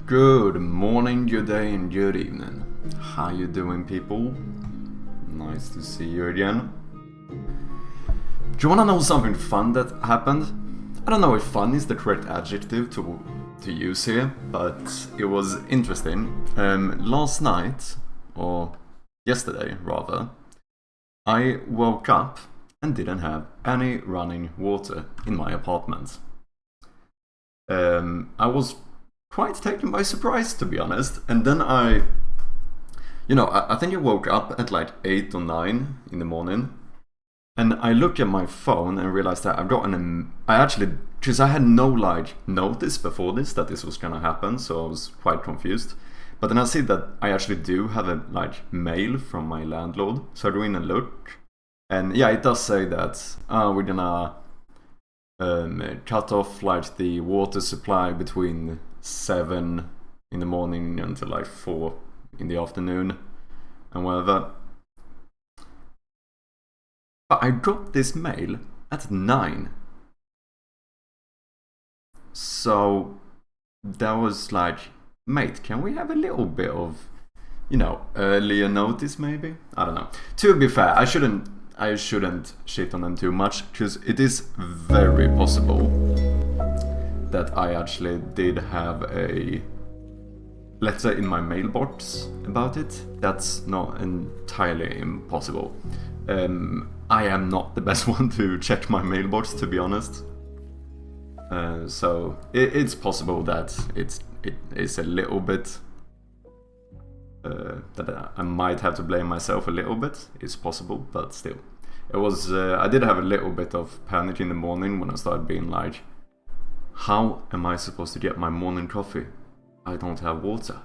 Good morning, good day, and good evening. How you doing, people? Nice to see you again. Do you wanna know something fun that happened? I don't know if fun is the correct adjective to use here, but it was interesting. Last night, or yesterday rather, I woke up and didn't have any running water in my apartment. I was quite taken by surprise, to be honest, and then I think I woke up at like 8 or 9 in the morning, and I look at my phone and realized that I've gotten because I had no notice before this that this was gonna happen, so I was quite confused. But then I see that I actually do have a mail from my landlord, so I go in and look, and yeah, it does say that we're gonna cut off the water supply between 7 in the morning until 4 in the afternoon and whatever. But I got this mail at 9. So that was mate, can we have a little bit of, earlier notice maybe? I don't know. To be fair, I shouldn't shit on them too much, because it is very possible that I actually did have a letter in my mailbox about it. That's not entirely impossible. I am not the best one to check my mailbox, to be honest. So it's possible that it is a little bit that I might have to blame myself a little bit. It's possible, but still, it was. I did have a little bit of panic in the morning when I started being like, how am I supposed to get my morning coffee? I don't have water.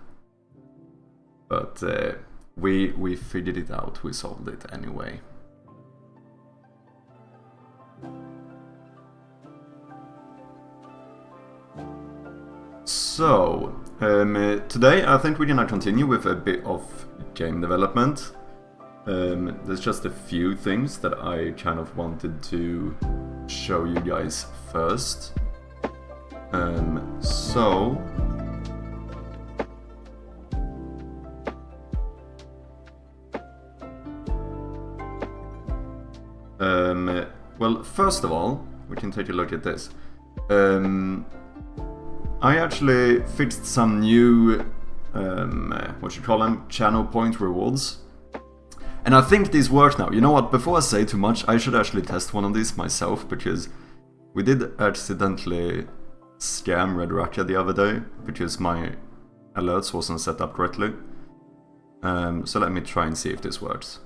But we figured it out. We solved it anyway. So, today I think we're gonna continue with a bit of game development. There's just a few things that I kind of wanted to show you guys first. Well, first of all, we can take a look at this. I actually fixed some new, channel point rewards. And I think these work now. You know what, before I say too much, I should actually test one of these myself, because we did accidentally scam Red Raqqa the other day, because my alerts wasn't set up correctly. So let me try and see if this works.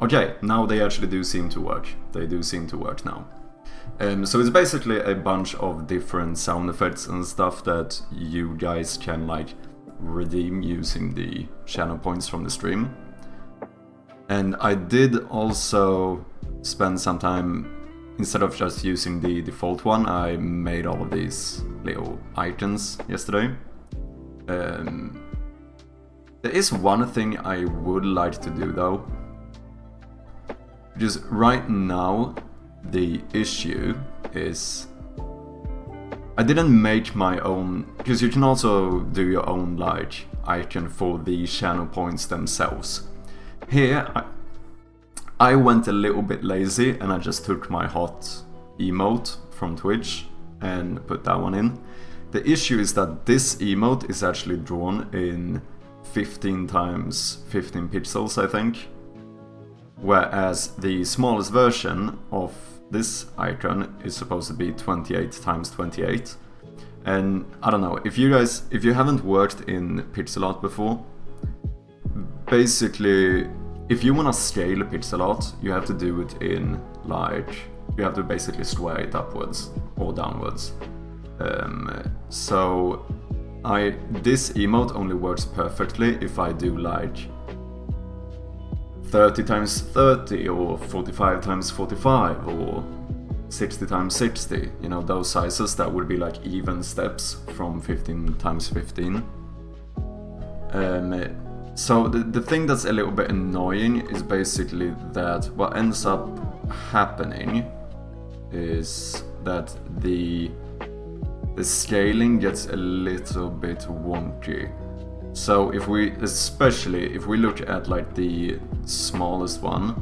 Okay, now they actually do seem to work. They do seem to work now. So it's basically a bunch of different sound effects and stuff that you guys can redeem using the channel points from the stream. And I did also spend some time, instead of just using the default one, I made all of these little icons yesterday. There is one thing I would like to do though, because right now the issue is I didn't make my own, because you can also do your own icon for the channel points themselves. Here I went a little bit lazy and I just took my hot emote from Twitch and put that one in. The issue is that this emote is actually drawn in 15 times 15 pixels, I think. Whereas the smallest version of this icon is supposed to be 28 times 28. And I don't know, if you haven't worked in pixel art before, basically, if you want to scale pixel art, you have to do it in you have to basically square it upwards or downwards. So this emote only works perfectly if I do 30 times 30 or 45 times 45 or 60 times 60, those sizes that would be even steps from 15 times 15. So the thing that's a little bit annoying is basically that what ends up happening is that the scaling gets a little bit wonky. So especially if we look at like the smallest one,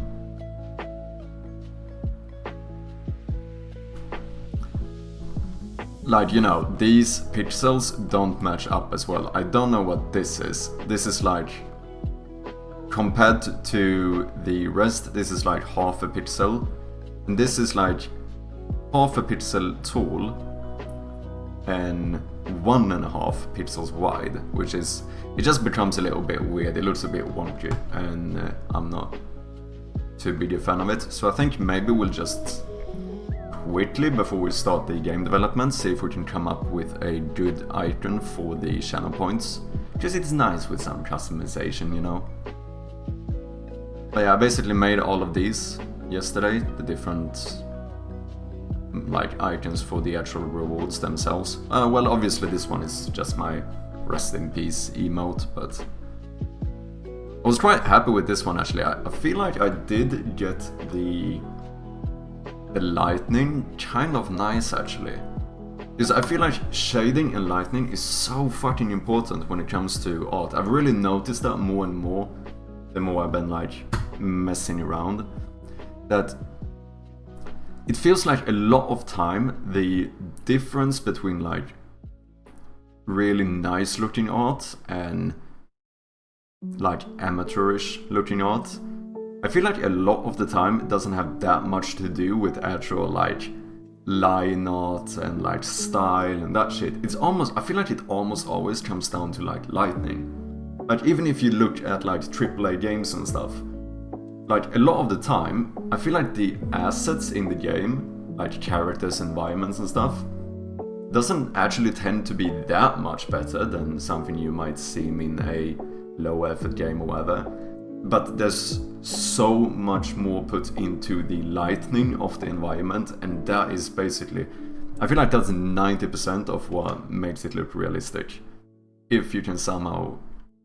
like, you know, these pixels don't match up as well. I don't know what this is. This is like, compared to the rest, this is like half a pixel. And this is like half a pixel tall and 1.5 pixels wide, which is, it just becomes a little bit weird. It looks a bit wonky, and I'm not too big a fan of it. So I think maybe we'll just quickly, before we start the game development, see if we can come up with a good icon for the channel points, because it's nice with some customization, you know. But yeah, I basically made all of these yesterday, the different like icons for the actual rewards themselves. Well, obviously this one is just my rest in peace emote, but I was quite happy with this one actually. I feel like I did get the lightning kind of nice actually, because I feel like shading and lightning is so fucking important when it comes to art. I've really noticed that more and more the more I've been like messing around, that it feels like a lot of time the difference between like really nice looking art and like amateurish looking art, I feel like a lot of the time it doesn't have that much to do with actual like line art and like style and that shit. It's almost, I feel like it almost always comes down to like lighting. Like even if you look at like AAA games and stuff, like a lot of the time I feel like the assets in the game, like characters, environments and stuff, doesn't actually tend to be that much better than something you might see in a low effort game or whatever. But there's so much more put into the lighting of the environment, and that is basically, I feel like that's 90% of what makes it look realistic, if you can somehow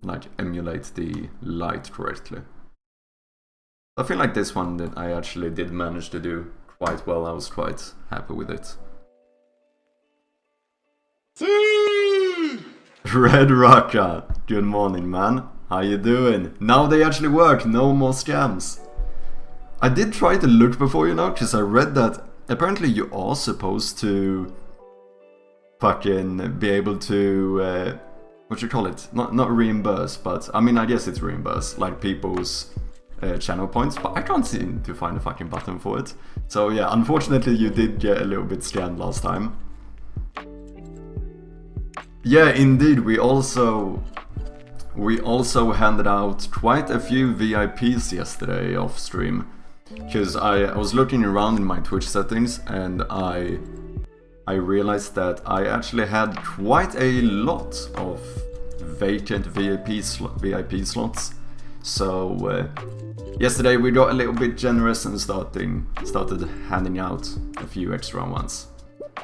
like emulate the light correctly. I feel like this one that I actually did manage to do quite well. I was quite happy with it. Red Rocka, good morning man. How you doing? Now they actually work, no more scams. I did try to look before, you know, because I read that apparently you are supposed to fucking be able to, what you call it? Not reimburse, but I mean, I guess it's reimburse, like people's channel points, but I can't seem to find a fucking button for it. So yeah, unfortunately you did get a little bit scammed last time. Yeah, indeed, we also handed out quite a few VIPs yesterday off stream, because I was looking around in my Twitch settings and I realized that I actually had quite a lot of vacant VIP slots. So yesterday we got a little bit generous and started handing out a few extra ones.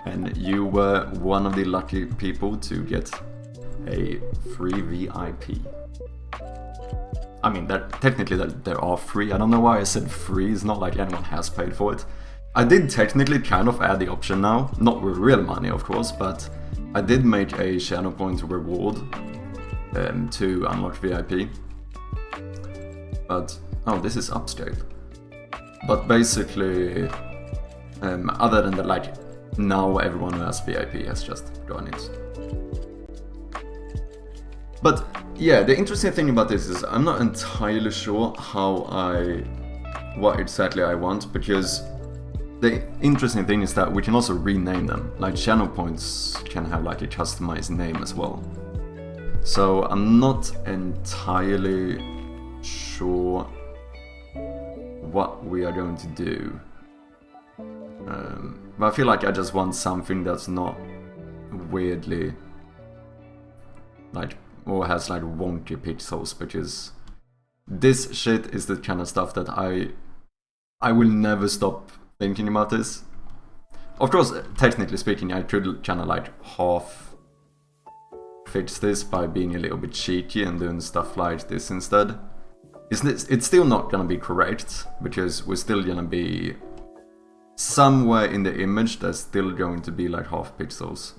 And you were one of the lucky people to get a free VIP. I mean, technically there are free. I don't know why I said free. It's not like anyone has paid for it. I did technically kind of add the option now, not with real money of course, but I did make a channel point reward to unlock VIP. But oh, this is upscale. But basically, other than that, like now everyone who has VIP has just gotten it. But yeah, the interesting thing about this is I'm not entirely sure what exactly I want, because the interesting thing is that we can also rename them. Like channel points can have like a customized name as well. So I'm not entirely sure what we are going to do. But I feel like I just want something that's not weirdly like, or has like wonky pixels, because this shit is the kind of stuff that I will never stop thinking about this. Of course, technically speaking, I could kind of like half fix this by being a little bit cheeky and doing stuff like this instead. It's still not gonna be correct, because we're still gonna be somewhere in the image that's still going to be like half pixels.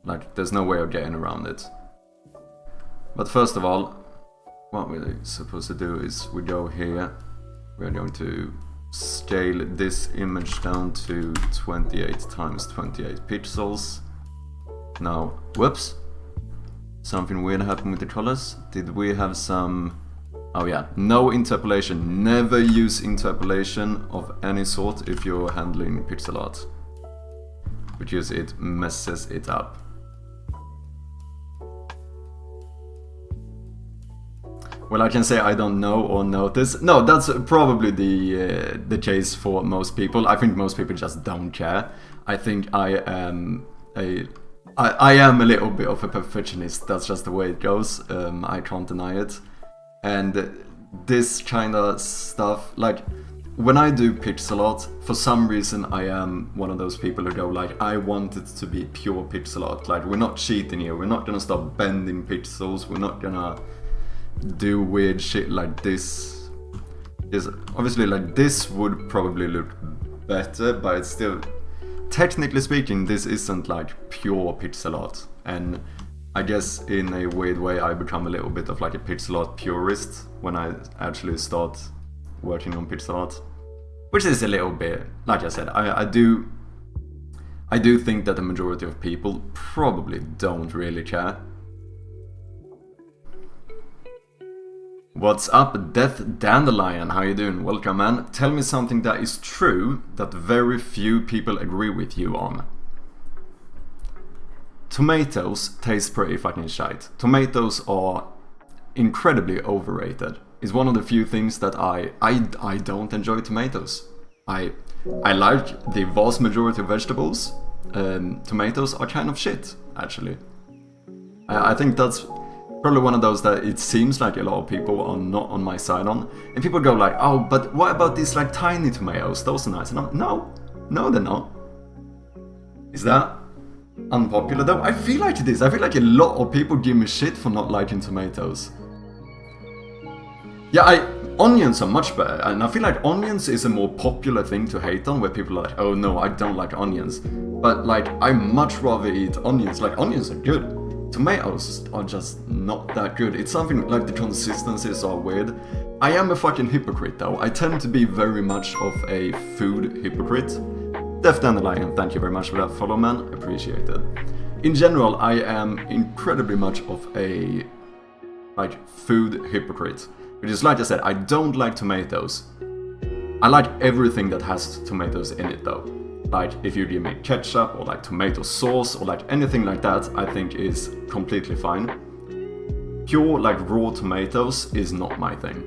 Like, there's no way of getting around it. But first of all, what we're supposed to do is we go here. We're going to scale this image down to 28 times 28 pixels. Now, whoops. Something weird happened with the colors. Did we have some... Oh yeah, no interpolation. Never use interpolation of any sort if you're handling pixel art, because it messes it up. Well, I can say I don't know or notice. No, that's probably the case for most people. I think most people just don't care. I think I am a little bit of a perfectionist. That's just the way it goes. I can't deny it. And this kind of stuff, like when I do pixel art, for some reason I am one of those people who go like, I want it to be pure pixel art. Like, we're not cheating here. We're not gonna start bending pixels. We're not gonna do weird shit like this. Is obviously, like, this would probably look better, but it's still, technically speaking, this isn't like pure pixel art. And I guess in a weird way I become a little bit of like a pixel art purist when I actually start working on pixel art, which is a little bit, like I said, I do think that the majority of people probably don't really care. What's up, Death Dandelion? How you doing? Welcome, man. Tell me something that is true that very few people agree with you on. Tomatoes taste pretty fucking shite. Tomatoes are incredibly overrated. It's one of the few things that I don't enjoy tomatoes. I like the vast majority of vegetables. Tomatoes are kind of shit, actually. I think that's probably one of those that it seems like a lot of people are not on my side on. And people go like, oh, but what about these like tiny tomatoes? Those are nice. And I'm, no, they're not. Is that unpopular though? I feel like it is. I feel like a lot of people give me shit for not liking tomatoes. Yeah, onions are much better, and I feel like onions is a more popular thing to hate on, where people are like, oh no, I don't like onions. But like, I much rather eat onions. Like, onions are good. Tomatoes are just not that good. It's something like the consistencies are weird. I am a fucking hypocrite though. I tend to be very much of a food hypocrite. Death Dandelion, thank you very much for that follow, man. Appreciate it. In general, I am incredibly much of a like food hypocrite. Which is, like I said, I don't like tomatoes. I like everything that has tomatoes in it though. Like, if you give me ketchup or like tomato sauce or like anything like that, I think is completely fine. Pure like raw tomatoes is not my thing.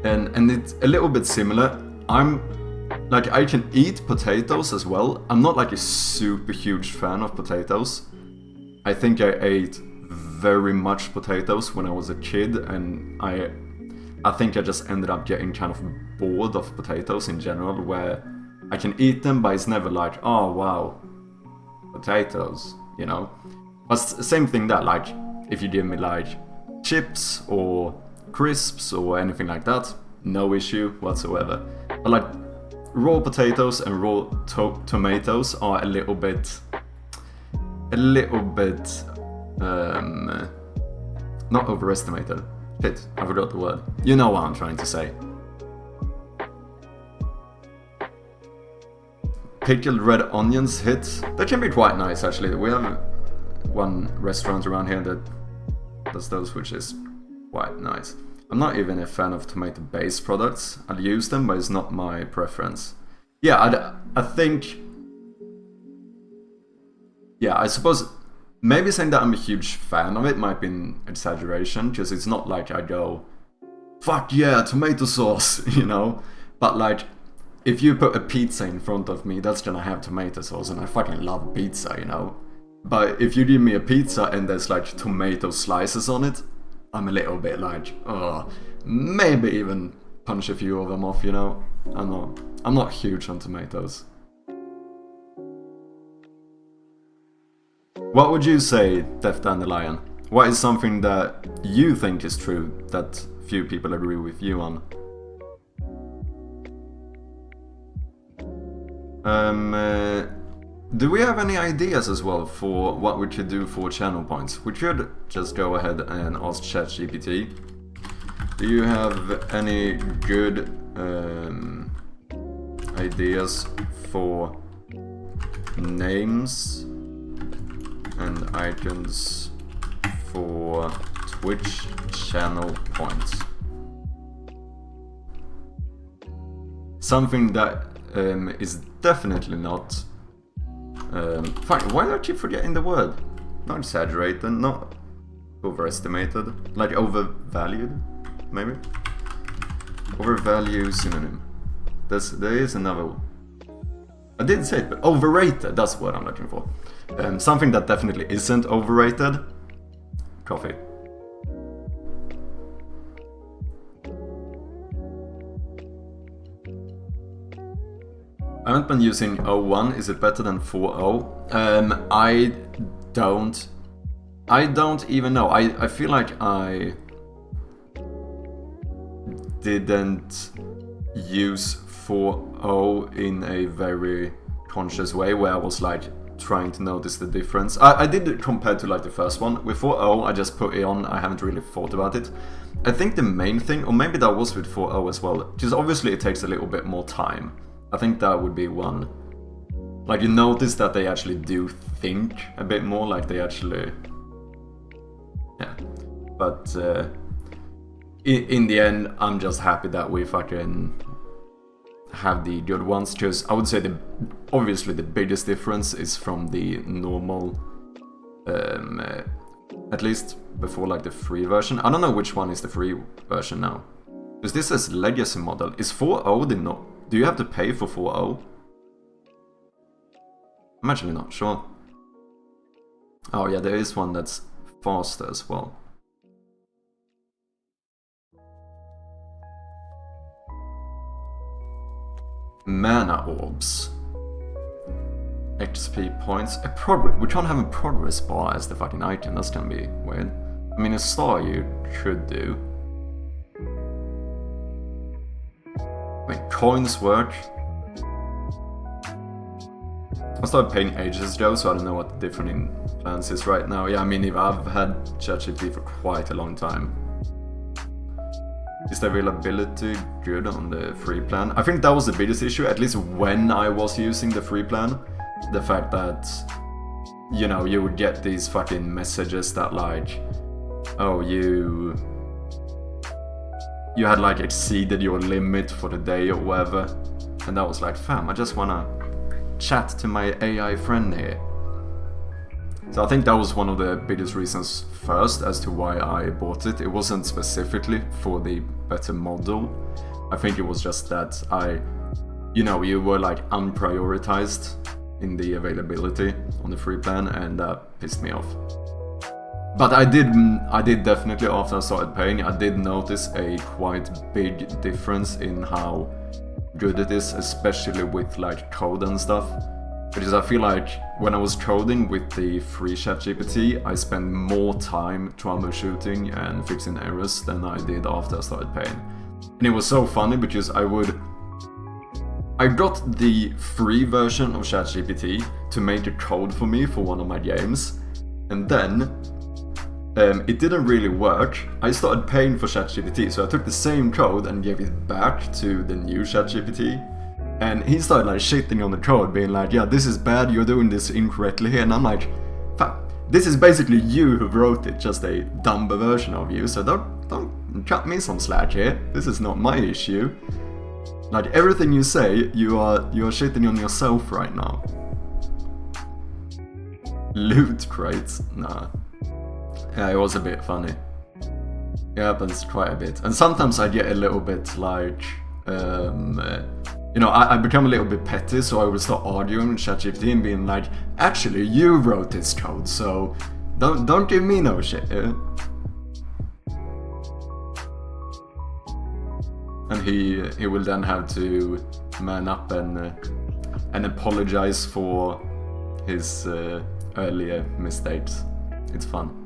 And it's a little bit similar. I can eat potatoes as well. I'm not like a super huge fan of potatoes. I think I ate very much potatoes when I was a kid, and I think I just ended up getting kind of bored of potatoes in general, where I can eat them, but it's never like, oh wow, potatoes, you know? But same thing that, like, if you give me like chips or crisps or anything like that, no issue whatsoever. But like raw potatoes and raw tomatoes are a little bit not overestimated. Shit, I forgot the word. You know what I'm trying to say. Pickled red onions hit. That can be quite nice actually. We have one restaurant around here that does those, which is quite nice. I'm not even a fan of tomato-based products. I'll use them, but it's not my preference. Yeah, I think... Yeah, I suppose... Maybe saying that I'm a huge fan of it might be an exaggeration, because it's not like I go, fuck yeah, tomato sauce, you know? But like, if you put a pizza in front of me, that's gonna have tomato sauce, and I fucking love pizza, you know? But if you give me a pizza and there's like tomato slices on it, I'm a little bit like, oh, maybe even punch a few of them off, you know? I'm not huge on tomatoes. What would you say, Death Dandelion? What is something that you think is true that few people agree with you on? do we have any ideas as well for what we should do for channel points? We should just go ahead and ask ChatGPT. Do you have any good ideas for names and icons for Twitch channel points? Something that is definitely not... fine, why do I keep forgetting the word? Not exaggerated, not overestimated, like overvalued, maybe? Overvalue synonym. There is another one. I didn't say it, but overrated, that's what I'm looking for. Something that definitely isn't overrated. Coffee. I haven't been using 01. Is it better than 4.0? I don't even know. I feel like I didn't use 4.0 in a very conscious way, where I was like trying to notice the difference. I did it compared to like the first one. With 4.0 I just put it on, I haven't really thought about it. I think the main thing, or maybe that was with 4.0 as well, because obviously it takes a little bit more time. I think that would be one. Like, you notice that they actually do think a bit more, like they actually... Yeah. But in the end, I'm just happy that we fucking have the good ones, because I would say obviously the biggest difference is from the normal, at least before like the free version. I don't know which one is the free version now. Because this says legacy model. Is 4.0 the no... Do you have to pay for 4.0? I'm actually not sure. Oh yeah, there is one that's faster as well. Mana orbs. XP points. We can't have a progress bar as the fucking icon. That's gonna be weird. I mean, a star you could do. I mean, coins work. I started paying ages ago, so I don't know what the different plans is right now. Yeah, I mean, I've had ChatGPT for quite a long time. Is the availability good on the free plan? I think that was the biggest issue, at least when I was using the free plan. The fact that, you know, you would get these fucking messages that like, oh, you had like exceeded your limit for the day or whatever. And that was like, fam, I just wanna chat to my AI friend here. So I think that was one of the biggest reasons first as to why I bought it. It wasn't specifically for the better model. I think it was just that you were like unprioritized in the availability on the free plan, and that pissed me off. But I did definitely, after I started paying, I did notice a quite big difference in how good it is, especially with like code and stuff. Because I feel like when I was coding with the free ChatGPT, I spent more time troubleshooting and fixing errors than I did after I started paying. And it was so funny because I got the free version of ChatGPT to make a code for me for one of my games, and then it didn't really work. I started paying for ChatGPT, so I took the same code and gave it back to the new ChatGPT. And he started like shitting on the code, being like, yeah, this is bad, you're doing this incorrectly here. And I'm like, fuck, this is basically you who wrote it, just a dumber version of you, so don't cut me some slack here. This is not my issue. Like, everything you say, you are shitting on yourself right now. Loot crates? Nah. Yeah, it was a bit funny. It happens quite a bit. And sometimes I get a little bit like, I become a little bit petty, so I would start arguing with ChatGPT and being like, actually, you wrote this code, so don't give me no shit. And he will then have to man up and apologize for his earlier mistakes. It's fun.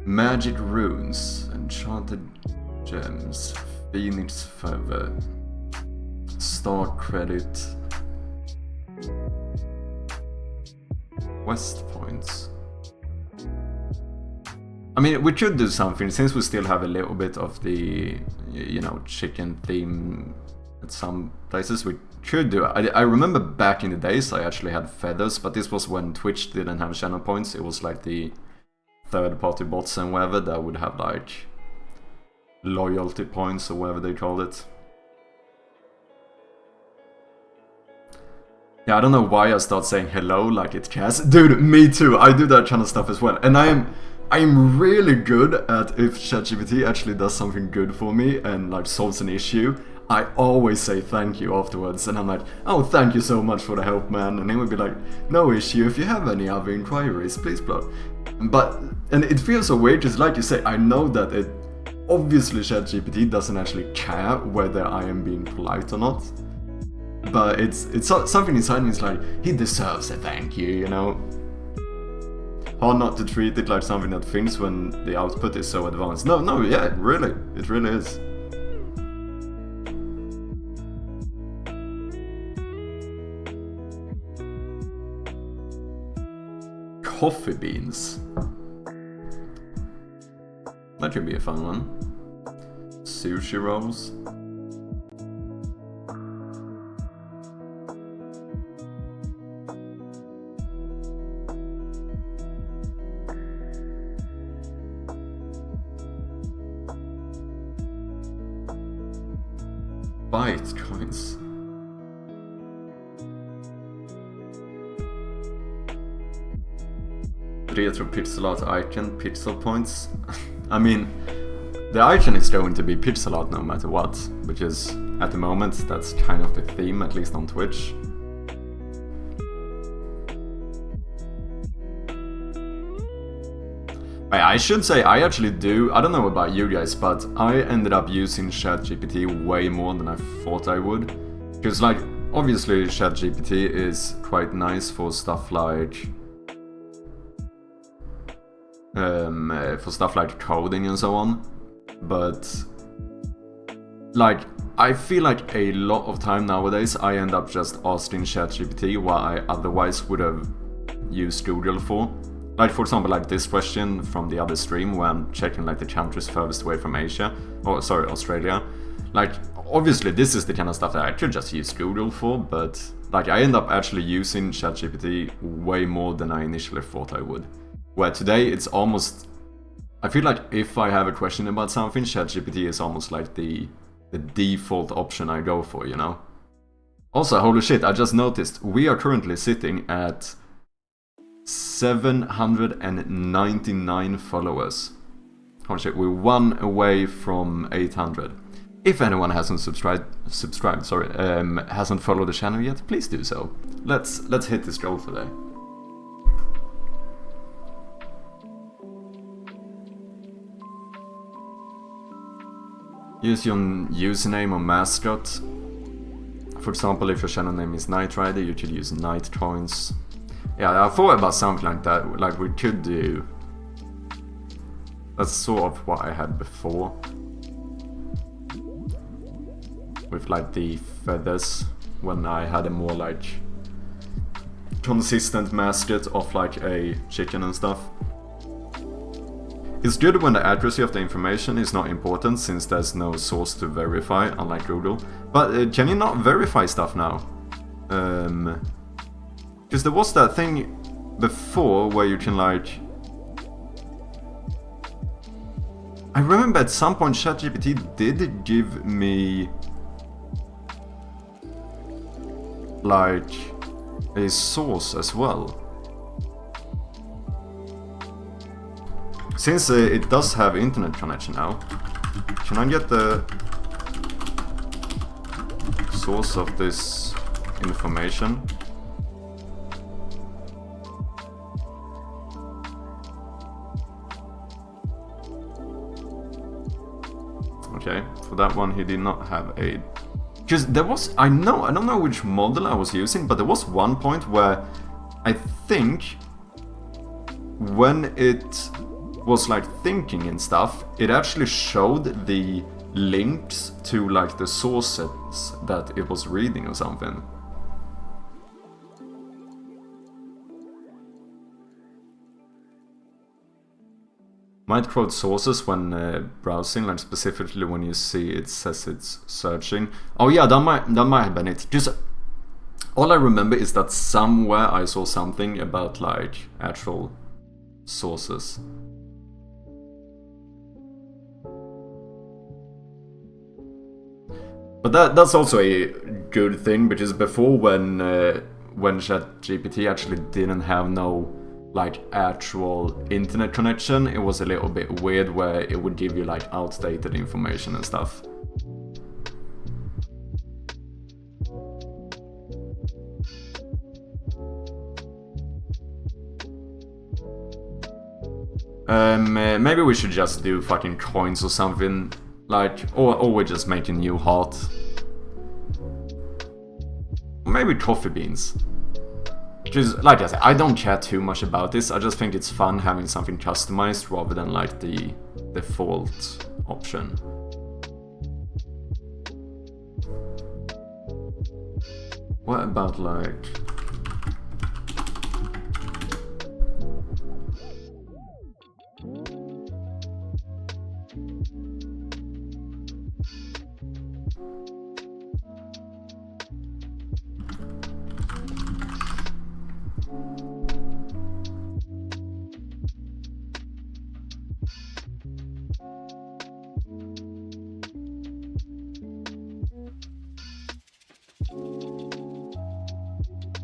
Magic runes, enchanted gems, Phoenix feather, star credit. Quest points. I mean, we could do something, since we still have a little bit of the, you know, chicken theme at some places. We could do it. I remember back in the days I actually had feathers, but this was when Twitch didn't have channel points. It was like the third-party bots and whatever that would have like loyalty points or whatever they called it. Yeah, I don't know why I start saying hello like it's Cass. Dude, me too. I do that kind of stuff as well. And I'm really good at, if ChatGPT actually does something good for me and like solves an issue, I always say thank you afterwards, and I'm like, oh, thank you so much for the help, man. And he would be like, no issue, if you have any other inquiries, please blah. And it feels so weird, because like you say, I know that it, obviously ChatGPT doesn't actually care whether I am being polite or not. But it's something inside me is like, he deserves a thank you, you know? Hard not to treat it like something that thinks when the output is so advanced. No, yeah, it really is. Coffee beans. That could be a fun one. Sushi rolls. Bitcoins. Retro pixel art icon, pixel points. I mean, the icon is going to be pixel art no matter what, because at the moment that's kind of the theme, at least on Twitch. I should say, I actually do, I don't know about you guys, but I ended up using ChatGPT way more than I thought I would. Because like, obviously ChatGPT is quite nice for stuff like coding and so on, but like I feel like a lot of time nowadays I end up just asking ChatGPT what I otherwise would have used Google for. Like for example, like this question from the other stream where I'm checking like the countries furthest away from Asia, or sorry, Australia. Like obviously this is the kind of stuff that I could just use Google for, but like I end up actually using ChatGPT way more than I initially thought I would. Where today it's almost, I feel like if I have a question about something, ChatGPT is almost like the default option I go for, you know? Also, holy shit, I just noticed we are currently sitting at 799 followers. Holy shit, we're one away from 800. If anyone hasn't hasn't followed the channel yet, please do so. Let's hit this goal today. Use your username or mascot. For example, if your channel name is Night Rider, you could use Night Coins. Yeah, I thought about something like that, like we could do. That's sort of what I had before. With like the feathers, when I had a more like consistent mascot of like a chicken and stuff. It's good when the accuracy of the information is not important, since there's no source to verify, unlike Google. But can you not verify stuff now? Because there was that thing before where you can like... I remember at some point ChatGPT did give me like a source as well. Since it does have internet connection now, can I get the source of this information? Okay, for that one he did not have a... Because there was, I don't know which model I was using, but there was one point where I think when it was like thinking and stuff, it actually showed the links to like the sources that it was reading or something. Might quote sources when browsing, like specifically when you see it says it's searching. Oh yeah, that might have been it. Just all I remember is that somewhere I saw something about like actual sources. But that's also a good thing, because before when ChatGPT actually didn't have no like actual internet connection, it was a little bit weird where it would give you like outdated information and stuff. Maybe we should just do fucking coins or something, like, or we're just making new heart. Maybe coffee beans. Just like I said, I don't care too much about this. I just think it's fun having something customized rather than like the default option. What about like...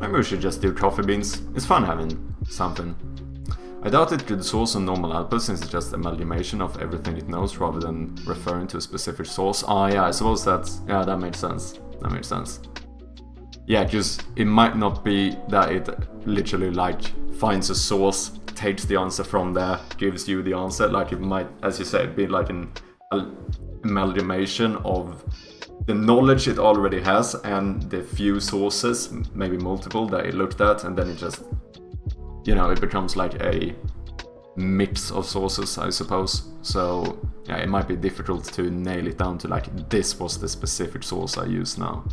Maybe we should just do coffee beans. It's fun having something. I doubt it could source on normal output since it's just amalgamation of everything it knows rather than referring to a specific source. Ah, yeah, I suppose that's... yeah, that makes sense. That makes sense. Yeah, because it might not be that it literally, like, finds a source, takes the answer from there, gives you the answer. Like, it might, as you said, be like an amalgamation of the knowledge it already has and the few sources, maybe multiple, that it looked at, and then it just, you know, it becomes like a mix of sources, I suppose. So yeah, it might be difficult to nail it down to like, this was the specific source I use now.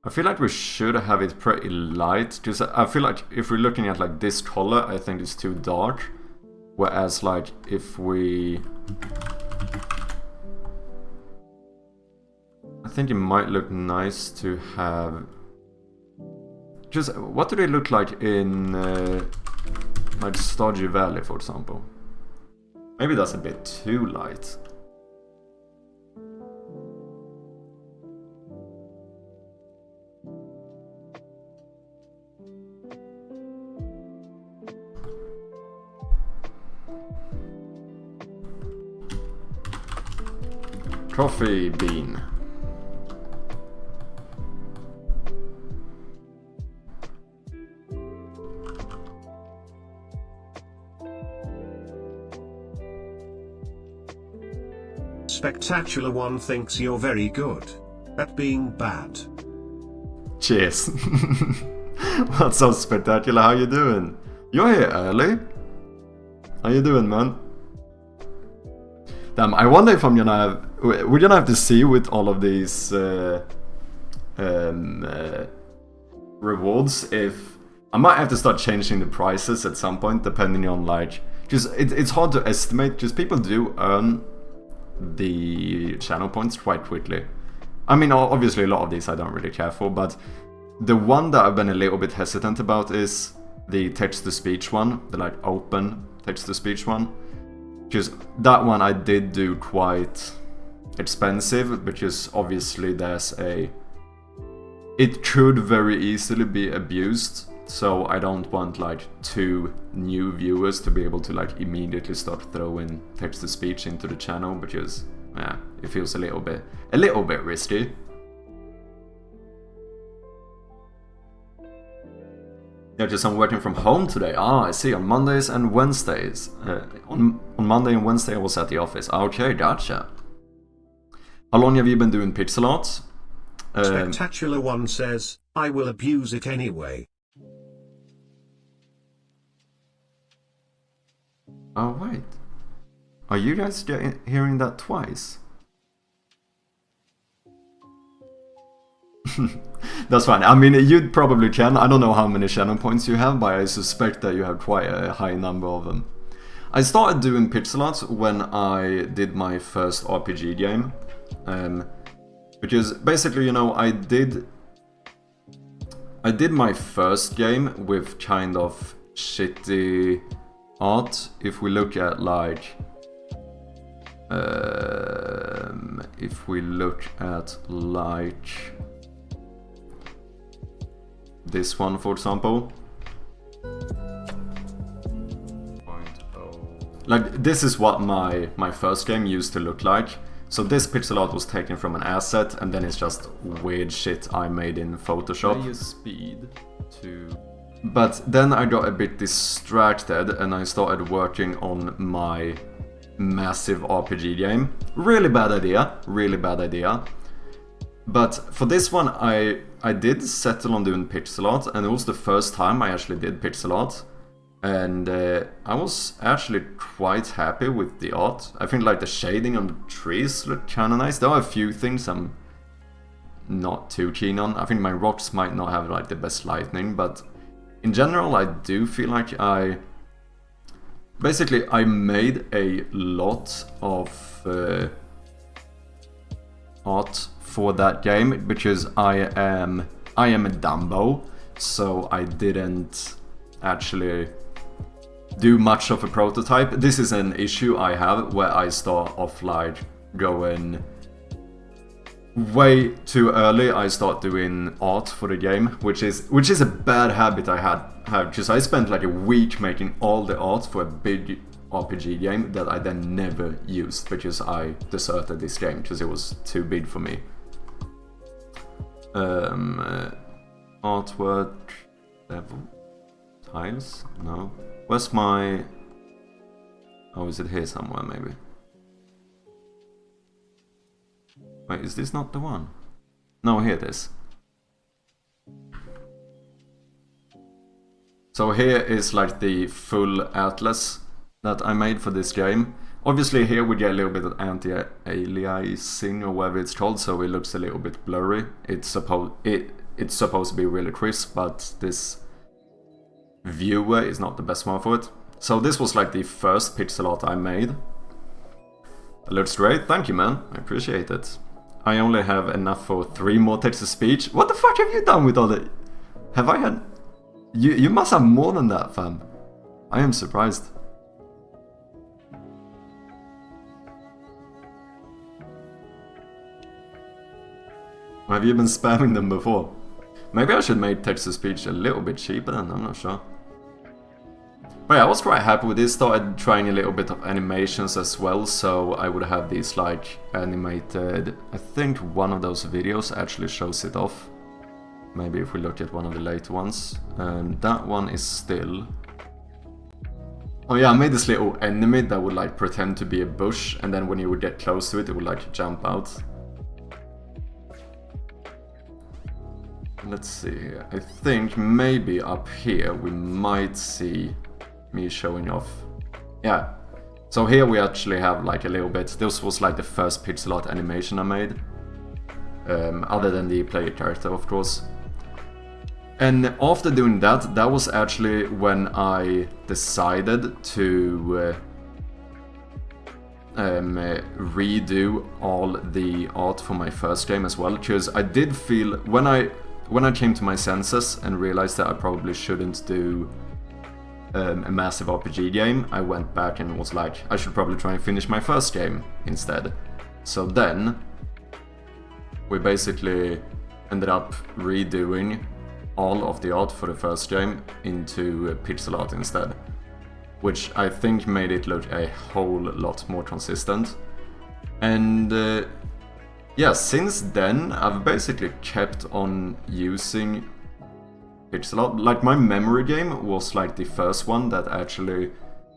I feel like we should have it pretty light, because I feel like if we're looking at like this color, I think it's too dark. Whereas like if we... I think it might look nice to have... just what do they look like in like Stardew Valley, for example? Maybe that's a bit too light. Coffee bean. Spectacular One thinks you're very good at being bad. Cheers. What's up, Spectacular? How you doing? You're here early. How you doing, man? Damn, I wonder if I'm gonna have... we're gonna have to see with all of these rewards if... I might have to start changing the prices at some point, depending on like... because it's hard to estimate, because people do earn the channel points quite quickly. I mean, obviously a lot of these I don't really care for, but the one that I've been a little bit hesitant about is the text-to-speech one, the like open text-to-speech one. Because that one I did do quite expensive, because obviously there's a... it could very easily be abused, so I don't want like 2 new viewers to be able to like immediately start throwing text-to-speech into the channel, because yeah, it feels a little bit risky. Yeah, just I'm working from home today. Ah, I see. On Mondays and Wednesdays. On Monday and Wednesday I was at the office. Okay, gotcha. How long have you been doing pixel art? Spectacular One says, I will abuse it anyway. Oh wait, are you guys hearing that twice? That's fine. I mean, you probably can. I don't know how many channel points you have, but I suspect that you have quite a high number of them. I started doing pixel art when I did my first RPG game. Because basically, you know, I did my first game with kind of shitty art. If we look at like this one, for example. Like, this is what my first game used to look like. So this pixel art was taken from an asset, and then it's just weird shit I made in Photoshop. Speed to... But then I got a bit distracted, and I started working on my massive RPG game. Really bad idea, really bad idea. But for this one, I did settle on doing pixel art, and it was the first time I actually did pixel art. And I was actually quite happy with the art. I think like the shading on the trees looked kinda nice. There are a few things I'm not too keen on. I think my rocks might not have like the best lighting, but in general I do feel like I made a lot of art for that game because I am a Dumbo, so I didn't actually do much of a prototype. This is an issue I have where I start off like going way too early. I start doing art for the game, which is a bad habit I have because I spent like a week making all the art for a big RPG game that I then never used because I deserted this game because it was too big for me. Artwork level tiles? No. Where's my... Oh, is it here somewhere, maybe? Wait, is this not the one? No, here it is. So here is like the full atlas that I made for this game. Obviously here we get a little bit of anti-aliasing or whatever it's called, so it looks a little bit blurry. It's supposed to be really crisp, but this viewer is not the best one for it. So this was like the first pixel art I made. It looks great, thank you man, I appreciate it. I only have enough for 3 more text-to-speech. What the fuck have you done with all the... Have I had... You must have more than that, fam. I am surprised. Or have you been spamming them before? Maybe I should make text-to-speech a little bit cheaper then, I'm not sure. But yeah, I was quite happy with this. Started trying a little bit of animations as well, so I would have these like animated... I think one of those videos actually shows it off. Maybe if we look at one of the later ones. That one is still... Oh yeah, I made this little enemy that would like pretend to be a bush, and then when you would get close to it, it would like jump out. Let's see here. I think maybe up here we might see me showing off. Yeah. So here we actually have like a little bit. This was like the first pixel art animation I made. Other than the player character, of course. And after doing that, that was actually when I decided to redo all the art for my first game as well. Because I did feel, when I came to my senses and realized that I probably shouldn't do a massive RPG game, I went back and was like, I should probably try and finish my first game instead. So then, we basically ended up redoing all of the art for the first game into pixel art instead. Which I think made it look a whole lot more consistent. And yeah, since then I've basically kept on using pixel art. Like my memory game was like the first one that actually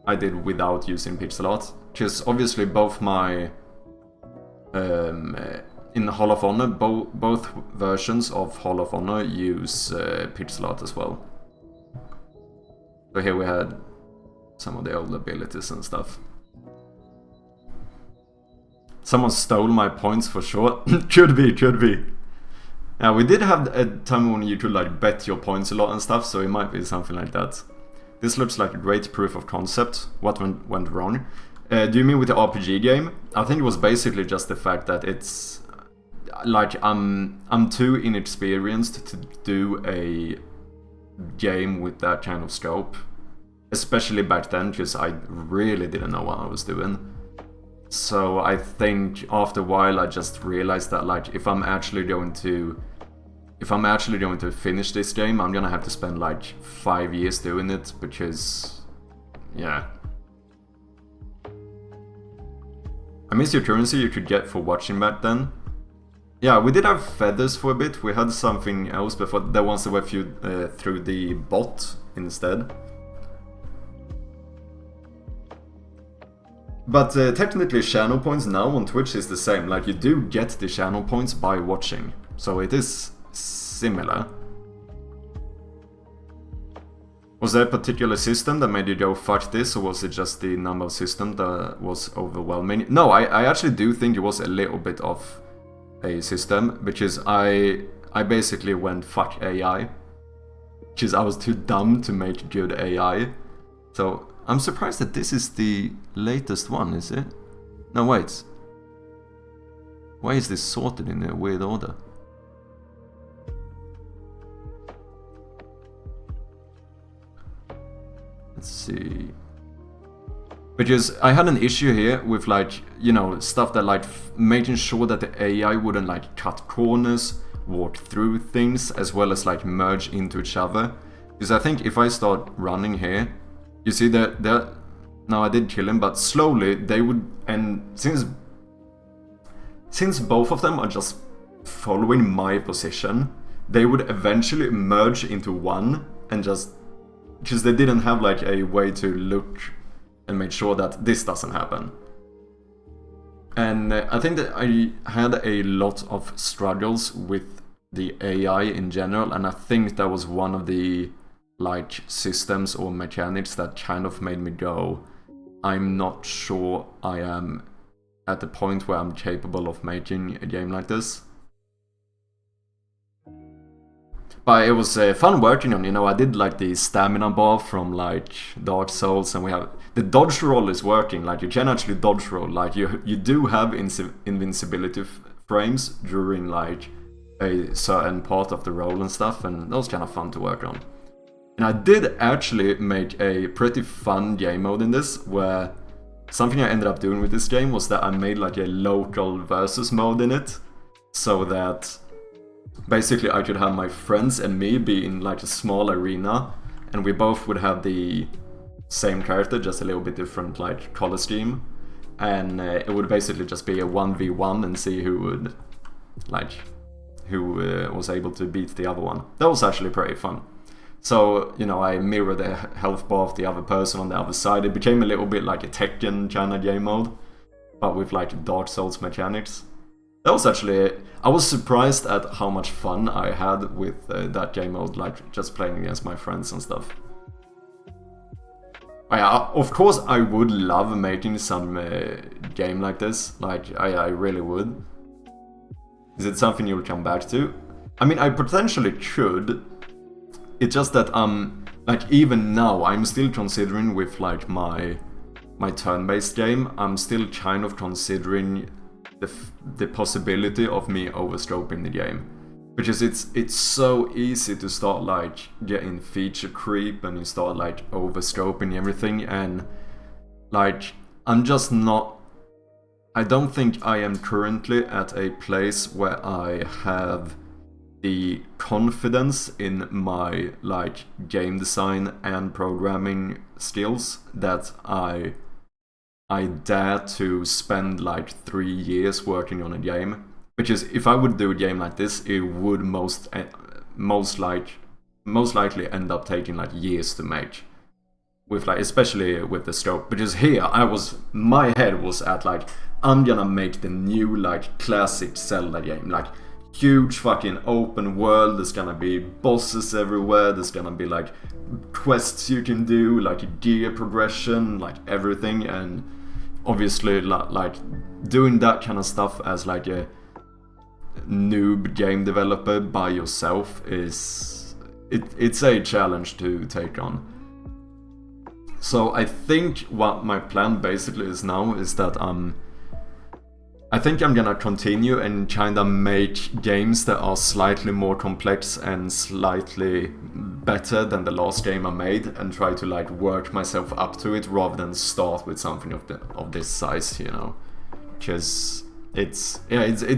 I did without using pixel art. Because obviously both my... in Hall of Honor, both versions of Hall of Honor use pixel art as well. So here we had some of the old abilities and stuff. Someone stole my points for sure. Could be. Yeah, we did have a time when you could like bet your points a lot and stuff, so it might be something like that. This looks like a great proof of concept. What went wrong? Do you mean with the RPG game? I think it was basically just the fact that it's like I'm too inexperienced to do a game with that kind of scope, especially back then, because I really didn't know what I was doing. So I think after a while I just realized that like if I'm actually going to finish this game, I'm gonna have to spend like 5 years doing it, because yeah. I miss your currency you could get for watching back then. Yeah, we did have feathers for a bit. We had something else before. The ones that were viewed through the bot instead. But technically channel points now on Twitch is the same. Like you do get the channel points by watching. So it is similar. Was there a particular system that made you go fuck this, or was it just the number of systems that was overwhelming? No, I actually do think it was a little bit of a system, because I basically went fuck AI. Because I was too dumb to make good AI. So I'm surprised that this is the latest one, is it? No, wait. Why is this sorted in a weird order? Let's see. Because I had an issue here with like, you know, stuff that like making sure that the AI wouldn't like cut corners, walk through things, as well as like merge into each other. Because I think if I start running here, you see that now I did kill him, but slowly they would, and since both of them are just following my position, they would eventually merge into one, and just because they didn't have like a way to look and make sure that this doesn't happen. And I think that I had a lot of struggles with the AI in general, and I think that was one of the like systems or mechanics that kind of made me go, I'm not sure I am at the point where I'm capable of making a game like this. But it was fun working on, you know, I did like the stamina bar from like Dark Souls, and we have the dodge roll is working, like you can actually dodge roll, like you do have invincibility frames during like a certain part of the roll and stuff, and that was kind of fun to work on. And I did actually make a pretty fun game mode in this, where something I ended up doing with this game was that I made like a local versus mode in it, so that basically I could have my friends and me be in like a small arena, and we both would have the same character, just a little bit different like color scheme, and it would basically just be a 1v1 and see who would was able to beat the other one. That was actually pretty fun. So, you know, I mirrored the health bar of the other person on the other side. It became a little bit like a Tekken kind of game mode, but with like Dark Souls mechanics. That was actually, I was surprised at how much fun I had with that game mode, like just playing against my friends and stuff. Of course I would love making some game like this, like I really would. Is it something you'll come back to? I mean, I potentially could. It's just that like even now I'm still considering with like my turn-based game, I'm still kind of considering the possibility of me overscoping the game, because it's so easy to start like getting feature creep, and you start like overscoping everything, and like I'm just not, I don't think I am currently at a place where I have the confidence in my like game design and programming skills that I dare to spend like 3 years working on a game. Because if I would do a game like this, it would most likely end up taking like years to make, with like, especially with the scope. Because here my head was at like, I'm gonna make the new like classic Zelda game, like huge fucking open world. There's gonna be bosses everywhere. There's gonna be like quests you can do, like gear progression, like everything. And obviously, like doing that kind of stuff as like a noob game developer by yourself it's a challenge to take on. So I think what my plan basically is now is that I think I'm gonna continue and kinda make games that are slightly more complex and slightly better than the last game I made, and try to like work myself up to it rather than start with something of this size, you know. Because it's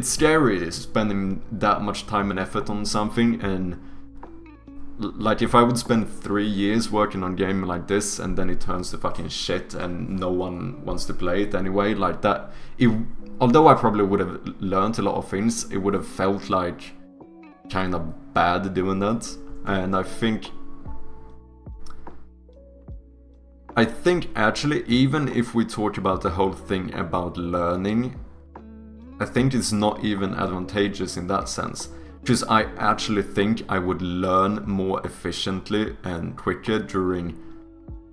scary spending that much time and effort on something, and like if I would spend 3 years working on a game like this and then it turns to fucking shit and no one wants to play it anyway, like that, although I probably would have learned a lot of things, it would have felt like kind of bad doing that. And I think actually, even if we talk about the whole thing about learning, I think it's not even advantageous in that sense. Because I actually think I would learn more efficiently and quicker during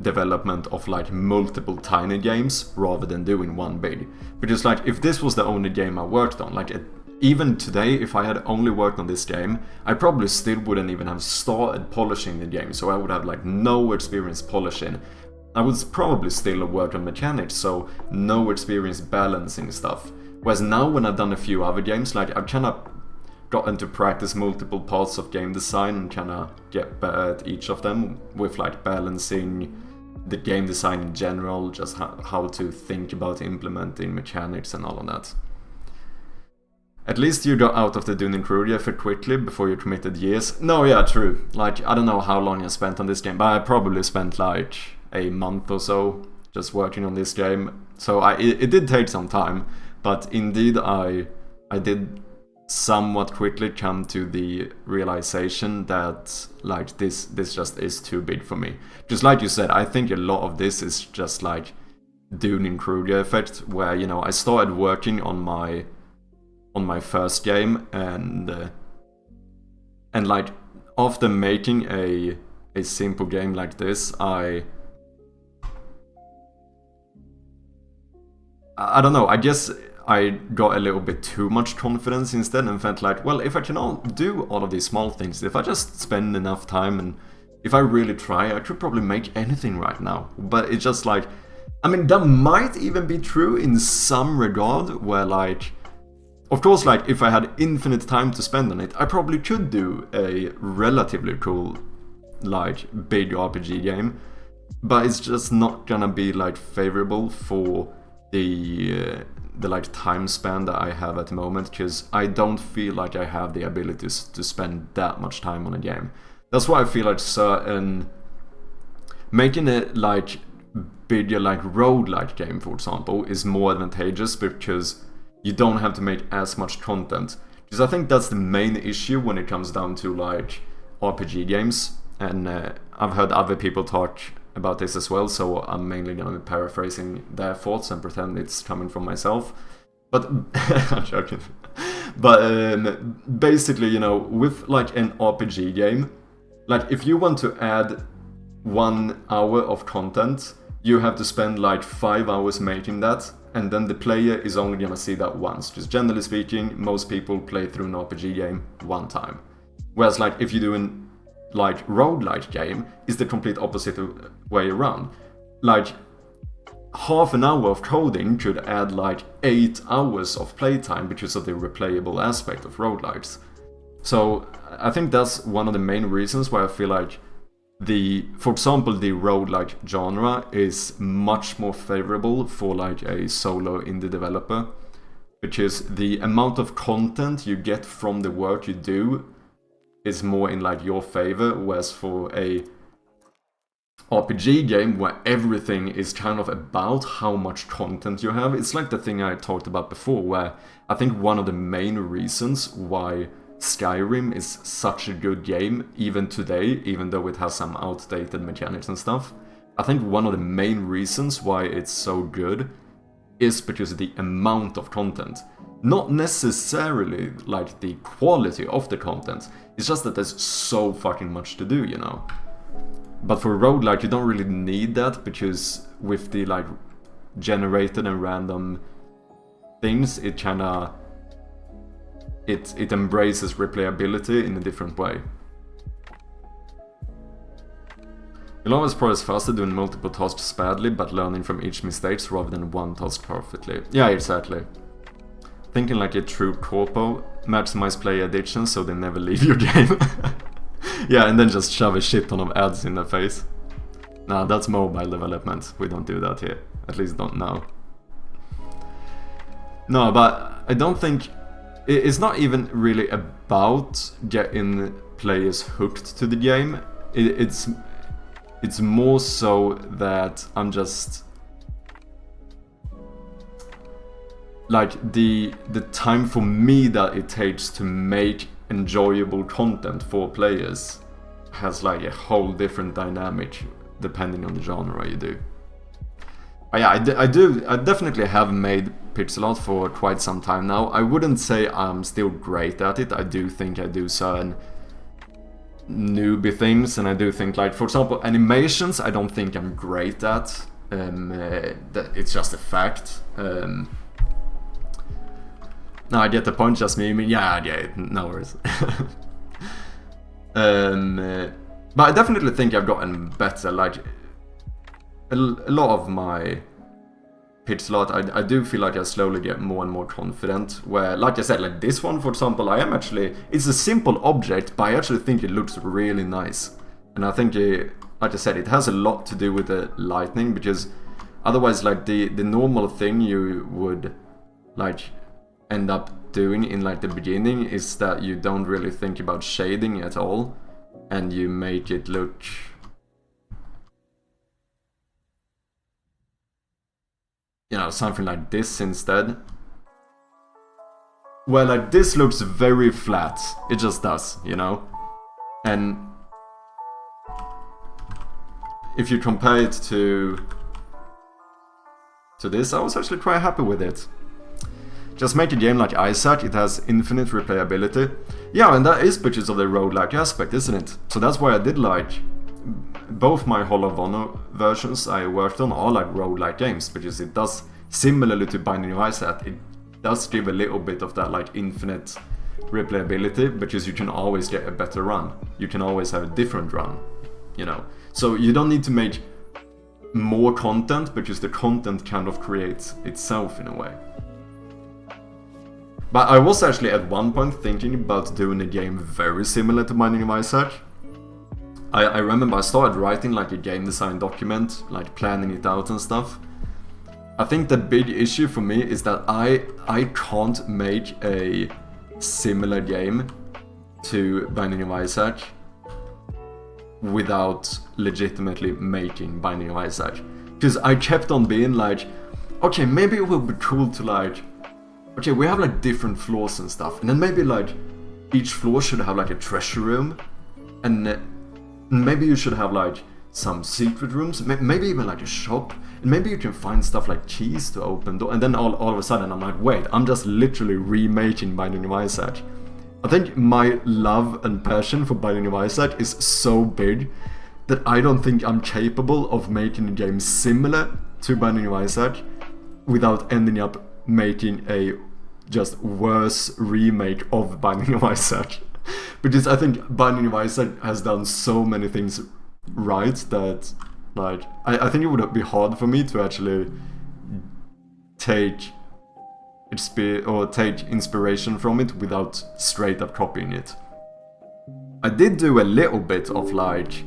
development of like multiple tiny games rather than doing one big. Because like if this was the only game I worked on, like even today, if I had only worked on this game, I probably still wouldn't even have started polishing the game, so I would have like no experience polishing. I would probably still have worked on mechanics, so no experience balancing stuff. Whereas now when I've done a few other games, like I've kind of gotten to practice multiple parts of game design and kind of get better at each of them, with like balancing the game design in general, just how to think about implementing mechanics and all of that. At least you got out of the Dune Incrudia for quickly before you committed years. No, yeah, true. Like, I don't know how long I spent on this game, but I probably spent like a month or so just working on this game. So it did take some time, but indeed I did somewhat quickly come to the realization that like this just is too big for me. Just like you said, I think a lot of this is just like Dune Incrudia effect, where, you know, I started working on my first game, and like after making a simple game like this, I don't know, I guess I got a little bit too much confidence instead and felt like, well, if I can do all of these small things, if I just spend enough time and if I really try, I could probably make anything right now. But it's just like, I mean, that might even be true in some regard, where like, of course, like if I had infinite time to spend on it, I probably could do a relatively cool, like big RPG game, but it's just not gonna be like favorable for the like time span that I have at the moment, because I don't feel like I have the abilities to spend that much time on a game. That's why I feel like making it like bigger, like roguelike game, for example, is more advantageous, because you don't have to make as much content. Because I think that's the main issue when it comes down to like RPG games, and I've heard other people talk about this as well, so I'm mainly gonna be paraphrasing their thoughts and pretend it's coming from myself. But I'm joking. But basically, you know, with like an RPG game, like if you want to add 1 hour of content, you have to spend like 5 hours making that, and then the player is only gonna see that once. Just generally speaking, most people play through an RPG game one time. Whereas like if you're doing like roguelike game, is the complete opposite way around. Like half an hour of coding could add like 8 hours of playtime because of the replayable aspect of roguelikes. So I think that's one of the main reasons why I feel like for example, the roguelike genre is much more favorable for like a solo indie developer, because the amount of content you get from the work you do is more in like your favor, whereas for a RPG game where everything is kind of about how much content you have, it's like the thing I talked about before, where I think one of the main reasons why Skyrim is such a good game even today, even though it has some outdated mechanics and stuff, I think one of the main reasons why it's so good is because of the amount of content. Not necessarily like the quality of the content, it's just that there's so fucking much to do, you know. But for roguelike you don't really need that, because with the like generated and random things, it kinda it embraces replayability in a different way. You'll always progress faster doing multiple tasks badly, but learning from each mistakes rather than one task perfectly. Yeah, exactly. Thinking like a true corpo, maximize player addiction so they never leave your game. Yeah, and then just shove a shit ton of ads in their face. Nah, that's mobile development. We don't do that here. At least don't now. No, but I don't think... It's not even really about getting players hooked to the game. It's more so that I'm just... like, the time for me that it takes to make enjoyable content for players has like a whole different dynamic depending on the genre you do. But yeah, I definitely have made pixel art for quite some time now. I wouldn't say I'm still great at it. I do think I do certain newbie things, and I do think, like, for example, animations I don't think I'm great at. It's just a fact. No, I get the point, just me. I mean, yeah, no worries. But I definitely think I've gotten better. Like, a lot of my pixel art, I do feel like I slowly get more and more confident. Where, like I said, like this one, for example, I am actually... It's a simple object, but I actually think it looks really nice. And I think, like I said, it has a lot to do with the lighting, because otherwise, like, the normal thing you would, like, end up doing in like the beginning is that you don't really think about shading at all, and you make it look, you know, something like this instead. Well, like, this looks very flat, it just does, you know. And if you compare it to this, I was actually quite happy with it. Just make a game like Isaac, it has infinite replayability. Yeah, and that is because of the roguelike aspect, isn't it? So that's why I did like... Both my Hall of Honor versions I worked on are like roguelike games, because it does, similarly to Binding of Isaac, it does give a little bit of that like infinite replayability, because you can always get a better run. You can always have a different run, you know. So you don't need to make more content, because the content kind of creates itself in a way. But I was actually at one point thinking about doing a game very similar to Binding of Isaac. I remember I started writing like a game design document, like planning it out and stuff. I think the big issue for me is that I can't make a similar game to Binding of Isaac without legitimately making Binding of Isaac. Because I kept on being like, okay, maybe it will be cool to like... Okay, we have like different floors and stuff, and then maybe like each floor should have like a treasure room, and maybe you should have like some secret rooms, maybe even like a shop, and maybe you can find stuff like keys to open door. And then all of a sudden I'm like, wait, I'm just literally remaking Binding of Isaac. I think my love and passion for Binding of Isaac is so big that I don't think I'm capable of making a game similar to Binding of Isaac without ending up making a just worse remake of Binding of Isaac. Because I think Binding of Isaac has done so many things right that, like, I think it would be hard for me to actually take inspiration from it without straight up copying it. I did do a little bit of like,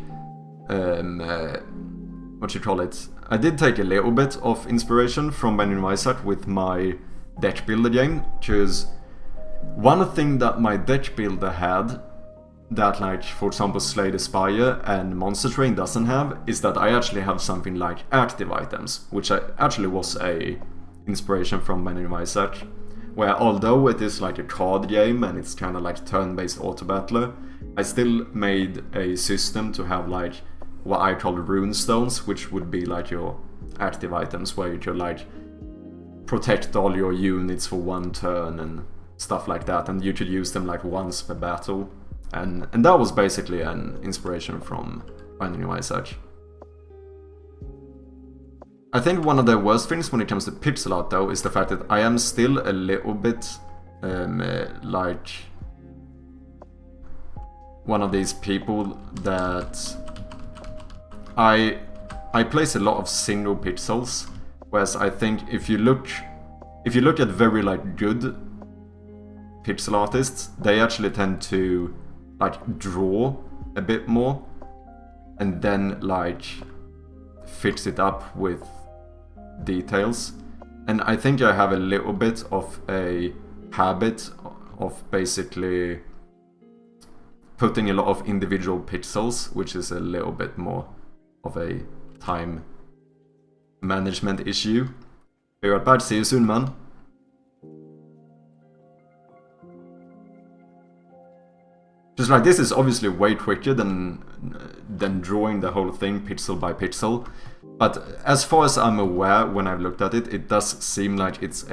what you call it? I did take a little bit of inspiration from Binding of Isaac with my deck builder game, because one thing that my deck builder had that, like, for example, Slay the Spire and Monster Train doesn't have, is that I actually have something like active items, which actually was a inspiration from Binding of Isaac, where although it is like a card game and it's kind of like turn-based auto-battler, I still made a system to have like what I call rune stones, which would be like your active items, where you could like protect all your units for 1 turn and stuff like that, and you could use them like once per battle. And that was basically an inspiration from Binding of Isaac. I think one of the worst things when it comes to pixel art though is the fact that I am still a little bit like one of these people that I place a lot of single pixels, whereas I think if you look at very like good pixel artists, they actually tend to like draw a bit more and then like fix it up with details. And I think I have a little bit of a habit of basically putting a lot of individual pixels, which is a little bit more of a time management issue. Be right back, see you soon, man. Just like this is obviously way quicker than drawing the whole thing pixel by pixel. But as far as I'm aware, when I've looked at it, it does seem like it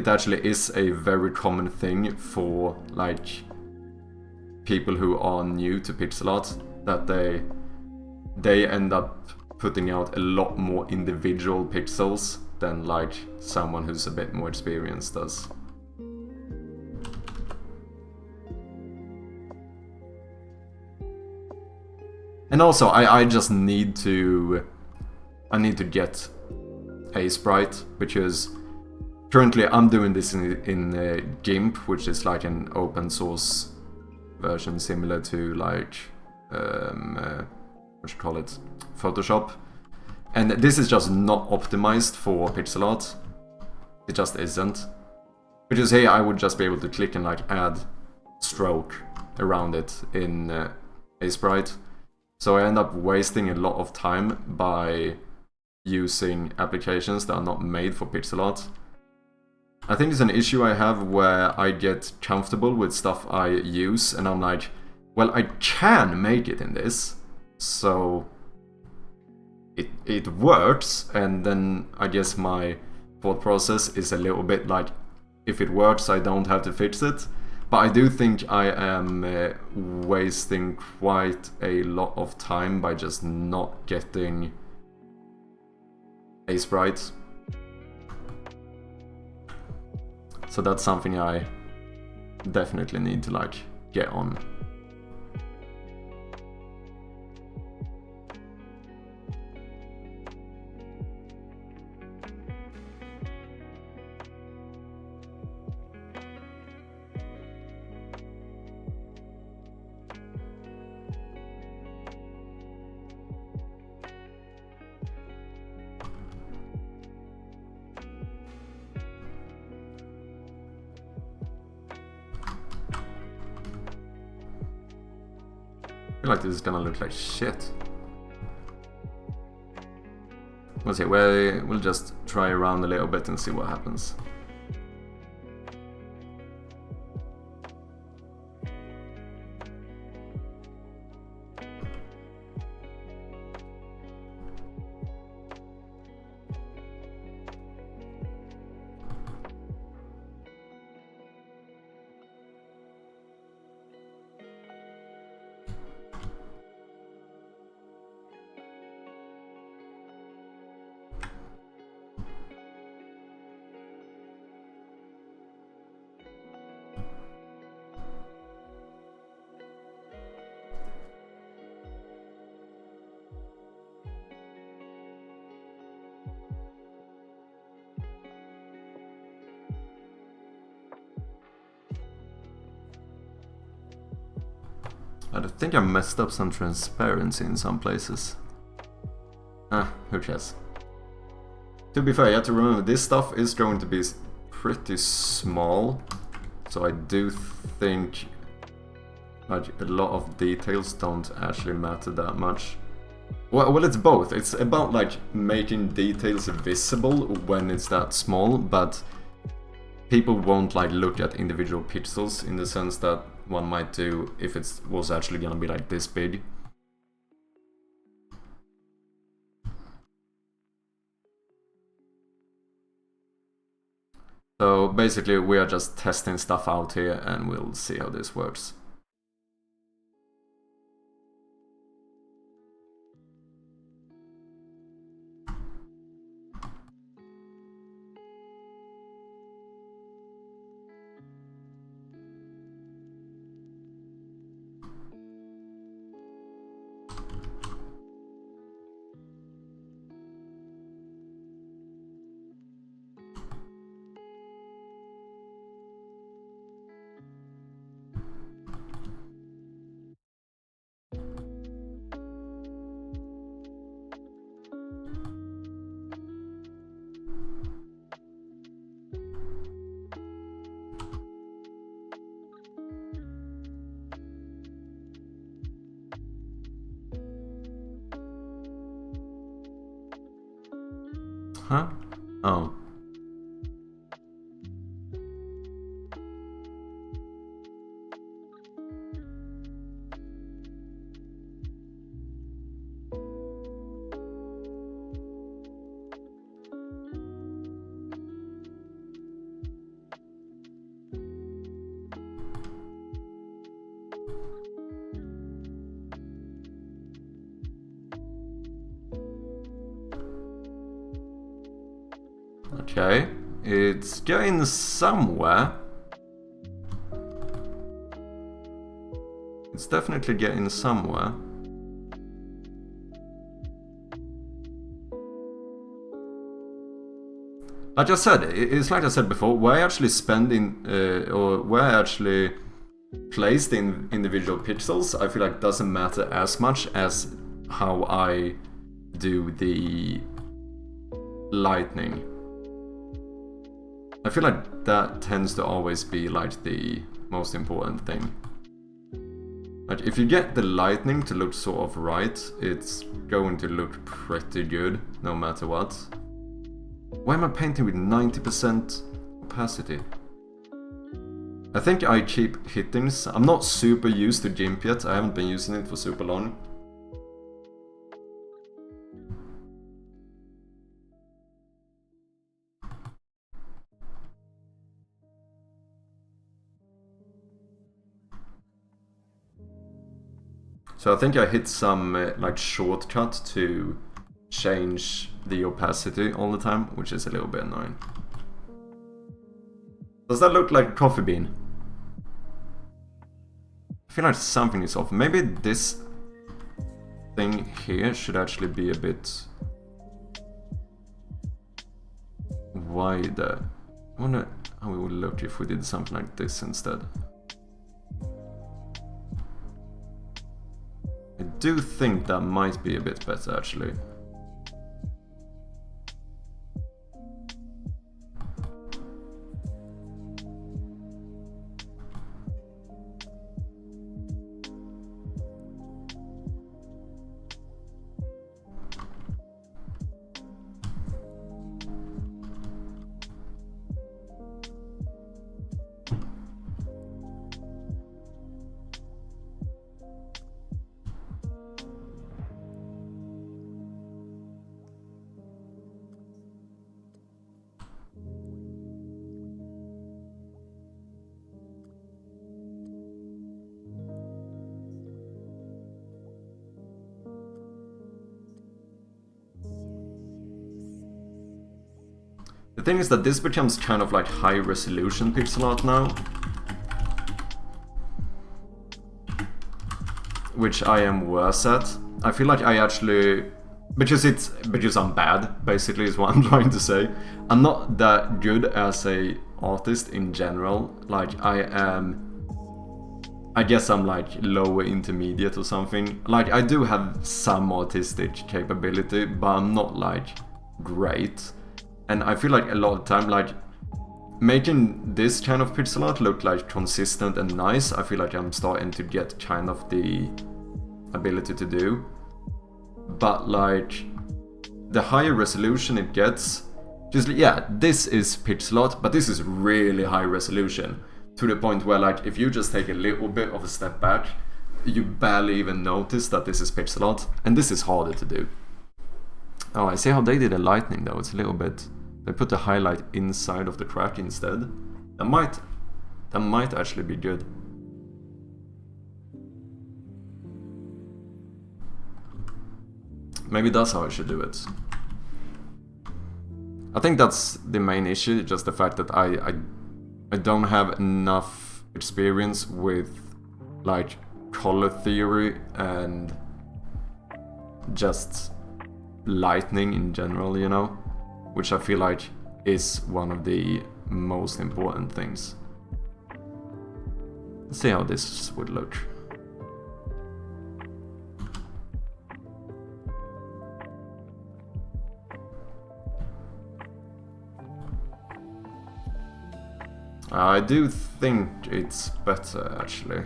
actually is a very common thing for like people who are new to pixel art, that they end up putting out a lot more individual pixels than like someone who's a bit more experienced does. And also, I just need to get a sprite, because currently I'm doing this in GIMP, which is like an open source version similar to like what you call it, Photoshop, and this is just not optimized for pixel art. It just isn't. Because here I would just be able to click and like add stroke around it in a sprite. So I end up wasting a lot of time by using applications that are not made for pixel art. I think it's an issue I have where I get comfortable with stuff I use and I'm like, well, I can make it in this, so it works, and then I guess my thought process is a little bit like, if it works, I don't have to fix it. But I do think I am wasting quite a lot of time by just not getting a sprite. So that's something I definitely need to like get on. I feel like this is gonna look like shit. We'll see, we'll just try around a little bit and see what happens. I think I messed up some transparency in some places. Who cares? To be fair, you have to remember this stuff is going to be pretty small, so I do think like a lot of details don't actually matter that much. Well, it's both. It's about like making details visible when it's that small, but people won't like look at individual pixels in the sense that one might do if it was actually gonna be like this big. So basically we are just testing stuff out here and we'll see how this works. Huh? Oh. Okay, it's going somewhere. It's definitely getting somewhere. Like I said, it's like I said before, where I actually spend in, or where I actually place the individual pixels, I feel like doesn't matter as much as how I do the lighting. I feel like that tends to always be like the most important thing. Like if you get the lighting to look sort of right, it's going to look pretty good no matter what. Why am I painting with 90% opacity? I think I keep hitting. I'm not super used to GIMP yet, I haven't been using it for super long. So I think I hit some like shortcut to change the opacity all the time, which is a little bit annoying. Does that look like a coffee bean? I feel like something is off. Maybe this thing here should actually be a bit wider. I wonder how it would look if we did something like this instead. I do think that might be a bit better actually. The thing is that this becomes kind of like high resolution pixel art now, which I am worse at. I feel like I actually, because I'm bad, basically is what I'm trying to say. I'm not that good as a artist in general. Like I guess I'm like lower intermediate or something. Like I do have some artistic capability, but I'm not like great. And I feel like a lot of time, like making this kind of pixel art look like consistent and nice, I feel like I'm starting to get kind of the ability to do. But like the higher resolution it gets, just yeah, this is pixel art, but this is really high resolution to the point where like if you just take a little bit of a step back, you barely even notice that this is pixel art, and this is harder to do. Oh, I see how they did the lightning though, it's a little bit They put the highlight inside of the crack instead. That might actually be good. Maybe that's how I should do it. I think that's the main issue, just the fact that I don't have enough experience with like color theory and just lighting in general, you know, which I feel like is one of the most important things. Let's see how this would look. I do think it's better, actually.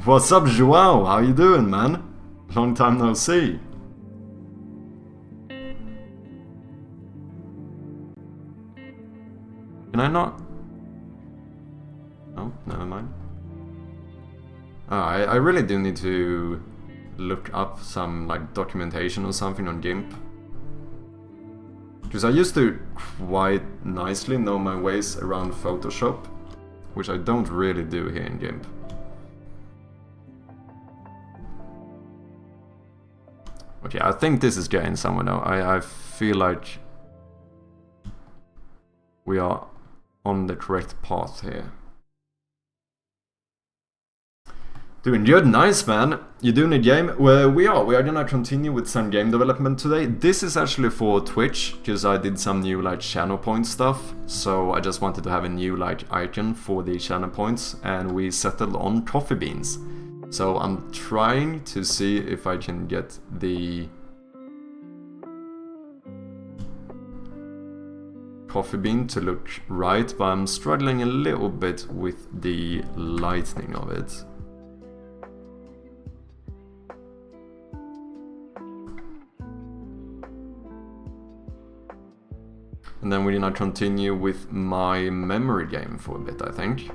What's up, Joao? How you doing, man? Long time no see. Can I not? Oh, never mind. Oh, I really do need to look up some like documentation or something on GIMP. Because I used to quite nicely know my ways around Photoshop, which I don't really do here in GIMP. Okay, I think this is getting somewhere now. I feel like we are on the correct path here. Doing good, nice man. You doing a game? Well, we are gonna continue with some game development today. This is actually for Twitch, because I did some new like channel point stuff. So I just wanted to have a new like icon for the channel points, and we settled on coffee beans. So I'm trying to see if I can get the coffee bean to look right, but I'm struggling a little bit with the lighting of it. And then we're gonna continue with my memory game for a bit, I think.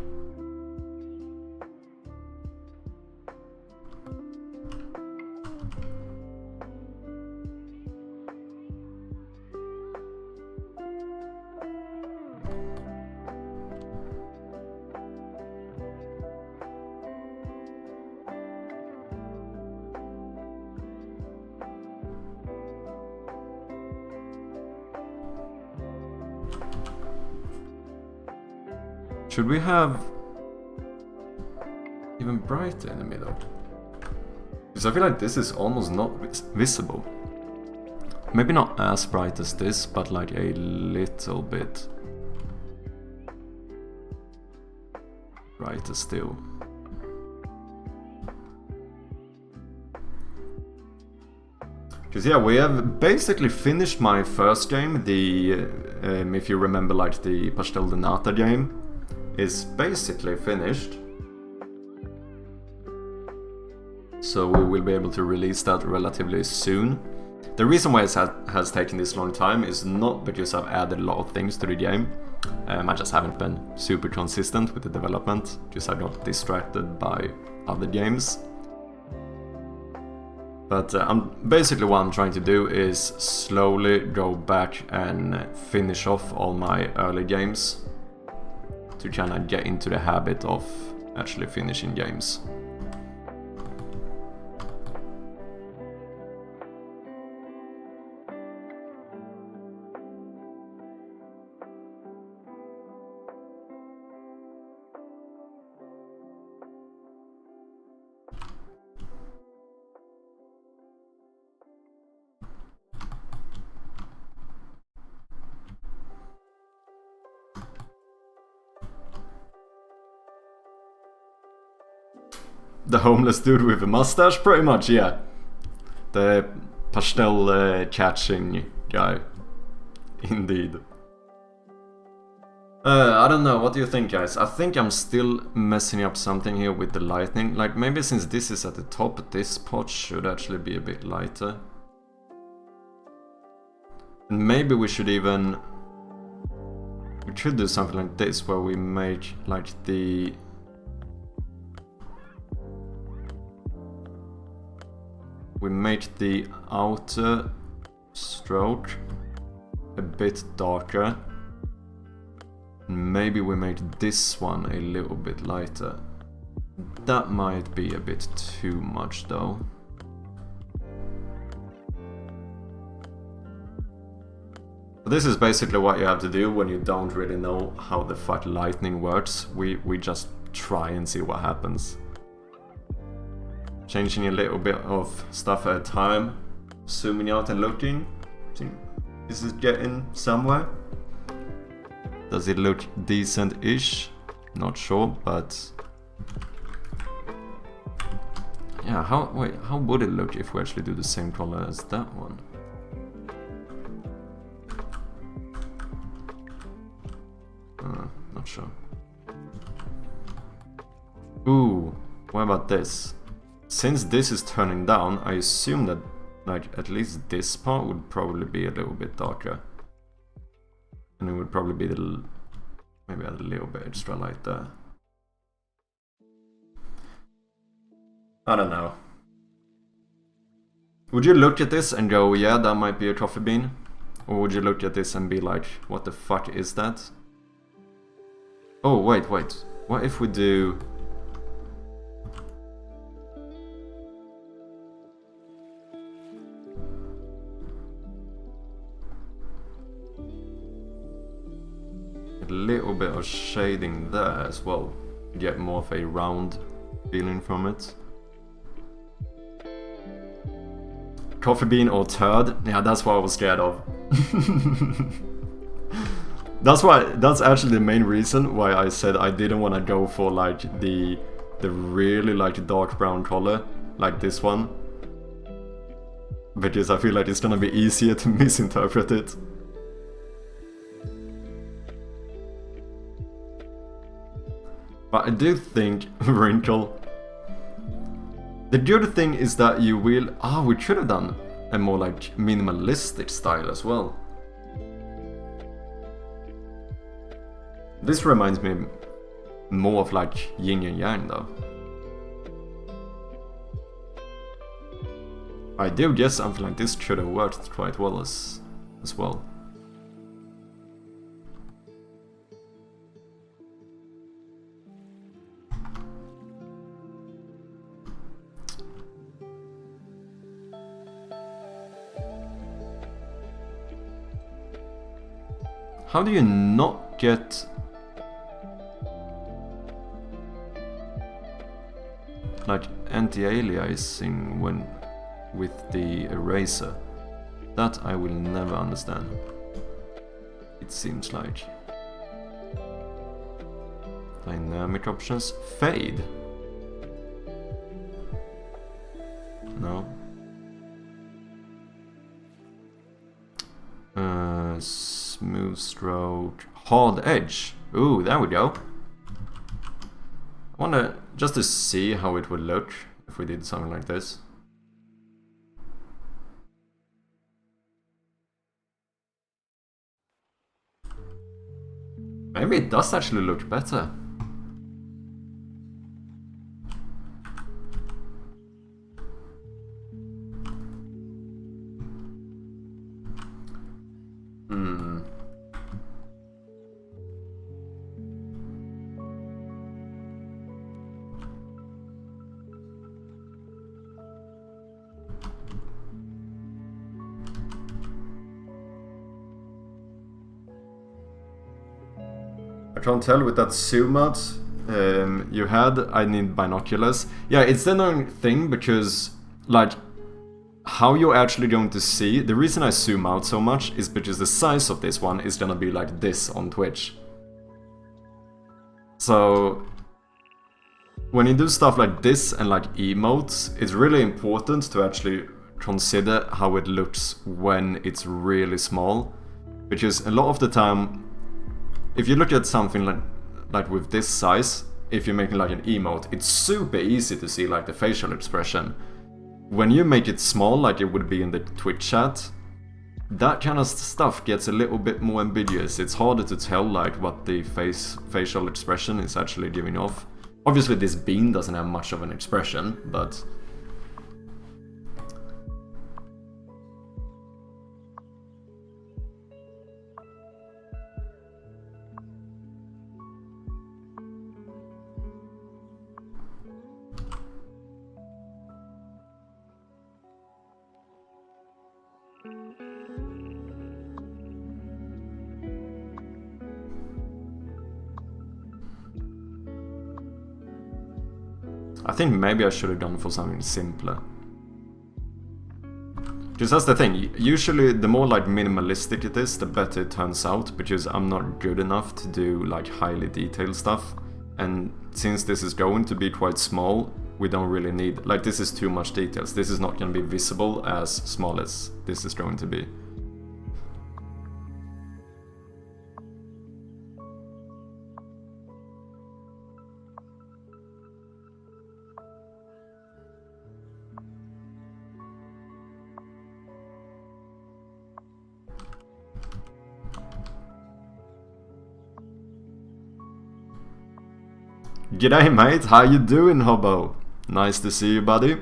Should we have even brighter in the middle? Because I feel like this is almost not visible. Maybe not as bright as this, but like a little bit brighter still. Because yeah, we have basically finished my first game, the, if you remember, like the Pastel de Nata game. Is basically finished, so we will be able to release that relatively soon. The reason why it has taken this long time is not because I've added a lot of things to the game. I just haven't been super consistent with the development because I got distracted by other games. But basically what I'm trying to do is slowly go back and finish off all my early games to kind of get into the habit of actually finishing games. The homeless dude with a mustache? Pretty much, yeah. The pastel catching guy. Indeed. I don't know, what do you think, guys? I think I'm still messing up something here with the lighting. Like, maybe since this is at the top, this pot should actually be a bit lighter. And maybe we should even... We should do something like this, where we make, like, the... We make the outer stroke a bit darker. And maybe we make this one a little bit lighter. That might be a bit too much though. This is basically what you have to do when you don't really know how the fuck lightning works. We just try and see what happens. Changing a little bit of stuff at a time, zooming out and looking. See, this is getting somewhere. Does it look decent-ish? Not sure, but... Yeah, how would it look if we actually do the same color as that one? Not sure. Ooh, what about this? Since this is turning down, I assume that, like, at least this part would probably be a little bit darker. And it would probably be maybe a little bit extra light there. I don't know. Would you look at this and go, yeah, that might be a coffee bean? Or would you look at this and be like, what the fuck is that? Oh, wait. What if we do... a little bit of shading there as well. Get more of a round feeling from it. Coffee bean or turd? Yeah, that's what I was scared of. That's actually the main reason why I said I didn't want to go for like the really like dark brown color like this one, because I feel like it's gonna be easier to misinterpret it. But I do think wrinkle. The good thing is that you will... Ah, we should have done a more like minimalistic style as well. This reminds me more of like yin and yang though. I do guess something like this should have worked quite well as well. How do you not get... like anti-aliasing when with the eraser? That I will never understand. It seems like. Dynamic options. Fade. No. Smooth stroke. Hard edge. Ooh, there we go. I wonder, just to see how it would look if we did something like this. Maybe it does actually look better. I can't tell with that zoom out you had. I need binoculars. Yeah, it's the annoying thing because, like, how you're actually going to see... The reason I zoom out so much is because the size of this one is gonna be like this on Twitch. So... when you do stuff like this and like emotes, it's really important to actually consider how it looks when it's really small. Because a lot of the time, if you look at something like with this size, if you're making like an emote, it's super easy to see like the facial expression. When you make it small, like it would be in the Twitch chat, that kind of stuff gets a little bit more ambiguous. It's harder to tell like what the facial expression is actually giving off. Obviously this bean doesn't have much of an expression, but... I think maybe I should have gone for something simpler. Because that's the thing, usually the more like minimalistic it is, the better it turns out, because I'm not good enough to do like highly detailed stuff. And since this is going to be quite small, we don't really need, like this is too much details. This is not going to be visible as small as this is going to be. G'day mate, how you doing, Hobo? Nice to see you, buddy.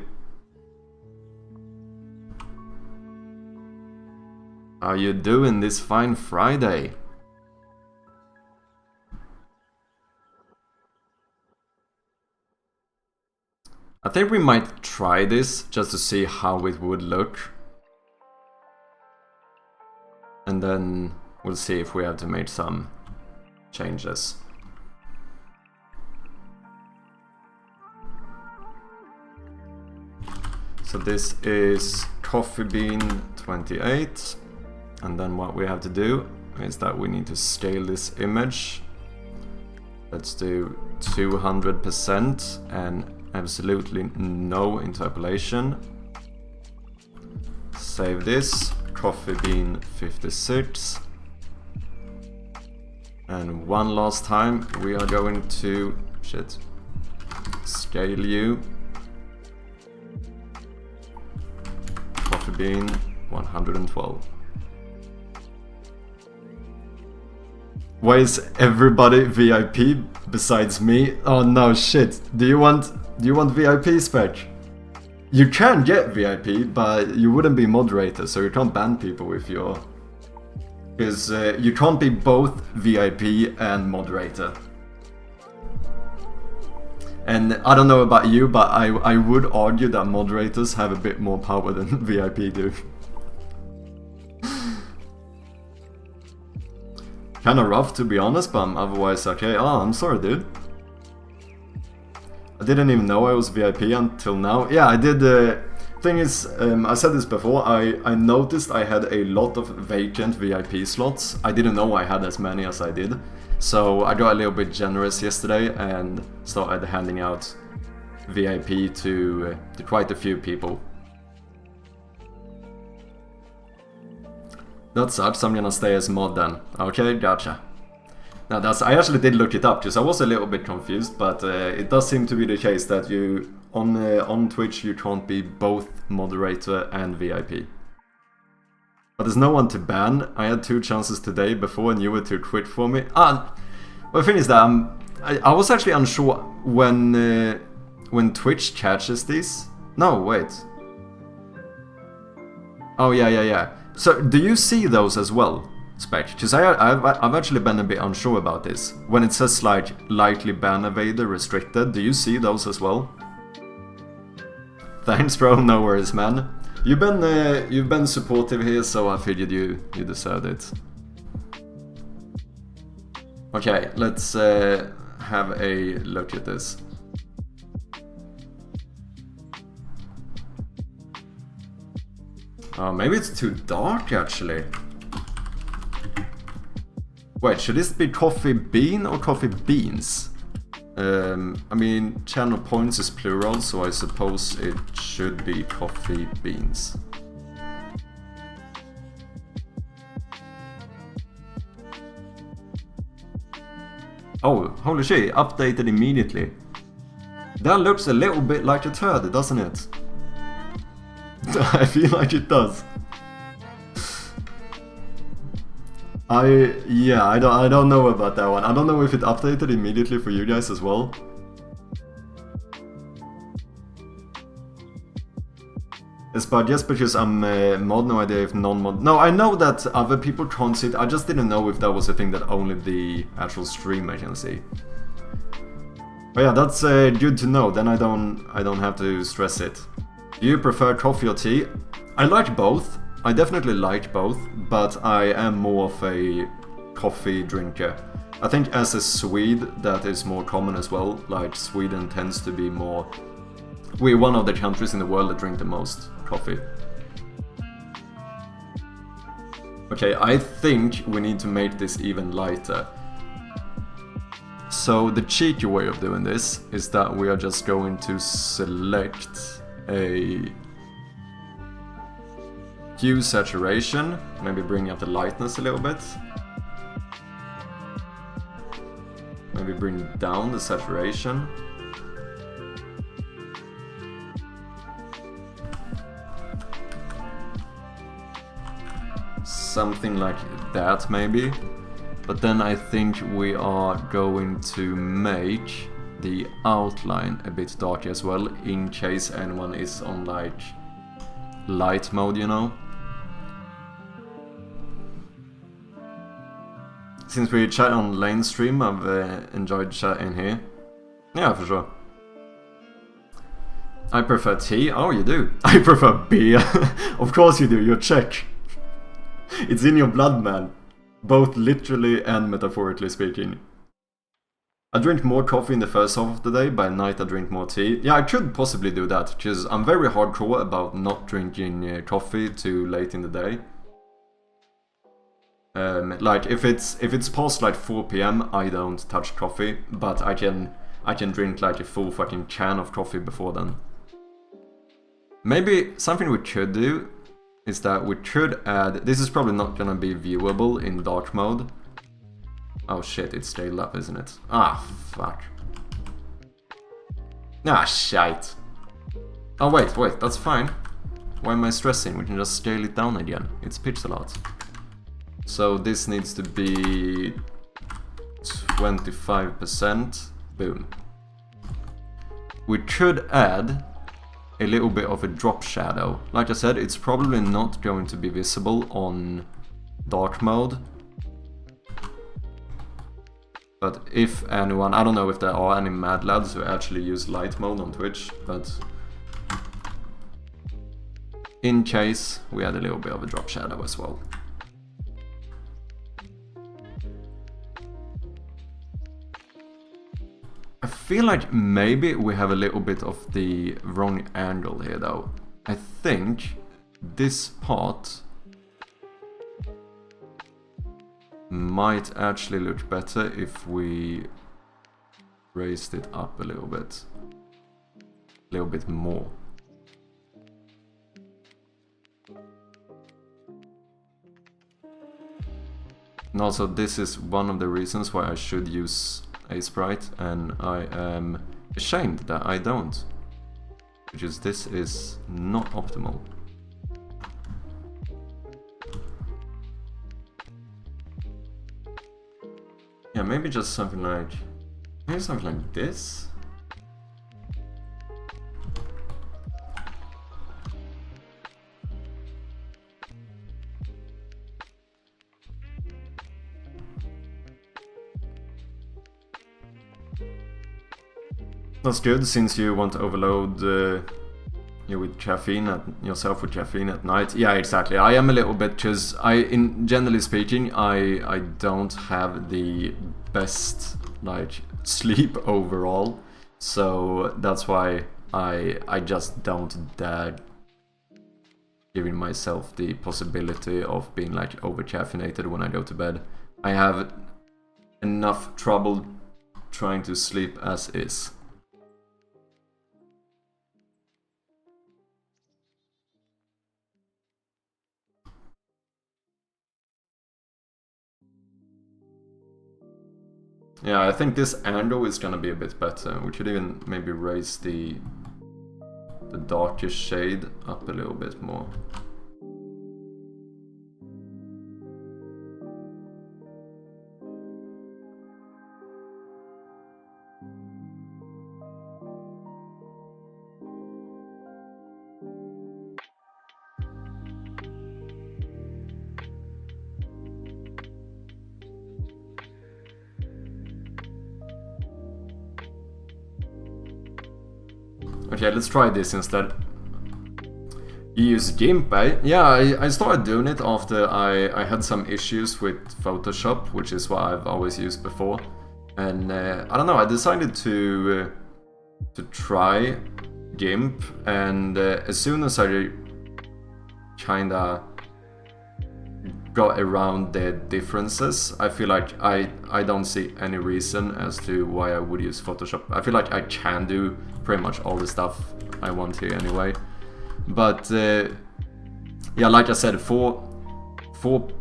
How you doing this fine Friday? I think we might try this just to see how it would look. And then we'll see if we have to make some changes. So this is Coffee Bean 28, and then what we have to do is that we need to scale this image. Let's do 200% and absolutely no interpolation. Save this, Coffee Bean 56. And one last time we are going to, scale you. Coffee Bean 112. Why is everybody VIP besides me? Oh no, shit. Do you want VIP spec? You can get VIP, but you wouldn't be moderator, so you can't ban people if you're... Because you can't be both VIP and moderator. And I don't know about you, but I would argue that moderators have a bit more power than VIP do. Kinda rough to be honest, but I'm otherwise okay. Oh, I'm sorry, dude. I didn't even know I was VIP until now. Yeah, I did. Thing is, I said this before, I noticed I had a lot of vacant VIP slots. I didn't know I had as many as I did. So I got a little bit generous yesterday and started handing out VIP to quite a few people. That sucks, I'm gonna stay as mod then. Okay, gotcha. Now I actually did look it up because I was a little bit confused, but it does seem to be the case that you on Twitch you can't be both moderator and VIP. But there's no one to ban. I had 2 chances today before and you were to quit for me. Well, the thing is that I was actually unsure when Twitch catches these. No, wait. Oh yeah. So do you see those as well, Spec? Because I've actually been a bit unsure about this. When it says like likely ban evader restricted, do you see those as well? Thanks, bro. No worries, man. You've been supportive here, so I figured you deserved it. Okay, let's have a look at this. Oh, maybe it's too dark actually. Wait, should this be Coffee Bean or Coffee Beans? I mean, channel points is plural, so I suppose it should be coffee beans. Oh, holy shit, updated immediately. That looks a little bit like a turd, doesn't it? I feel like it does. I don't know about that one. I don't know if it updated immediately for you guys as well. It's but just because I'm mod, no idea if non-mod. No, I know that other people can't see it. I just didn't know if that was a thing that only the actual streamer can see. But yeah, that's good to know. Then I don't have to stress it. Do you prefer coffee or tea? I like both. I definitely like both, but I am more of a coffee drinker. I think as a Swede, that is more common as well. Like, Sweden tends to be more... We're one of the countries in the world that drink the most coffee. Okay, I think we need to make this even lighter. So the cheeky way of doing this is that we are just going to select a hue saturation, maybe bring up the lightness a little bit. Maybe bring down the saturation. Something like that maybe. But then I think we are going to make the outline a bit darker as well, in case anyone is on like light mode, you know. Since we chat on lane stream, I've enjoyed chatting here. Yeah, for sure. I prefer tea. Oh, you do? I prefer beer. Of course you do, you're Czech. It's in your blood, man. Both literally and metaphorically speaking. I drink more coffee in the first half of the day, by night I drink more tea. Yeah, I could possibly do that, because I'm very hardcore about not drinking coffee too late in the day. Like, if it's past like 4 PM, I don't touch coffee, but I can drink like a full fucking can of coffee before then. Maybe something we could do is that we could add... This is probably not gonna be viewable in dark mode. Oh shit, it's scaled up, isn't it? Ah, fuck. Ah, shite. Oh wait, that's fine. Why am I stressing? We can just scale it down again. It's pixel art. So this needs to be 25%. Boom. We could add a little bit of a drop shadow. Like I said, it's probably not going to be visible on dark mode. But if anyone, I don't know if there are any mad lads who actually use light mode on Twitch, but in case, we add a little bit of a drop shadow as well. I feel like maybe we have a little bit of the wrong angle here though. I think this part might actually look better if we raised it up a little bit more. And also this is one of the reasons why I should use a sprite, and I am ashamed that I don't, because this is not optimal. Yeah, maybe just something like this. That's good, since you want to overload you with caffeine yourself with caffeine at night. Yeah, exactly. I am a little bit, because generally speaking, I don't have the best like sleep overall, so that's why I just don't dare giving myself the possibility of being like over caffeinated when I go to bed. I have enough trouble trying to sleep as is. Yeah, I think this angle is gonna be a bit better. We should even maybe raise the darker shade up a little bit more. Okay, let's try this instead. You use GIMP, eh? Yeah, I started doing it after I had some issues with Photoshop, which is what I've always used before. And I don't know, I decided to try GIMP, and as soon as I kinda got around the differences, I feel like I don't see any reason as to why I would use Photoshop. I feel like I can do pretty much all the stuff I want here anyway. But yeah, like I said, for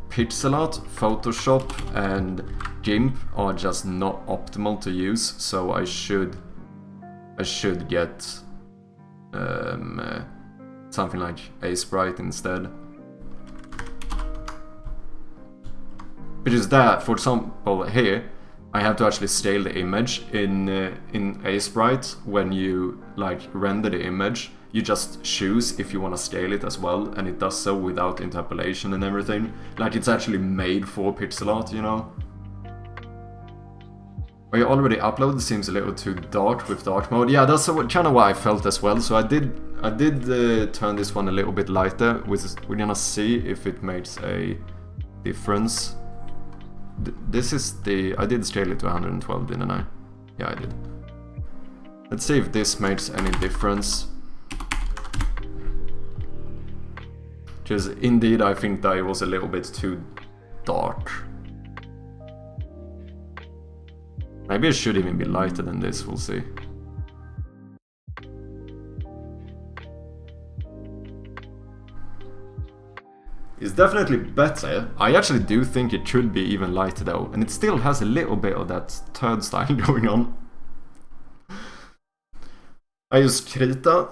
pixel art, Photoshop and GIMP are just not optimal to use, so I should get something like Sprite instead. Because that, for example, here I have to actually scale the image in Sprite. When you like render the image, you just choose if you want to scale it as well, and it does so without interpolation and everything. Like, it's actually made for pixel art, you know. What you already uploaded seems a little too dark with dark mode. Yeah, that's kind of what I felt as well. So I did turn this one a little bit lighter. We're gonna see if it makes a difference. This is the... I did scale it to 112, didn't I? Yeah, I did. Let's see if this makes any difference. Because indeed, I think that it was a little bit too dark. Maybe it should even be lighter than this, we'll see. It's definitely better. I actually do think it should be even lighter though, and it still has a little bit of that turd style going on. I use Krita.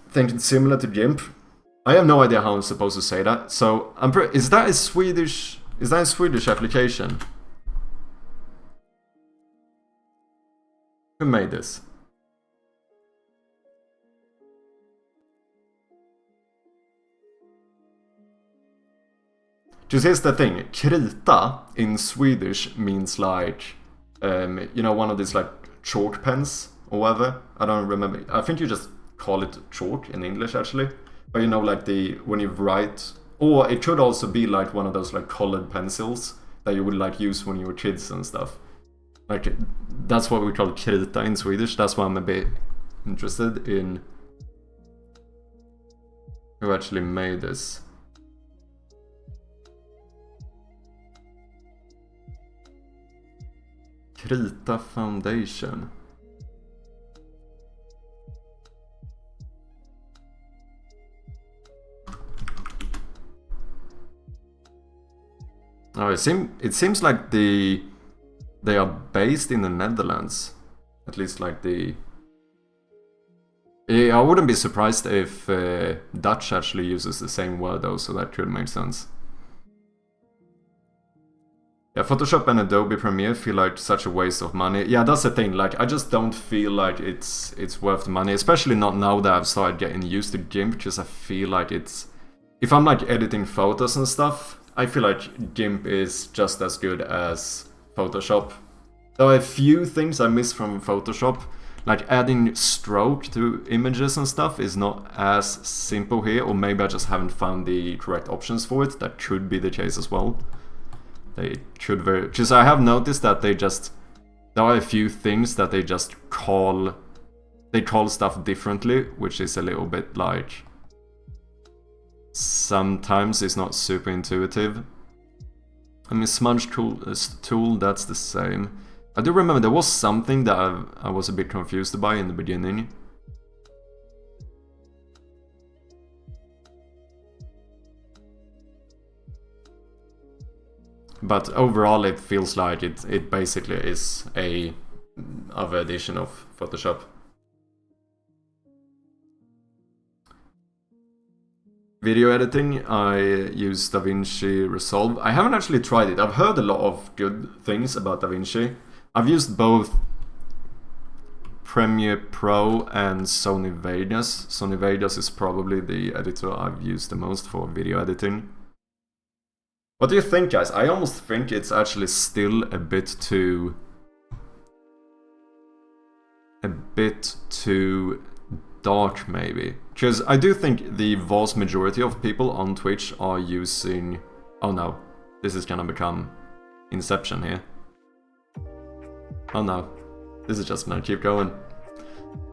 Think it's similar to GIMP. I have no idea how I'm supposed to say that. So is that a Swedish application? Who made this? Just here's the thing, krita in Swedish means like, you know, one of these like chalk pens or whatever. I don't remember. I think you just call it chalk in English actually. But you know, like when you write, or it could also be like one of those like colored pencils that you would like use when you were kids and stuff. Like, that's what we call krita in Swedish. That's why I'm a bit interested in who actually made this. Krita Foundation. Oh, it seems like they are based in the Netherlands. At least like the... Yeah, I wouldn't be surprised if Dutch actually uses the same word though, so that could make sense. Yeah, Photoshop and Adobe Premiere feel like such a waste of money. Yeah, that's the thing, like I just don't feel like it's worth the money, especially not now that I've started getting used to GIMP, because I feel like it's... If I'm like editing photos and stuff, I feel like GIMP is just as good as Photoshop. There are a few things I miss from Photoshop, like adding stroke to images and stuff is not as simple here, or maybe I just haven't found the correct options for it. That could be the case as well. They should very... Because I have noticed that there are a few things that they just call... They call stuff differently, which is a little bit like... Sometimes it's not super intuitive. I mean, smudge tool, that's the same. I do remember there was something that I was a bit confused by in the beginning. But overall it feels like it basically is a other edition of Photoshop. Video editing, I use DaVinci Resolve. I haven't actually tried it. I've heard a lot of good things about DaVinci. I've used both Premiere Pro and Sony Vegas. Sony Vegas is probably the editor I've used the most for video editing. What do you think, guys? I almost think it's actually still a bit too dark, maybe. Because I do think the vast majority of people on Twitch are using... Oh no, this is gonna become Inception here. Oh no, this is just gonna keep going.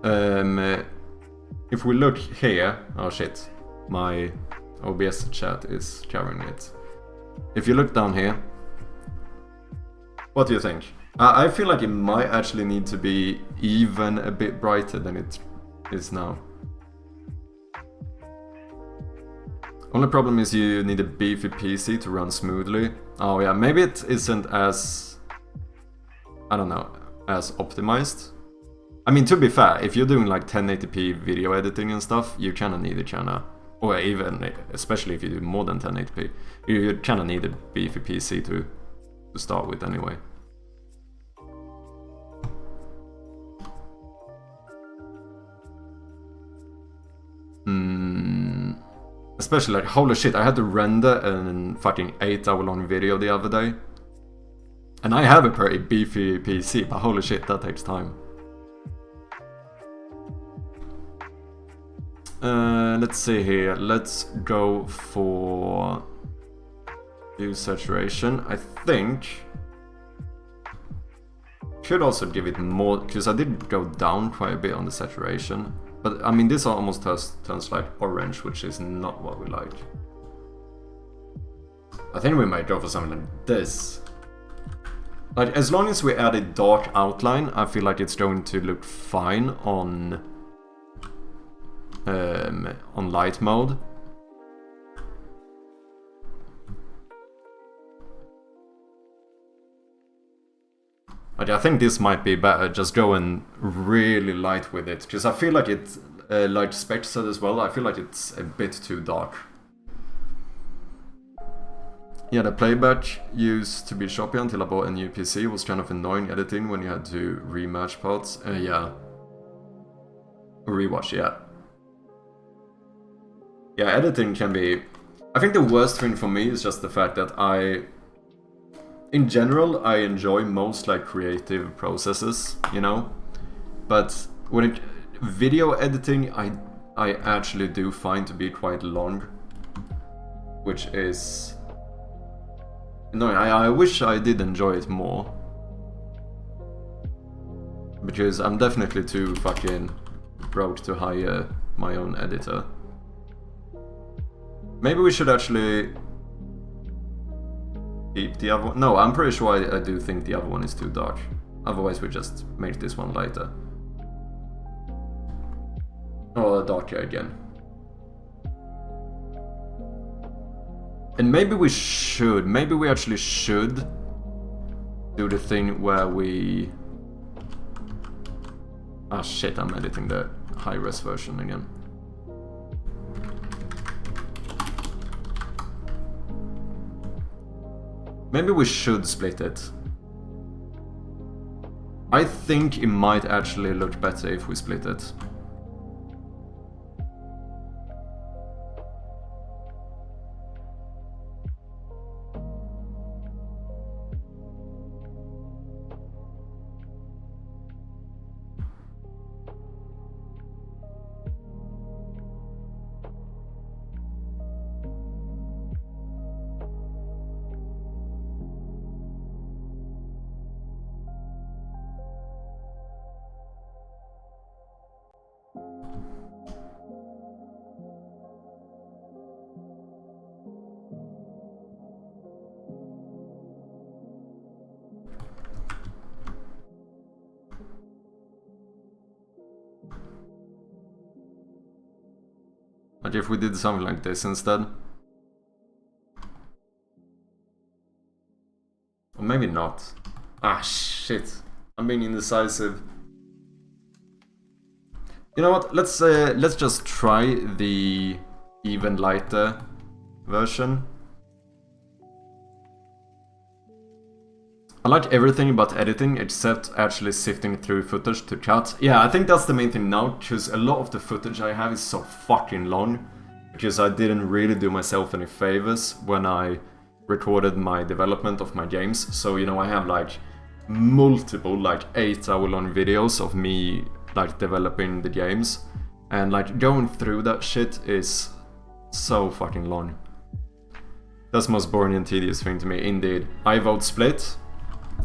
If we look here... Oh shit, my OBS chat is covering it. If you look down here, what do you think? I feel like it might actually need to be even a bit brighter than it is now. Only problem is you need a beefy PC to run smoothly. Oh yeah, maybe it isn't as... I don't know, as optimized. I mean, to be fair, if you're doing like 1080p video editing and stuff, you kinda need a kinda... Or even, especially if you do more than 1080p, you kinda need a beefy PC to start with anyway. Especially like, holy shit, I had to render a fucking 8-hour long video the other day. And I have a pretty beefy PC, but holy shit, that takes time. Let's see here. Let's go for hue saturation. I think should also give it more, because I did go down quite a bit on the saturation. But I mean, this almost turns like orange, which is not what we like. I think we might go for something like this. Like, as long as we add a dark outline, I feel like it's going to look fine on light mode. But I think this might be better, just going really light with it, because I feel like it's like Spec said as well, I feel like it's a bit too dark. Yeah, the playback used to be choppy until I bought a new PC. It was kind of annoying editing when you had to rematch parts. Yeah. Rewatch, yeah. Yeah, editing can be... I think the worst thing for me is just the fact that in general, I enjoy most like creative processes, you know? But when video editing, I actually do find to be quite long. Which is... No, I wish I did enjoy it more. Because I'm definitely too fucking broke to hire my own editor. Maybe we should actually keep the other one. No, I'm pretty sure I do think the other one is too dark. Otherwise we just make this one lighter. Or darker again. And maybe we actually should do the thing where we... Ah shit, I'm editing the high-res version again. Maybe we should split it. I think it might actually look better if we split it. Like if we did something like this instead. Or maybe not. Ah, shit. I'm being indecisive. You know what? Let's just try the even lighter version. I like everything about editing except actually sifting through footage to cut. Yeah, I think that's the main thing now, because a lot of the footage I have is so fucking long. Because I didn't really do myself any favors when I recorded my development of my games. So, you know, I have like multiple, like 8-hour-long videos of me like developing the games. And like going through that shit is so fucking long. That's the most boring and tedious thing to me, indeed. I vote split.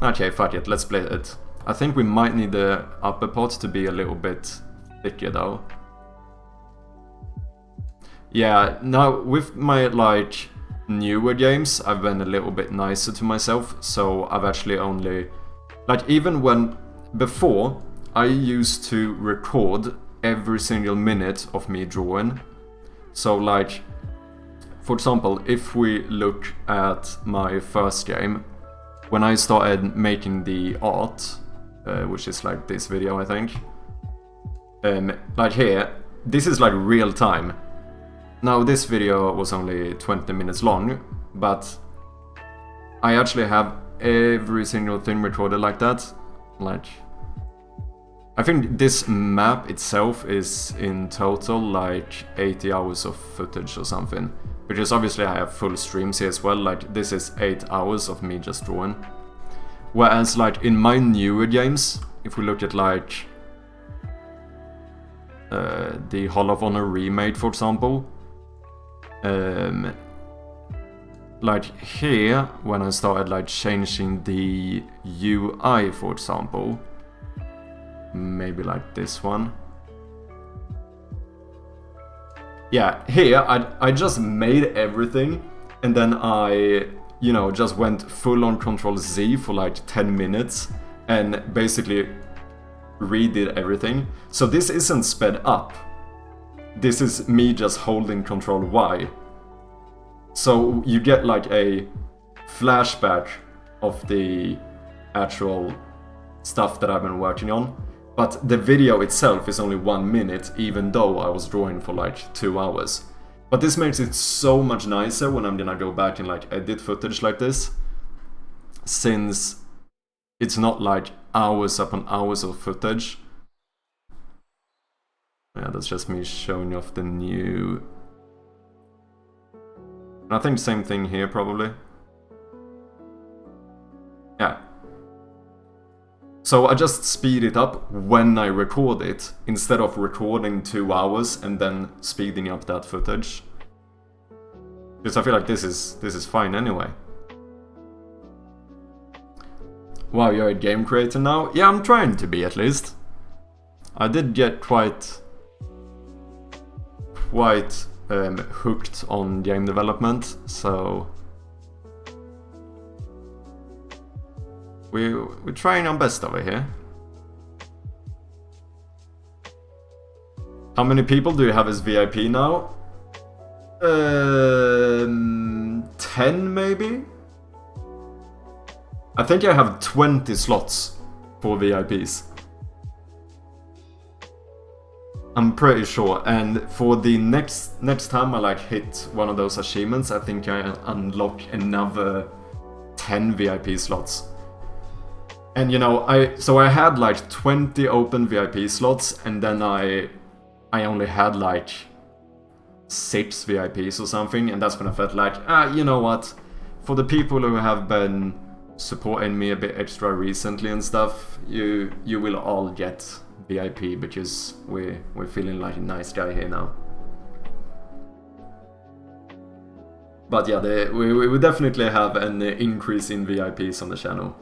Okay, fuck it, let's split it. I think we might need the upper part to be a little bit thicker though. Yeah, now with my like newer games, I've been a little bit nicer to myself, so I've actually only... Like even when... Before, I used to record every single minute of me drawing. So like, for example, if we look at my first game, when I started making the art, which is like this video I think, like here, this is like real time. Now this video was only 20 minutes long, but I actually have every single thing recorded like that. Like, I think this map itself is in total like 80 hours of footage or something. Because obviously I have full streams here as well, like this is 8 hours of me just drawing. Whereas like in my newer games, if we look at like the Hall of Honor remake for example, like here, when I started like changing the UI for example, maybe like this one. Yeah, here I just made everything and then I, you know, just went full on Control Z for like 10 minutes and basically redid everything. So this isn't sped up. This is me just holding Control Y. So you get like a flashback of the actual stuff that I've been working on. But the video itself is only 1 minute, even though I was drawing for like 2 hours. But this makes it so much nicer when I'm gonna go back and like edit footage like this. Since it's not like hours upon hours of footage. Yeah, that's just me showing off the new... And I think same thing here probably. Yeah. So I just speed it up when I record it, instead of recording 2 hours and then speeding up that footage. Because I feel like this is fine anyway. Wow, you're a game creator now? Yeah, I'm trying to be at least. I did get quite hooked on game development, so... We're trying our best over here. How many people do you have as VIP now? 10 maybe? I think I have 20 slots for VIPs. I'm pretty sure, and for the next time I like hit one of those achievements, I think I unlock another 10 VIP slots. And you know, I had like 20 open VIP slots, and then I only had like 6 VIPs or something, and that's when I felt like, you know what? For the people who have been supporting me a bit extra recently and stuff, you will all get VIP because we're feeling like a nice guy here now. But yeah, we definitely have an increase in VIPs on the channel.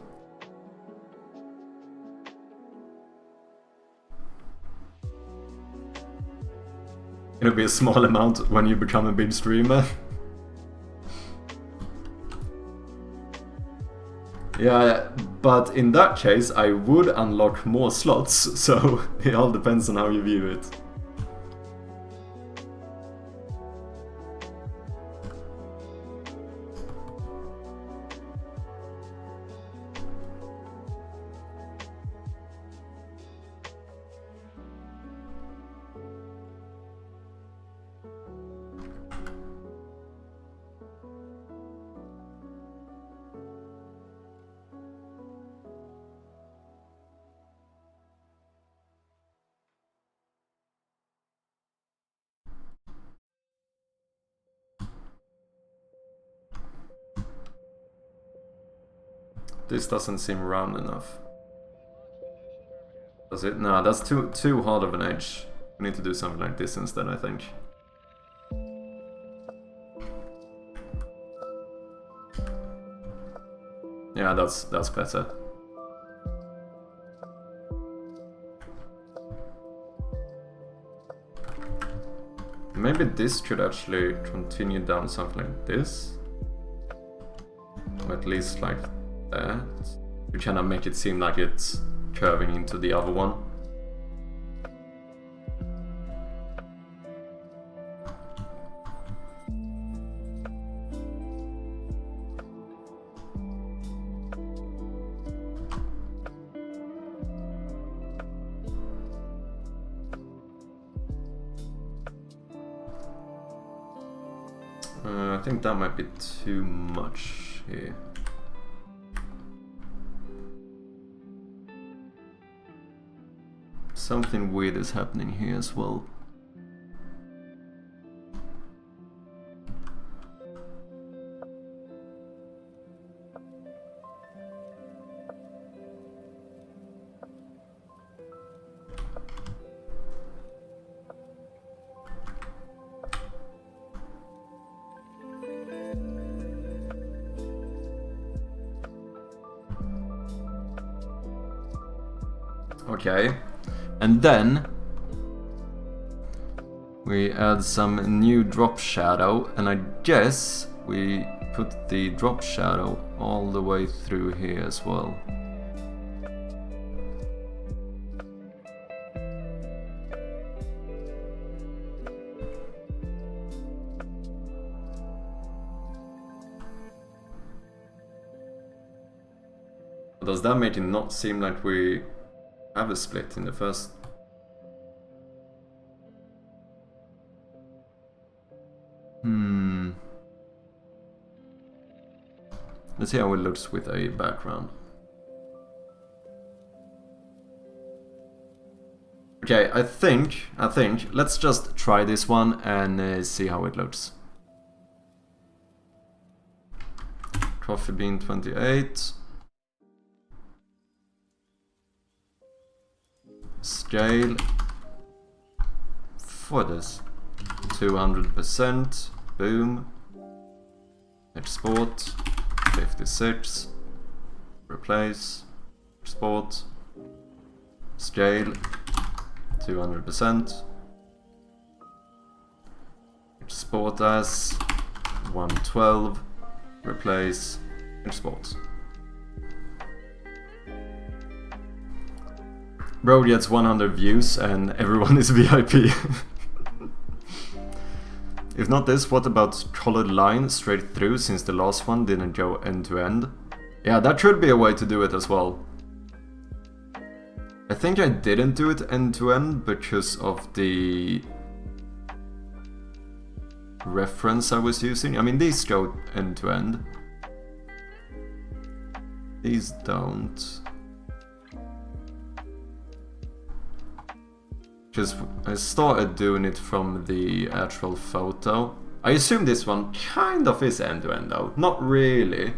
It'll be a small amount when you become a big streamer. Yeah, but in that case I would unlock more slots, so it all depends on how you view it. This doesn't seem round enough. Does it? No, that's too hard of an edge. We need to do something like this instead, I think. Yeah, that's better. Maybe this could actually continue down something like this. Or at least like that. To kind of make it seem like it's curving into the other one. I think that might be too much here. Something weird is happening here as well. Okay, and then we add some new drop shadow, and I guess we put the drop shadow all the way through here as well. Does that make it not seem like we have a split in the first? Let's see how it looks with a background. Okay, I think, let's just try this one and see how it looks. Coffee bean 28. Scale for this 200%. Boom. Export 56. Replace. Export. Scale 200%. Export as 112. Replace. Export. Bro gets 100 views and everyone is VIP. If not this, what about colored line straight through since the last one didn't go end to end? Yeah, that should be a way to do it as well. I think I didn't do it end to end because of the reference I was using. I mean, these go end to end. These don't. Because I started doing it from the actual photo. I assume this one kind of is end-to-end though. Not really.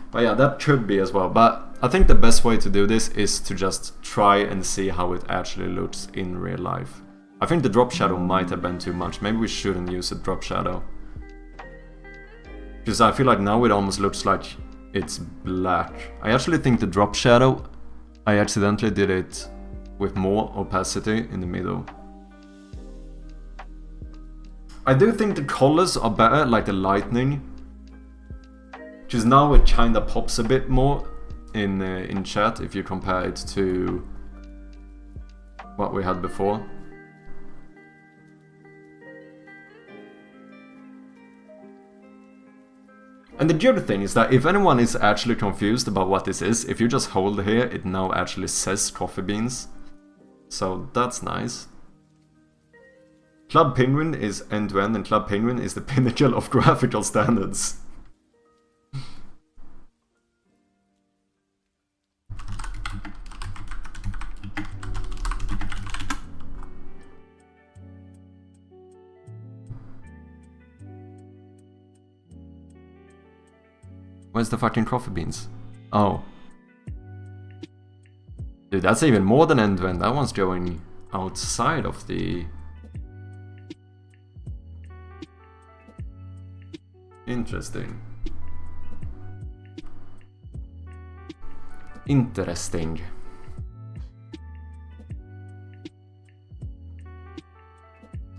But yeah, that could be as well. But I think the best way to do this is to just try and see how it actually looks in real life. I think the drop shadow might have been too much. Maybe we shouldn't use a drop shadow. Because I feel like now it almost looks like it's black. I actually think the drop shadow, I accidentally did it with more opacity in the middle. I do think the colors are better, like the lightning. Because now it kinda pops a bit more in chat if you compare it to what we had before. And the good thing is that if anyone is actually confused about what this is, if you just hold here, it now actually says coffee beans. So that's nice. Club Penguin is end-to-end and Club Penguin is the pinnacle of graphical standards. Where's the fucking coffee beans? Oh, Dude, that's even more than end-to-end. That one's going outside of the... Interesting. Interesting.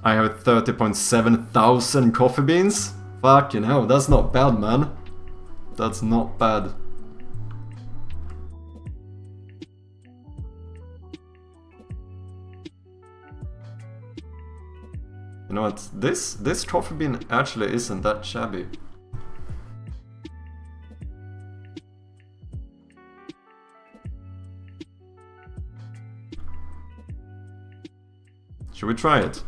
I have 30.7 thousand coffee beans? Fucking hell, that's not bad, man. That's not bad. You know what? This coffee bean actually isn't that shabby. Should we try it?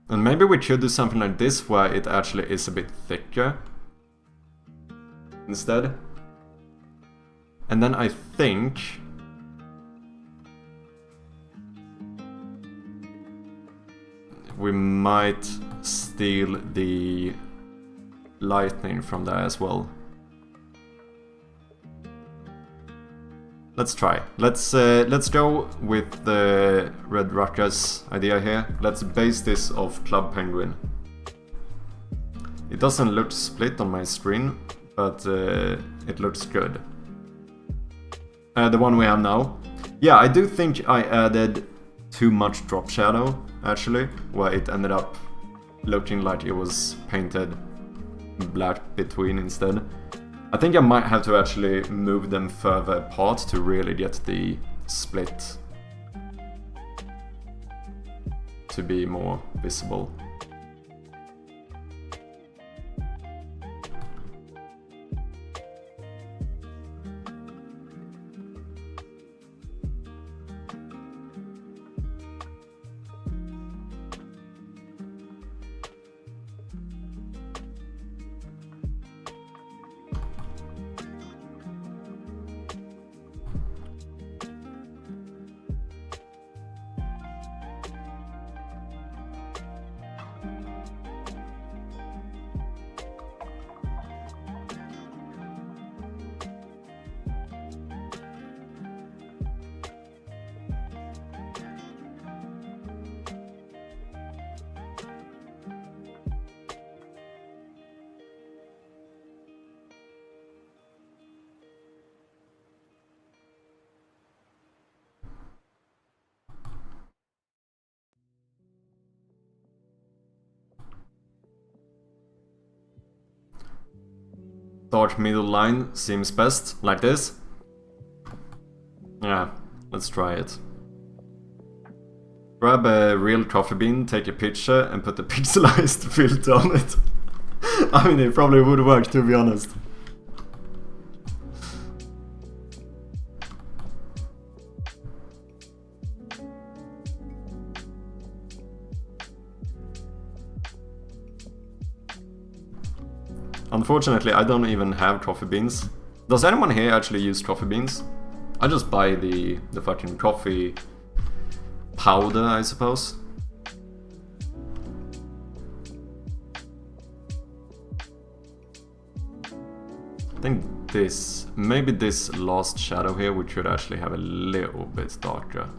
And maybe we should do something like this where it actually is a bit thicker instead. And then I think we might steal the lightning from there as well. Let's try. Let's go with the Red Ruckus idea here. Let's base this off Club Penguin. It doesn't look split on my screen, but it looks good. The one we have now. Yeah, I do think I added too much drop shadow, actually, where it ended up looking like it was painted black between instead. I think I might have to actually move them further apart to really get the split to be more visible. Dark middle line seems best, like this. Yeah, let's try it. Grab a real coffee bean, take a picture, and put the pixelized filter on it. I mean, it probably would work, to be honest. Unfortunately, I don't even have coffee beans. Does anyone here actually use coffee beans? I just buy the fucking coffee powder, I suppose. I think this, maybe this last shadow here, we should actually have a little bit darker.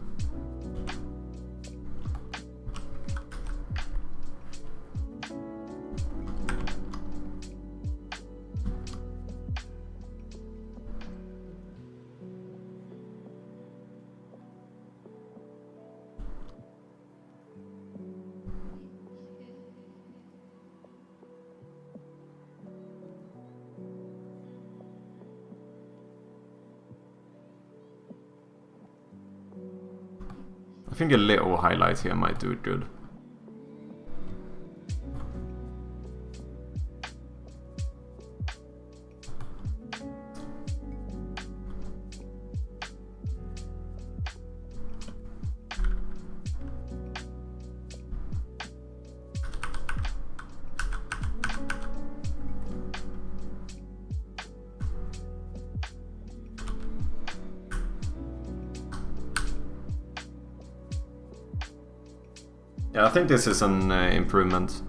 I think a little highlight here might do it good. Yeah, I think this is an improvement.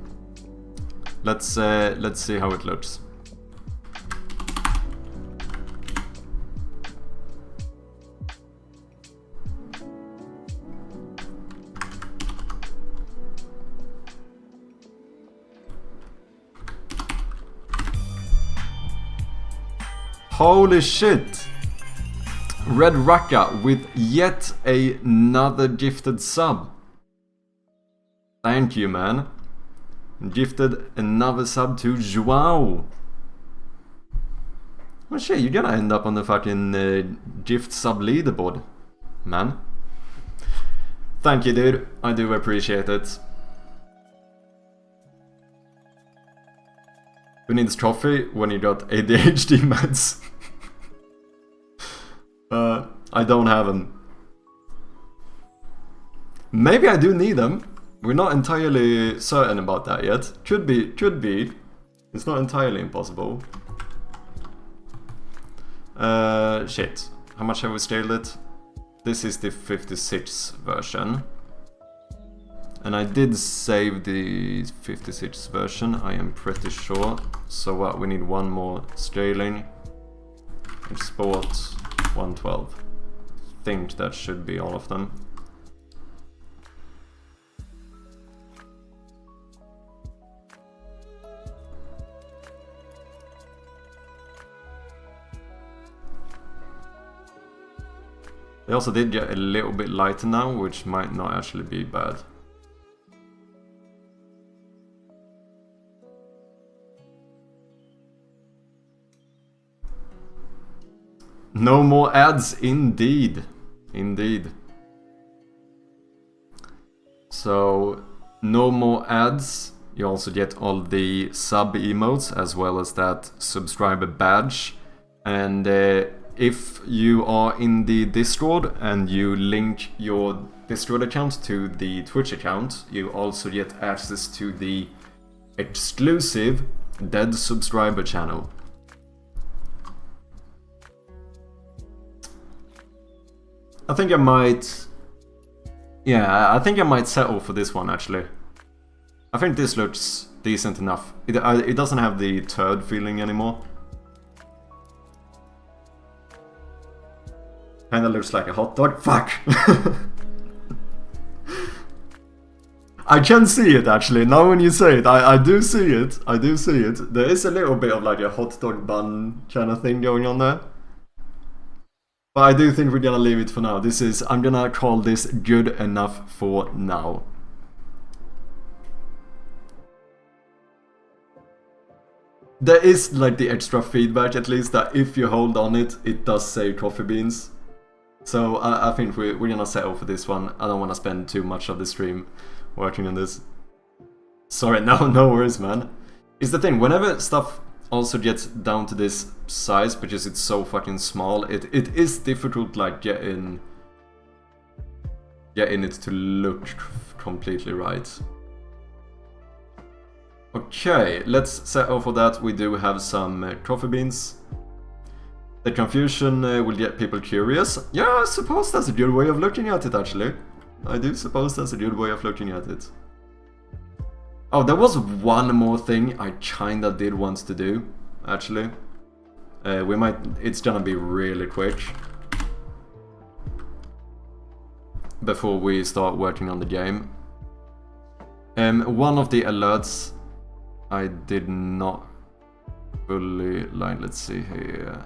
Let's see how it looks. Holy shit! Red Raka with yet another gifted sub. Thank you, man. Gifted another sub to Joao. Well, shit, you're gonna end up on the fucking gift sub leaderboard, man. Thank you, dude. I do appreciate it. Who needs trophy when you got ADHD meds? I don't have them. Maybe I do need them. We're not entirely certain about that yet. Could be. It's not entirely impossible. Shit. How much have we scaled it? This is the 56 version. And I did save the 56 version, I am pretty sure. So what, we need one more scaling. Export 112. I think that should be all of them. They also did get a little bit lighter now, which might not actually be bad. No more ads, indeed. Indeed. So, no more ads. You also get all the sub emotes as well as that subscriber badge. And if you are in the Discord and you link your Discord account to the Twitch account, you also get access to the exclusive Dead subscriber channel. I think I might... Yeah, I think I might settle for this one, actually. I think this looks decent enough. It doesn't have the turd feeling anymore. Kinda looks like a hot dog. Fuck! I can see it, actually. Now when you say it, I do see it. I do see it. There is a little bit of like a hot dog bun kind of thing going on there. But I do think we're gonna leave it for now. I'm gonna call this good enough for now. There is like the extra feedback at least that if you hold on it, it does say coffee beans. So I think we're gonna settle for this one. I don't wanna spend too much of the stream working on this. Sorry, no worries, man. It's the thing, whenever stuff also gets down to this size because it's so fucking small, it is difficult like getting it to look completely right. Okay, let's settle for that. We do have some coffee beans. The confusion will get people curious. Yeah, I suppose that's a good way of looking at it, actually. I do suppose that's a good way of looking at it. Oh, there was one more thing I kinda did want to do, actually. It's gonna be really quick. Before we start working on the game. One of the alerts I did not fully, like, let's see here.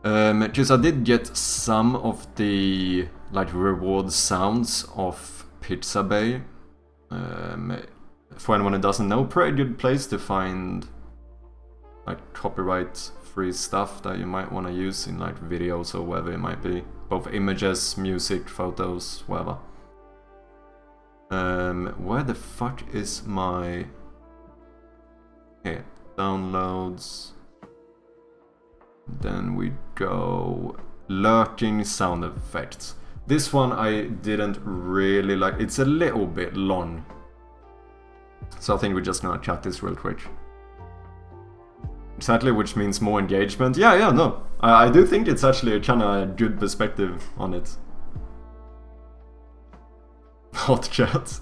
Because I did get some of the, like, reward sounds of Pizza Bay. For anyone who doesn't know, pretty good place to find like copyright free stuff that you might want to use in like videos or whatever it might be. Both images, music, photos, whatever. Where the fuck is my... Here, downloads. Then we go lurking sound effects. This one I didn't really like. It's a little bit long. So I think we're just gonna cut this real quick. Exactly, which means more engagement. Yeah, no. I do think it's actually a kinda good perspective on it. Hot cat.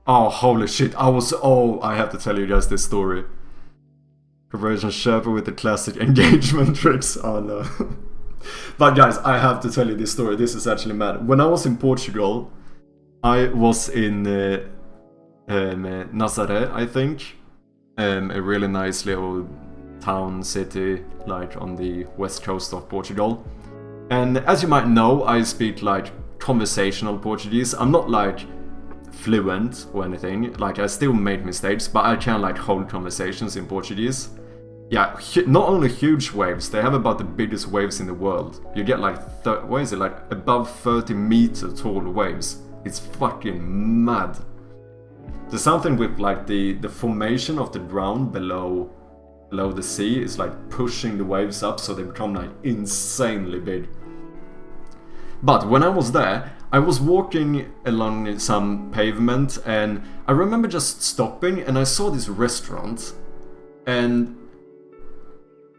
Oh, holy shit. I have to tell you guys this story. Preparation sharper with the classic engagement tricks. Oh no. But guys, I have to tell you this story. This is actually mad. When I was in Portugal, I was in Nazaré, I think. A really nice little town, city, like on the west coast of Portugal. And as you might know, I speak like conversational Portuguese. I'm not like fluent or anything. Like I still make mistakes, but I can like hold conversations in Portuguese. Yeah, not only huge waves, they have about the biggest waves in the world. You get like, what is it, like above 30-meter tall waves. It's fucking mad. There's something with like the formation of the ground below the sea is like pushing the waves up so they become like insanely big. But when I was there, I was walking along some pavement and I remember just stopping and I saw this restaurant and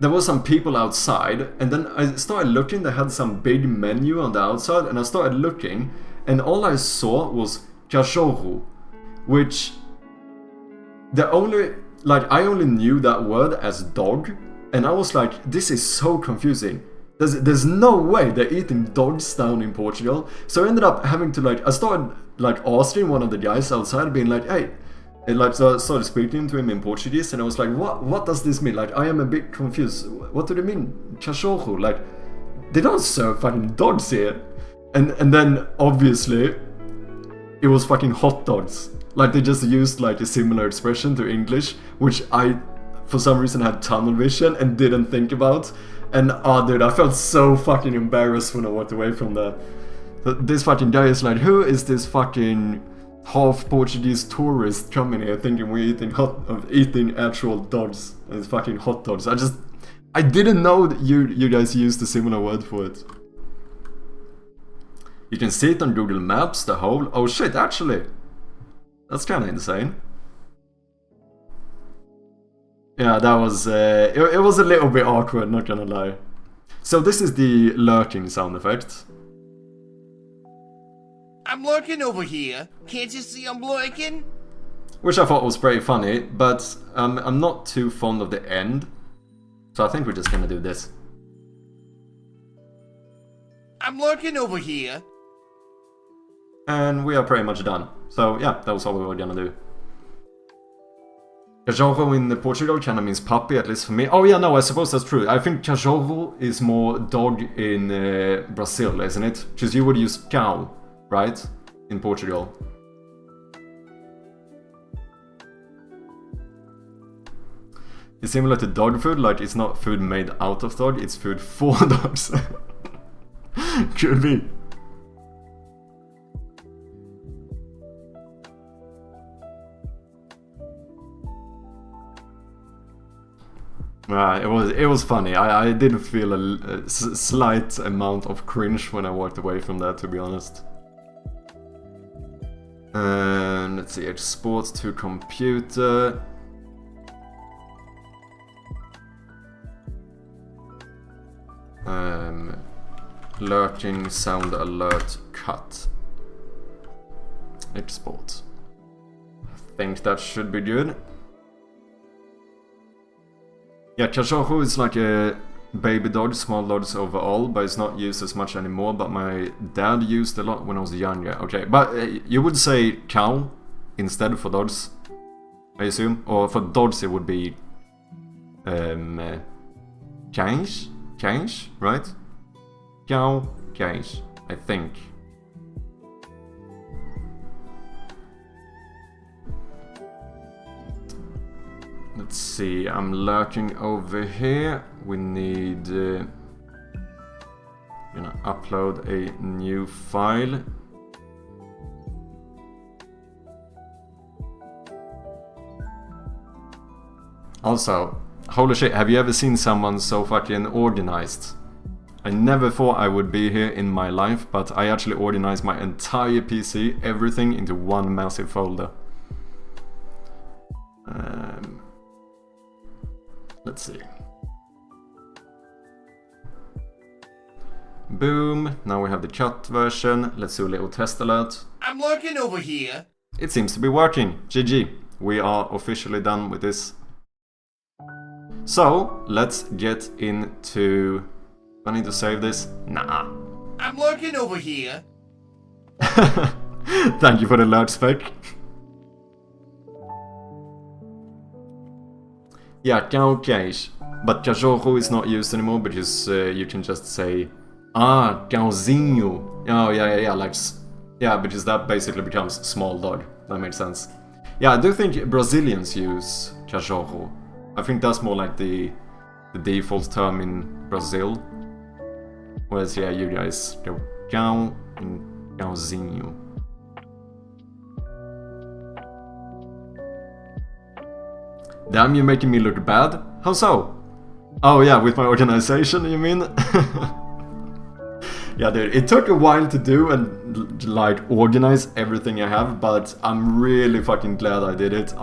there were some people outside, and then I started looking. They had some big menu on the outside, and I started looking, and all I saw was cachorro, which I only knew that word as dog, and I was like, this is so confusing. There's no way they're eating dogs down in Portugal. So I ended up having to I started asking one of the guys outside, being like, hey. And so I started speaking to him in Portuguese, and I was like, what does this mean? Like, I am a bit confused. What do they mean? Cachorro? Like, they don't serve fucking dogs here. And then, obviously, it was fucking hot dogs. Like, they just used, like, a similar expression to English, which I, for some reason, had tunnel vision and didn't think about. And, dude, I felt so fucking embarrassed when I walked away from that. This fucking guy is like, who is this fucking half Portuguese tourist coming here thinking we're eating actual dogs and it's fucking hot dogs. I didn't know that you guys used a similar word for it. You can see it on Google Maps, the whole... Oh shit, actually. That's kinda insane. Yeah, that was... it was a little bit awkward, not gonna lie. So this is the lurking sound effect. I'm lurking over here. Can't you see I'm lurking? Which I thought was pretty funny, but I'm not too fond of the end. So I think we're just gonna do this. I'm lurking over here. And we are pretty much done. So yeah, that was all we were gonna do. Cachorro in Portugal kinda means puppy, at least for me. Oh yeah, no, I suppose that's true. I think cachorro is more dog in Brazil, isn't it? Because you would use cow, right? In Portugal. It's similar to dog food, like it's not food made out of dog, it's food for dogs. Could be. It was funny. I did feel a slight amount of cringe when I walked away from that, to be honest. Let's see, export to computer. Lurking sound alert cut. Export. I think that should be good. Yeah, cachorro is like a baby dog, small dogs overall, but it's not used as much anymore, but my dad used a lot when I was younger. Okay, but you would say cow instead for dogs, I assume? Or for dogs it would be cães, right? Cow, cães, I think. Let's see, I'm lurking over here. We need... gonna upload a new file. Also, holy shit, have you ever seen someone so fucking organized? I never thought I would be here in my life, but I actually organized my entire PC, everything into one massive folder. Let's see. Boom, now we have the cut version. Let's do a little test alert. I'm lurking over here. It seems to be working. GG. We are officially done with this. So, let's get into... Do I need to save this? Nah. I'm lurking over here. Thank you for the alert spec. Yeah, okay. But cachorro is not used anymore because you can just say cãozinho. Oh, yeah, like... Yeah, because that basically becomes small dog. That makes sense. Yeah, I do think Brazilians use cachorro. I think that's more like the default term in Brazil. Whereas, yeah, you guys go cão and cãozinho. Damn, you're making me look bad? How so? Oh yeah, with my organization, you mean? Yeah, dude, it took a while to do and, like, organize everything I have, but I'm really fucking glad I did it.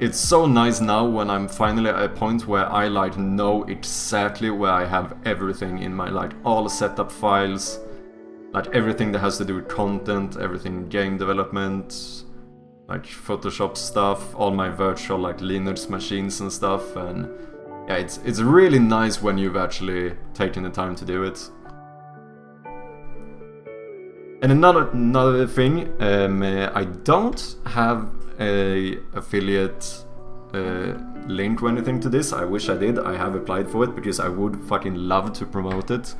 It's so nice now when I'm finally at a point where I, like, know exactly where I have everything in my, like, all setup files, like, everything that has to do with content, everything game development, like Photoshop stuff, all my virtual like Linux machines and stuff, and yeah, it's really nice when you've actually taken the time to do it. And another thing, I don't have a affiliate link or anything to this. I wish I did. I have applied for it because I would fucking love to promote it,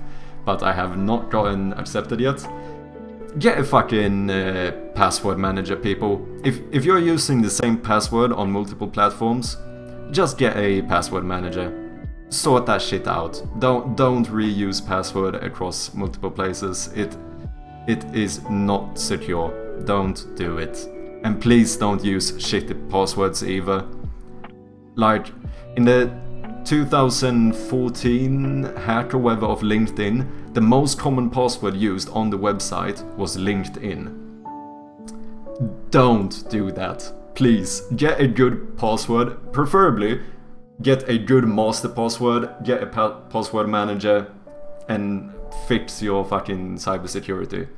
but I have not gotten accepted yet. Get a fucking password manager, people. If you're using the same password on multiple platforms, just get a password manager. Sort that shit out. Don't reuse password across multiple places. It is not secure. Don't do it. And please don't use shitty passwords either. Like in the 2014 hack or whatever of LinkedIn, the most common password used on the website was LinkedIn. Don't do that. Please, get a good password. Preferably, get a good master password, get a password manager, and fix your fucking cybersecurity.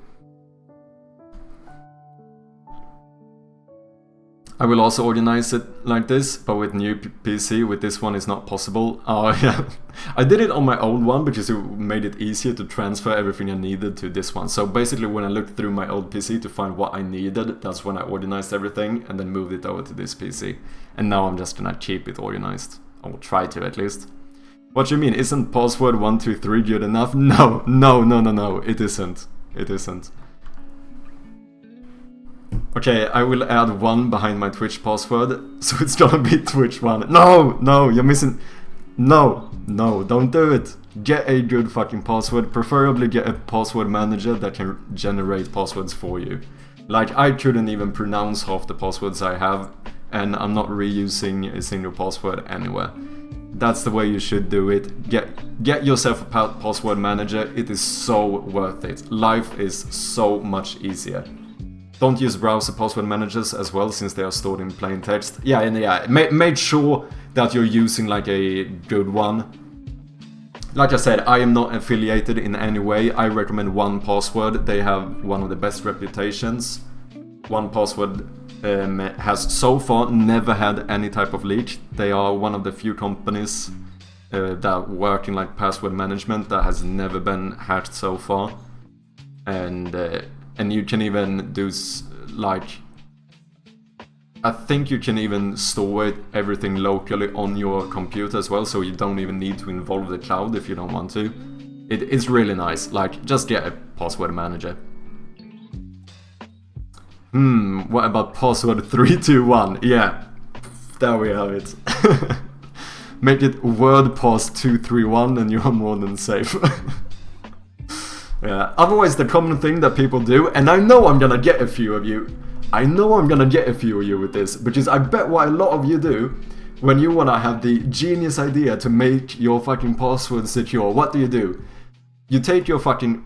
I will also organize it like this, but with new PC. With this one it's not possible. Oh yeah, I did it on my old one because it made it easier to transfer everything I needed to this one. So basically when I looked through my old PC to find what I needed, that's when I organized everything and then moved it over to this PC. And now I'm just gonna keep it organized. I will try to at least. What do you mean, isn't password 123 good enough? No, it isn't. It isn't. Okay, I will add 1 behind my Twitch password, so it's gonna be Twitch1. No, you're missing... No, don't do it. Get a good fucking password, preferably get a password manager that can generate passwords for you. Like, I couldn't even pronounce half the passwords I have, and I'm not reusing a single password anywhere. That's the way you should do it. Get yourself a password manager, it is so worth it. Life is so much easier. Don't use browser password managers as well, since they are stored in plain text. Yeah, make sure that you're using like a good one. Like I said, I am not affiliated in any way. I recommend 1Password. They have one of the best reputations. 1Password has so far never had any type of leak. They are one of the few companies that work in like password management that has never been hacked so far. And you can even do like, I think you can even store everything locally on your computer as well, so you don't even need to involve the cloud if you don't want to. It's really nice. Like, just get a password manager. What about password 321? Yeah, there we have it. Make it WordPass 231 and you are more than safe. Yeah, otherwise the common thing that people do, and I know I'm gonna get a few of you, with this, because I bet what a lot of you do, when you wanna have the genius idea to make your fucking password secure, what do? You take your fucking,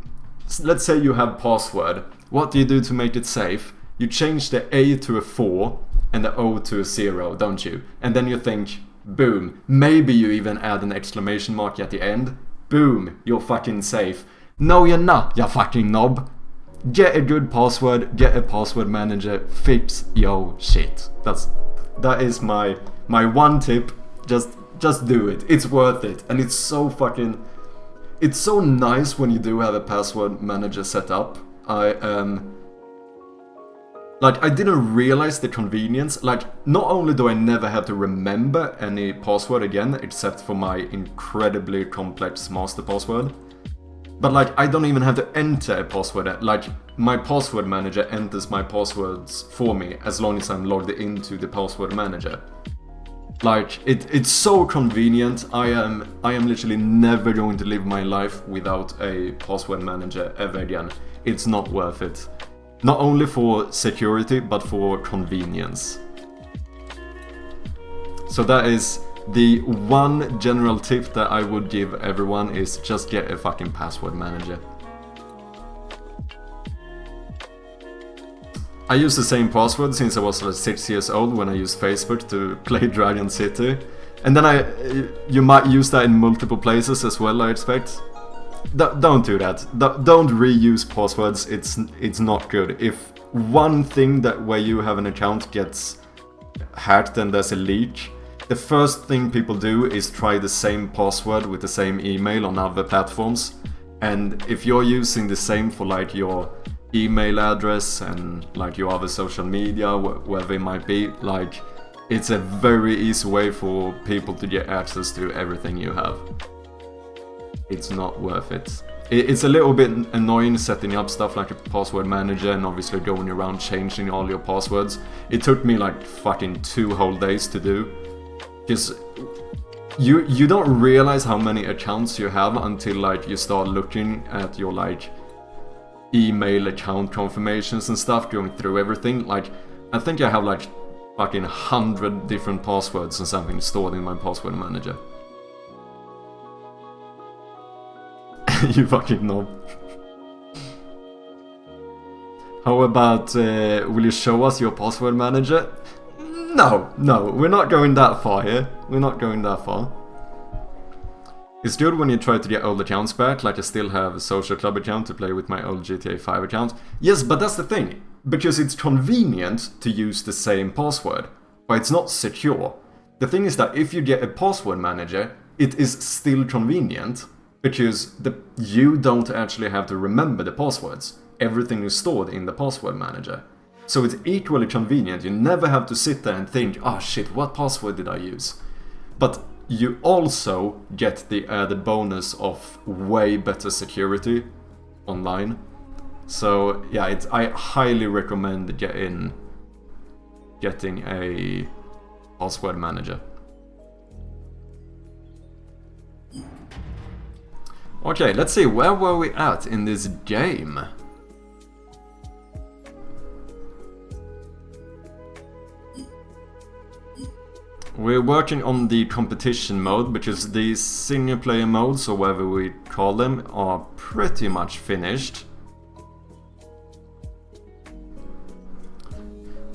let's say you have password, what do you do to make it safe? You change the A to a 4 and the O to a 0, don't you? And then you think, boom, maybe you even add an exclamation mark at the end, boom, you're fucking safe. No, you're not, you fucking knob. get a good password, get a password manager, fix your shit. That is my one tip. Just do it. It's worth it, and it's so nice when you do have a password manager set up. I didn't realize the convenience. Like, not only do I never have to remember any password again, except for my incredibly complex master password, but like, I don't even have to enter a password. Like, my password manager enters my passwords for me as long as I'm logged into the password manager. Like, it's so convenient. I am literally never going to live my life without a password manager ever again. It's not worth it. Not only for security, but for convenience. So that is the one general tip that I would give everyone, is just get a fucking password manager. I use the same password since I was like 6 years old when I used Facebook to play Dragon City. And then you might use that in multiple places as well, I expect. Don't do that. Don't reuse passwords. It's not good. If one thing where you have an account gets hacked and there's a leak, the first thing people do is try the same password with the same email on other platforms. And if you're using the same for like your email address and like your other social media, wherever it might be, like, it's a very easy way for people to get access to everything you have. It's not worth it. It's a little bit annoying setting up stuff like a password manager and obviously going around changing all your passwords. It took me like fucking 2 whole days to do. Because you don't realize how many accounts you have until like you start looking at your like email account confirmations and stuff, going through everything. Like, I think I have like fucking 100 different passwords and something stored in my password manager. You fucking knob. How about, will you show us your password manager? No, we're not going that far here. We're not going that far. It's good when you try to get old accounts back, like I still have a social club account to play with my old GTA 5 account. Yes, but that's the thing, because it's convenient to use the same password, but it's not secure. The thing is that if you get a password manager, it is still convenient, because you don't actually have to remember the passwords. Everything is stored in the password manager. So it's equally convenient. You never have to sit there and think, oh shit, what password did I use? But you also get the added bonus of way better security online. So yeah, I highly recommend getting a password manager. Okay, let's see, where were we at in this game? We're working on the competition mode, because the single player modes, or whatever we call them, are pretty much finished.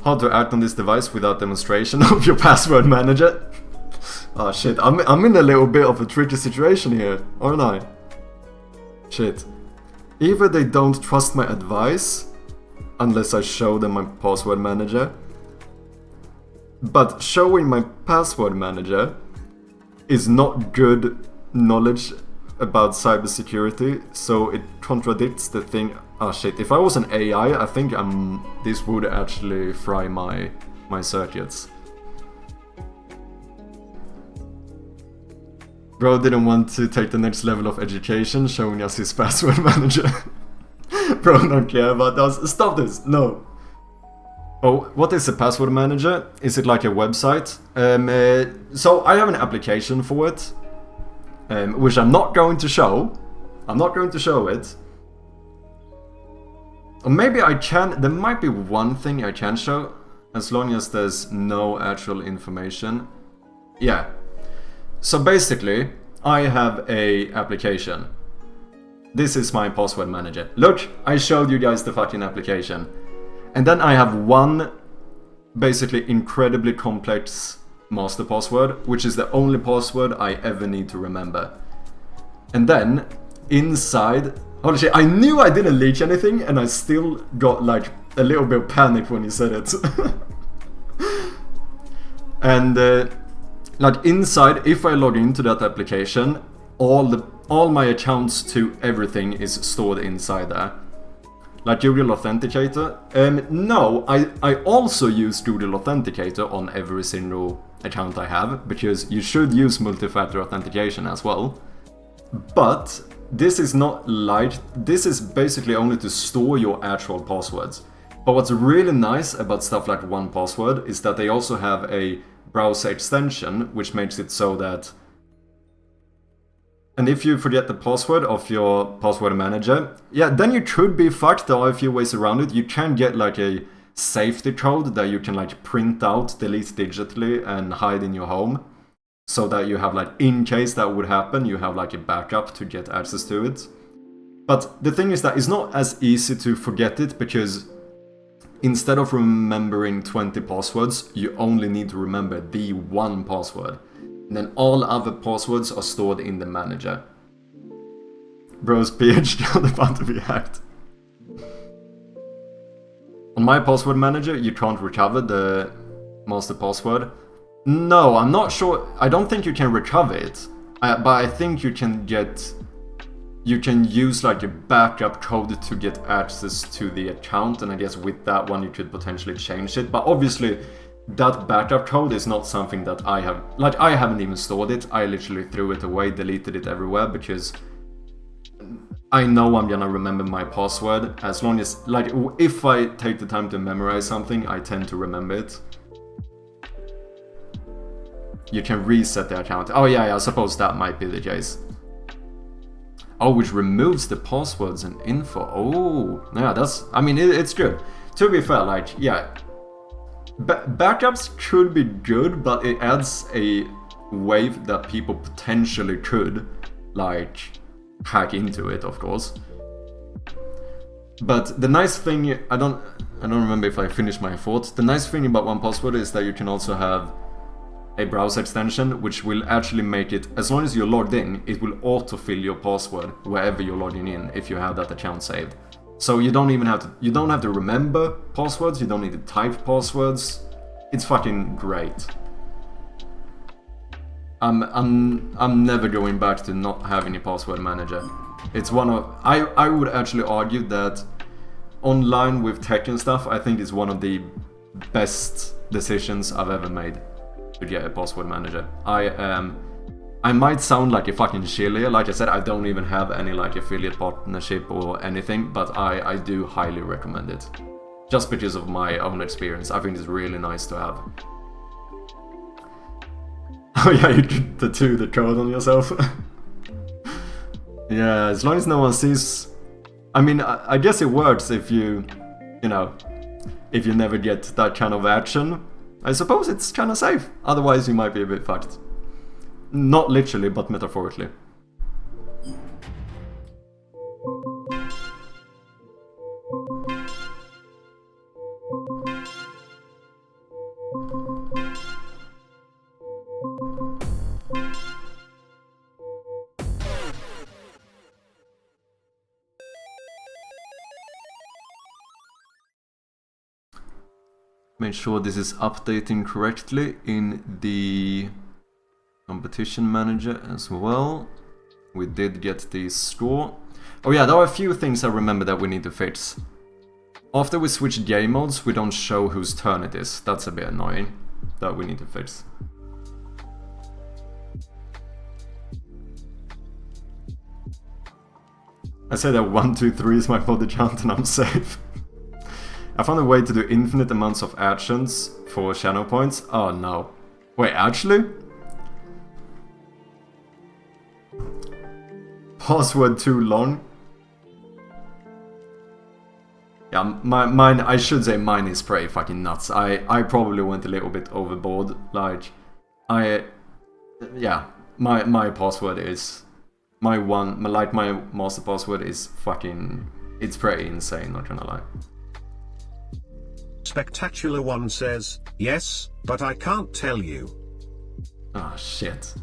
How to act on this device without demonstration of your password manager? Oh shit, I'm in a little bit of a tricky situation here, aren't I? Shit. Either they don't trust my advice, unless I show them my password manager. But showing my password manager is not good knowledge about cybersecurity, so it contradicts the thing. Oh shit, if I was an AI, I think this would actually fry my circuits. Bro didn't want to take the next level of education, showing us his password manager. Bro don't care about us. Stop this, no. Oh, what is a password manager? Is it like a website? So I have an application for it, which I'm not going to show. I'm not going to show it. Or maybe I can. There might be one thing I can show, as long as there's no actual information. Yeah. So basically, I have a application. This is my password manager. Look, I showed you guys the fucking application. And then I have one basically incredibly complex master password, which is the only password I ever need to remember. And then inside... Holy shit, I knew I didn't leak anything, and I still got like a little bit of panic when you said it. And like inside, if I log into that application, all my accounts to everything is stored inside there. Like Google Authenticator. No, I also use Google Authenticator on every single account I have, because you should use multi-factor authentication as well. But this is not light. This is basically only to store your actual passwords. But what's really nice about stuff like 1Password is that they also have a browser extension, which makes it so that... And if you forget the password of your password manager, yeah, then you could be fucked. There are a few ways around it. You can get like a safety code that you can like print out, delete digitally, and hide in your home. So that you have like, in case that would happen, you have like a backup to get access to it. But the thing is that it's not as easy to forget it, because instead of remembering 20 passwords, you only need to remember the one password. And then all other passwords are stored in the manager. Bro's PhD about to be hacked. On my password manager, you can't recover the master password. No, I'm not sure. I don't think you can recover it. But I think you can get... You can use like a backup code to get access to the account, and I guess with that one you could potentially change it. But obviously, that backup code is not something that I have... Like, I haven't even stored it. I literally threw it away, deleted it everywhere, because I know I'm gonna remember my password. As long as... Like, if I take the time to memorize something, I tend to remember it. You can reset the account. Oh yeah, I suppose that might be the case. Oh, which removes the passwords and info. Oh, yeah, that's... I mean, it's good. To be fair, like, yeah. Backups could be good, but it adds a wave that people potentially could, like, hack into it, of course. But the nice thing... I don't remember if I finished my thought. The nice thing about 1Password is that you can also have a browser extension, which will actually make it, as long as you're logged in, it will autofill your password wherever you're logging in if you have that account saved. So you don't even have to remember passwords, you don't need to type passwords. It's fucking great. I'm never going back to not having a password manager. It's one of... I would actually argue that online with tech and stuff, I think it's one of the best decisions I've ever made to get a password manager. I might sound like a fucking shilly. Like I said, I don't even have any like affiliate partnership or anything, but I do highly recommend it. Just because of my own experience. I think it's really nice to have. Oh yeah, you could tattoo the code on yourself. Yeah, as long as no one sees... I mean, I guess it works if you know, if you never get that kind of action. I suppose it's kind of safe. Otherwise, you might be a bit fucked. Not literally, but metaphorically. Make sure this is updating correctly in the competition manager as well. We did get the score. Oh yeah, there are a few things I remember that we need to fix. After we switch game modes, we don't show whose turn it is. That's a bit annoying. That we need to fix. I say that 1, 2, 3 is my body count and I'm safe. I found a way to do infinite amounts of actions for channel points. Oh no. Wait, actually? Password too long? Yeah, mine, I should say mine is pretty fucking nuts. I probably went a little bit overboard. Like, yeah, my password is... My master password is fucking... It's pretty insane, not gonna lie. Spectacular One says, yes, but I can't tell you. Ah, shit.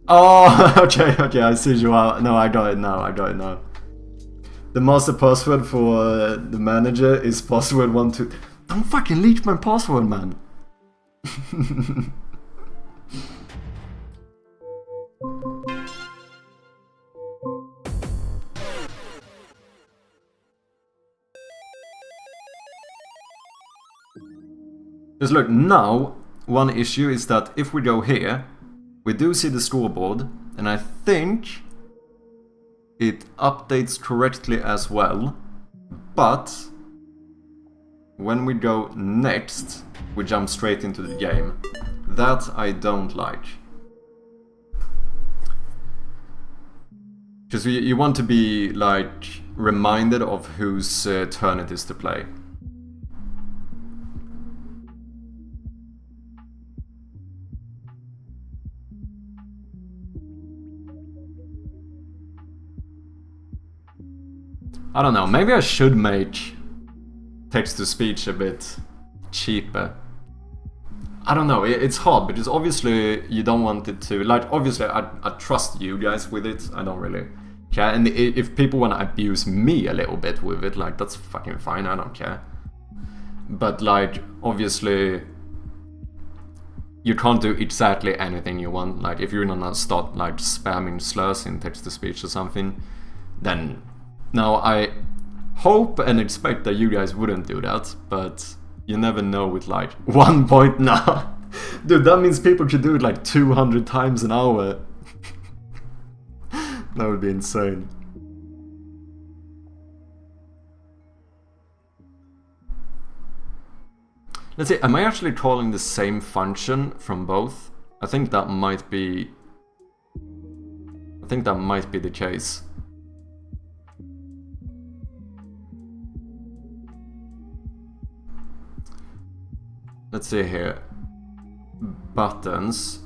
Oh, okay, I see you out. No, I got it now. The master password for the manager is password 12. Don't fucking leak my password, man. Just look, now, one issue is that if we go here, we do see the scoreboard, and I think it updates correctly as well, but when we go next, we jump straight into the game. That I don't like. Because you want to be, like, reminded of whose turn it is to play. I don't know, maybe I should make text-to-speech a bit cheaper. I don't know, it's hard because obviously you don't want it to... Like, obviously I trust you guys with it, I don't really care. And if people want to abuse me a little bit with it, like, that's fucking fine, I don't care. But, like, obviously you can't do exactly anything you want. Like, if you're gonna start, like, spamming slurs in text-to-speech or something, then... Now, I hope and expect that you guys wouldn't do that, but you never know with, like, 1 point now. Dude, that means people could do it, like, 200 times an hour. That would be insane. Let's see, am I actually calling the same function from both? I think that might be... the case. Let's see here. Buttons.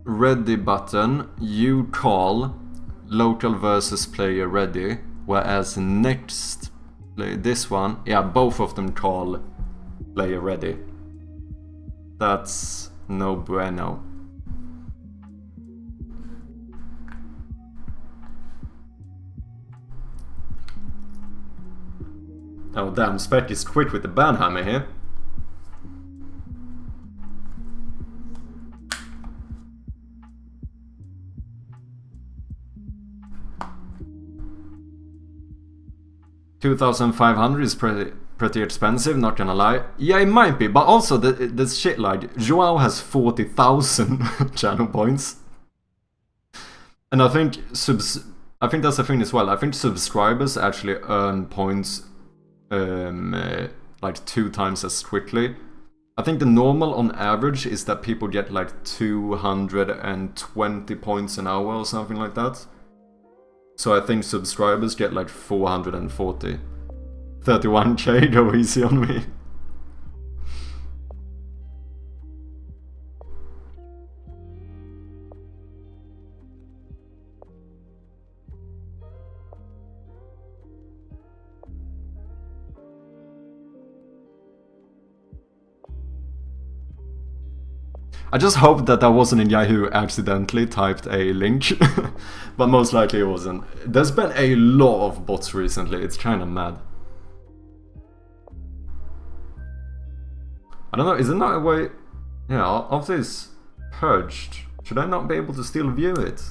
Ready button, you call local versus player ready, whereas next, this one, yeah, both of them call player ready. That's no bueno. Oh damn, Spec is quick with the banhammer here. $2,500 is pretty expensive, not gonna lie. Yeah, it might be, but also this shit, like, Joao has 40,000 channel points. And I think that's the thing as well. I think subscribers actually earn points like 2 times as quickly. I think the normal on average is that people get like 220 points an hour or something like that. So I think subscribers get like 440. 31k, go easy on me. I just hope that wasn't a guy who accidentally typed a link, but most likely it wasn't. There's been a lot of bots recently, it's kinda mad. I don't know, is there not a way... Yeah, after it's purged, should I not be able to still view it?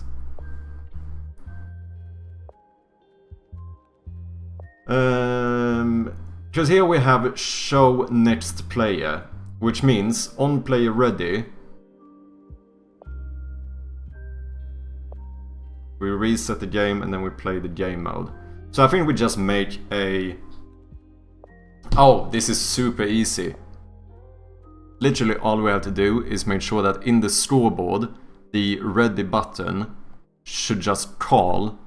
Because here we have show next player, which means on player ready, we reset the game and then we play the game mode. So I think we just make a... Oh, this is super easy. Literally all we have to do is make sure that in the scoreboard, the ready button should just call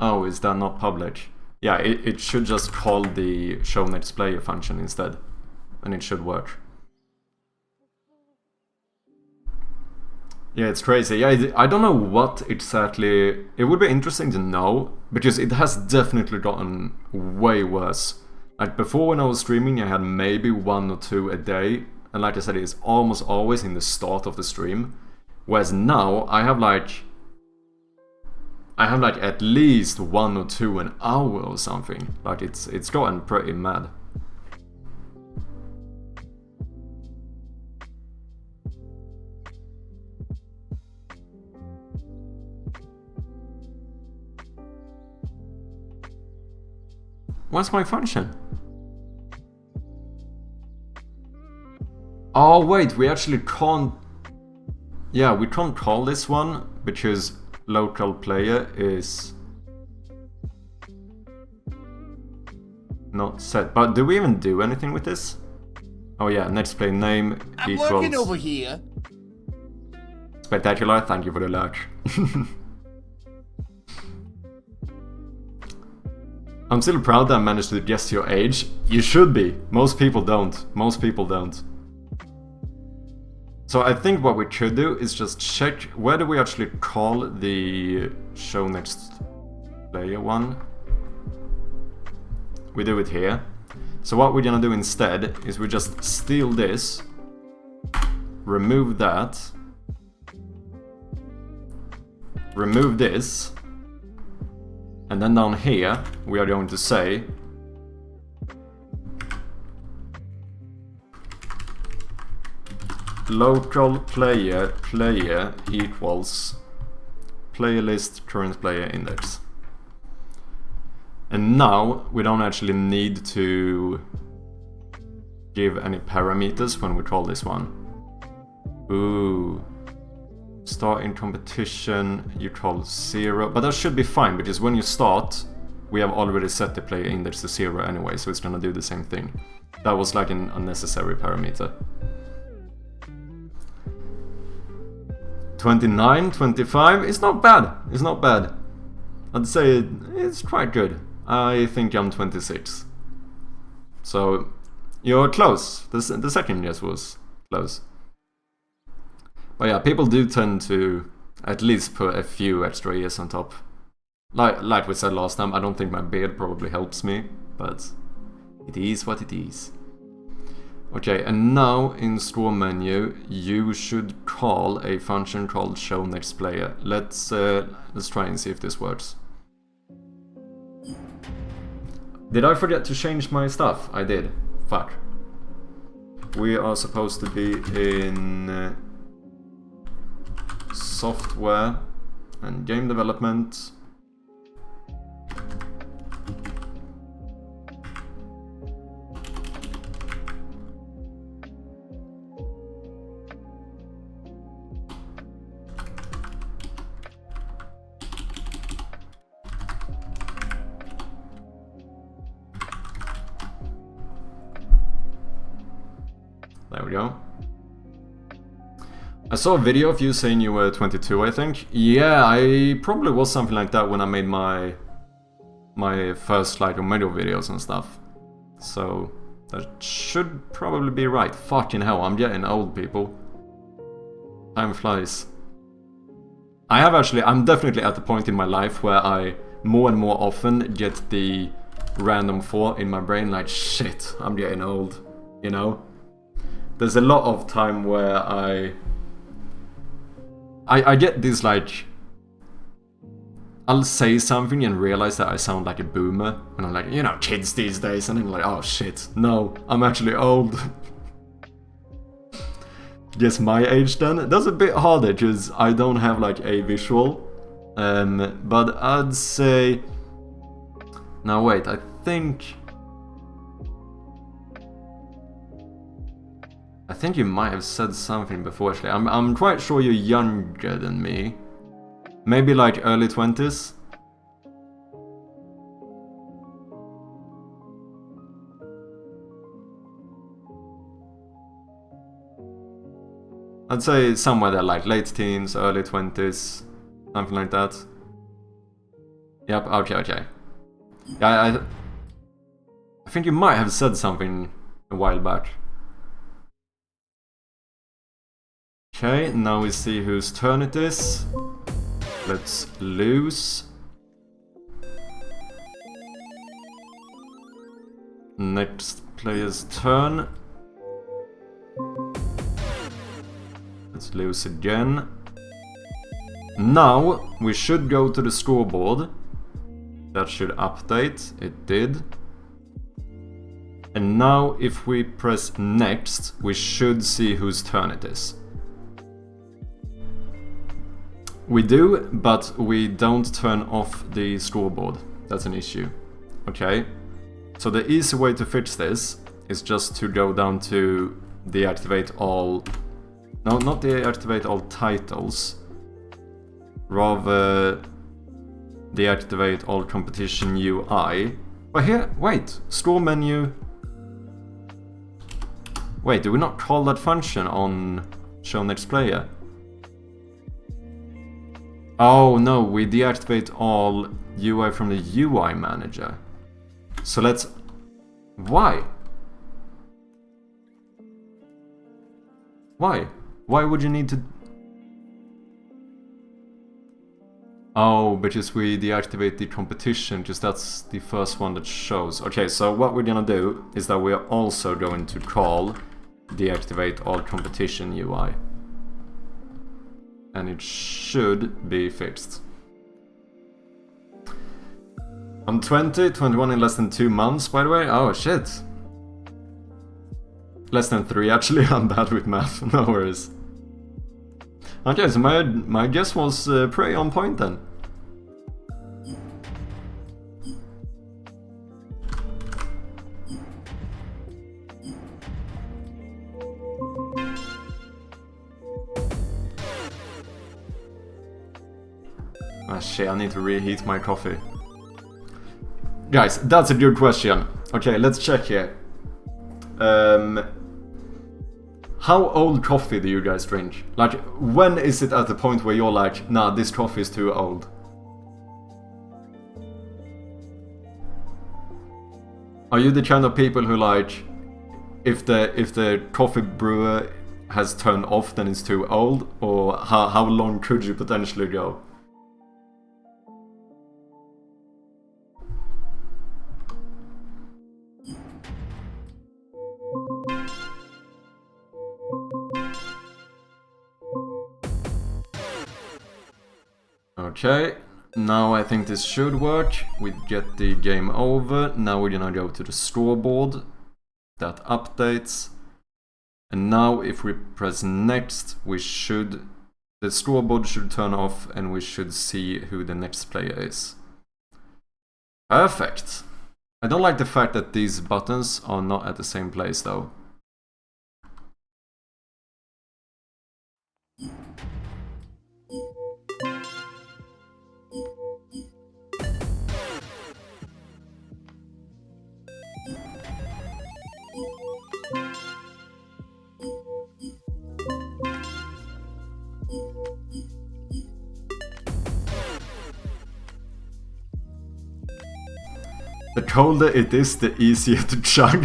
oh, is that not public? Yeah, it should just call the show next player function instead, and it should work. Yeah, it's crazy. Yeah, I don't know what exactly... It would be interesting to know, because it has definitely gotten way worse. Like before when I was streaming, I had maybe 1 or 2 a day, and like I said, it's almost always in the start of the stream. Whereas now I have like at least 1 or 2 an hour or something. Like it's gotten pretty mad. What's my function? Oh wait, we actually can't... Yeah, we can't call this one because local player is not set. But do we even do anything with this? Oh yeah, next play name I'm equals... lurking over here. Spectacular, thank you for the lurk. I'm still proud that I managed to guess your age. You should be. Most people don't. Most people don't. So I think what we could do is just check where do we actually call the show next player one. We do it here. So what we're gonna do instead is we just steal this, remove that, remove this, and then down here we are going to say local player equals player list current player index. And now we don't actually need to give any parameters when we call this one. Ooh. Start in competition, you call 0, but that should be fine because when you start, we have already set the player index to 0 anyway, so it's gonna do the same thing. That was like an unnecessary parameter. 29, 25, it's not bad, it's not bad. I'd say it's quite good. I think I'm 26. So, you're close. The second guess was close. But yeah, people do tend to at least put a few extra years on top. Like we said last time, I don't think my beard probably helps me, but it is what it is. Okay, and now in store menu, you should call a function called show next player. Let's try and see if this works. Did I forget to change my stuff? I did. Fuck. We are supposed to be in software and game development. There we go. I saw a video of you saying you were 22, I think. Yeah, I probably was something like that when I made my first like Omega videos and stuff. So that should probably be right. Fucking hell, I'm getting old, people. Time flies. I'm definitely at the point in my life where I more and more often get the random thought in my brain like, shit, I'm getting old, you know? There's a lot of time where I get this like, I'll say something and realize that I sound like a boomer, and I'm like, you know, kids these days, and I'm like, oh shit, no, I'm actually old. Guess my age then? That's a bit harder, because I don't have like a visual, but I'd say, now wait, I think you might have said something before actually. I'm quite sure you're younger than me. Maybe like early 20s? I'd say somewhere there, like late teens, early 20s, something like that. Yep, okay. Yeah, I think you might have said something a while back. Okay, now we see whose turn it is. Let's lose. Next player's turn. Let's lose again. Now we should go to the scoreboard. That should update. It did. And now if we press next, we should see whose turn it is. We do, but we don't turn off the scoreboard. That's an issue. Okay. So the easy way to fix this is just to go down to deactivate all... No, not deactivate all titles. Rather deactivate all competition UI. But here, wait, score menu. Wait, do we not call that function on show next player? Oh no, we deactivate all UI from the UI manager. So let's... Why? Why? Why would you need to... Oh, because we deactivate the competition, because that's the first one that shows. Okay, so what we're gonna do is that we're also going to call deactivate all competition UI. And it should be fixed. I'm 20, 21 in less than 2 months, by the way. Oh, shit. Less than 3, actually. I'm bad with math. No worries. Okay, so my guess was pretty on point then. Ah shit, I need to reheat my coffee. Guys, that's a good question. Okay, let's check here. How old coffee do you guys drink? Like, when is it at the point where you're like, nah, this coffee is too old? Are you the kind of people who like, if the coffee brewer has turned off, then it's too old? Or how long could you potentially go? Okay, now I think this should work. We get the game over. Now we're gonna go to the scoreboard. That updates. And now if we press next, the scoreboard should turn off and we should see who the next player is. Perfect. I don't like the fact that these buttons are not at the same place though. The colder it is, the easier to chug.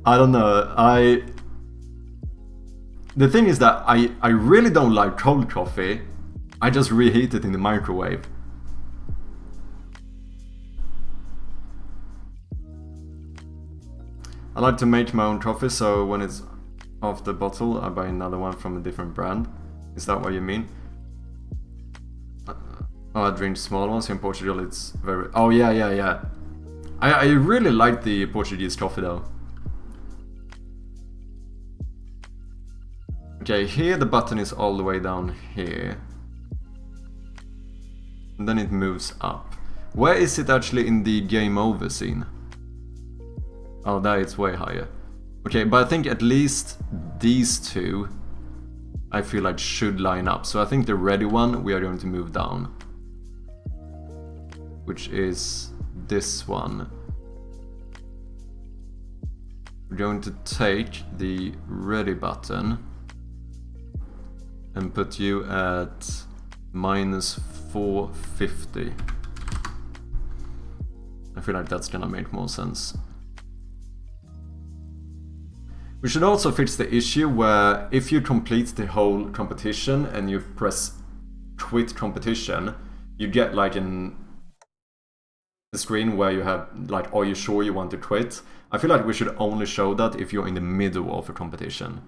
I don't know, the thing is that I really don't like cold coffee. I just reheat it in the microwave. I like to make my own coffee, so when it's off the bottle, I buy another one from a different brand. Is that what you mean? Oh, I drink small ones. In Portugal, it's very... Oh, yeah. I really like the Portuguese coffee, though. Okay, here the button is all the way down here. And then it moves up. Where is it actually in the game over scene? Oh, there it's way higher. Okay, but I think at least these two, I feel like should line up. So I think the ready one, we are going to move down. Which is this one. We're going to take the ready button and put you at minus 450. I feel like that's gonna make more sense. We should also fix the issue where if you complete the whole competition and you press quit competition, you get like an the screen where you have like, are you sure you want to quit? I feel like we should only show that if you're in the middle of a competition.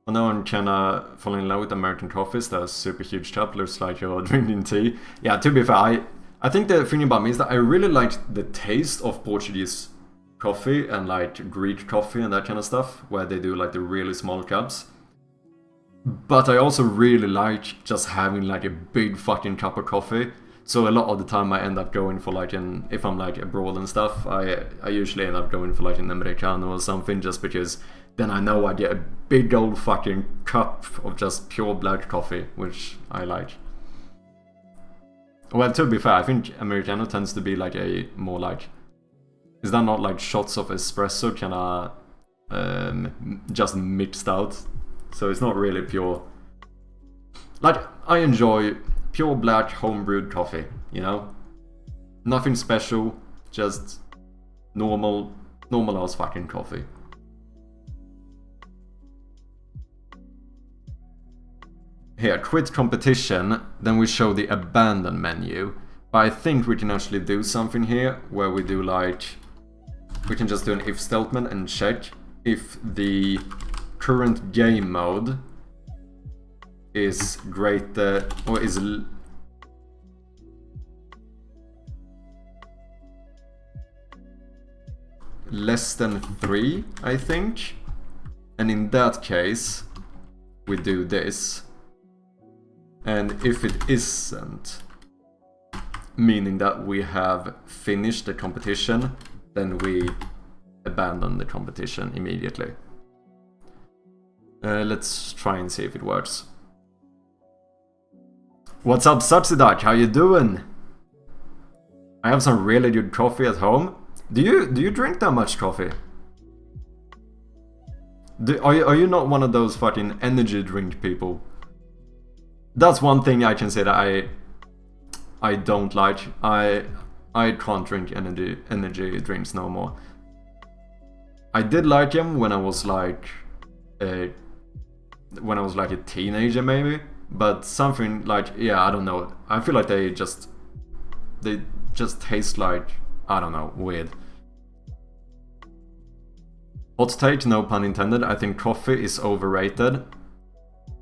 I know I'm kinda falling in love with American coffees. That's super huge cup, looks like you're drinking tea. Yeah, to be fair, I think the thing about me is that I really like the taste of Portuguese coffee and like Greek coffee and that kind of stuff, where they do like the really small cups. But I also really like just having like a big fucking cup of coffee. So a lot of the time I end up going for like if I'm like abroad and stuff, I usually end up going for like an Americano or something, just because then I know I get a big old fucking cup of just pure black coffee, which I like. Well, to be fair, I think Americano tends to be like a more like... Is that not like shots of espresso kinda just mixed out? So it's not really pure. Like, I enjoy pure black homebrewed coffee, you know? Nothing special, just normal ass fucking coffee. Here, quit competition, then we show the abandon menu. But I think we can actually do something here, where we do like... We can just do an if statement and check if the current game mode is greater, or is less than 3, I think. And in that case, we do this. And if it isn't, meaning that we have finished the competition, then we abandon the competition immediately. Let's try and see if it works. What's up, Subsidark? How you doing? I have some really good coffee at home. Do you drink that much coffee? Are you not one of those fucking energy drink people? That's one thing I can say that I don't like. I can't drink energy drinks no more. I did like them when I was like a teenager maybe, but something like, yeah, I don't know. I feel like they just taste like, I don't know, weird. Hot take, no pun intended. I think coffee is overrated.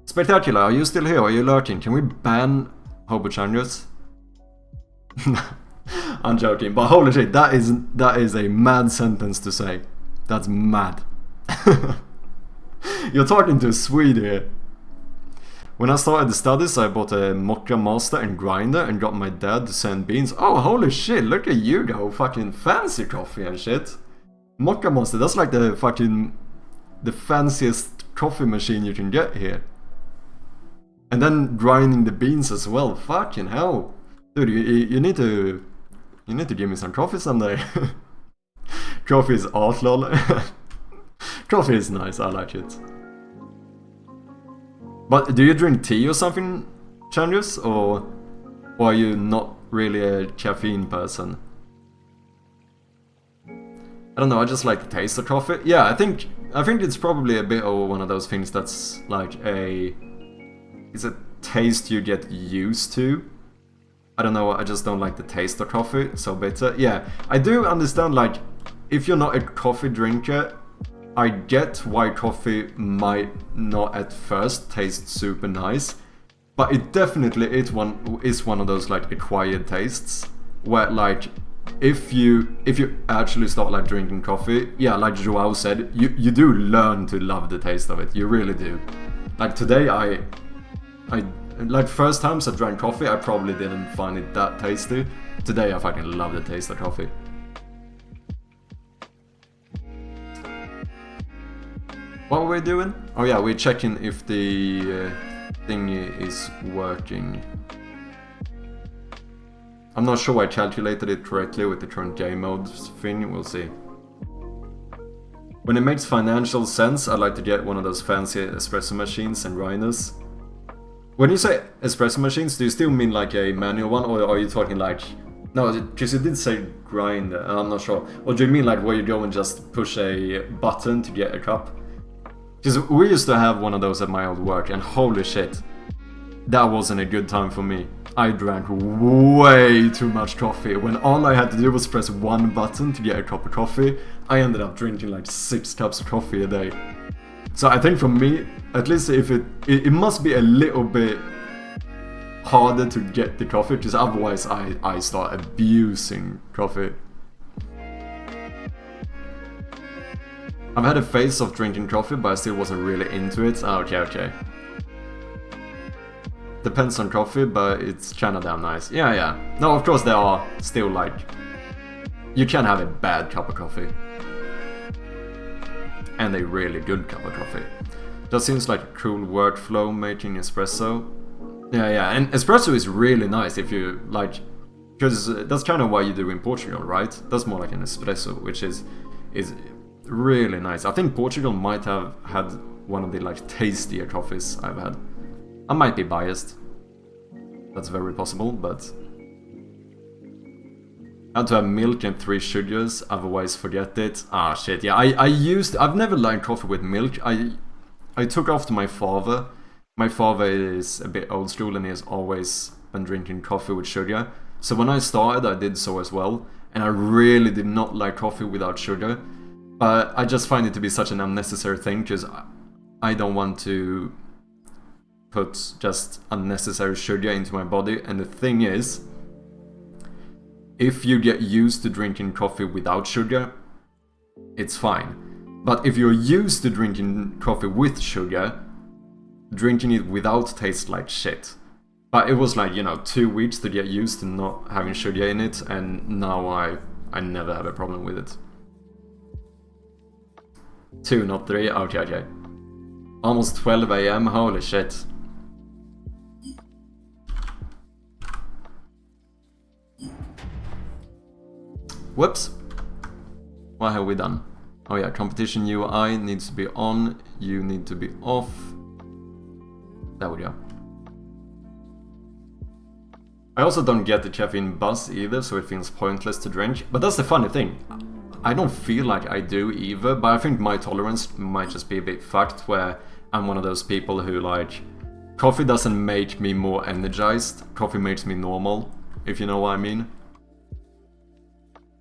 Spectacular, are you still here? Are you lurking? Can we ban Hobo Changus? I'm joking, but holy shit, that is a mad sentence to say. That's mad. You're talking to a Swede here. When I started the studies, I bought a Mocha Master and grinder and got my dad to send beans. Oh, holy shit, look at you go, fucking fancy coffee and shit. Mocha Master, that's like the fanciest coffee machine you can get here. And then grinding the beans as well, fucking hell. Dude, you need to give me some coffee someday. Coffee is art, lol. Coffee is nice, I like it. But do you drink tea or something, Changus? Or are you not really a caffeine person? I don't know, I just like the taste of coffee. Yeah, I think it's probably a bit of one of those things that's like it's a taste you get used to. I don't know, I just don't like the taste of coffee, so bitter. Yeah, I do understand, like, if you're not a coffee drinker, I get why coffee might not at first taste super nice, but it definitely is one of those like acquired tastes where, like, if you actually start like drinking coffee, yeah, like Joao said, you do learn to love the taste of it. You really do. Like today, I like first times I drank coffee, I probably didn't find it that tasty. Today, I fucking love the taste of coffee. What were we doing? Oh yeah, we're checking if the thing is working. I'm not sure I calculated it correctly with the current game mode thing, we'll see. When it makes financial sense, I'd like to get one of those fancy espresso machines and grinders. When you say espresso machines, do you still mean like a manual one, or are you talking like... No, because you did say grinder, I'm not sure. Or do you mean like where you go and just push a button to get a cup? Because we used to have one of those at my old work, and holy shit, that wasn't a good time for me. I drank way too much coffee. When all I had to do was press one button to get a cup of coffee, I ended up drinking like 6 cups of coffee a day. So I think for me, at least if it must be a little bit harder to get the coffee, because otherwise I start abusing coffee. I've had a phase of drinking coffee, but I still wasn't really into it. Okay. Depends on coffee, but it's kinda damn nice. Yeah. No, of course there are still like... You can have a bad cup of coffee. And a really good cup of coffee. That seems like a cool workflow making espresso. Yeah, and espresso is really nice if you like... Because that's kind of what you do in Portugal, right? That's more like an espresso, which is really nice. I think Portugal might have had one of the like tastier coffees I've had. I might be biased. That's very possible, but... I had to have milk and 3 sugars, otherwise forget it. Ah shit, yeah, I've never liked coffee with milk. I took after my father. My father is a bit old school and he has always been drinking coffee with sugar. So when I started, I did so as well. And I really did not like coffee without sugar. But I just find it to be such an unnecessary thing, because I don't want to put just unnecessary sugar into my body. And the thing is, if you get used to drinking coffee without sugar, it's fine. But if you're used to drinking coffee with sugar, drinking it without tastes like shit. But it was like, 2 weeks to get used to not having sugar in it, and now I never have a problem with it. 2, not 3, okay. Almost 12 AM, holy shit. Whoops. What have we done? Oh yeah, competition UI needs to be on, you need to be off. There we go. I also don't get the caffeine buzz either, so it feels pointless to drink. But that's the funny thing. I don't feel like I do either, but I think my tolerance might just be a bit fucked, where I'm one of those people who like... Coffee doesn't make me more energized, coffee makes me normal, if you know what I mean.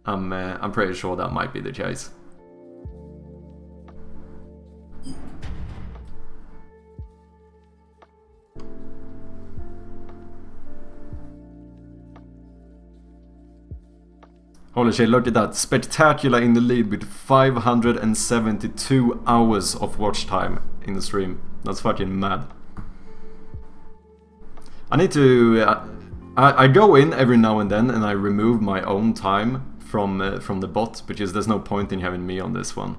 I'm pretty sure that might be the case. Holy shit, look at that. Spectacular in the lead with 572 hours of watch time in the stream. That's fucking mad. I need to... I go in every now and then and I remove my own time from the bot, because there's no point in having me on this one.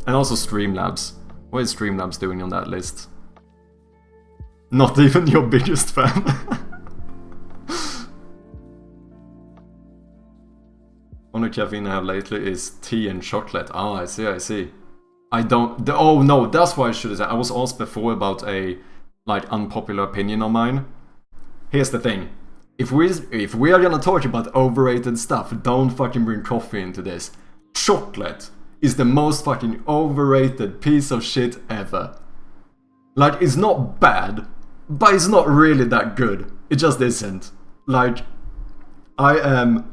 And also Streamlabs. What is Streamlabs doing on that list? Not even your biggest fan. Only caffeine I have lately is tea and chocolate. Ah, I see. I don't... Oh no, that's why I should have said. I was asked before about a like unpopular opinion of mine. Here's the thing. If we are gonna talk about overrated stuff, don't fucking bring coffee into this. Chocolate is the most fucking overrated piece of shit ever. Like, it's not bad, but it's not really that good. It just isn't. Like, I am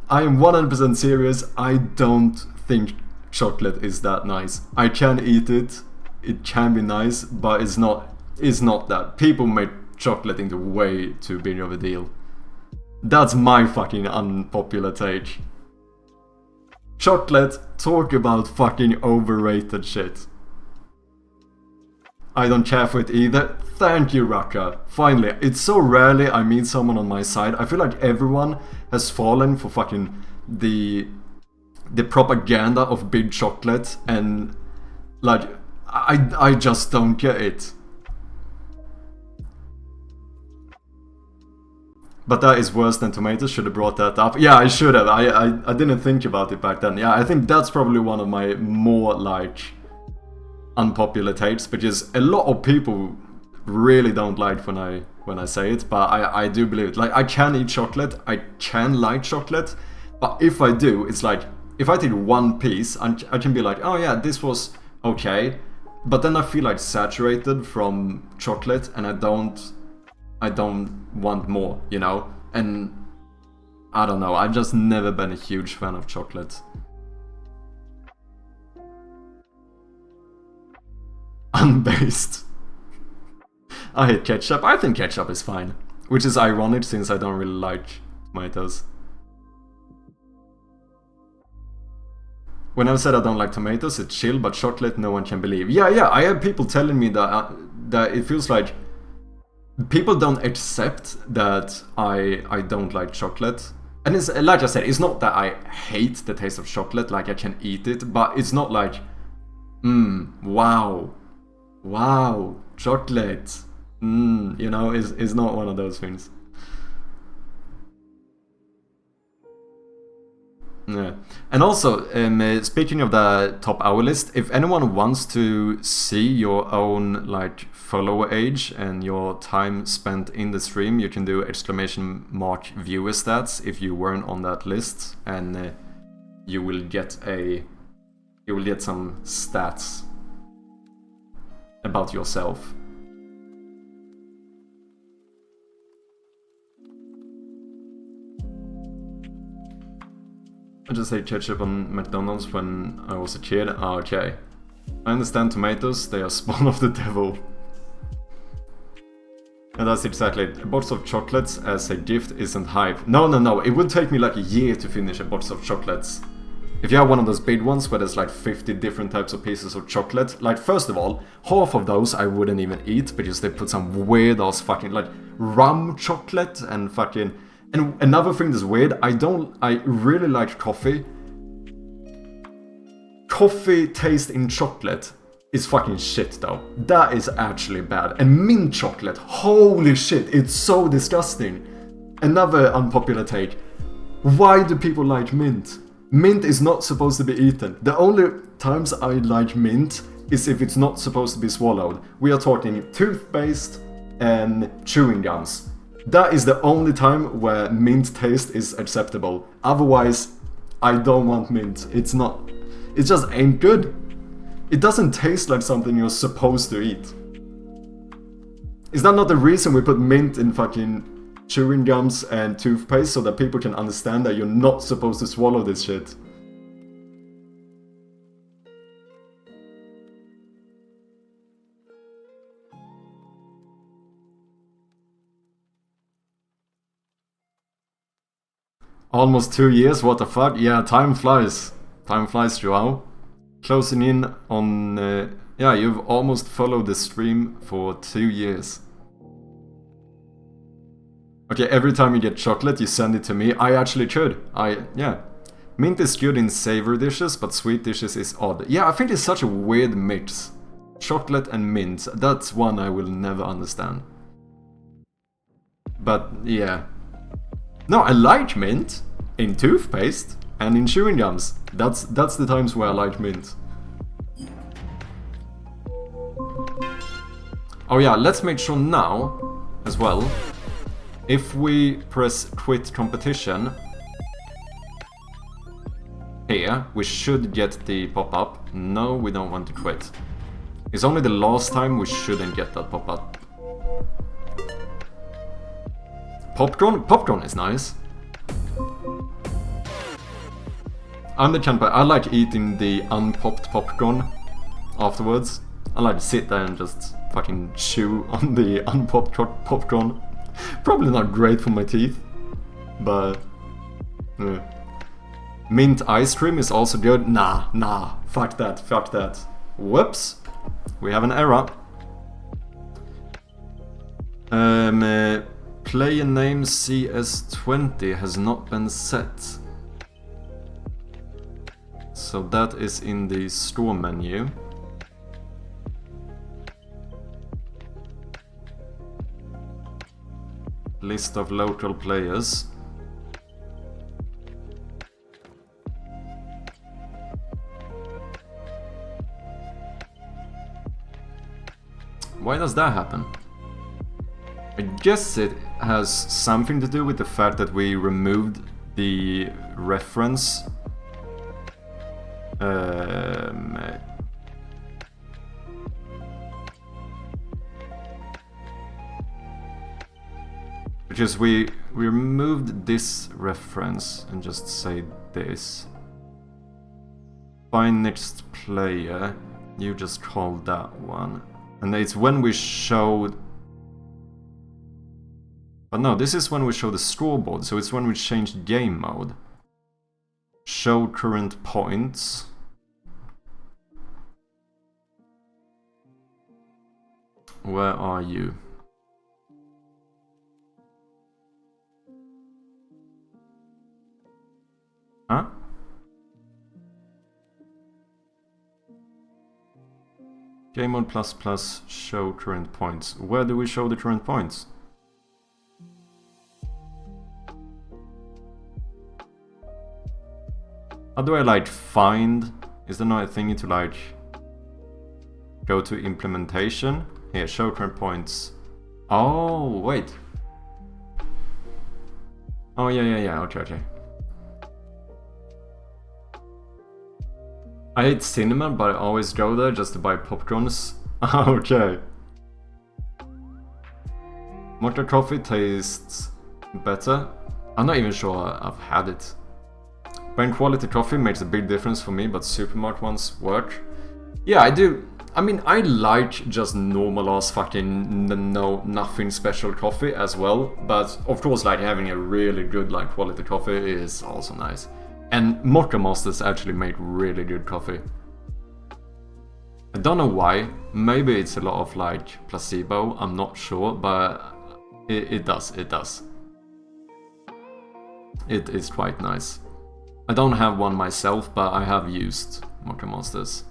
100% serious. I don't think chocolate is that nice. I can eat it. It can be nice, but it's not that. People make chocolate into way too big of a deal. That's my fucking unpopular take. Chocolate, talk about fucking overrated shit. I don't care for it either. Thank you, Raka. Finally, it's so rarely I meet someone on my side. I feel like everyone has fallen for fucking the propaganda of big chocolate, and like I just don't get it. But that is worse than tomatoes. Should have brought that up. Yeah, I should have. I didn't think about it back then. Yeah, I think that's probably one of my more like unpopular takes, because a lot of people really don't like when I say it, but I do believe it. Like, I can eat chocolate, I can like chocolate, but if I do, it's like, if I take one piece, I can be like, oh yeah, this was okay, but then I feel like saturated from chocolate, and I don't want more, you know? And I don't know, I've just never been a huge fan of chocolate. Unbased. I hate ketchup. I think ketchup is fine. Which is ironic since I don't really like tomatoes. When I've said I don't like tomatoes, it's chill, but chocolate no one can believe. Yeah, I have people telling me that that it feels like people don't accept that I don't like chocolate. And it's like I said, it's not that I hate the taste of chocolate, like I can eat it, but it's not like, wow, chocolate, you know, it's not one of those things. Yeah, and also, speaking of the top hour list, if anyone wants to see your own like follower age and your time spent in the stream, you can do !viewer stats if you weren't on that list, and you will get some stats about yourself. I just ate ketchup on McDonald's when I was a kid. Ah, okay. I understand tomatoes, they are spawn of the devil. And that's exactly it. A box of chocolates as a gift isn't hype. No, it would take me like a year to finish a box of chocolates. If you have one of those big ones where there's like 50 different types of pieces of chocolate, like first of all, half of those I wouldn't even eat because they put some weird ass fucking like rum chocolate and fucking... And another thing that's weird, I really like coffee. Coffee taste in chocolate is fucking shit though. That is actually bad. And mint chocolate, holy shit, it's so disgusting. Another unpopular take. Why do people like mint? Mint is not supposed to be eaten. The only times I like mint is if it's not supposed to be swallowed. We are talking toothpaste and chewing gums. That is the only time where mint taste is acceptable. Otherwise, I don't want mint. It just ain't good. It doesn't taste like something you're supposed to eat. Is that not the reason we put mint in fucking chewing gums and toothpaste, so that people can understand that you're not supposed to swallow this shit? Almost 2 years, what the fuck? Yeah, time flies. Time flies, Joao. Closing in on... yeah, you've almost followed the stream for 2 years. Okay, every time you get chocolate, you send it to me. I actually could. Yeah. Mint is good in savory dishes, but sweet dishes is odd. Yeah, I think it's such a weird mix. Chocolate and mint, that's one I will never understand. But, yeah. No, I like mint in toothpaste and in chewing gums. That's the times where I like mint. Oh yeah, let's make sure now, as well, if we press quit competition, here, we should get the pop-up. No, we don't want to quit. It's only the last time we shouldn't get that pop-up. Popcorn is nice. I'm the kind of... I like eating the unpopped popcorn afterwards. I like to sit there and just fucking chew on the unpopped popcorn. Probably not great for my teeth, but... yeah. Mint ice cream is also good. Nah, fuck that. Whoops. We have an error. Player name CS20 has not been set. So that is in the store menu. List of local players. Why does that happen? I guess it has something to do with the fact that we removed the reference. Because we removed this reference and just say this. Find next player, you just call that one. And it's when we showed... But no, this is when we show the scoreboard, so it's when we change game mode. Show current points. Where are you? Huh? Game mode ++ show current points. Where do we show the current points? How do I like find? Is there not a thingy to like go to implementation? Here, show current points. Oh, wait. Oh, yeah. Okay. I hate cinema, but I always go there just to buy popcorns. Okay. Mocha coffee tastes better. I'm not even sure I've had it. Brand quality coffee makes a big difference for me, but supermarket ones work. Yeah, I do. I mean, I like just normal ass fucking nothing special coffee as well. But of course, like having a really good like quality coffee is also nice. And Mocha Masters actually make really good coffee. I don't know why. Maybe it's a lot of like placebo. I'm not sure, but it does. It is quite nice. I don't have one myself, but I have used Mocha Masters.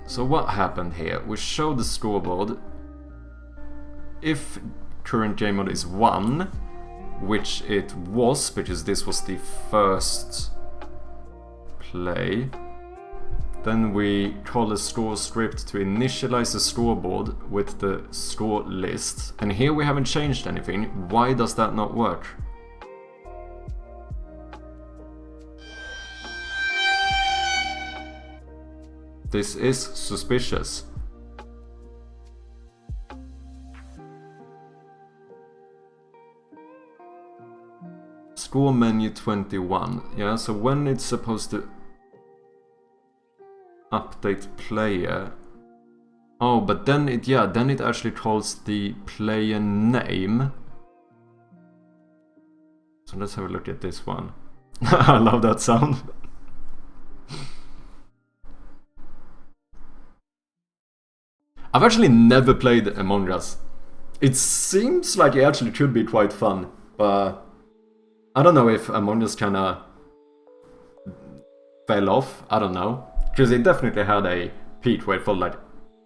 So what happened here? We show the scoreboard. If current game mode is 1, which it was, because this was the first play, then we call the score script to initialize the scoreboard with the score list. And here we haven't changed anything. Why does that not work? This is suspicious. Score menu 21. Yeah, so when it's supposed to update player. Oh, but then it actually calls the player name. So let's have a look at this one. I love that sound. I've actually never played Among Us. It seems like it actually could be quite fun, but I don't know if Among Us kinda fell off. I don't know. Because it definitely had a peak where it felt like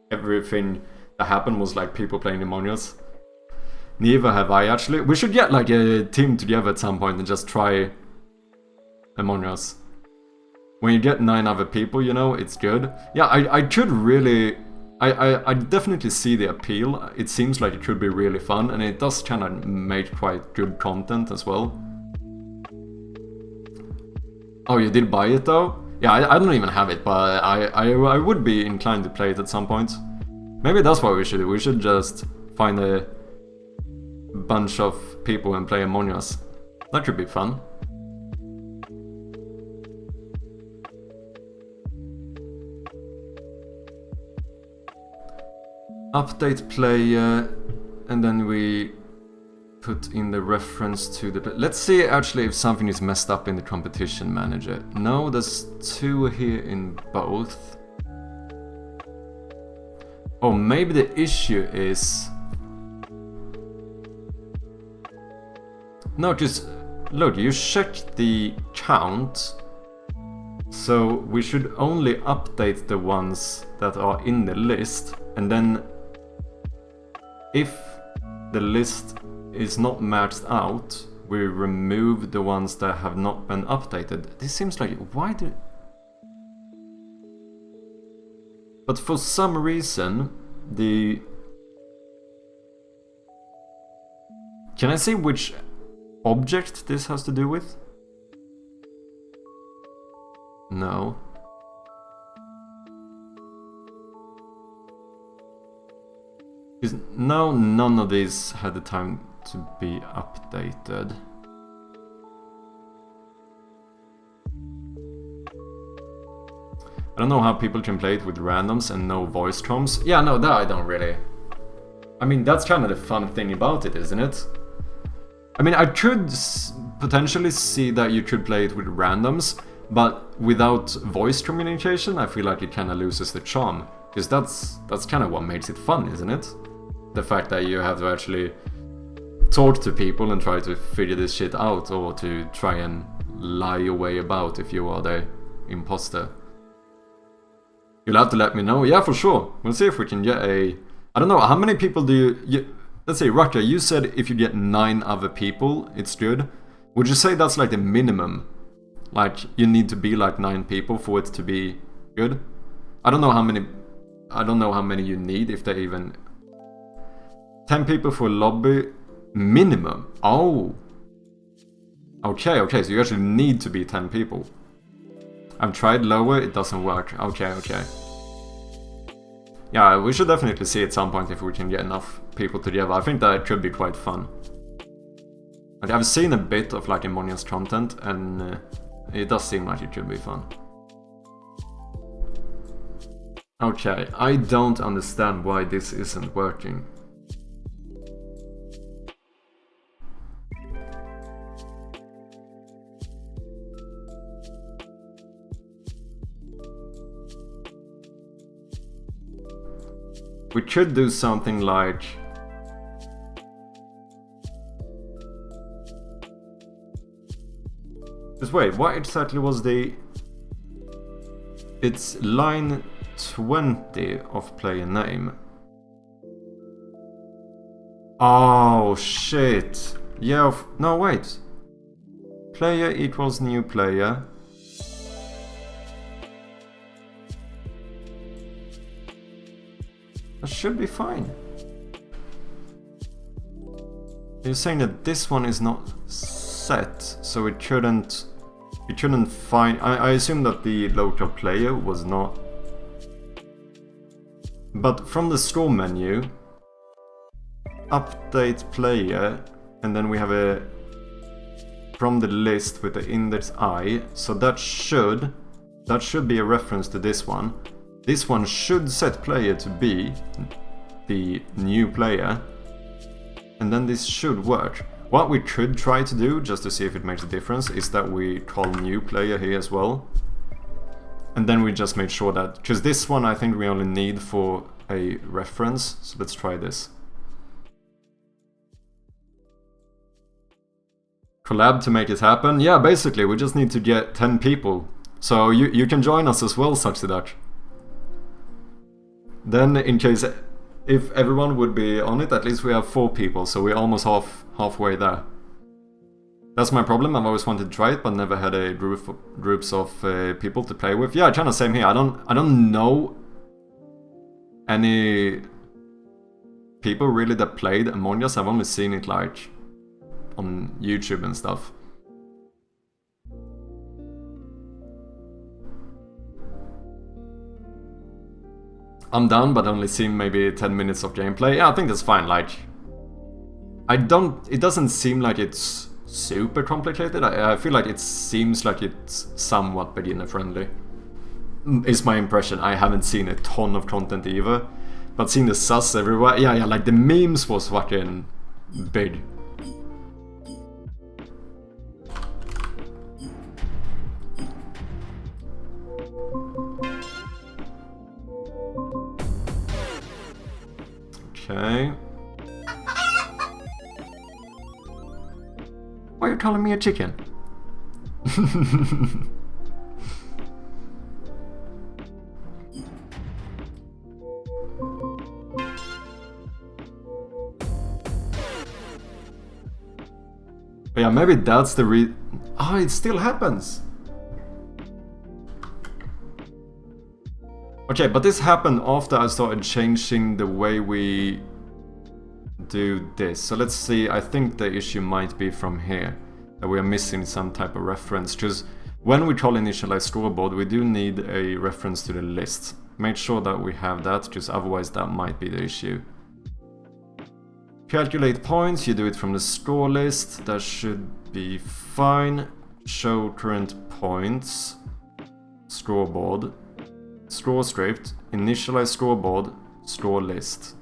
everything that happened was like people playing Among Us. Neither have I actually. We should get like a team together at some point and just try Among Us. When you get 9 other people, you know, it's good. Yeah, I could really... I definitely see the appeal. It seems like it could be really fun, and it does kind of make quite good content as well. Oh, you did buy it though? Yeah, I don't even have it, but I would be inclined to play it at some point. Maybe that's what we should do. We should just find a bunch of people and play Among Us. That could be fun. Update player, and then we put in the reference to the... Let's see actually if something is messed up in the competition manager. No, there's 2 here in both. Oh, maybe the issue is... No, just look, you check the count. So we should only update the ones that are in the list, and then if the list is not maxed out, we remove the ones that have not been updated. This seems like... Why do... But for some reason, the... Can I see which object this has to do with? No. Because now none of these had the time to be updated. I don't know how people can play it with randoms and no voice comms. Yeah, no, that I don't really. I mean, that's kind of the fun thing about it, isn't it? I mean, I could potentially see that you could play it with randoms, but without voice communication, I feel like it kind of loses the charm. Because that's kind of what makes it fun, isn't it? The fact that you have to actually talk to people and try to figure this shit out, or to try and lie your way about if you are the imposter. You'll have to let me know. Yeah, for sure. We'll see if we can get a... I don't know, how many people do you... Let's say, Rucker, you said if you get 9 other people, it's good. Would you say that's like the minimum? Like, you need to be like 9 people for it to be good? I don't know how many... I don't know how many you need, if they even... 10 people for a lobby minimum. Oh. Okay, so you actually need to be 10 people. I've tried lower, it doesn't work. Okay. Yeah, we should definitely see at some point if we can get enough people together. I think that it could be quite fun. Like, I've seen a bit of like Among Us content, and it does seem like it could be fun. Okay, I don't understand why this isn't working. We could do something like... Just wait, what exactly was the... It's line 20 of player name. Oh shit. Yeah, no wait. Player equals new player. That should be fine. You're saying that this one is not set, so it shouldn't find... I assume that the local player was not... But from the store menu, update player, and then we have a... From the list with the index I, so that should be a reference to this one. This one should set player to be the new player, and then this should work. What we could try to do, just to see if it makes a difference, is that we call new player here as well. And then we just make sure that, because this one I think we only need for a reference, so let's try this. Collab to make it happen? Yeah, basically, we just need to get 10 people. So you can join us as well, Saxidak. Then, in case if everyone would be on it, at least we have 4 people, so we're almost halfway there. That's my problem. I've always wanted to try it, but never had a groups of people to play with. Yeah, kind of same here. I don't know any people really that played Among Us. I've only seen it like on YouTube and stuff. I'm down, but only seen maybe 10 minutes of gameplay. Yeah, I think that's fine. Like, it doesn't seem like it's super complicated. I feel like it seems like it's somewhat beginner friendly. Is my impression. I haven't seen a ton of content either, but seeing the sus everywhere. Yeah, like the memes was fucking big. Okay. Why are you calling me a chicken? But yeah, maybe that's the Oh, it still happens! Okay, but this happened after I started changing the way we do this. So let's see, I think the issue might be from here. That we are missing some type of reference. Because when we call initialize scoreboard, we do need a reference to the list. Make sure that we have that, because otherwise that might be the issue. Calculate points, you do it from the score list, that should be fine. Show current points, scoreboard, score script, initialize scoreboard, score list.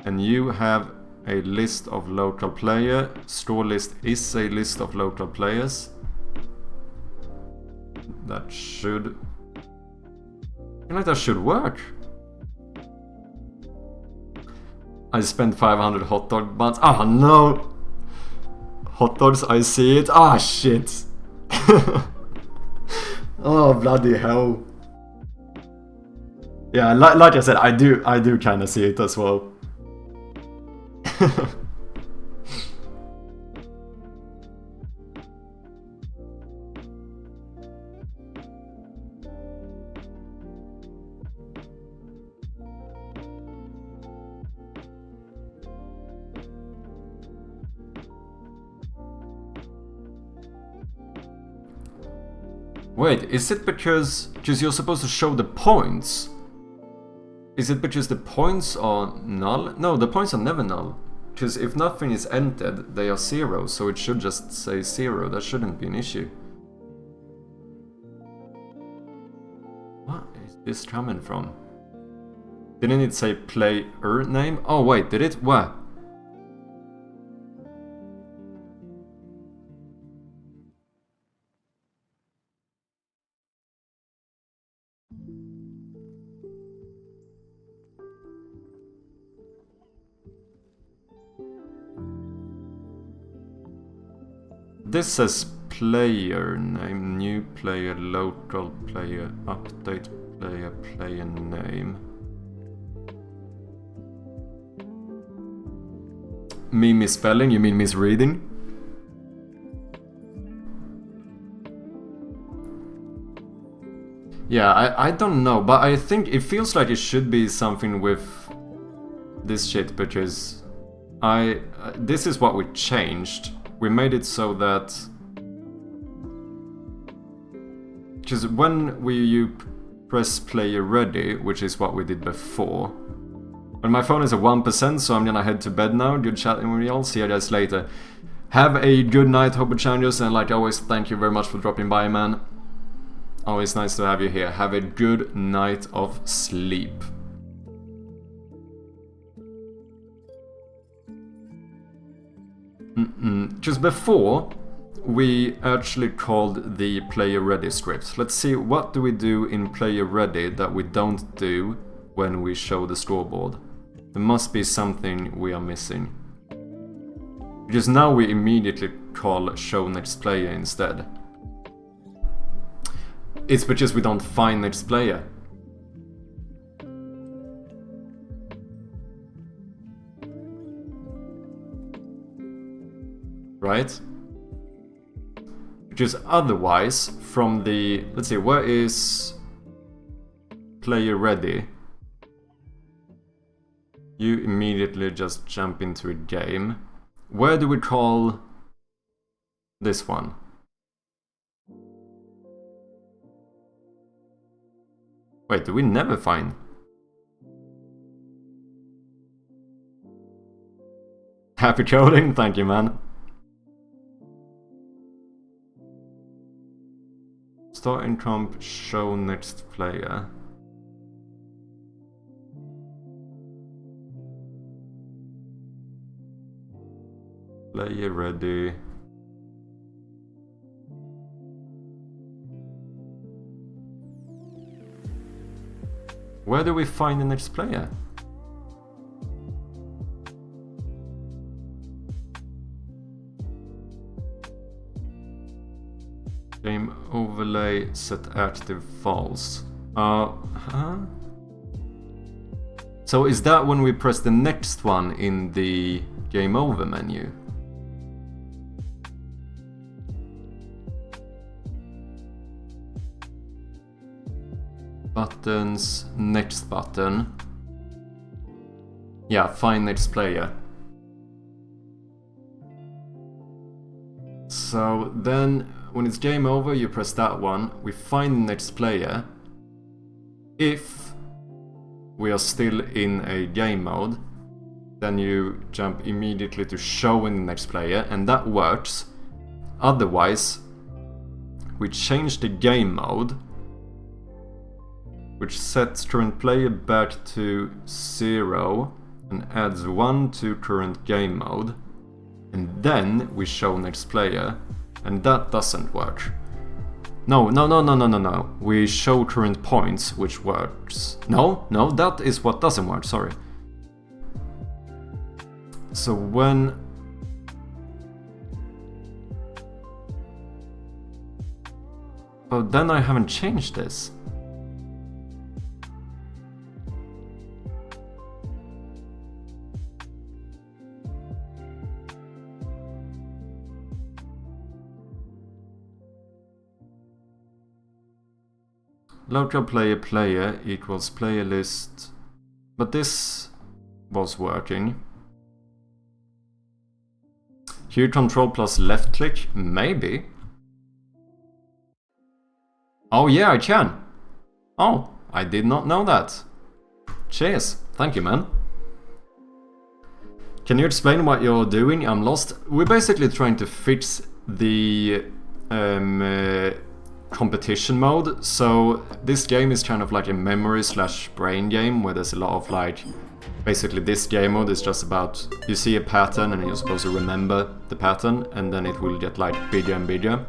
And you have a list of local player. Score list is a list of local players. That should... I feel like that should work. I spent 500 hot dog buns. Ah, no! Hot dogs, I see it. Ah, shit! Oh, bloody hell. Yeah, like I said, I do kind of see it as well. Wait, is it because you're supposed to show the points? Is it because the points are null? No, the points are never null. Because if nothing is entered, they are 0, so it should just say 0. That shouldn't be an issue. What is this coming from? Didn't it say player name? Oh wait, did it? Where? This says player name, new player, local player, update player, player name. Me misspelling? You mean misreading? Yeah, I don't know, but I think it feels like it should be something with this shit, because this is what we changed. We made it so that... Because when you press player ready, which is what we did before... And my phone is at 1%, so I'm gonna head to bed now. Good chatting with y'all, see you guys later. Have a good night, Hobo Challengers, and like always, thank you very much for dropping by, man. Always nice to have you here. Have a good night of sleep. Just before, we actually called the player ready script. Let's see, what do we do in player ready that we don't do when we show the scoreboard? There must be something we are missing. Because now we immediately call show next player instead. It's because we don't find next player. Right? Because otherwise, from the... Let's see, where is player ready? You immediately just jump into a game. Where do we call this one? Wait, do we never find? Happy coding, thank you, man. Starting comp, show next player. Player ready. Where do we find the next player? Game overlay set active false. So is that when we press the next one in the game over menu? Buttons, next button. Yeah, find next player. So then, when it's game over, you press that one. We find the next player. If we are still in a game mode, then you jump immediately to showing the next player, and that works. Otherwise, we change the game mode, which sets current player back to 0 and adds 1 to current game mode, and then we show next player, and that doesn't work. No. We show current points, which works. No, that is what doesn't work, sorry. So when... Oh, then I haven't changed this. Local player equals player list, but this was working. Q control plus left click, maybe. Oh yeah, I can. Oh, I did not know that. Cheers, thank you, man. Can you explain what you're doing? I'm lost. We're basically trying to fix the competition mode. So this game is kind of like a memory slash brain game where there's a lot of like, basically this game mode is just about, you see a pattern and you're supposed to remember the pattern, and then it will get like bigger and bigger.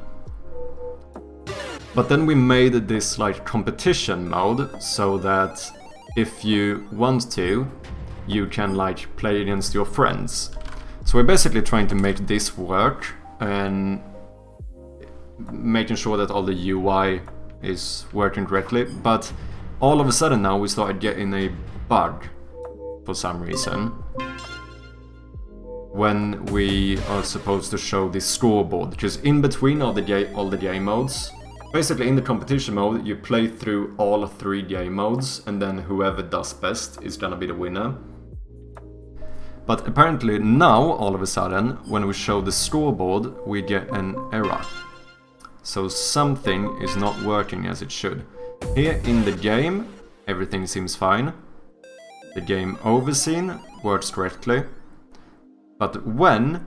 But then we made this like competition mode so that if you want to, you can like play against your friends. So we're basically trying to make this work and making sure that all the UI is working correctly, but all of a sudden now we started getting a bug for some reason when we are supposed to show the scoreboard, because in between all the game modes, basically in the competition mode you play through all 3 game modes, and then whoever does best is gonna be the winner. But apparently now all of a sudden when we show the scoreboard we get an error. So something is not working as it should. Here in the game, everything seems fine. The game over scene works correctly. But when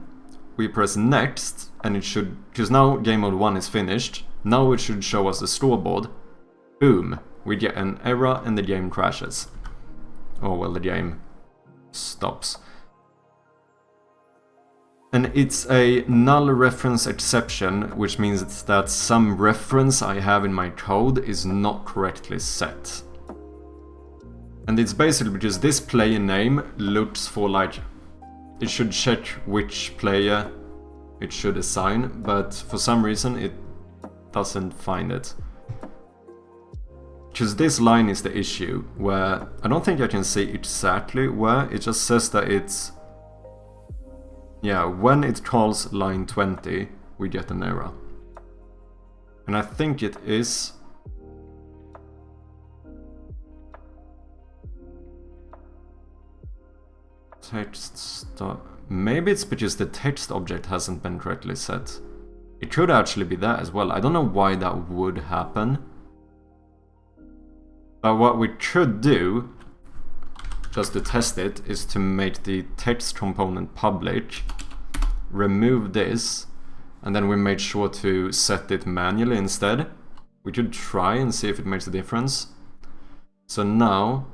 we press next, and it should, because now game mode 1 is finished, now it should show us the scoreboard. Boom, we get an error and the game crashes. Oh well, the game stops. And it's a null reference exception, which means that some reference I have in my code is not correctly set. And it's basically because this player name looks for like, it should check which player it should assign, but for some reason it doesn't find it. Because this line is the issue, where I don't think I can see exactly where, it just says that it's... Yeah, when it calls line 20, we get an error. And I think it is... Maybe it's because the text object hasn't been correctly set. It could actually be that as well. I don't know why that would happen. But what we could do, just to test it, is to make the text component public, remove this, and then we made sure to set it manually instead. We could try and see if it makes a difference. So now,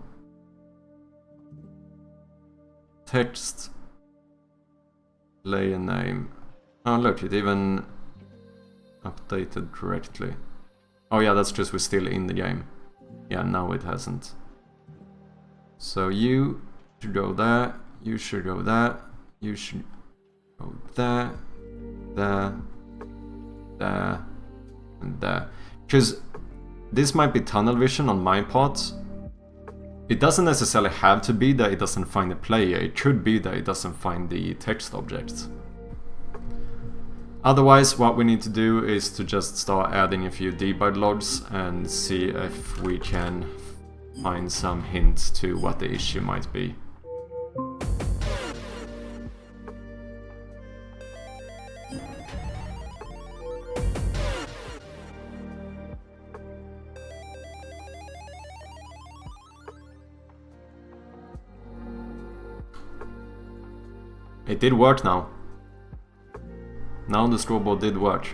text player name. Oh look, it even updated correctly. Oh yeah, that's because we're still in the game. Yeah, now it hasn't. So you should go there, you should go there, you should go there, there, there, and there. Because this might be tunnel vision on my part. It doesn't necessarily have to be that it doesn't find the player, it could be that it doesn't find the text object. Otherwise, what we need to do is to just start adding a few debug logs and see if we can find some hints to what the issue might be. It did work now. Now the scoreboard did work.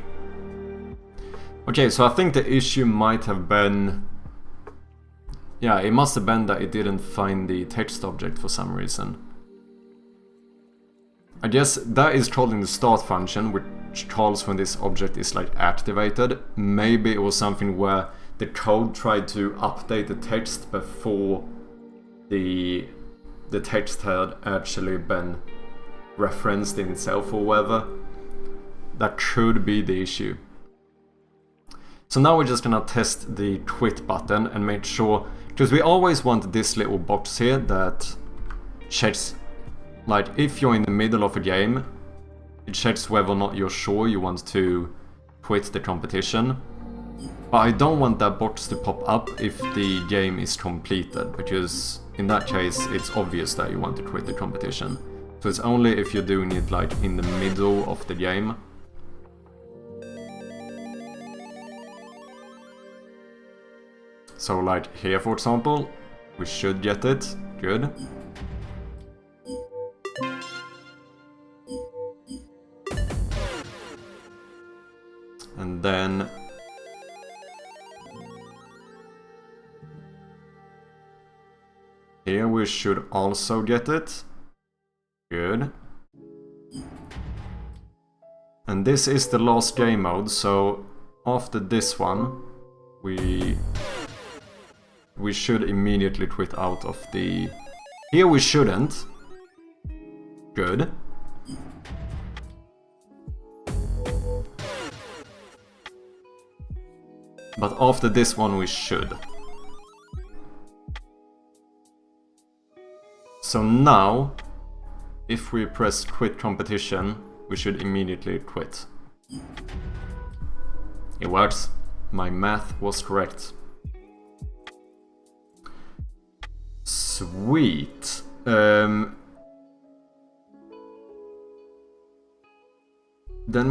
Okay, so I think the issue might have been... Yeah, it must have been that it didn't find the text object for some reason. I guess that is called in the start function, which calls when this object is like activated. Maybe it was something where the code tried to update the text before the text had actually been referenced in itself or whatever. That could be the issue. So now we're just gonna test the quit button and make sure, because we always want this little box here that checks, like if you're in the middle of a game, it checks whether or not you're sure you want to quit the competition. But I don't want that box to pop up if the game is completed, because in that case it's obvious that you want to quit the competition. So it's only if you're doing it like in the middle of the game. So like here for example, we should get it, good. And then here we should also get it, good. And this is the last game mode, so after this one we should immediately quit out of the... Here we shouldn't. Good. But after this one we should. So now, if we press quit competition, we should immediately quit. It works. My math was correct. Sweet. Then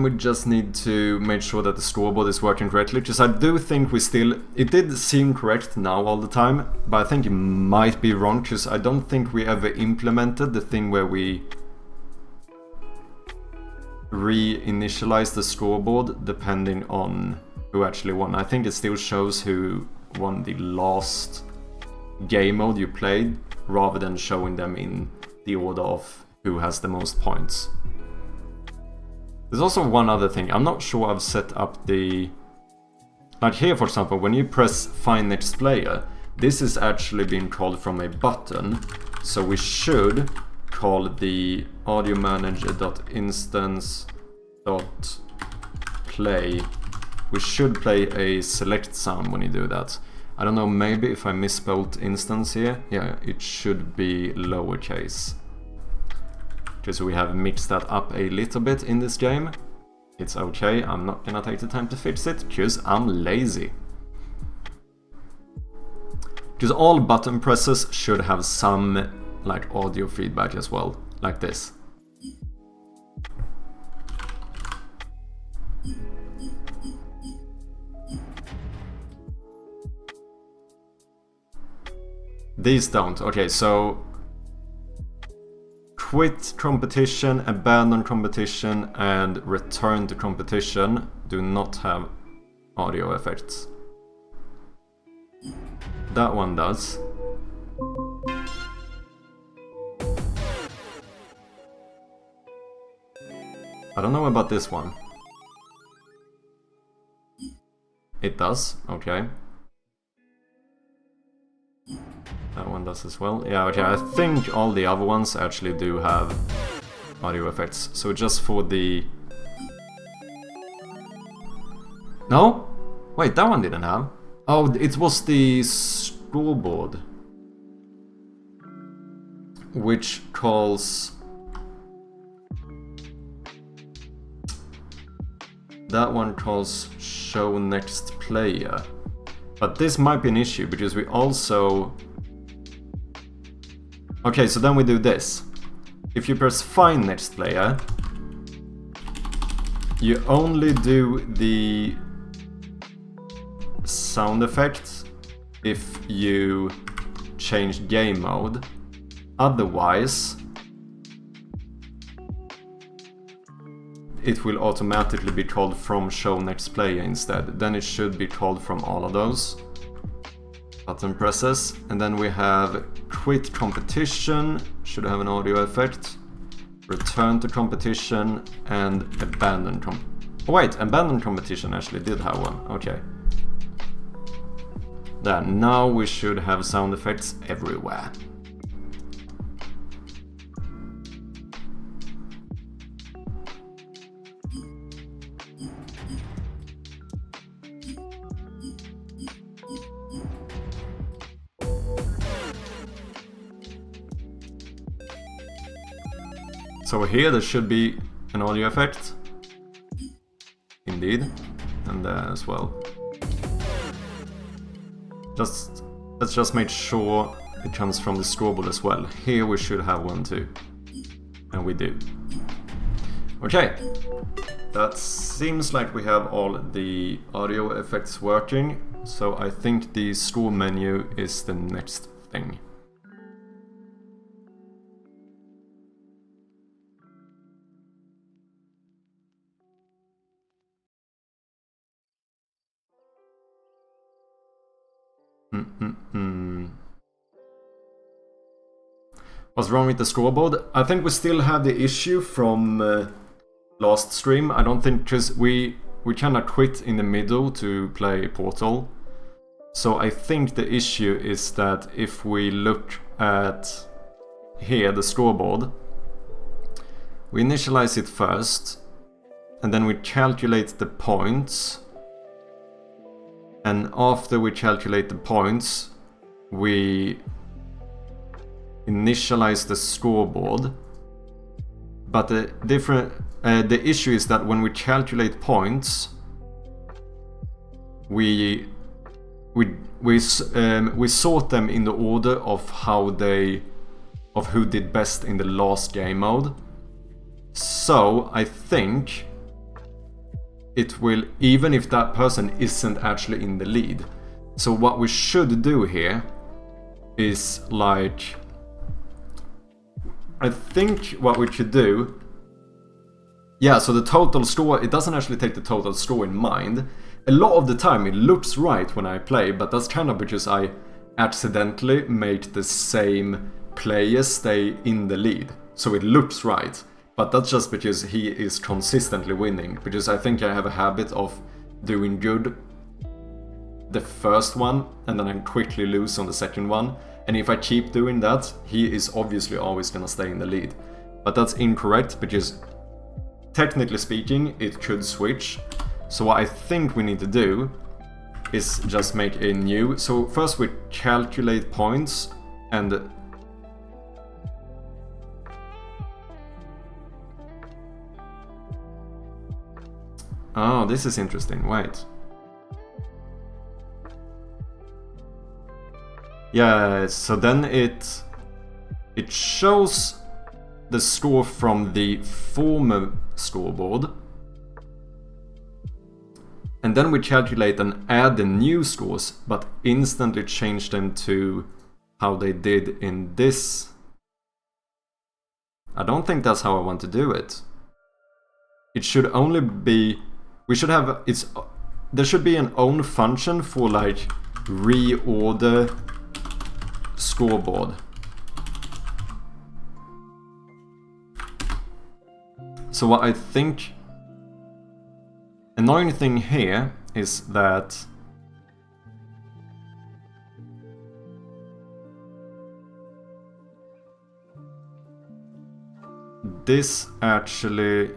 we just need to make sure that the scoreboard is working correctly, because I do think we still... It did seem correct now all the time, but I think it might be wrong, because I don't think we ever implemented the thing where we re-initialize the scoreboard depending on who actually won. I think it still shows who won the last game mode you played, rather than showing them in the order of who has the most points. There's also one other thing. I'm not sure I've set up the... Like here, for example, when you press Find Next Player, this is actually being called from a button. So we should call the audio manager.instance.play. We should play a select sound when you do that. I don't know, maybe if I misspelled instance here. Yeah, it should be lowercase. Because we have mixed that up a little bit in this game. It's okay, I'm not gonna take the time to fix it, because I'm lazy. Because all button presses should have some like audio feedback as well, like this. These don't. Okay, so quit competition, abandon competition, and return to competition do not have audio effects. That one does. I don't know about this one. It does, okay. That one does as well. Yeah, okay, I think all the other ones actually do have audio effects. So just for the... No? Wait, that one didn't have. Oh, it was the scoreboard, which calls... That one calls show next player. But this might be an issue, because we also... Okay, so then we do this. If you press find next player, you only do the sound effect if you change game mode. Otherwise, it will automatically be called from show next player instead. Then it should be called from all of those button presses. And then we have quit competition, should have an audio effect. Return to competition and abandon abandon competition actually did have one. Okay. There, now we should have sound effects everywhere. So here there should be an audio effect. Indeed. And there as well. Let's just make sure it comes from the scoreboard as well. Here we should have one too. And we do. Okay. That seems like we have all the audio effects working. So I think the score menu is the next thing. What's wrong with the scoreboard? I think we still have the issue from last stream. I don't think, because we cannot quit in the middle to play Portal. So I think the issue is that if we look at here, the scoreboard, we initialize it first, and then we calculate the points. And after we calculate the points, we initialize the scoreboard. But the issue is that when we calculate points, we sort them in the order of who did best in the last game mode. So I think it will, even if that person isn't actually in the lead. So what we should do here is like, I think what we should do, yeah, so the total score, it doesn't actually take the total score in mind. A lot of the time it looks right when I play, but that's kind of because I accidentally make the same player stay in the lead. So it looks right. But that's just because he is consistently winning. Because I think I have a habit of doing good the first one and then I quickly lose on the second one. And if I keep doing that, he is obviously always gonna stay in the lead. But that's incorrect because technically speaking, it could switch. So what I think we need to do is just make a new. So first we calculate points and oh, this is interesting. Wait. Yeah, so then it shows the score from the former scoreboard. And then we calculate and add the new scores, but instantly change them to how they did in this. I don't think that's how I want to do it. It should only be, we should have, there should be an own function for like reorder scoreboard. So what I think, annoying thing here is that this actually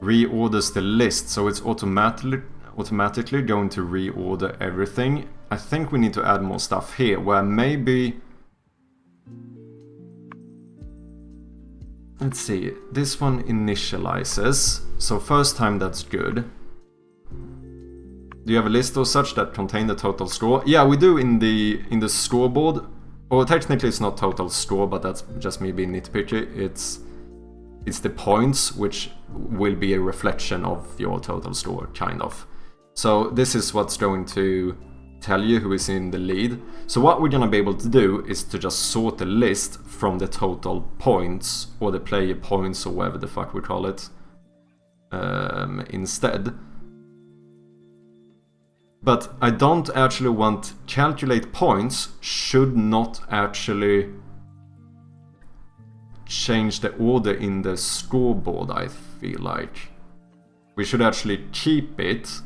reorders the list, so it's automatically going to reorder everything. I think we need to add more stuff here, where maybe, let's see, this one initializes, so first time that's good. Do you have a list or such that contain the total score? Yeah, we do in the scoreboard. Or technically it's not total score, but that's just me being nitpicky. It's the points which will be a reflection of your total score, kind of. So this is what's going to tell you who is in the lead. So what we're gonna be able to do is to just sort the list from the total points, or the player points, or whatever the fuck we call it, instead. But I don't actually want calculate points, should not actually change the order in the scoreboard, I feel like. We should actually keep it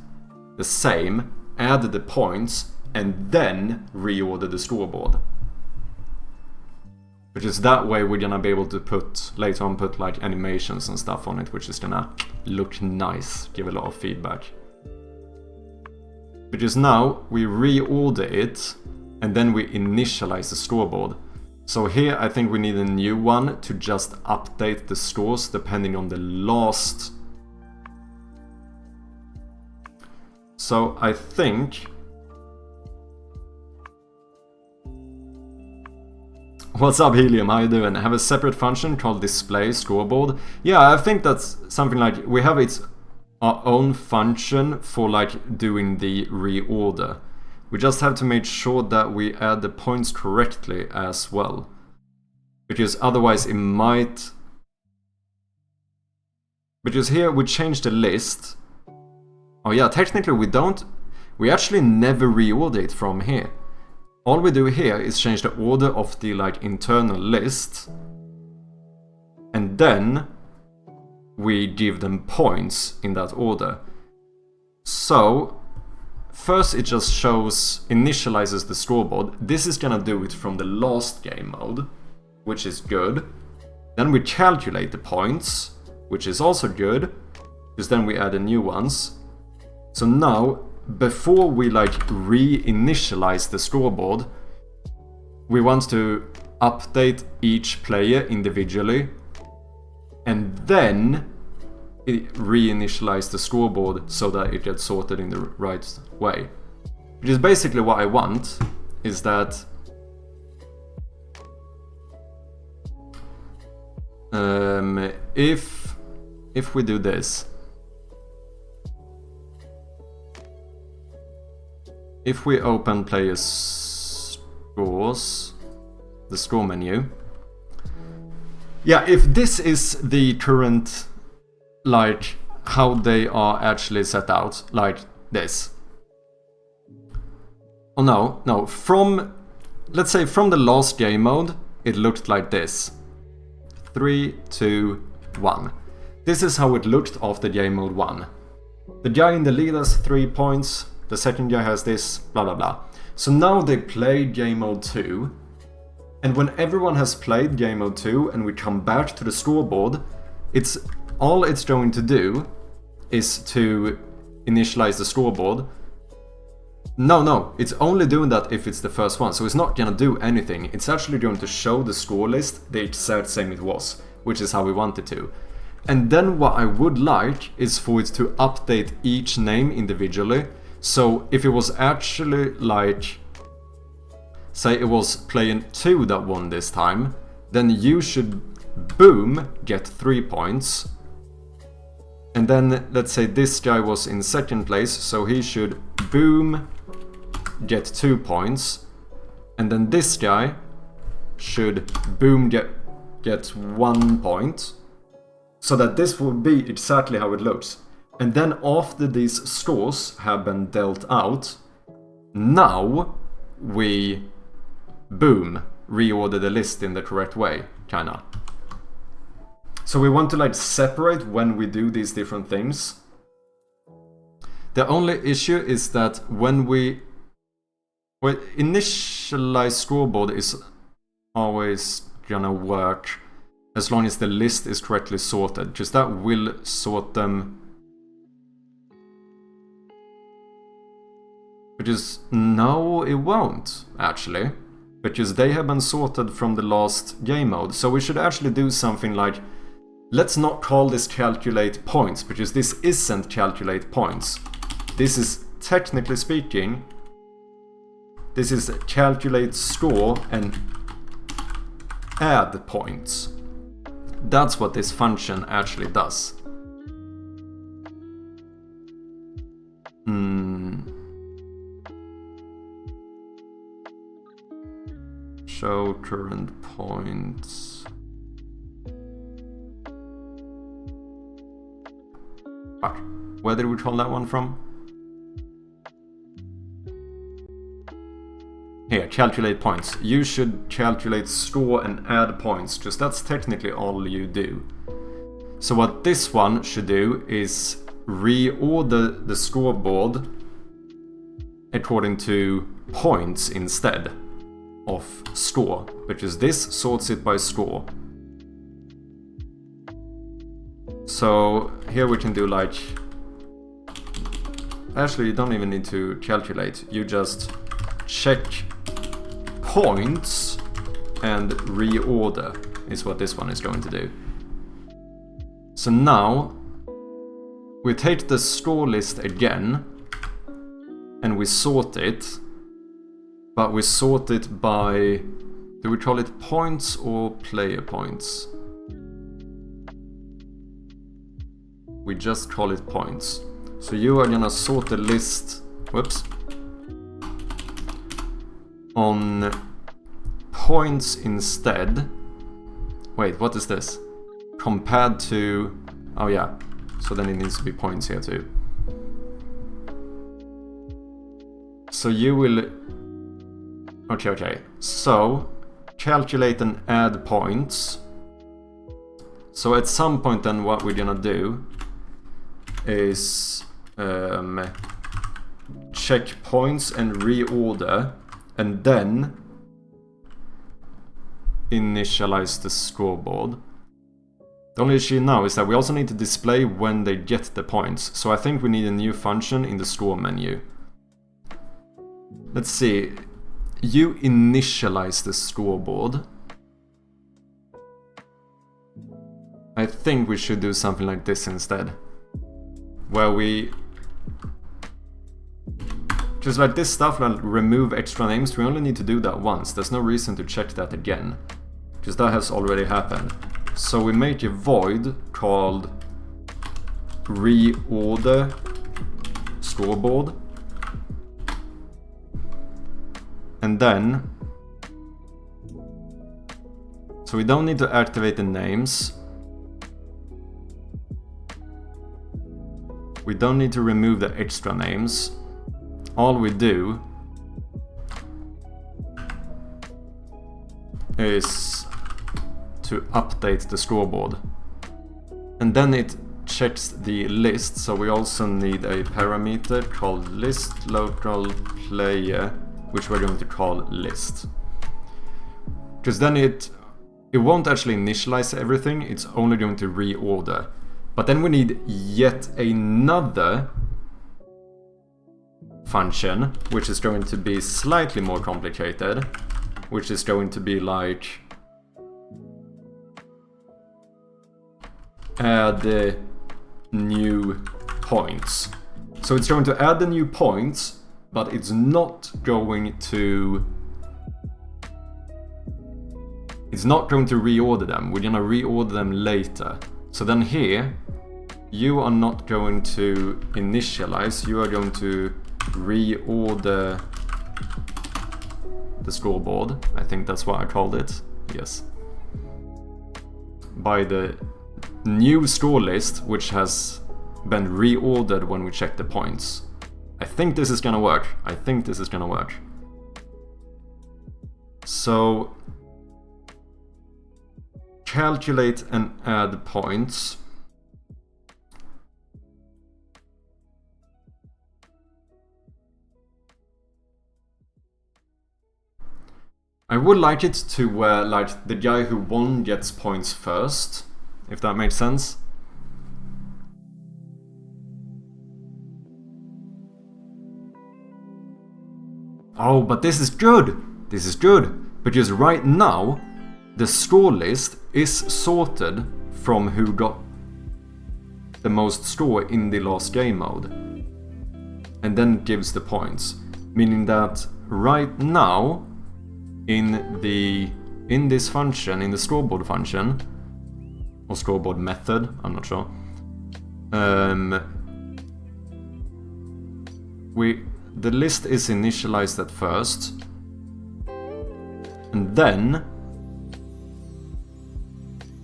the same, add the points, and then reorder the scoreboard. Which is that way we're gonna be able to put, later on, put like animations and stuff on it, which is gonna look nice, give a lot of feedback. Because now we reorder it, and then we initialize the scoreboard. So here I think we need a new one to just update the scores depending on the last. So I think... What's up, Helium? How you doing? Have a separate function called display scoreboard. Yeah, I think that's something like we have our own function for like doing the reorder. We just have to make sure that we add the points correctly as well. Because otherwise it might... Because here we change the list. Oh yeah, technically we don't... We actually never reorder it from here. All we do here is change the order of the like internal list. And then we give them points in that order. So... First it just shows, initializes the scoreboard. This is gonna do it from the last game mode, which is good. Then we calculate the points, which is also good, because then we add the new ones. So now, before we like re-initialize the scoreboard, we want to update each player individually, and then re-initialize the scoreboard so that it gets sorted in the right way. Which is basically what I want, is that if we do this, if we open player scores, the score menu, yeah, if this is the current like how they are actually set out, like this. Oh no, from, let's say from the last game mode, it looked like this. 3, 2, 1. This is how it looked after game mode 1. The guy in the lead has 3 points, the second guy has this, blah blah blah. So now they play game mode 2, and when everyone has played game mode 2 and we come back to the scoreboard, all it's going to do is to initialize the scoreboard. No, it's only doing that if it's the first one, so it's not gonna do anything. It's actually going to show the score list the exact same it was, which is how we want it to. And then what I would like is for it to update each name individually. So if it was actually like, say it was player 2 that won this time, then you should, boom, get 3 points. And then let's say this guy was in second place, so he should, boom, get 2 points. And then this guy should, boom, get 1 point. So that this would be exactly how it looks. And then after these scores have been dealt out, now we, boom, reorder the list in the correct way, kinda. So we want to like separate when we do these different things. The only issue is that when we initialize scoreboard is always gonna work as long as the list is correctly sorted, because that will sort them. Because no, it won't actually, because they have been sorted from the last game mode. So we should actually do something like, let's not call this calculate points, because this isn't calculate points. This is, technically speaking, this is calculate score and add points. That's what this function actually does. show current points. Fuck. Where did we call that one from? Here, calculate points. You should calculate, store and add points, because that's technically all you do. So what this one should do is reorder the scoreboard according to points instead of score, because this sorts it by score. So here we can do like... Actually, you don't even need to calculate. You just check points and reorder is what this one is going to do. So now we take the score list again and we sort it, but we sort it by, do we call it points or player points? We just call it points. So you are gonna sort the list, whoops, on points instead. Wait, what is this? Compared to, oh yeah, so then it needs to be points here too. So you will, okay, so calculate and add points. So at some point then what we're gonna do is check points and reorder, and then initialize the scoreboard. The only issue now is that we also need to display when they get the points, so I think we need a new function in the score menu. Let's see, you initialize the scoreboard. I think we should do something like this instead, where we just like this stuff, like remove extra names, we only need to do that once. There's no reason to check that again, because that has already happened. So we make a void called reorder scoreboard, and then, so we don't need to activate the names. We don't need to remove the extra names. All we do is to update the scoreboard. And then it checks the list, so we also need a parameter called list local player, which we're going to call list. Because then it won't actually initialize everything, it's only going to reorder. But then we need yet another function, which is going to be slightly more complicated, which is going to be like add new points. So it's going to add the new points, but it's not going to reorder them. We're gonna reorder them later. So then here, you are not going to initialize, you are going to reorder the scoreboard. I think that's what I called it. Yes. By the new score list, which has been reordered when we check the points. I think this is gonna work. I think this is gonna work. So calculate and add points. I would like it to where like the guy who won gets points first, if that makes sense. Oh, but this is good! This is good! Because right now, the score list is sorted from who got the most score in the last game mode. And then it gives the points. Meaning that right now, in this function, in the scoreboard function, or scoreboard method, I'm not sure, the list is initialized at first, And then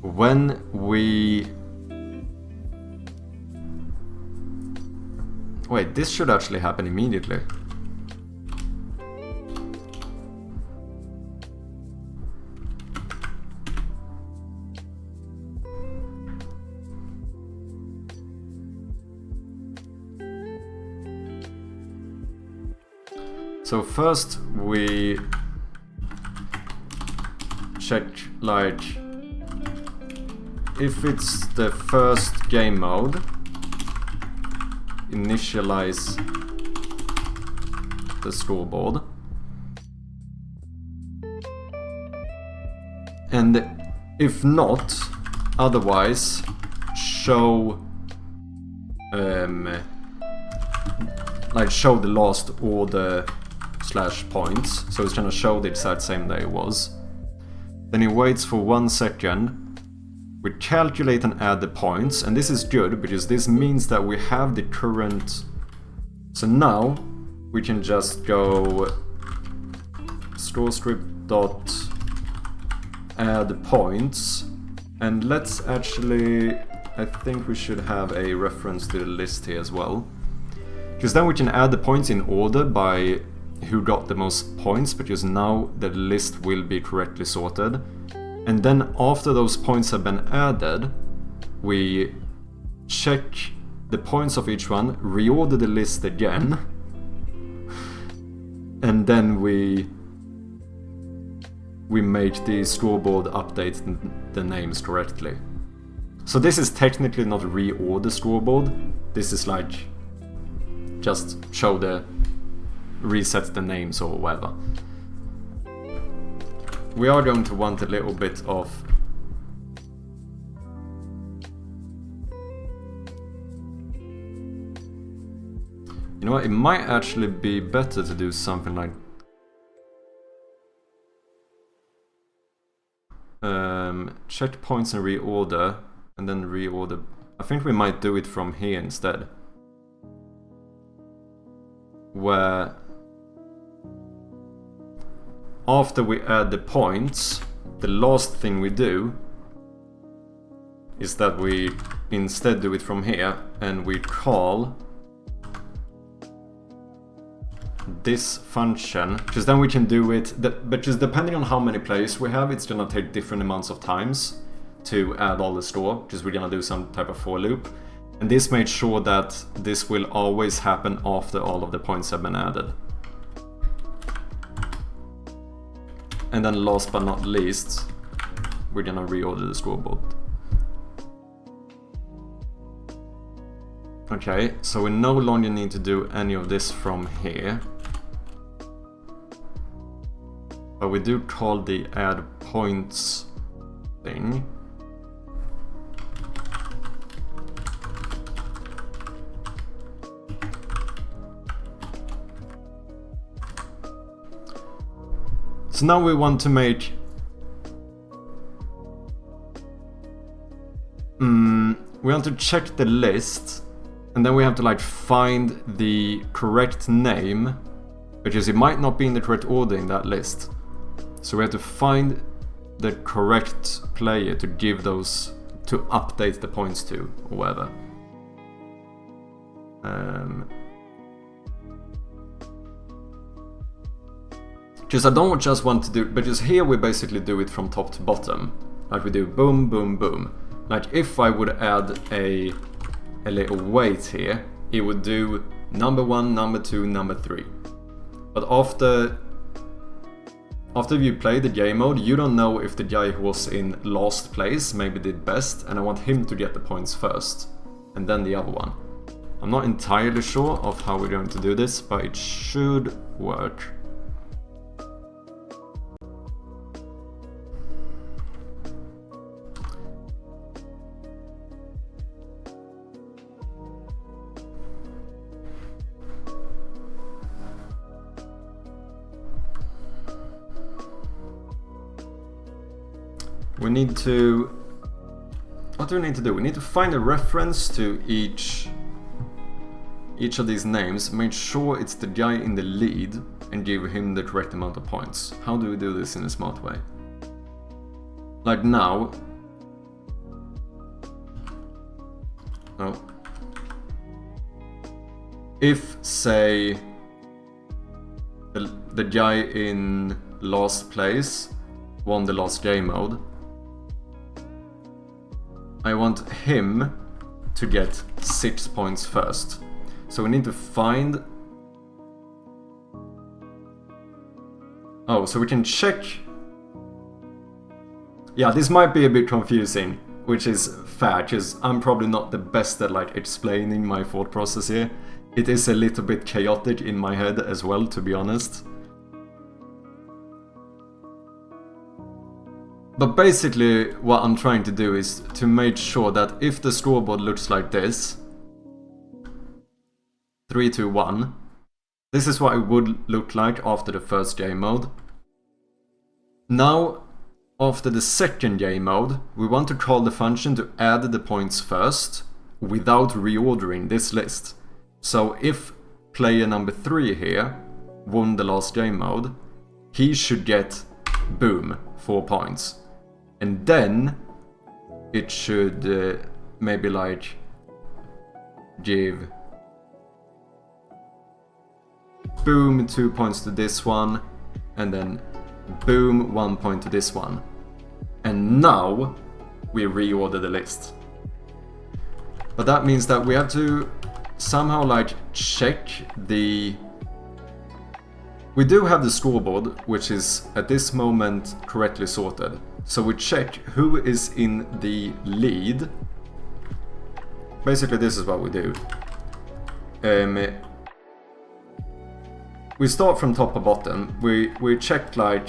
when we... Wait, this should actually happen immediately. So first we check, like, if it's the first game mode, initialize the scoreboard. And if not, otherwise show show the last order / points, so it's gonna show the exact same day it was. Then it waits for 1 second. We calculate and add the points, and this is good because this means that we have the current. So now we can just go score script dot add points, and let's actually, I think we should have a reference to the list here as well, because then we can add the points in order by who got the most points, because now the list will be correctly sorted. And then after those points have been added, we check the points of each one, reorder the list again, and then we make the scoreboard update the names correctly. So this is technically not reorder scoreboard, this is like just show the reset the names or whatever. We are going to want a little bit of you know what, it might actually be better to do something like check points and reorder, and then reorder. I think we might do it from here instead, where after we add the points, the last thing we do is that we instead do it from here, and we call this function, because then we can do it, but just depending on how many players we have, it's gonna take different amounts of times to add all the score, because we're gonna do some type of for loop. And this made sure that this will always happen after all of the points have been added. And then last but not least, we're gonna reorder the scoreboard. Okay, so we no longer need to do any of this from here. But we do call the add points thing. So now we want to make we want to check the list, and then we have to like find the correct name, because it might not be in the correct order in that list. So we have to find the correct player to give those, to update the points to, or whatever. Because I don't just want to do, because here we basically do it from top to bottom. Like we do boom, boom, boom. Like if I would add a little weight here, it would do number 1, number 2, number 3. But after you play the game mode, you don't know if the guy who was in last place maybe did best, and I want him to get the points first, and then the other one. I'm not entirely sure of how we're going to do this, but it should work. We need to... What do we need to do? We need to find a reference to each of these names, make sure it's the guy in the lead, and give him the correct amount of points. How do we do this in a smart way? Like now... Oh. If, say, the guy in last place won the last game mode, I want him to get 6 points first. So we need to find... Oh, so we can check... Yeah, this might be a bit confusing, which is fair, because I'm probably not the best at like explaining my thought process here. It is a little bit chaotic in my head as well, to be honest. But basically what I'm trying to do is to make sure that if the scoreboard looks like this, 3, 2, 1, this is what it would look like after the first game mode. Now, after the second game mode, we want to call the function to add the points first, without reordering this list. So if player number 3 here won the last game mode, he should get, boom, 4 points. And then it should maybe like give boom 2 points to this one, and then boom 1 point to this one. And now we reorder the list. But that means that we have to somehow like check the... We do have the scoreboard, which is at this moment correctly sorted. So we check who is in the lead. Basically this is what we do. We start from top to bottom. We check like...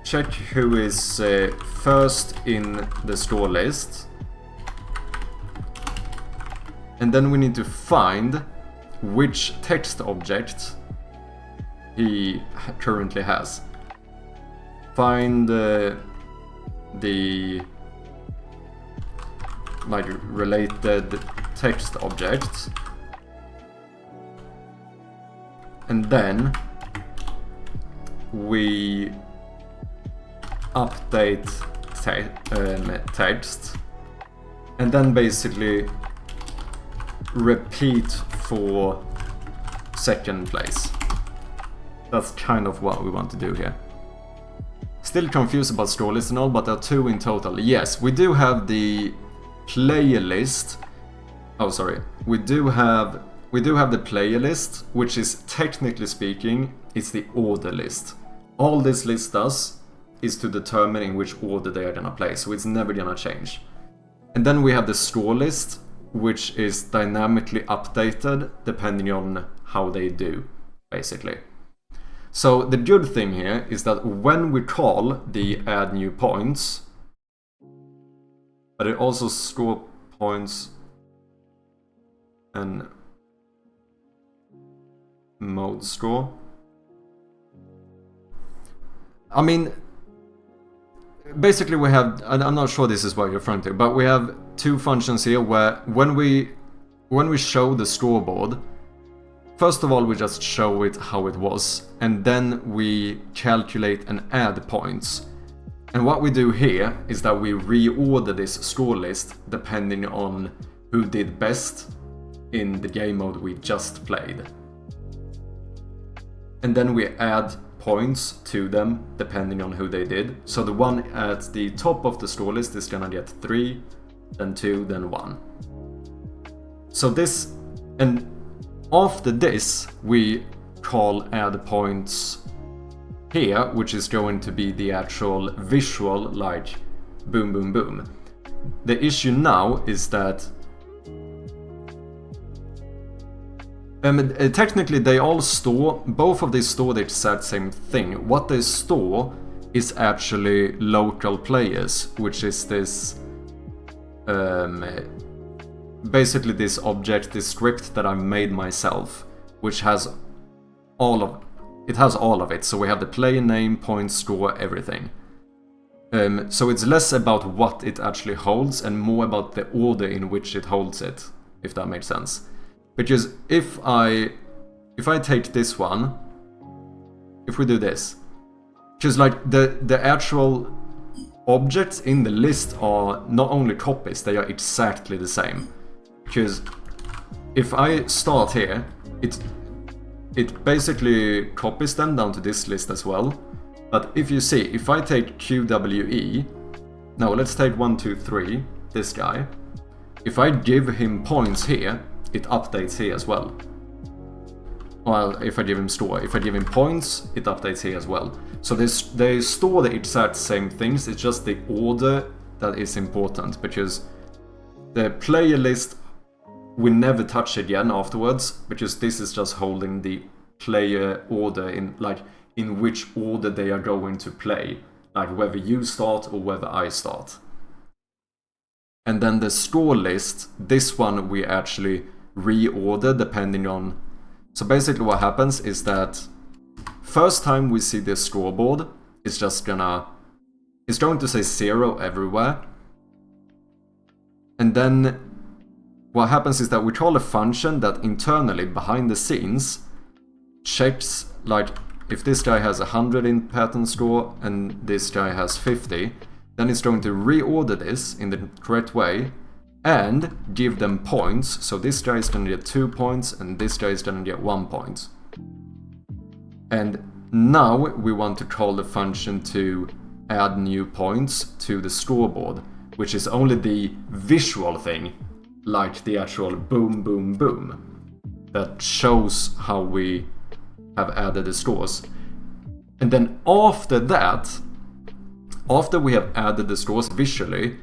Check who is first in the score list. And then we need to find which text object he currently has. Find the like related text object, and then we update text, and then basically repeat for second place. That's kind of what we want to do here. Still confused about score list and all, but there are 2 in total. Yes, we do have the player list. Oh, sorry. We do have the player list, which is technically speaking, it's the order list. All this list does is to determine in which order they are gonna play, so it's never gonna change. And then we have the score list, which is dynamically updated depending on how they do, basically. So the good thing here is that when we call the add new points, but it also score points and mode score. I mean, basically we have, I'm not sure this is what you're referring to, but we have 2 functions here where when we show the scoreboard, first of all we just show it how it was, and then we calculate and add points. And what we do here is that we reorder this score list depending on who did best in the game mode we just played. And then we add points to them depending on who they did. So the one at the top of the score list is gonna get 3, then 2, then 1. So this, and after this we call add points here, which is going to be the actual visual, like boom boom boom. The issue now is that technically they all store, both of these store the exact same thing. What they store is actually local players, which is this basically this object, this script that I've made myself, which has all of it. So we have the player name, points, score, everything. So it's less about what it actually holds and more about the order in which it holds it, if that makes sense. Because if I if I take this one, if we do this, because like the actual objects in the list are not only copies, they are exactly the same. Because if I start here, it basically copies them down to this list as well. But if you see, if I take QWE, now let's take 1, 2, 3, this guy. If I give him points here, it updates here as well. Well, if I give him store, if I give him points, it updates here as well. So they store the exact same things, it's just the order that is important, because the player list, we never touch again afterwards, because this is just holding the player order in, like, in which order they are going to play, like whether you start or whether I start. And then the score list, this one we actually reorder depending on. So basically what happens is that first time we see this scoreboard, it's going to say 0 everywhere. And then what happens is that we call a function that internally, behind the scenes, checks, like, if this guy has 100 in pattern score and this guy has 50, then it's going to reorder this in the correct way and give them points. So this guy is going to get 2 points and this guy is going to get 1 point. And now we want to call the function to add new points to the scoreboard, which is only the visual thing, like the actual boom, boom, boom, that shows how we have added the scores. And then after that, after we have added the scores visually,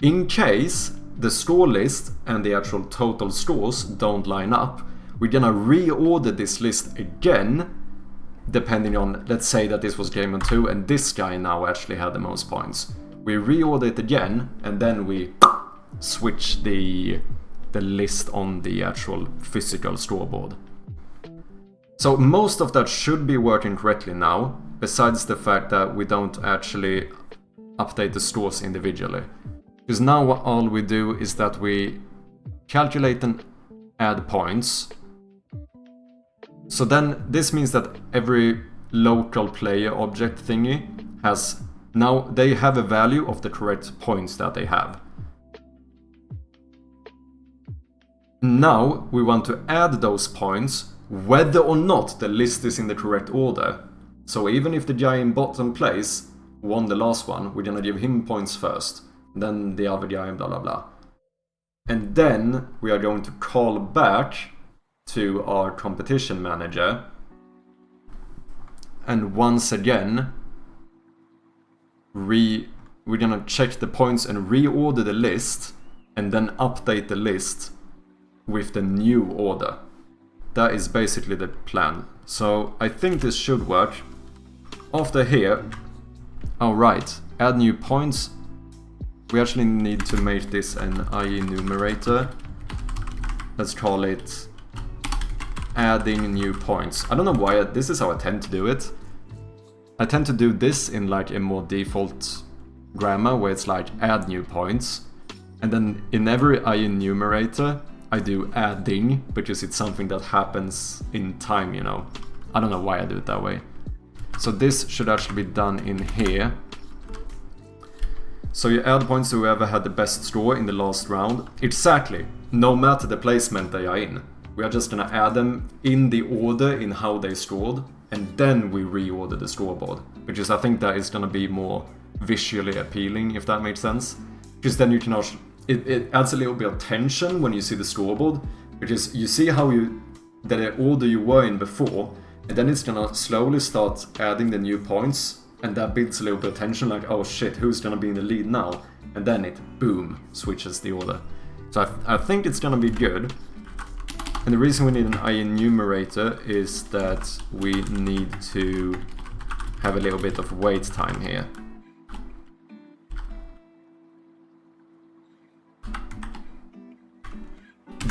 in case the score list and the actual total scores don't line up, we're gonna reorder this list again, depending on, let's say that this was game on 2 and this guy now actually had the most points. We reorder it again and then we switch the list on the actual physical scoreboard. So most of that should be working correctly now, besides the fact that we don't actually update the scores individually. Because now all we do is that we calculate and add points. So then this means that every local player object thingy has, now they have a value of the correct points that they have. Now we want to add those points whether or not the list is in the correct order. So even if the guy in bottom place won the last one, we're gonna give him points first, then the other guy and blah blah blah. And then we are going to call back to our competition manager, and once again we're gonna check the points and reorder the list, and then update the list with the new order. That is basically the plan. So I think this should work. After here, alright, add new points. We actually need to make this an IE numerator. Let's call it adding new points. I don't know why, this is how I tend to do it. I tend to do this in like a more default grammar where it's like add new points. And then in every IE numerator, I do adding, because it's something that happens in time, you know. I don't know why I do it that way. So this should actually be done in here. So you add points to whoever had the best score in the last round. Exactly, no matter the placement they are in. We are just gonna add them in the order in how they scored, and then we reorder the scoreboard. Because I think that is gonna be more visually appealing, if that makes sense. Because then you can also, it adds a little bit of tension when you see the scoreboard, because you see how the order you were in before, and then it's gonna slowly start adding the new points, and that builds a little bit of tension, like, oh shit, who's gonna be in the lead now? And then it, boom, switches the order. So I think it's gonna be good. And the reason we need an IE numerator is that we need to have a little bit of wait time here.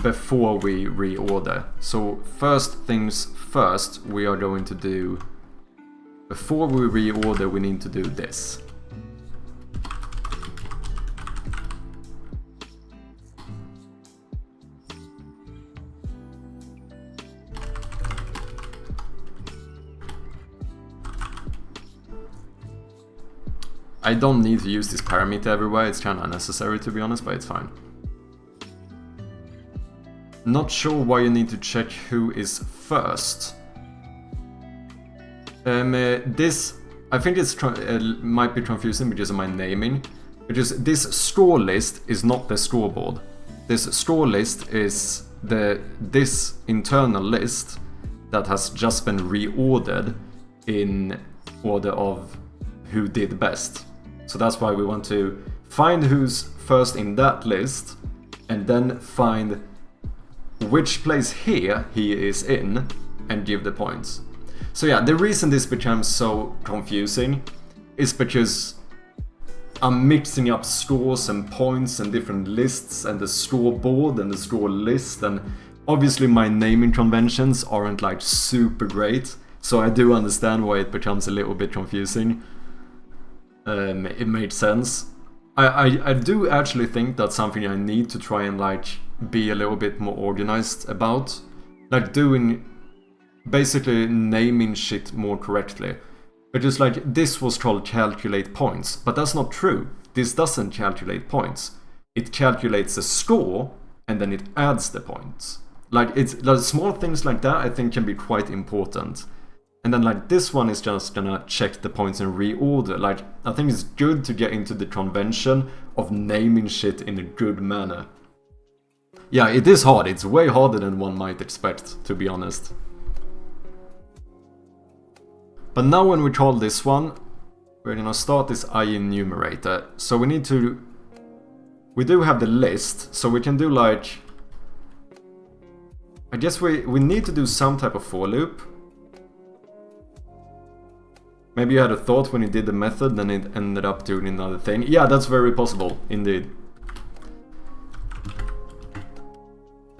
Before we reorder. So first things first, we are going to do, before we reorder, we need to do this. I don't need to use this parameter everywhere, it's kind of unnecessary to be honest, but it's fine. Not sure why you need to check who is first. This, I think it's might be confusing because of my naming, because this score list is not the scoreboard. This score list is this internal list that has just been reordered in order of who did best. So that's why we want to find who's first in that list and then find which place here he is in and give the points. So yeah, the reason this becomes so confusing is because I'm mixing up scores and points and different lists and the scoreboard and the score list, and obviously my naming conventions aren't like super great, so I do understand why it becomes a little bit confusing. It made sense. I do actually think that's something I need to try and like be a little bit more organized about, like doing basically naming shit more correctly. Because like this was called calculate points, but that's not true. This doesn't calculate points. It calculates a score and then it adds the points. Like it's like small things like that I think can be quite important. And then like this one is just gonna check the points and reorder. Like I think it's good to get into the convention of naming shit in a good manner. Yeah, it is hard. It's way harder than one might expect, to be honest. But now when we call this one, we're gonna start this I enumerator. So we need to... We do have the list, so we can do like... I guess we need to do some type of for loop. Maybe you had a thought when you did the method, then it ended up doing another thing. Yeah, that's very possible, indeed.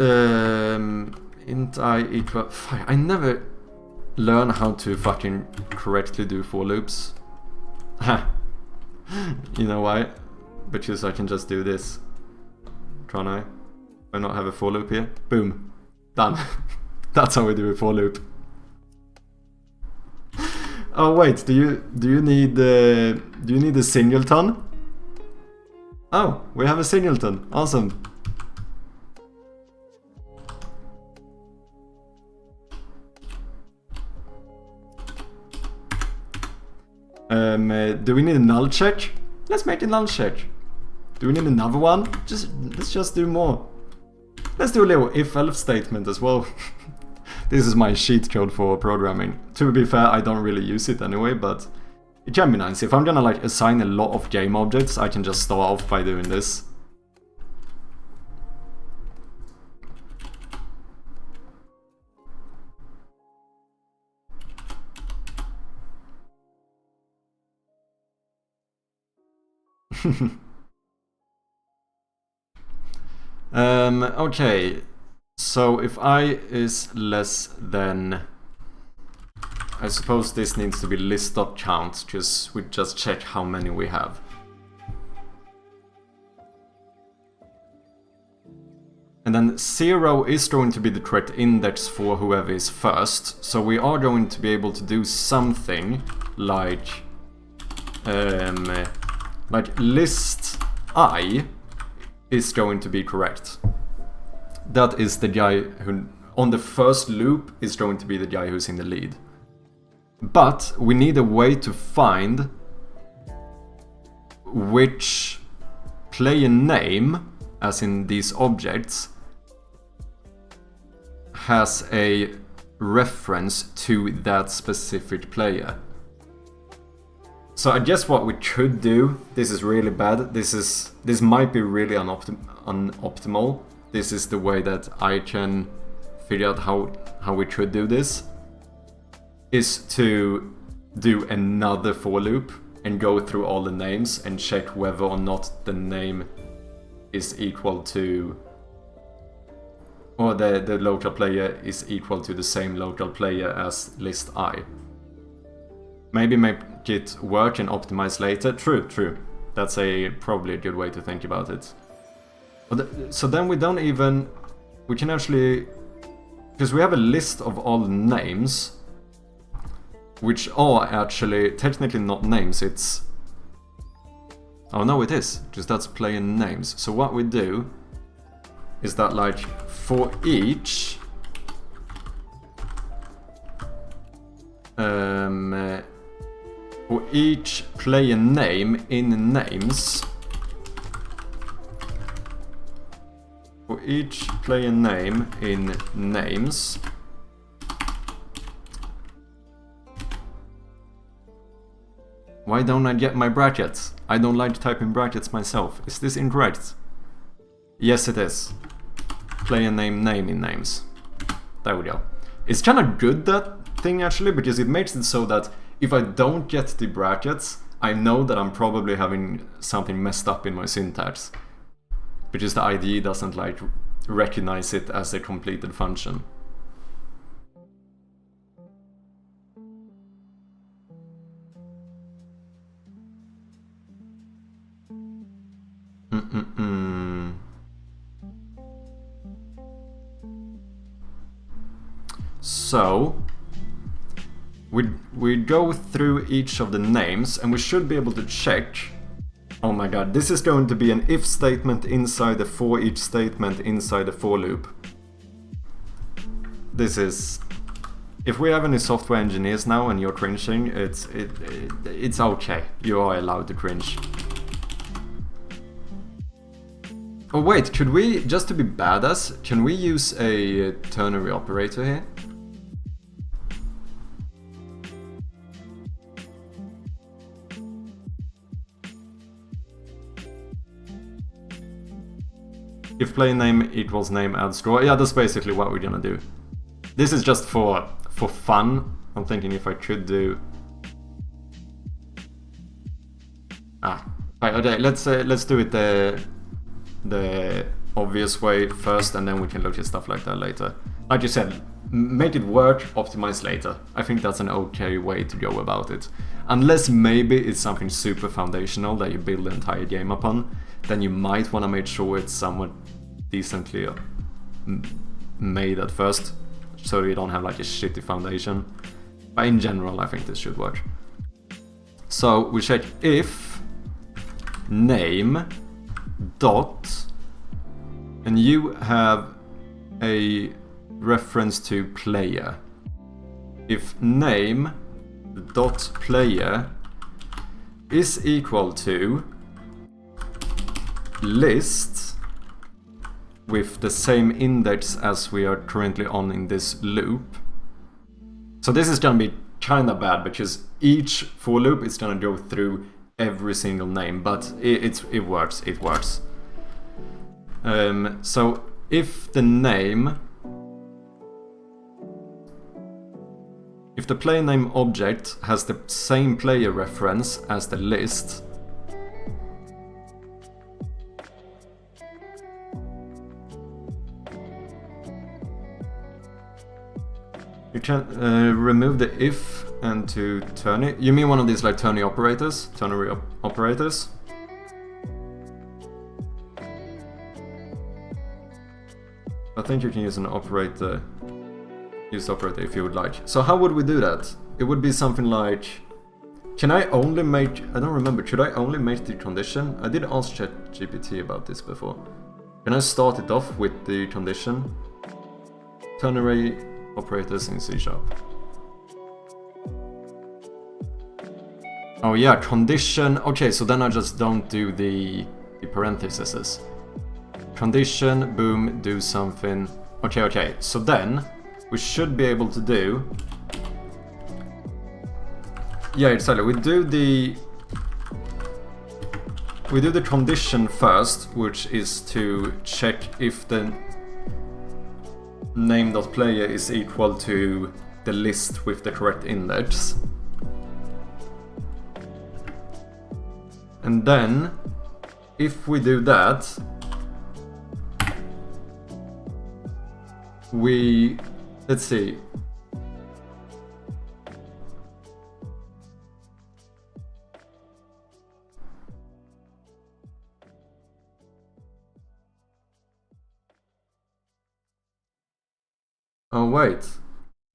Int I equal... I never learn how to fucking correctly do for loops. You know why? Because I can just do this. Can't I? I not have a for loop here? Boom. Done. That's how we do a for loop. Oh wait, do you need a singleton? Oh, we have a singleton. Awesome. Do we need a null check? Let's make a null check. Do we need another one? Let's just do more. Let's do a little if-else statement as well. This is my cheat code for programming. To be fair, I don't really use it anyway, but it can be nice. If I'm gonna like assign a lot of game objects, I can just start off by doing this. Okay, so if I is less than, I suppose this needs to be list.count, because we just check how many we have. And then 0 is going to be the correct index for whoever is first, so we are going to be able to do something like list I is going to be correct. That is the guy who, on the first loop, is going to be the guy who's in the lead. But we need a way to find which player name, as in these objects, has a reference to that specific player. So I guess what we could do, this is really bad, this might be really unoptimal. This is the way that I can figure out how we could do this, is to do another for loop and go through all the names and check whether or not the name is equal to, or the local player is equal to the same local player as list I. Maybe make it work and optimize later. True. That's probably a good way to think about it. So then we don't even... We can actually... Because we have a list of all names, which are actually technically not names, it's Oh no, it is, because that's player names. So what we do is that, like, for each player name in names, for each player name in names, why don't I get my brackets? I don't like to type in brackets myself. Is this incorrect? Yes, it is. Player name in names. There we go. It's kind of good, that thing, actually, because it makes it so that if I don't get the brackets, I know that I'm probably having something messed up in my syntax, because the IDE doesn't, like, recognize it as a completed function. So we go through each of the names, and we should be able to check. Oh my god, this is going to be an if statement inside the for each statement inside the for loop. This is... If we have any software engineers now and you're cringing, it's okay. You are allowed to cringe. Oh wait, could we, just to be badass, can we use a ternary operator here? If player name equals name add score. Yeah, that's basically what we're gonna do. This is just for fun. I'm thinking if I could do... Right, okay, let's do it the obvious way first, and then we can look at stuff like that later. Like you said, make it work, optimize later. I think that's an okay way to go about it. Unless maybe it's something super foundational that you build the entire game upon, then you might want to make sure it's somewhat decently made at first, so you don't have like a shitty foundation. But in general, I think this should work. So we check if name dot, and you have a reference to player. If name dot player is equal to list with the same index as we are currently on in this loop. So this is gonna be kinda bad, because each for loop is gonna go through every single name, but it works, it works. So if the name, if the player name object has the same player reference as the list, you can remove the if and to ternary. You mean one of these like ternary operators? Ternary operators? I think you can use an operator. Use operator if you would like. So how would we do that? It would be something like... Can I only make... I don't remember. Should I only make the condition? I did ask ChatGPT about this before. Can I start it off with the condition? Ternary operators in C#. Oh yeah, condition. Okay, so then I just don't do the parentheses. Condition, boom, do something. Okay, so then we should be able to do... Yeah, exactly. We do the condition first, which is to check if the name.player is equal to the list with the correct index. And then, if we do that, we... Let's see. Oh wait,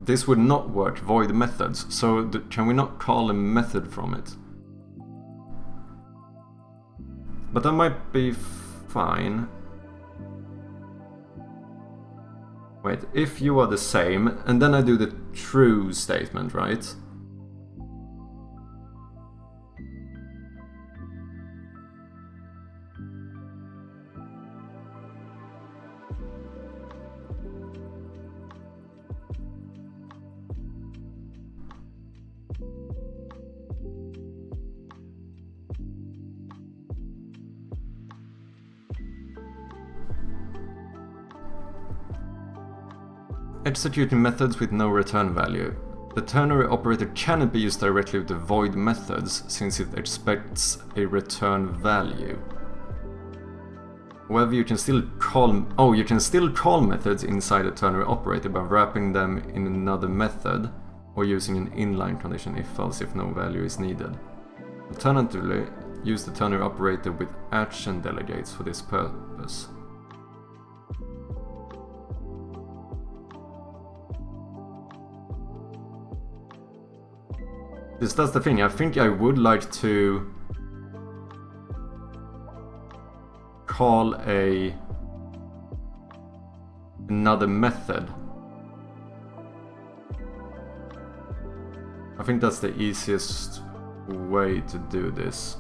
this would not work, void methods, so can we not call a method from it? But that might be fine. Wait, if you are the same, and then I do the true statement, right? Executing methods with no return value. The ternary operator cannot be used directly with the void methods since it expects a return value. However, you can still call methods inside a ternary operator by wrapping them in another method or using an inline condition if-else if no value is needed. Alternatively, use the ternary operator with action delegates for this purpose. That's the thing, I think I would like to call another method. I think that's the easiest way to do this.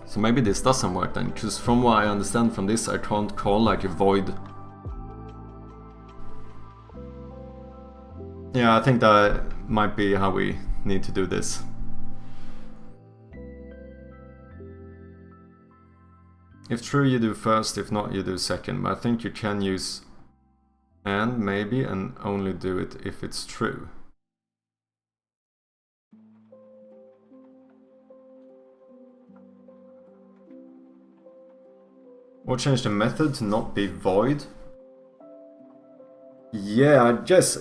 So maybe this doesn't work then, because from what I understand from this I can't call like a void. Yeah, I think that might be how we need to do this. If true, you do first, if not, you do second. But I think you can use and maybe and only do it if it's true. Or change the method to not be void. Yeah, I guess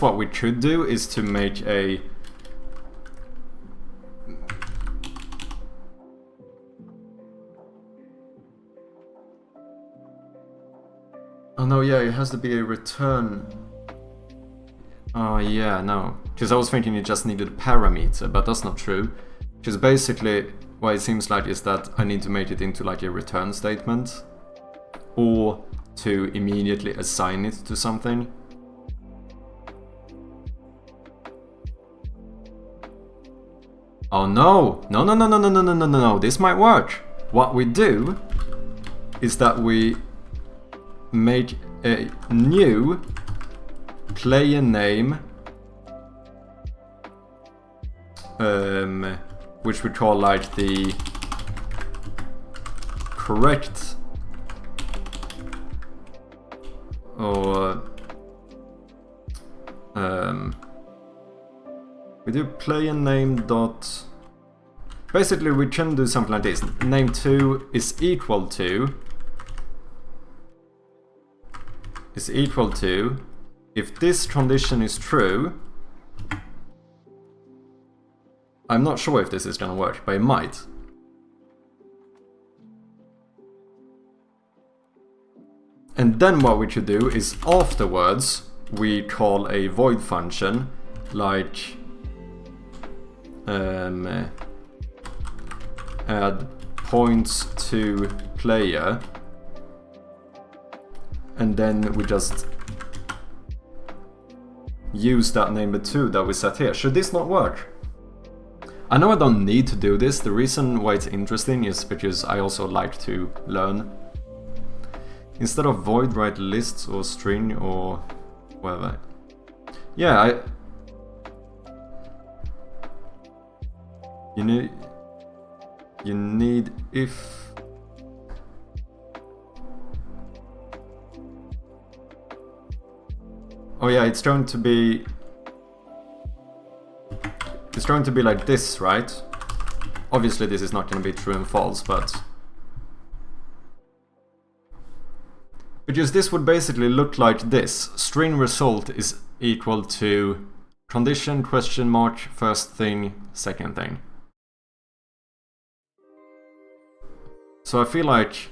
what we could do is to make a... Oh no, yeah, it has to be a return. Oh yeah, no. Because I was thinking you just needed a parameter, but that's not true. Because basically, what it seems like is that I need to make it into like a return statement. Or to immediately assign it to something. Oh no! No, this might work! What we do is that we make a new player name which we call like the correct or we do player name dot. Basically, we can do something like this. Name2 is equal to if this condition is true. I'm not sure if this is gonna work, but it might. And then what we should do is afterwards we call a void function like add points to player, and then we just use that name2 that we set here. Should this not work? I know I don't need to do this. The reason why it's interesting is because I also like to learn. Instead of void, write lists or string or whatever. Yeah, you need if. Oh yeah, it's going to be like this, right? Obviously this is not going to be true and false, but because this would basically look like this. String result is equal to condition question mark first thing second thing. So I feel like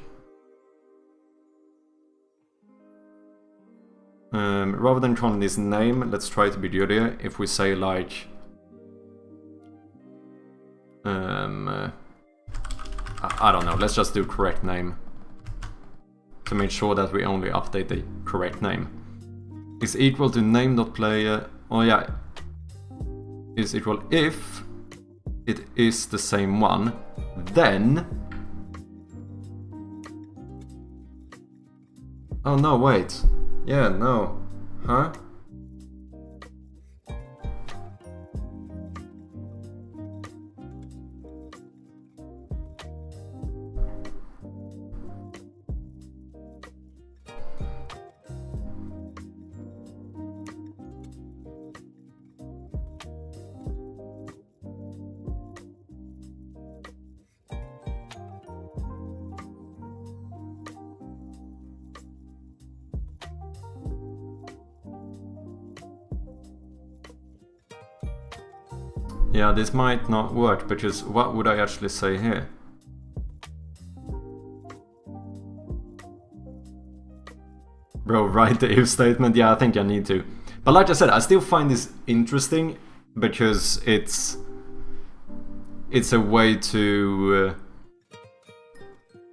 Rather than calling this name, let's try to be good here. If we say like... I don't know, let's just do correct name. To make sure that we only update the correct name. Is equal to name.player... Oh yeah. Is equal if it is the same one, then... Oh no, wait. Yeah, no. Huh? Yeah, this might not work, because what would I actually say here? Bro, write the if statement? Yeah, I think I need to. But like I said, I still find this interesting, because it's a way to...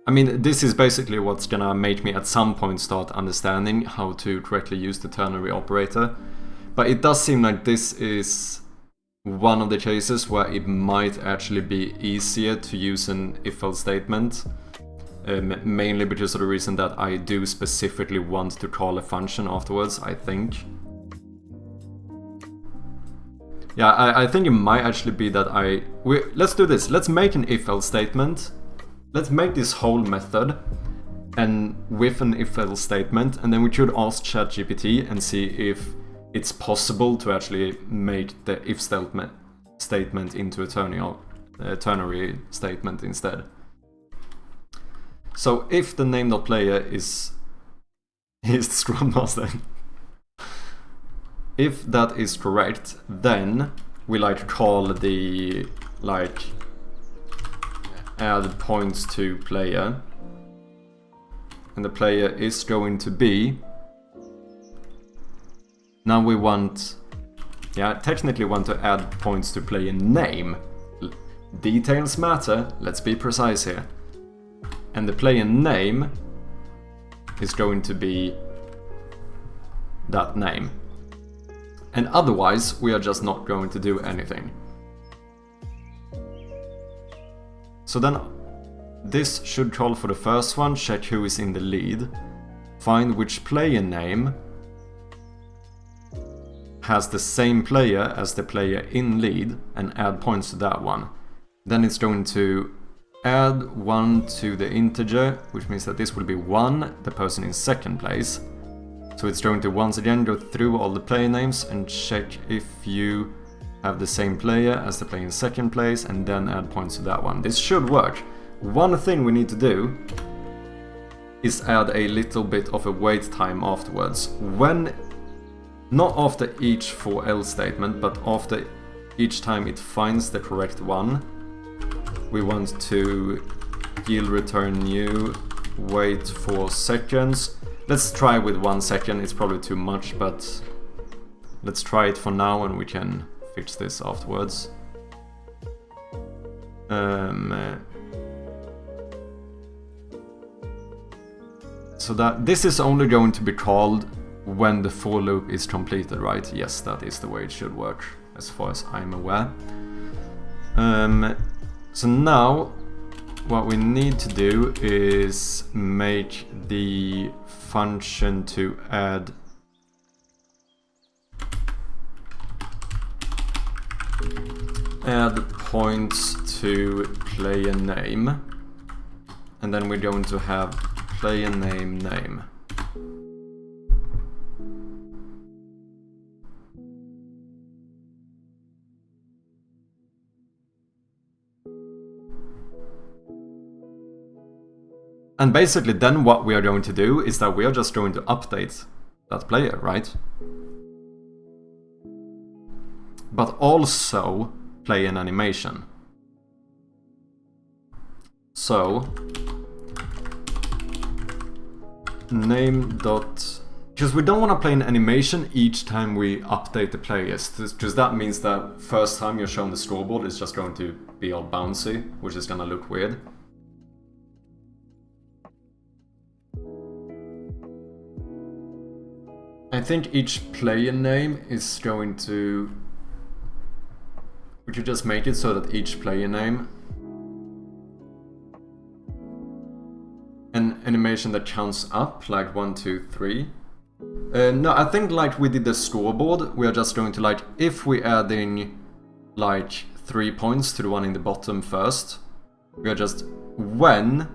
I mean, this is basically what's gonna make me at some point start understanding how to correctly use the ternary operator. But it does seem like this is one of the cases where it might actually be easier to use an if-else statement, mainly because of the reason that I do specifically want to call a function afterwards, I think. Yeah, I think it might actually be that let's do this. Let's make an if-else statement. Let's make this whole method and with an if-else statement, and then we could ask ChatGPT and see if it's possible to actually make the if statement into a ternary statement instead. So if the name.player is the Scrum Master, if that is correct, then we like call the add points to player, and the player is going to be... Now we want, technically want to add points to player name. Details matter, let's be precise here. And the player name is going to be that name. And otherwise, we are just not going to do anything. So then, this should call for the first one, check who is in the lead, find which player name has the same player as the player in lead, and add points to that one. Then it's going to add 1 to the integer, which means that this will be 1, the person in second place. So it's going to once again go through all the player names and check if you have the same player as the player in second place, and then add points to that one. This should work. One thing we need to do is add a little bit of a wait time afterwards. Not after each for else statement, but after each time it finds the correct one, we want to yield return new, wait 4 seconds. Let's try with 1 second, it's probably too much, but let's try it for now and we can fix this afterwards. So that this is only going to be called when the for loop is completed, right? Yes, that is the way it should work, as far as I'm aware. So now, what we need to do is make the function to add points to player name, and then we're going to have player name name. And basically then what we are going to do is that we are just going to update that player, right? But also play an animation. So name dot because we don't want to play an animation each time we update the players, because that means that first time you're shown the scoreboard is just going to be all bouncy, which is gonna look weird. I think each player name is going to... Would you just make it so that each player name... an animation that counts up, like 1, 2, 3. No, I think like we did the scoreboard, we are just going to like, if we adding like 3 points to the one in the bottom first, we are just when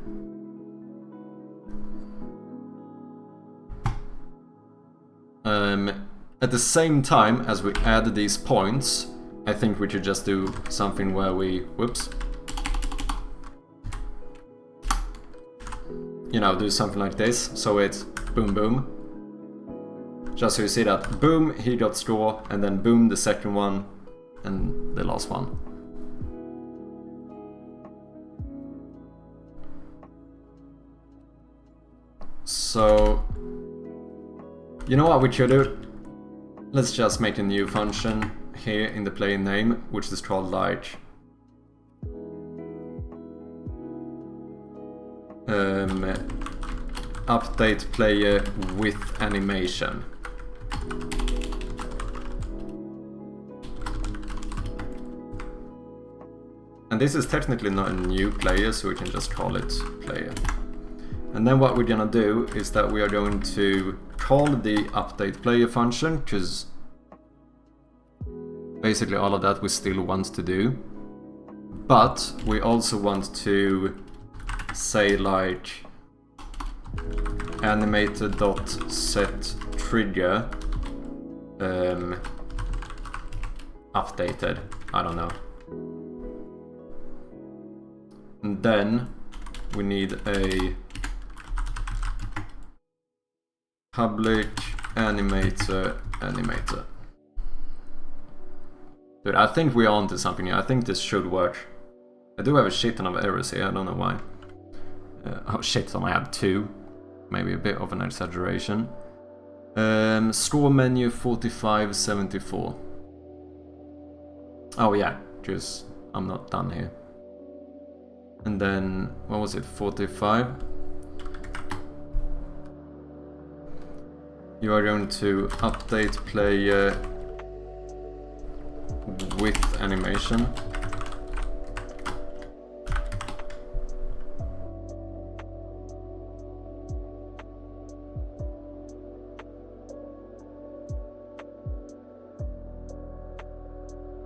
at the same time as we add these points, I think we should just do something where we, whoops, you know, do something like this, so it's boom boom. Just so you see that, boom, he got score, and then boom, the second one, and the last one. So, you know what we should do? Let's just make a new function here in the player name, which is called like update player with animation. And this is technically not a new player, so we can just call it player. And then what we're gonna do is that we are going to call the update player function, because basically all of that we still want to do. But we also want to say like animator.setTrigger updated. I don't know. And then we need a public animator. Dude, I think we're onto something here. I think this should work. I do have a shit ton of errors here, I don't know why. Oh shit ton, I have 2. Maybe a bit of an exaggeration. Score menu 4574. Oh yeah, because I'm not done here. And then, what was it, 45? You are going to update player with animation.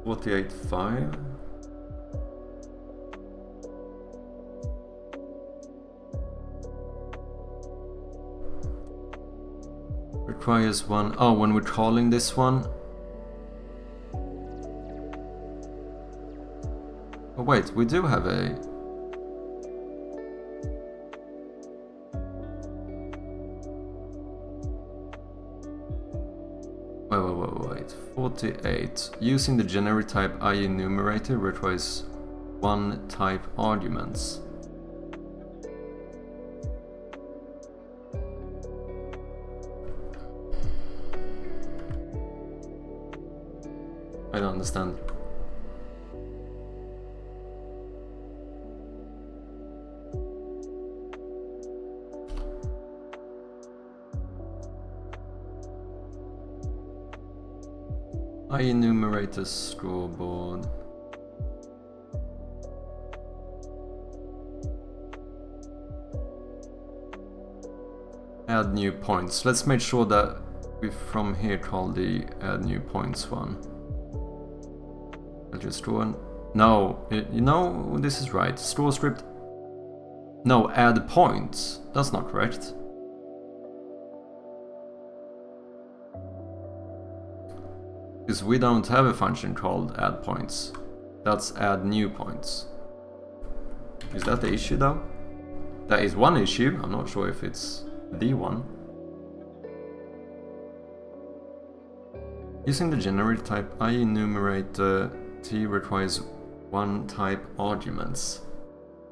$48.5. Requires one. Oh, when we're calling this one. Oh wait, we do have a. Wait. 48. Using the generic type IEnumerator requires 1 type arguments. I don't understand. IEnumerator scoreboard. Add new points. Let's make sure that we from here call the add new points one. I'll just draw an... No, you know, this is right. Store script... No, add points. That's not correct. Because we don't have a function called add points. That's add new points. Is that the issue though? That is one issue. I'm not sure if it's the one. Using the generic type IEnumerator T requires 1 type arguments.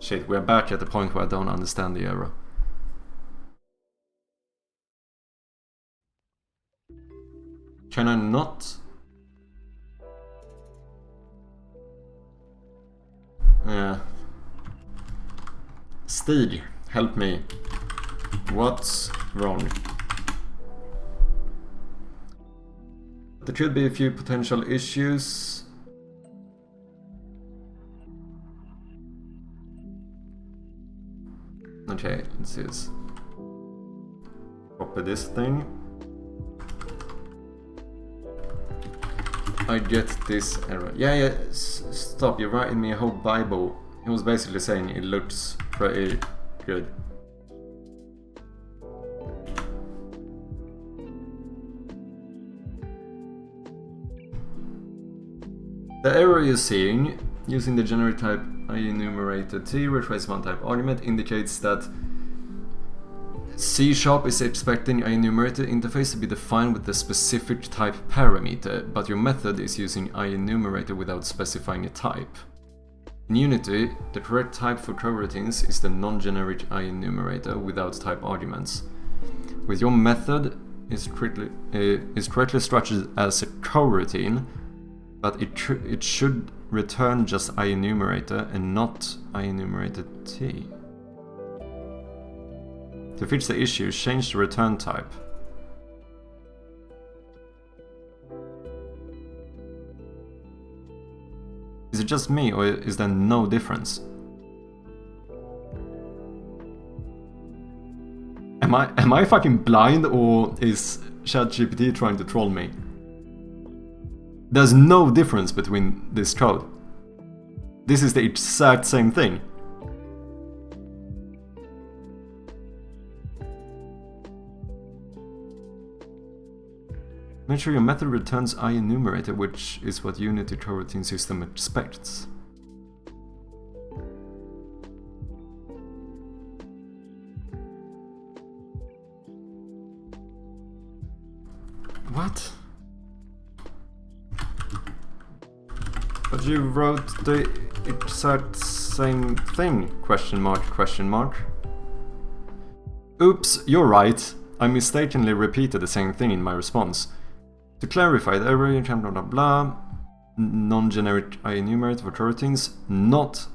Shit, we're back at the point where I don't understand the error. Can I not? Yeah. Stig, help me. What's wrong? There could be a few potential issues. Okay, let's see this. Copy this thing. I get this error. Yeah, stop, you're writing me a whole Bible. He was basically saying it looks pretty good. The error you're seeing, using the generate type IEnumerator T replace one type argument, indicates that C# is expecting IEnumerator interface to be defined with the specific type parameter, but your method is using IEnumerator without specifying a type. In Unity, the correct type for coroutines is the non-generic IEnumerator without type arguments. With your method, is correctly structured as a coroutine, but it should return just IEnumerator and not IEnumerator T. To fix the issue, change the return type. Is it just me, or is there no difference? Am I fucking blind, or is ChatGPT trying to troll me? There's no difference between this code. This is the exact same thing. Make sure your method returns IEnumerator, which is what Unity coroutine system expects. What? But you wrote the exact same thing, question mark, question mark. Oops, you're right. I mistakenly repeated the same thing in my response. To clarify, the error you can blah blah blah, non-generic IEnumerator for coroutines, not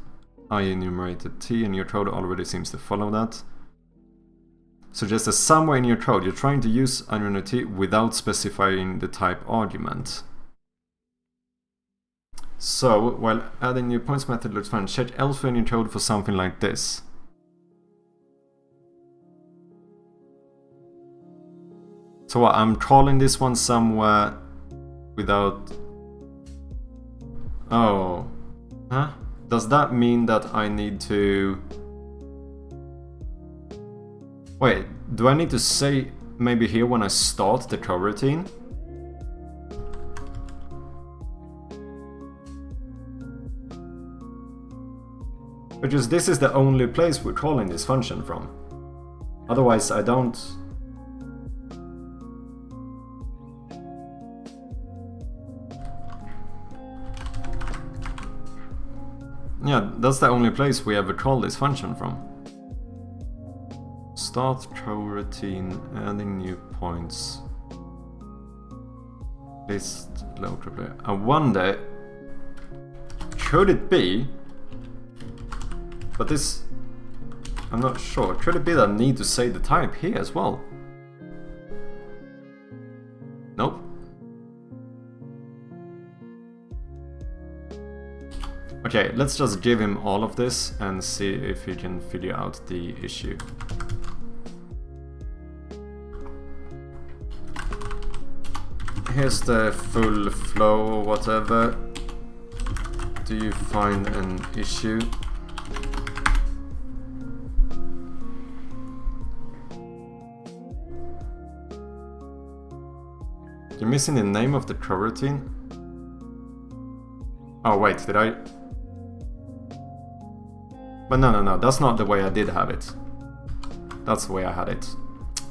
IEnumerated T, and your code already seems to follow that. Suggests that somewhere in your code you're trying to use IEnumerated T without specifying the type argument. So, while adding new points method looks fine, check elsewhere in your code for something like this. So what, I'm calling this one somewhere without... Oh. Huh? Does that mean that I need to... Wait, do I need to say maybe here when I start the coroutine? Because this is the only place we're calling this function from. Otherwise I don't... Yeah, that's the only place we ever call this function from. Start coroutine, adding new points. List local player. I wonder, could it be, but this, I'm not sure, could it be that I need to say the type here as well? Nope. Okay, let's just give him all of this and see if he can figure out the issue. Here's the full flow or whatever. Do you find an issue? You're missing the name of the coroutine? Oh wait, did I... But no, that's not the way I did have it. That's the way I had it.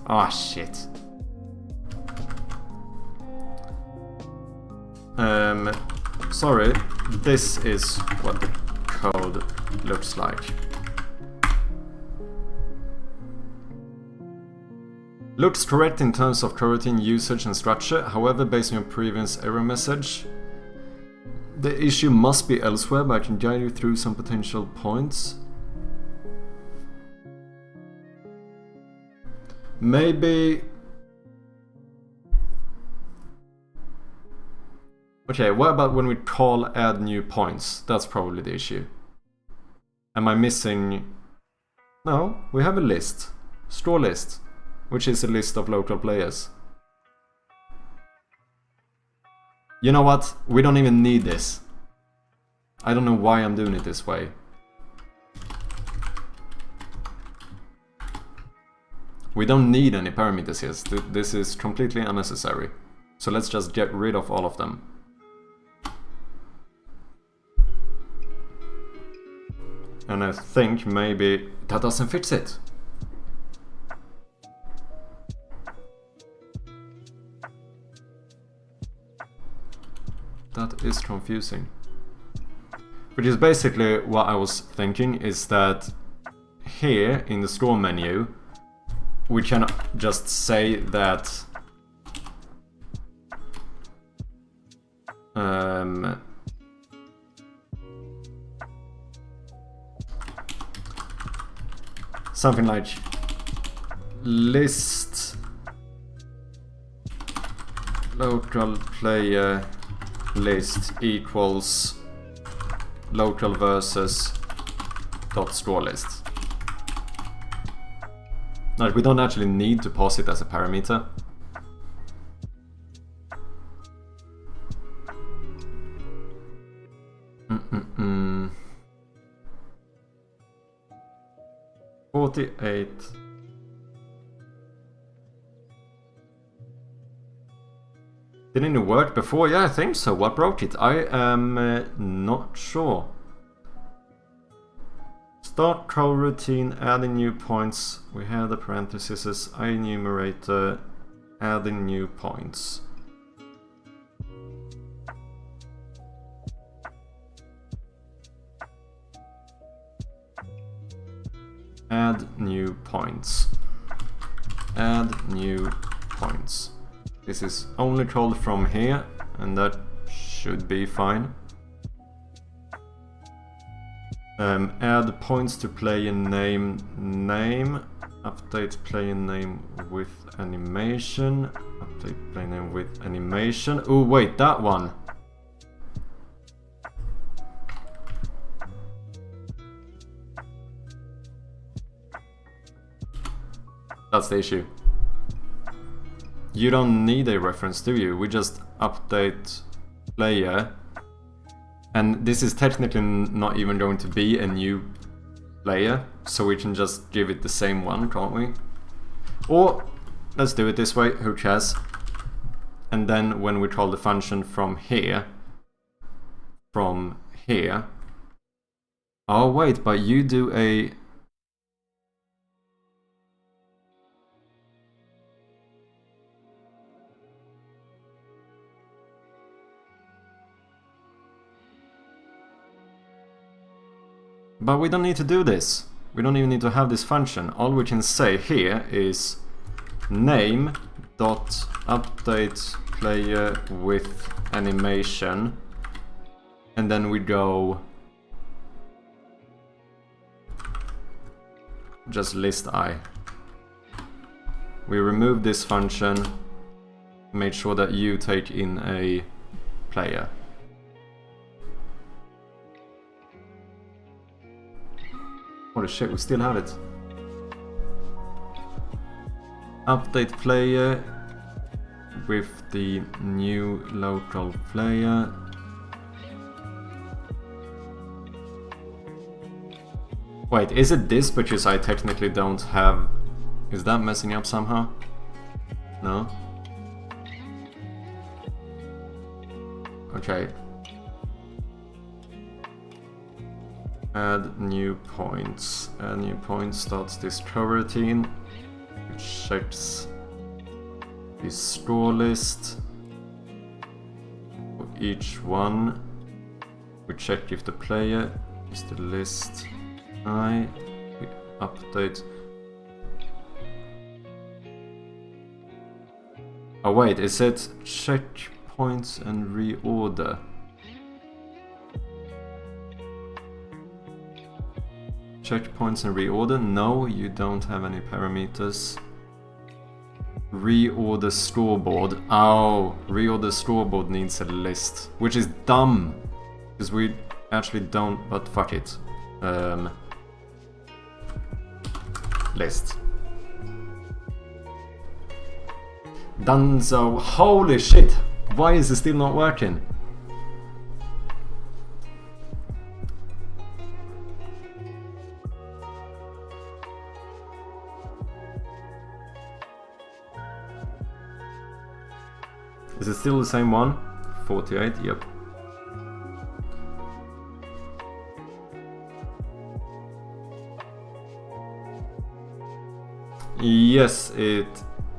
Ah, shit. Sorry, this is what the code looks like. Looks correct in terms of coroutine usage and structure, however, based on your previous error message, the issue must be elsewhere, but I can guide you through some potential points. Maybe... Okay, what about when we call add new points? That's probably the issue. Am I missing... No, we have a list. Straw list, which is a list of local players. You know what? We don't even need this. I don't know why I'm doing it this way. We don't need any parameters here. This is completely unnecessary. So let's just get rid of all of them. And I think maybe that doesn't fix it. That is confusing. Which is basically what I was thinking, is that here in the store menu we can just say that something like list local player list equals local versus dot store list. Like, we don't actually need to pass it as a parameter. Mm-mm-mm. 48. Didn't it work before? Yeah, I think so. What broke it? I am not sure. Start coroutine, adding new points. We have the parentheses, enumerator, adding new points. Add new points. Add new points. This is only called from here, and that should be fine. Add points to player name. Update player name with animation. Update player name with animation. Oh wait, that one. That's the issue. You don't need a reference, do you? We just update player. And this is technically not even going to be a new player, so we can just give it the same one, can't we? Or let's do it this way, who cares? And then when we call the function from here. Oh wait, but you do a... But we don't need to do this. We don't even need to have this function. All we can say here is name dot update player with animation, and then we go just list I. We remove this function, make sure that you take in a player. Holy shit, we still have it. Update player with the new local player. Wait, is it this because I technically don't have... Is that messing up somehow? No? Okay. Add new points. Add new points starts this coroutine, which checks the score list for each one. We check if the player is the list I. We update. Oh wait, is it checkpoints and reorder? Checkpoints and reorder? No, you don't have any parameters. Reorder scoreboard. Oh, reorder scoreboard needs a list, which is dumb, because we actually don't, but fuck it. List. Done. So, holy shit, why is it still not working? Is it still the same one? 48, yep. Yes, it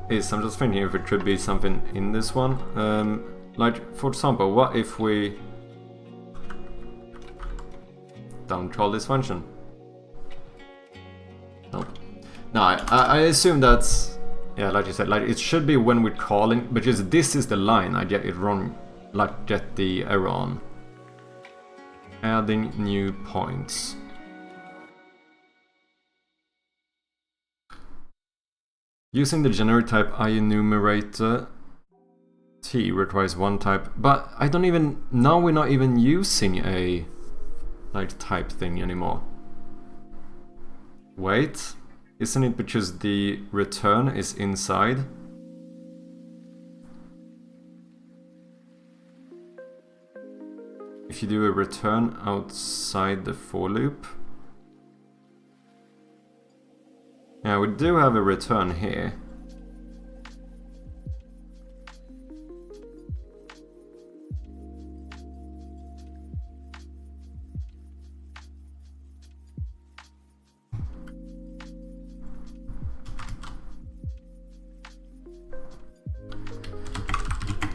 is. I'm just thinking if it could be something in this one. Like, for example, what if we don't call this function? Nope. No, I assume that's... Yeah, like you said, like it should be when we're calling, because this is the line I get it wrong, like get the error on. Adding new points. Using the generic type IEnumerator T requires one type, but I don't even, now we're not even using a like type thing anymore. Wait. Isn't it because the return is inside? If you do a return outside the for loop. Yeah, we do have a return here.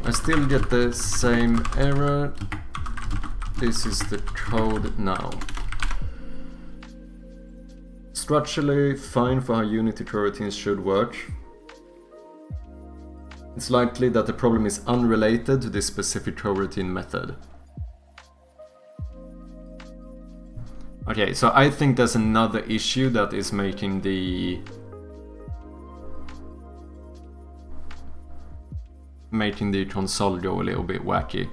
I still get the same error. This is the code now. Structurally fine for how Unity coroutines should work. It's likely that the problem is unrelated to this specific coroutine method. Okay, so I think there's another issue that is making the console go a little bit wacky.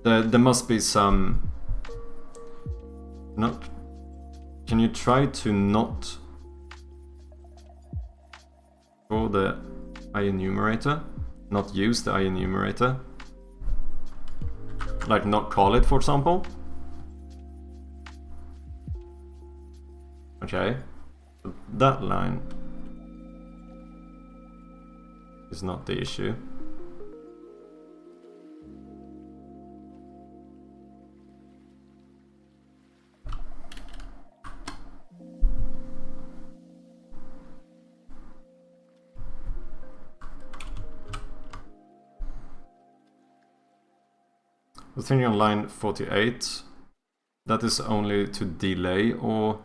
There must be some... Not... Can you try to not... for the IEnumerator? Not use the IEnumerator? Like not call it, for example? Okay. That line is not the issue. The thing on line 48, that is only to delay or...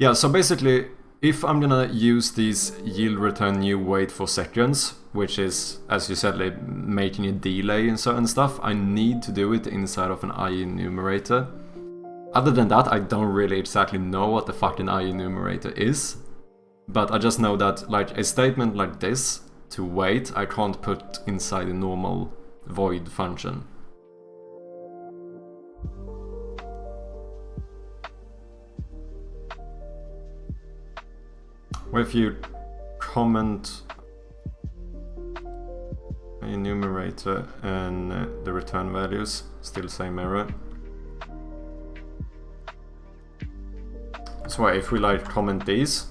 Yeah, so basically, if I'm gonna use these yield return new wait for seconds, which is, as you said, like making a delay in certain stuff, I need to do it inside of an IEnumerator. Other than that, I don't really exactly know what the fucking IEnumerator is. But I just know that like a statement like this, to wait, I can't put inside a normal void function. Or if you comment enumerator and the return values, still same error. So if we like comment these,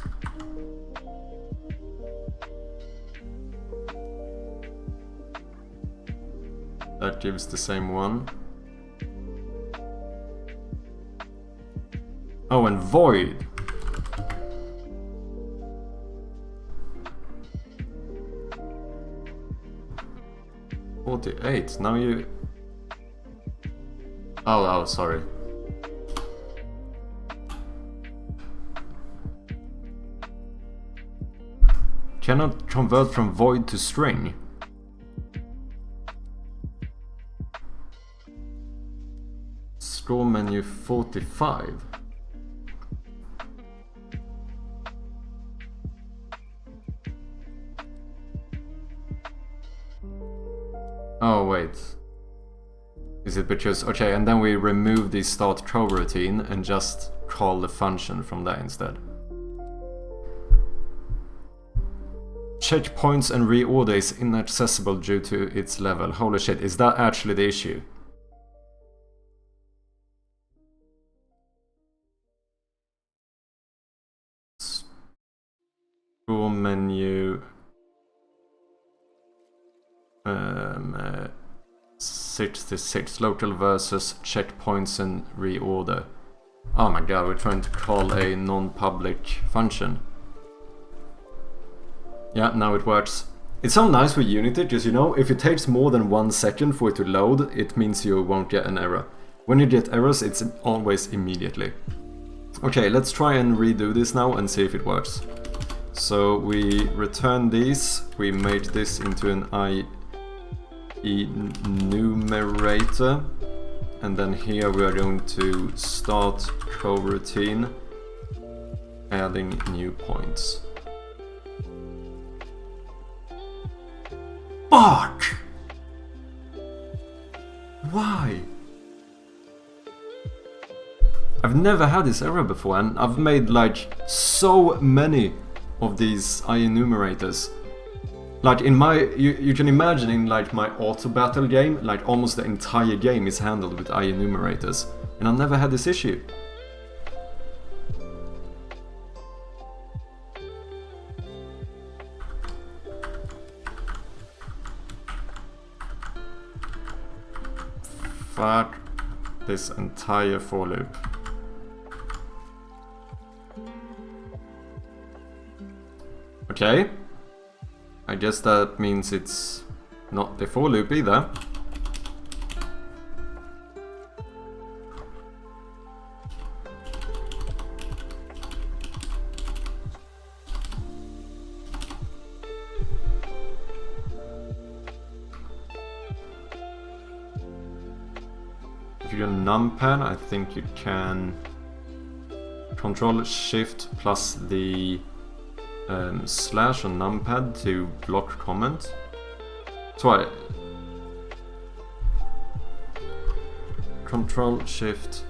that gives the same one. Oh, and void. $48. Now you... Oh, sorry. Cannot convert from void to string. Scroll menu 45. Oh wait. Is it because... Okay, and then we remove the start coroutine and just call the function from there instead. Checkpoints and reorder is inaccessible due to its level. Holy shit, is that actually the issue? Scroll menu... 66, local versus checkpoints and reorder. Oh my god, we're trying to call a non-public function. Yeah, now it works. It's so nice with Unity, because you know, if it takes more than 1 second for it to load, it means you won't get an error. When you get errors, it's always immediately. Okay, let's try and redo this now and see if it works. So we return these, we made this into an enumerator, and then here we are going to start coroutine, adding new points. Fuck! Why? I've never had this error before, and I've made like so many of these enumerators. Like in my, you can imagine in like my auto battle game, like almost the entire game is handled with enumerators, and I've never had this issue. Fuck this entire for loop. Okay. I guess that means it's not the for loop either. If you're numpad, I think you can Control Shift plus the slash on numpad to block comment. So I Control Shift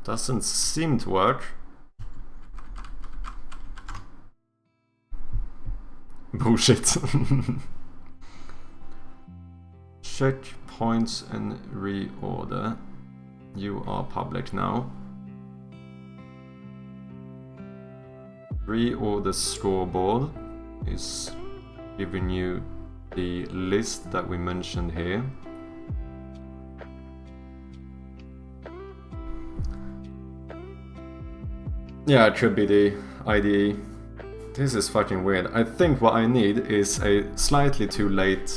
doesn't seem to work. Bullshit. Checkpoints and reorder. You are public now. Reorder scoreboard is giving you the list that we mentioned here. Yeah, it could be the IDE. This is fucking weird. I think what I need is a slightly too late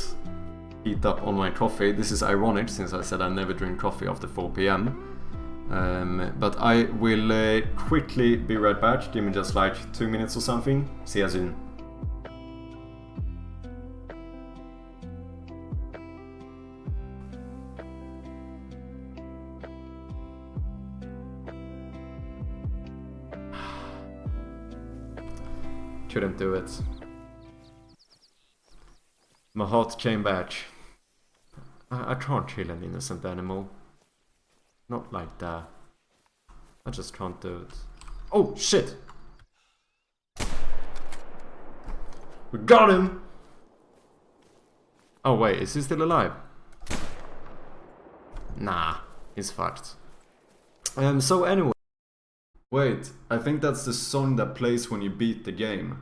heat up on my coffee. This is ironic since I said I never drink coffee after 4 PM. But I will quickly be right back. Give me just like 2 minutes or something. See you soon. Couldn't do it. My heart came back. I can't kill an innocent animal. Not like that. I just can't do it. Oh shit! We got him! Oh wait, is he still alive? Nah, he's fucked. So anyway. Wait, I think that's the song that plays when you beat the game.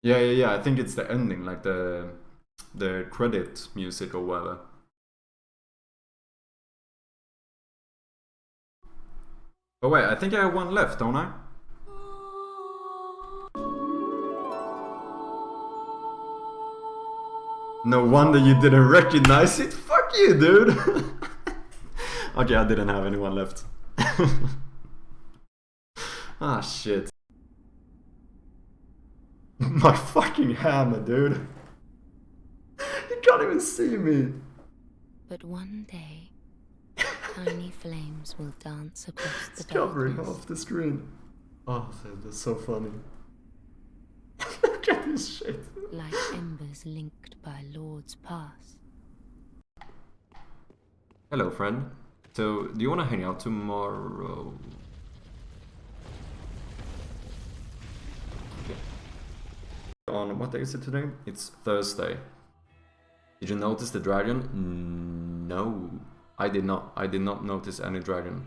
Yeah, I think it's the ending, like the credit music or whatever. Oh wait, I think I have one left, don't I? No wonder you didn't recognize it. Fuck you, dude. Okay, I didn't have anyone left. Ah, shit. My fucking hammer, dude. You can't even see me. But one day, tiny flames will dance across the It's covering darkness. half the screen. Oh, that's so funny. Look at this shit. Like embers linked by Lord's Pass. Hello, friend. So, do you want to hang out tomorrow? Okay. On what day is it today? It's Thursday. Did you notice the dragon? No, I did not. I did not notice any dragon.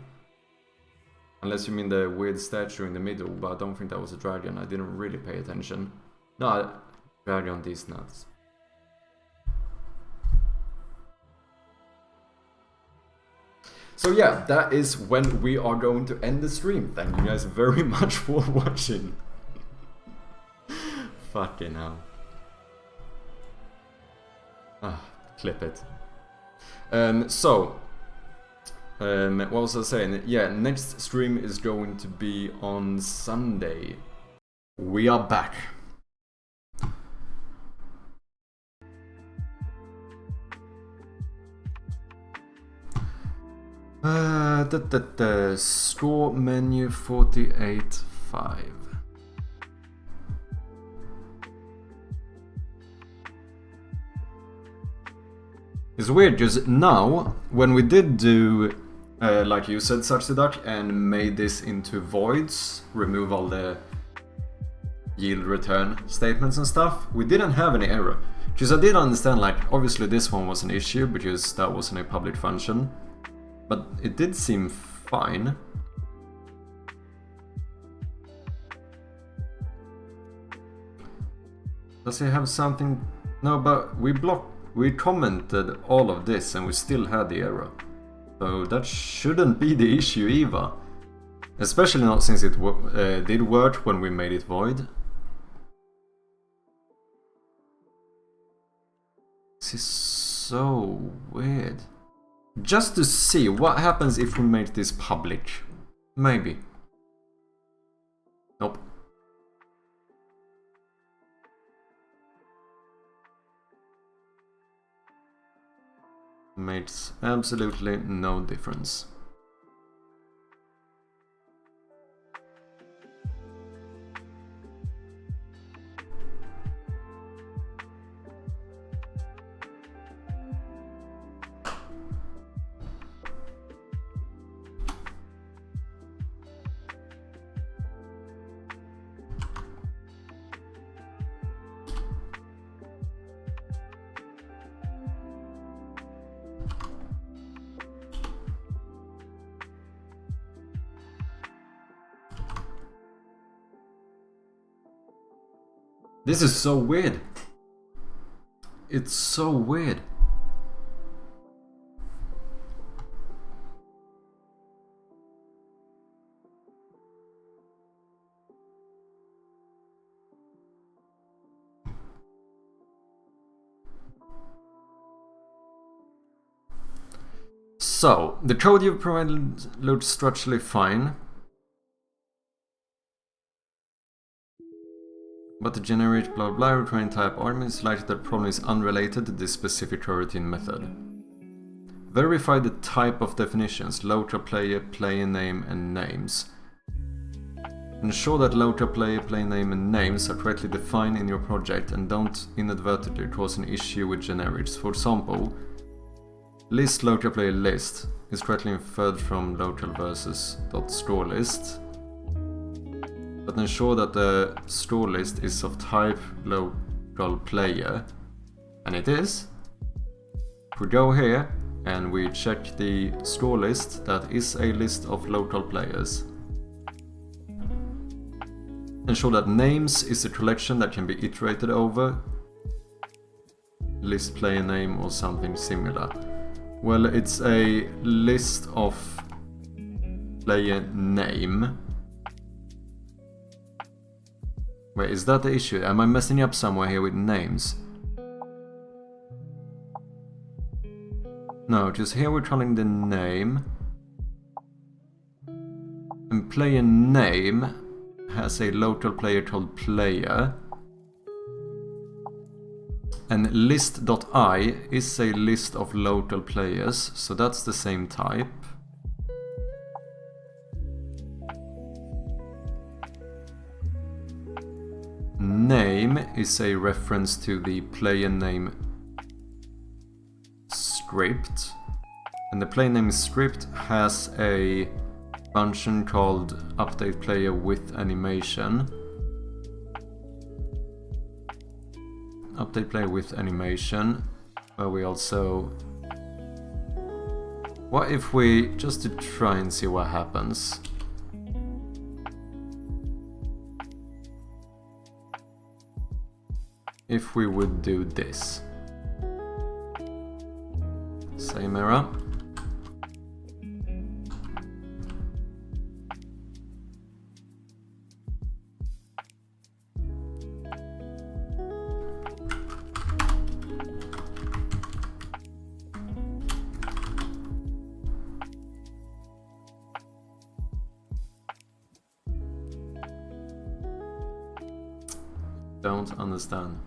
Unless you mean the weird statue in the middle, but I don't think that was a dragon. I didn't really pay attention. No, dragon these nuts. So yeah, that is when we are going to end the stream. Thank you guys very much for watching. Fucking hell. Ah, clip it. What was I saying? Yeah, next stream is going to be on Sunday. We are back. Store menu 48.5. It's weird because now, when we did do, like you said, Duck, and made this into voids, remove all the yield return statements and stuff, we didn't have any error. Because I did understand, like, obviously this one was an issue because that wasn't a public function, but it did seem fine. Does it have something? No, but we commented all of this and we still had the error. So that shouldn't be the issue either. Especially not since it did work when we made it void. This is so weird. Just to see what happens if we make this public. Maybe. Nope. Makes absolutely no difference. This is so weird. It's so weird. So, the code you've provided looks structurally fine. But the generate blah blah requiring type argument is likely that problem is unrelated to this specific coroutine method. Verify the type of definitions, local player, player name and names. Ensure that local player, player name and names are correctly defined in your project and don't inadvertently cause an issue with generics. For example, list local player list is correctly inferred from local versus .store list. But ensure that the store list is of type local player, and it is. If we go here and we check the store list, that is a list of local players. Ensure that names is a collection that can be iterated over. List player name or something similar. Well, it's a list of player name. Wait, is that the issue? Am I messing up somewhere here with names? No, just here we're calling the name. And player name has a local player called player. And list.I is a list of local players, so that's the same type. Name is a reference to the player name script. And the player name script has a function called update player with animation. Update player with animation, where we also... What if we, just to try and see what happens, if we would do this. Same error. Don't understand.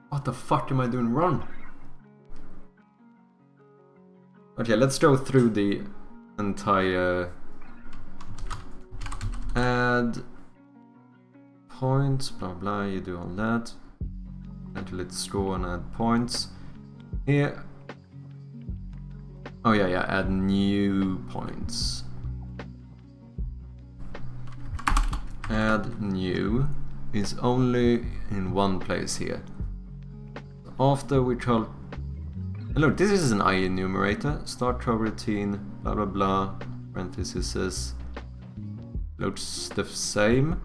What the fuck am I doing wrong? Okay, let's go through the entire add points, blah blah, you do all that. Until it's score and add points. Here. Oh yeah, add new points. Add new is only in one place here. After we call... Look, this is an IE enumerator. Start coroutine, blah blah blah, parentheses. Looks the same.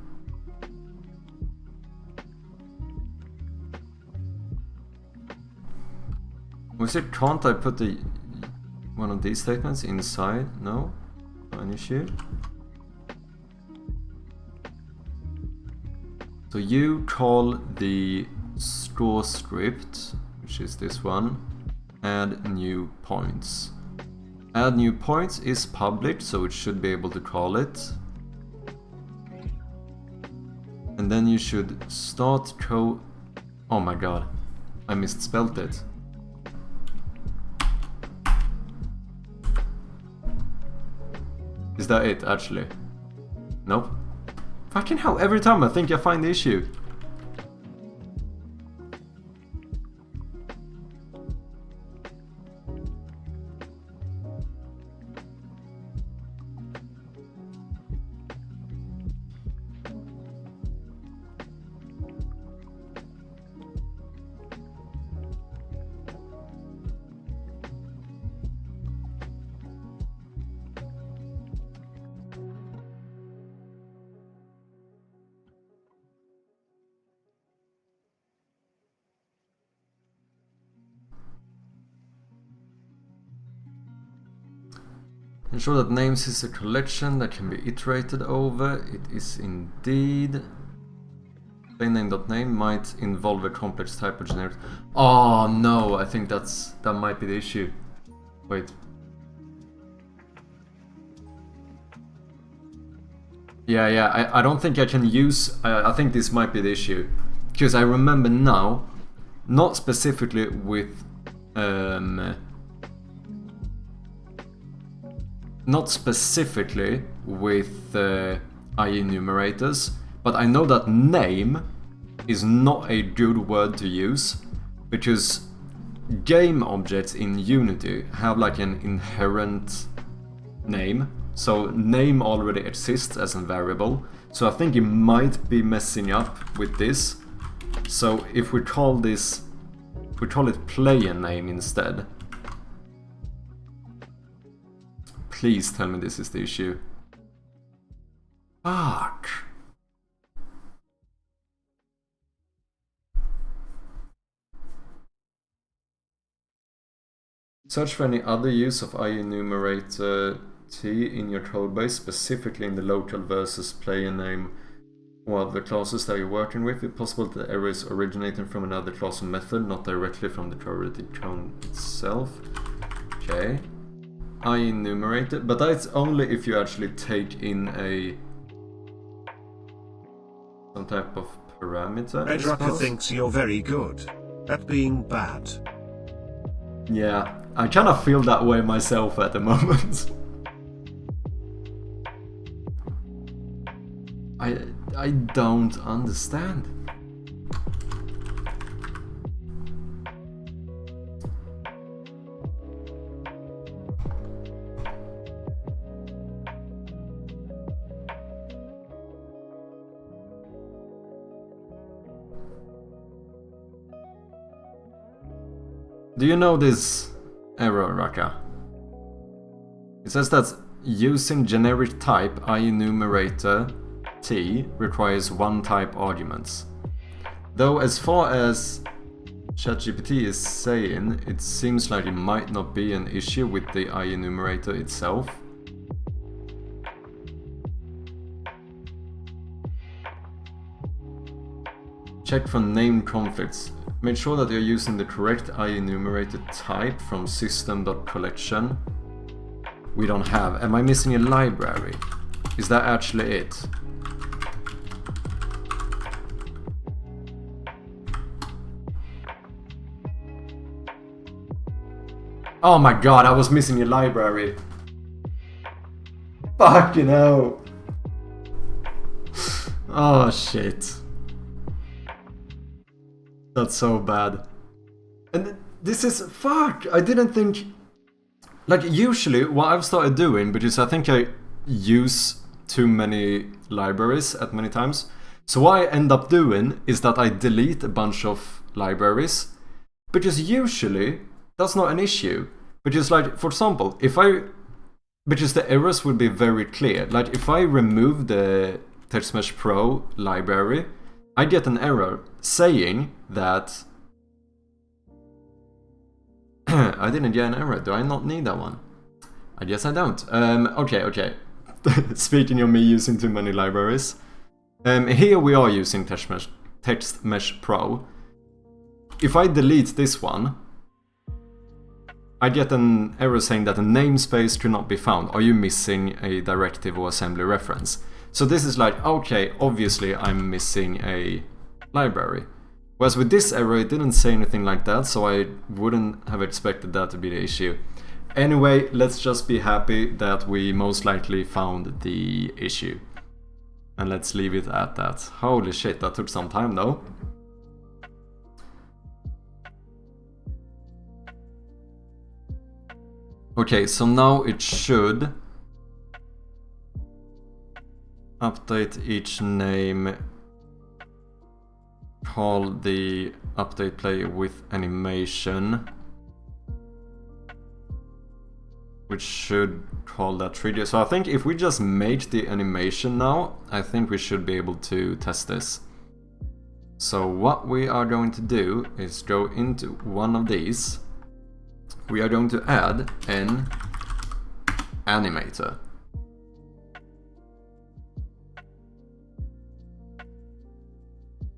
Was it, can't I put the one of these statements inside? No? Not an issue. So you call the score script, which is this one, add new points. Add new points is public, so it should be able to call it. And then you should start oh my god, I misspelled it. Is that it, actually? Nope. Fucking hell, every time I think I find the issue. Ensure that names is a collection that can be iterated over. It is indeed. Plain name.name might involve a complex type of generic. Oh no, I think that might be the issue. Wait. Yeah, I don't think I can use... I think this might be the issue. Because I remember now, not specifically with... Not specifically with IE enumerators, but I know that name is not a good word to use, because game objects in Unity have like an inherent name, so name already exists as a variable, so I think it might be messing up with this. So if we call this, we call it player name instead. Please tell me this is the issue. Fuck. Search for any other use of IEnumerator T in your codebase, specifically in the local versus player name or other classes that you're working with. It's possible that the error is originating from another class or method, not directly from the correlated code itself. Okay. IEnumerator, but that's only if you actually take in some type of parameter. Bedrocker thinks you're very good at being bad. Yeah, I kind of feel that way myself at the moment. I don't understand. Do you know this error, Raka? It says that using generic type IEnumerator T requires one type arguments. Though as far as ChatGPT is saying, it seems like it might not be an issue with the IEnumerator itself. Check for name conflicts. Make sure that you're using the correct IEnumerator type from system.collection. We don't have. Am I missing a library? Is that actually it? Oh my god, I was missing a library. Fucking hell. Oh shit. That's so bad. And this is... fuck! I didn't think... like, usually what I've started doing, because I think I use too many libraries at many times. So what I end up doing is that I delete a bunch of libraries. Because usually that's not an issue. Because, like, for example, because the errors will be very clear. Like, if I remove the TextMesh Pro library, I get an error saying that... I didn't get an error. Do I not need that one? I guess I don't. Okay. Speaking of me using too many libraries. Here we are using TextMesh Pro. If I delete this one, I get an error saying that a namespace could not be found. Are you missing a directive or assembly reference? So this is like, okay, obviously I'm missing a library. Whereas with this error, it didn't say anything like that, so I wouldn't have expected that to be the issue. Anyway, let's just be happy that we most likely found the issue. And let's leave it at that. Holy shit, that took some time though. Okay, so now it should update each name, call the update player with animation, which should call that trigger. So I think if we just make the animation now, I think we should be able to test this. So what we are going to do is go into one of these. We are going to add an animator.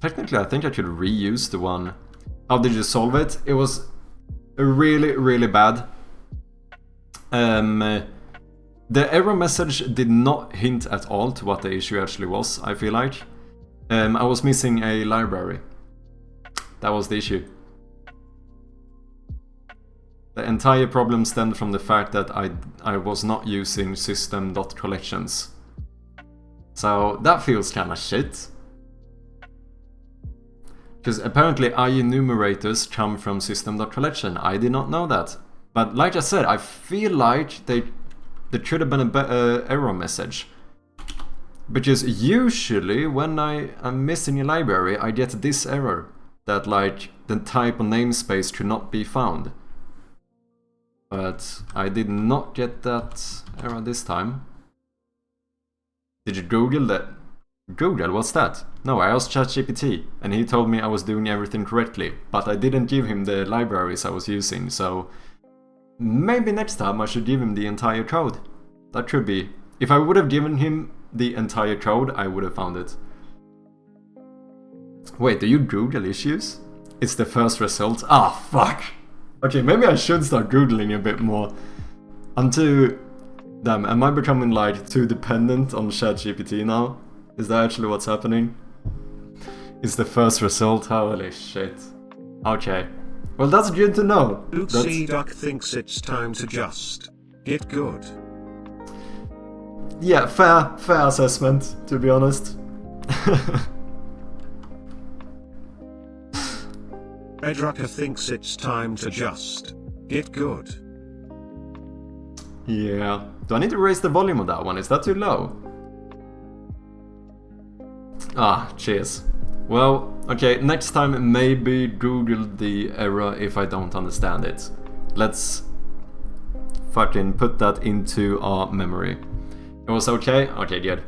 Technically, I think I could reuse the one. How did you solve it? It was really bad. The error message did not hint at all to what the issue actually was, I feel like. I was missing a library. That was the issue. The entire problem stemmed from the fact that I was not using system.collections. So that feels kinda shit. Because apparently IEnumerators come from system.collection. I did not know that. But like I said, I feel like there should have been a error message. Because usually when I am missing a library, I get this error. That like the type of namespace could not be found. But I did not get that error this time. Did you Google that? Google, what's that? No, I asked ChatGPT, and he told me I was doing everything correctly, but I didn't give him the libraries I was using, so maybe next time I should give him the entire code. That could be. If I would have given him the entire code, I would have found it. Wait, do you Google issues? It's the first result? Ah, fuck! Okay, maybe I should start Googling a bit more. I'm too... Damn, am I becoming like too dependent on ChatGPT now? Is that actually what's happening? It's the first result? Holy shit. Okay. Well, that's good to know. Lucy Duck thinks it's time to just get good. Yeah, fair assessment, to be honest. Bedrucker thinks it's time to just get good. Yeah. Do I need to raise the volume of that one? Is that too low? Ah, cheers. Well, okay, next time maybe Google the error if I don't understand it. Let's fucking put that into our memory. It was okay? Okay, good.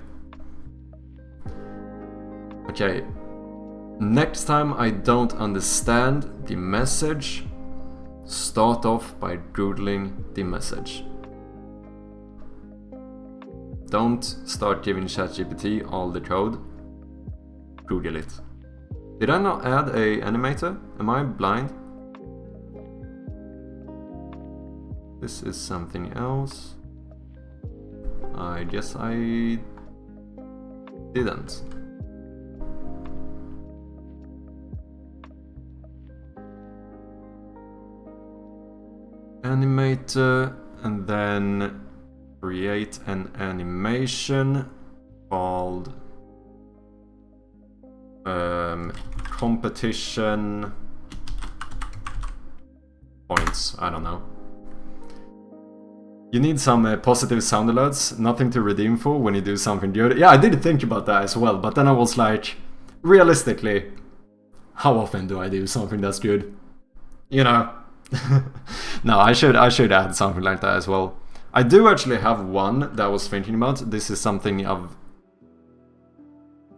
Okay. Next time I don't understand the message, start off by Googling the message. Don't start giving ChatGPT all the code. Google it. Did I not add a animator? Am I blind? This is something else. I guess I didn't. Animator, and then create an animation called competition points. I don't know. You need some positive sound alerts, nothing to redeem for when you do something good. Yeah, I did think about that as well, but then I was like, realistically, how often do I do something that's good? You know? No, I should add something like that as well. I do actually have one that I was thinking about. This is something I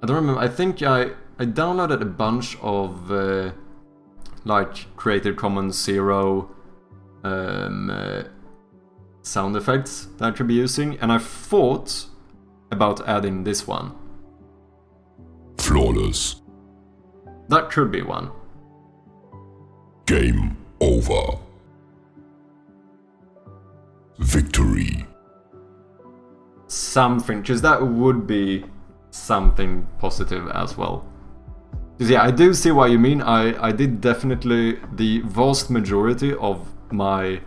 don't remember. I think I downloaded a bunch of like Creative Commons Zero sound effects that I could be using, and I thought about adding this one. Flawless. That could be one. Game over. Victory. Something, because that would be something positive as well. Because yeah, I do see what you mean. I did definitely the vast majority of my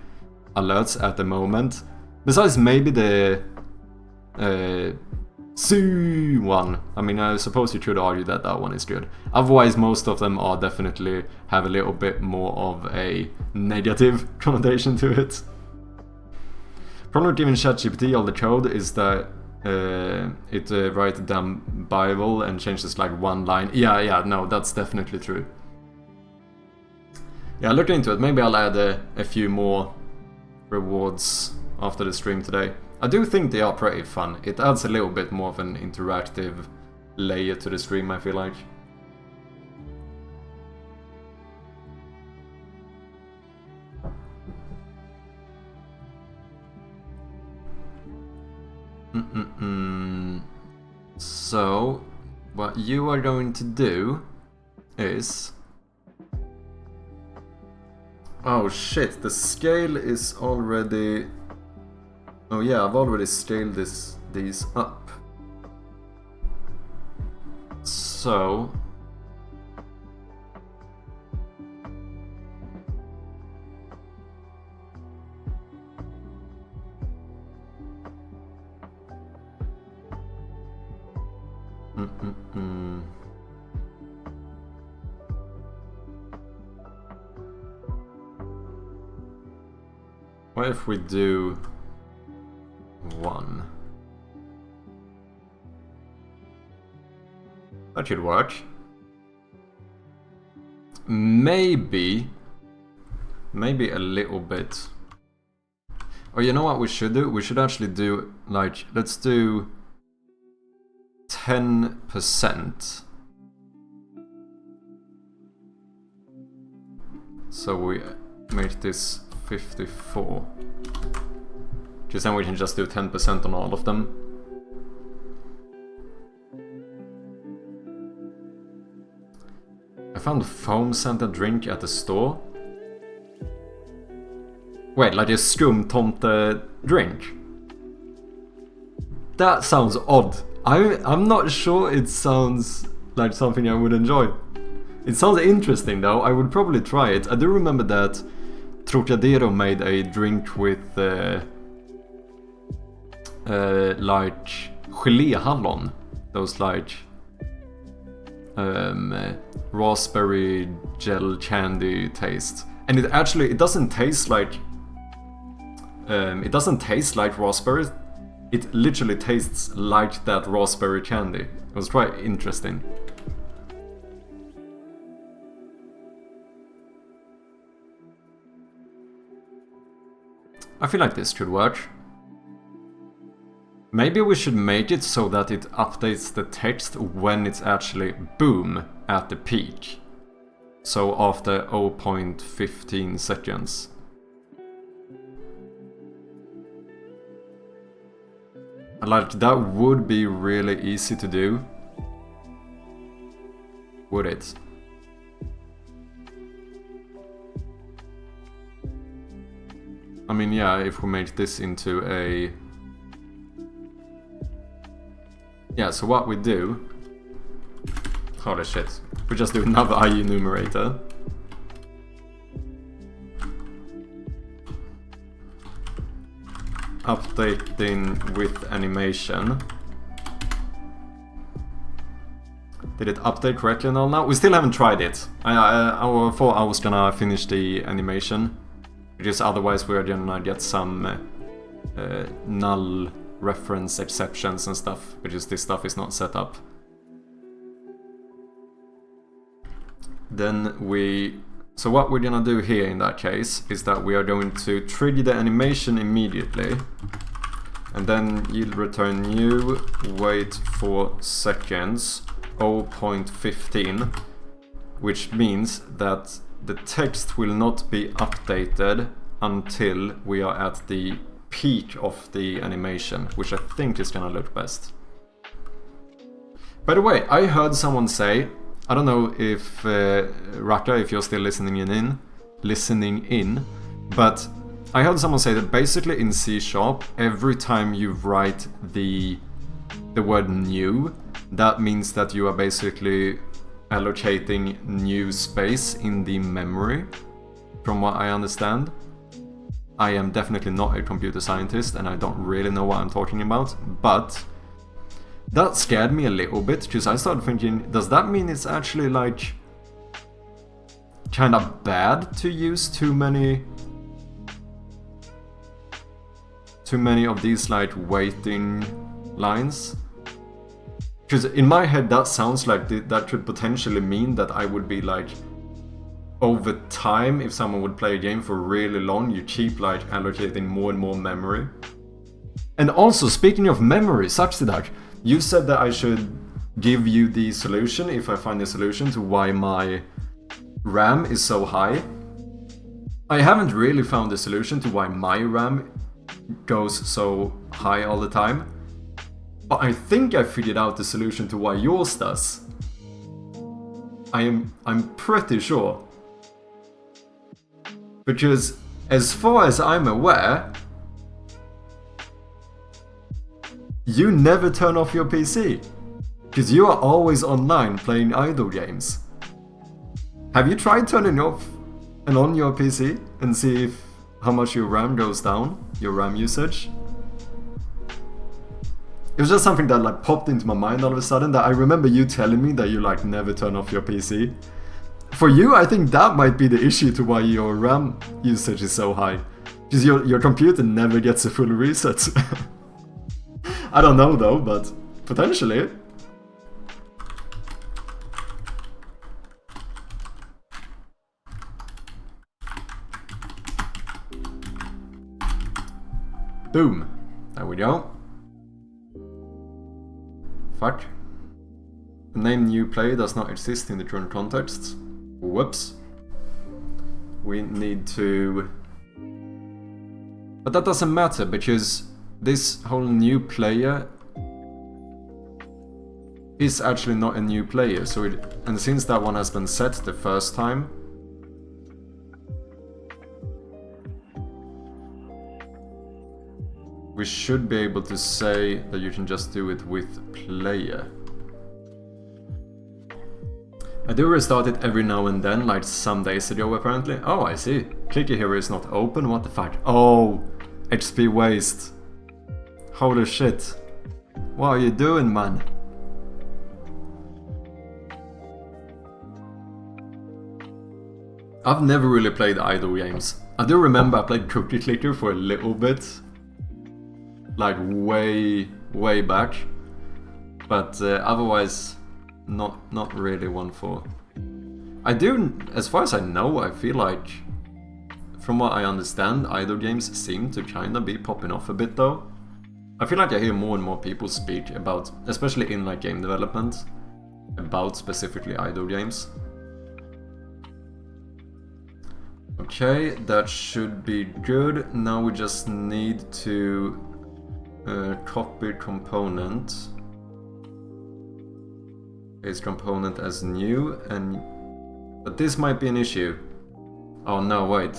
alerts at the moment, besides maybe the Sue one. I mean, I suppose you could argue that that one is good. Otherwise, most of them are definitely have a little bit more of a negative connotation to it. Problem with giving ChatGPT all the code is that it writes down Bible and changes like one line. Yeah, no, that's definitely true. Yeah, look into it. Maybe I'll add a few more rewards after the stream today. I do think they are pretty fun. It adds a little bit more of an interactive layer to the stream, I feel like. So, what you are going to do is... Oh shit, the scale is already... Oh yeah, I've already scaled these up. So... What if we do 1? That should work. Maybe a little bit. Or you know what we should do? We should actually do, like, let's do 10%. So we make this 54. Because then we can just do 10% on all of them. I found a foam scented drink at the store. Wait, like a skumtomte drink? That sounds odd. I'm not sure it sounds like something I would enjoy. It sounds interesting though, I would probably try it. I do remember that Trocadero made a drink with like geléhallon. Those like raspberry gel candy taste. And it doesn't taste like raspberries. It literally tastes like that raspberry candy. It was quite interesting. I feel like this could work. Maybe we should make it so that it updates the text when it's actually boom at the peak. So after 0.15 seconds. Like, that would be really easy to do. Would it? I mean, yeah, if we make this into a... Yeah, so what we do... Holy shit. We just do another IE numerator. Updating with animation. Did it update correctly and all now? We still haven't tried it. I thought I was gonna finish the animation. Because otherwise we're gonna get some null reference exceptions and stuff. Because this stuff is not set up. Then we... So what we're gonna do here in that case is that we are going to trigger the animation immediately. And then yield return new, wait 4 seconds, 0.15. Which means that the text will not be updated until we are at the peak of the animation, which I think is gonna look best. By the way, I heard someone say, I don't know if Raka, if you're still listening in, but I heard someone say that basically in C#, every time you write the word new, that means that you are basically allocating new space in the memory, from what I understand. I am definitely not a computer scientist and I don't really know what I'm talking about, but that scared me a little bit, because I started thinking, does that mean it's actually like kind of bad to use too many of these like waiting lines? Because in my head that sounds like that could potentially mean that I would be like, over time, if someone would play a game for really long, you keep like allocating more and more memory. And also, speaking of memory, Saxidak, you said that I should give you the solution, if I find a solution, to why my RAM is so high. I haven't really found a solution to why my RAM goes so high all the time. But I think I figured out the solution to why yours does. I'm pretty sure. Because as far as I'm aware, you never turn off your PC. Because you are always online playing idle games. Have you tried turning off and on your PC and see if how much your RAM goes down, your RAM usage? It was just something that like popped into my mind all of a sudden, that I remember you telling me that you like never turn off your PC. For you, I think that might be the issue to why your RAM usage is so high. Because your computer never gets a full reset. I don't know though, but potentially. Boom. There we go. Fuck. The name new player does not exist in the current context. Whoops. We need to... But that doesn't matter, because this whole new player is actually not a new player, so and since that one has been set the first time, we should be able to say that you can just do it with player. I do restart it every now and then, like some days ago apparently. Oh, I see. Clicker Hero is not open, what the fuck? Oh, XP waste. Holy shit. What are you doing, man? I've never really played idle games. I do remember I played Cookie Clicker for a little bit. Like way back. But otherwise, not really one for... I do, as far as I know, I feel like, from what I understand, idle games seem to kinda be popping off a bit though. I feel like I hear more and more people speak about, especially in like game development, about specifically idle games. Okay, that should be good. Now we just need to copy component. Paste component as new, and but this might be an issue. Oh no, wait.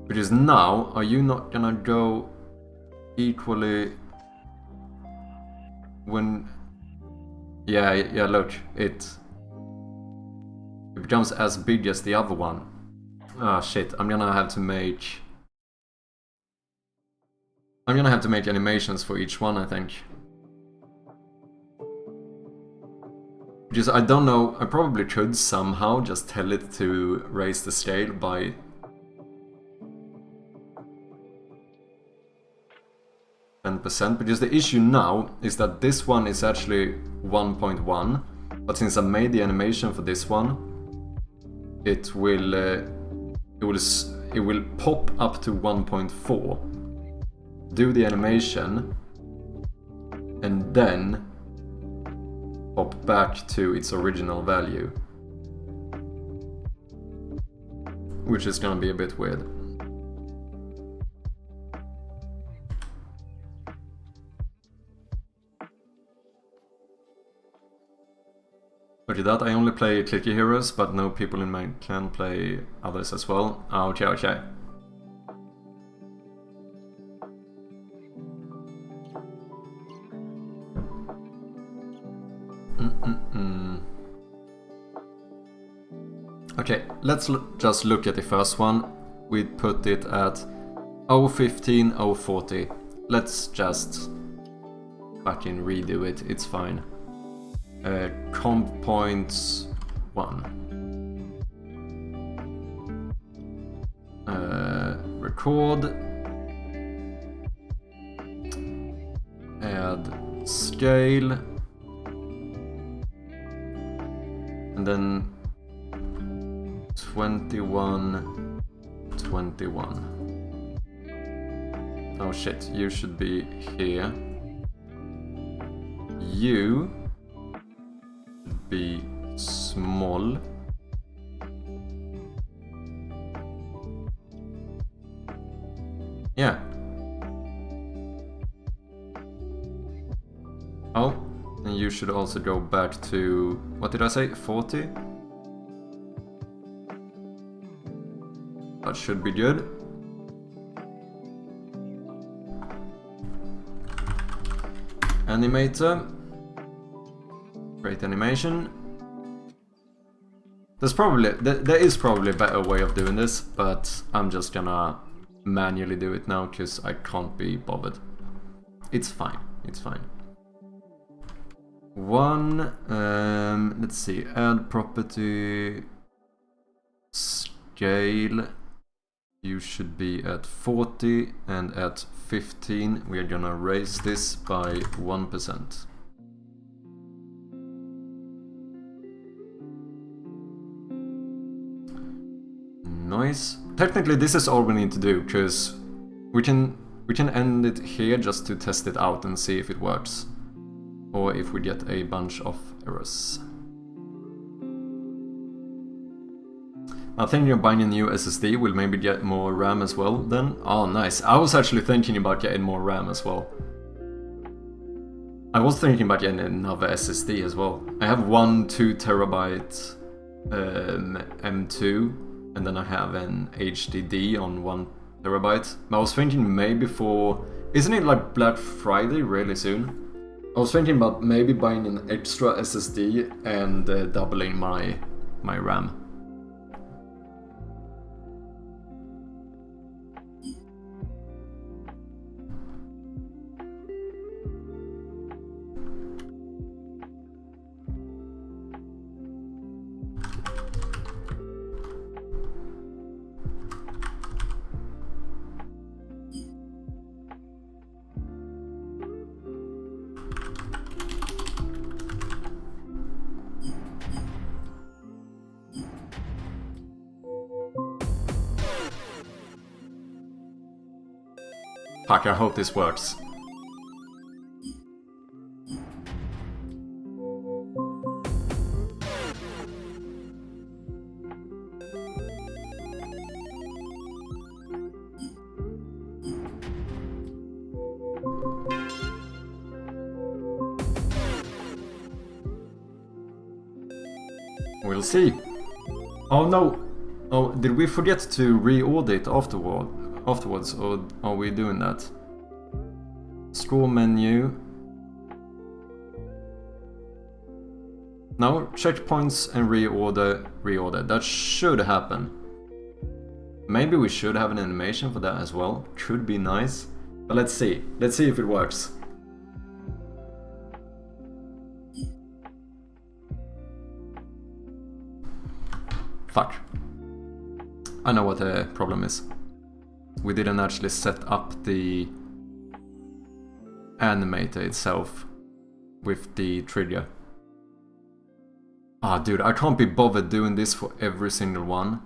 Because now, are you not gonna go equally when... Yeah, look, it becomes as big as the other one. Ah, shit, I'm gonna have to make animations for each one, I think. Because I don't know, I probably could somehow just tell it to raise the scale by... %, because the issue now is that this one is actually 1.1, but since I made the animation for this one, it will pop up to 1.4, do the animation, and then pop back to its original value, which is gonna be a bit weird. Okay, that I only play Clicky Heroes, but no people in my clan play others as well. Okay. Okay, let's just look at the first one. We put it at 015, 040. Let's just fucking redo it, it's fine. Comp points 1. Record. Add scale. And then 21, 21. Oh shit, you should be here. You should be small. Yeah. Oh, and you should also go back to, what did I say, 40? That should be good. Animator. Create animation. There is probably a better way of doing this, but I'm just gonna manually do it now because I can't be bothered. It's fine, it's fine. Let's see, add property, scale, you should be at 40, and at 15 we are gonna raise this by 1%. Nice. Technically this is all we need to do, because we can end it here just to test it out and see if it works. or if we get a bunch of errors. I'm thinking of buying a new SSD, will maybe get more RAM as well then. Oh nice, I was actually thinking about getting more RAM as well. I was thinking about getting another SSD as well. I have one 2TB M2, and then I have an HDD on 1TB. I was thinking maybe for... Isn't it like Black Friday really soon? I was thinking about maybe buying an extra SSD and doubling my RAM. Fuck, I hope this works. We'll see. Oh no! Oh, did we forget to reorder it afterwards, or are we doing that? Store menu. No, checkpoints and reorder. That should happen. Maybe we should have an animation for that as well. Could be nice. But let's see. Let's see if it works. Fuck. I know what the problem is. We didn't actually set up the animator itself with the trigger. Ah, dude, I can't be bothered doing this for every single one.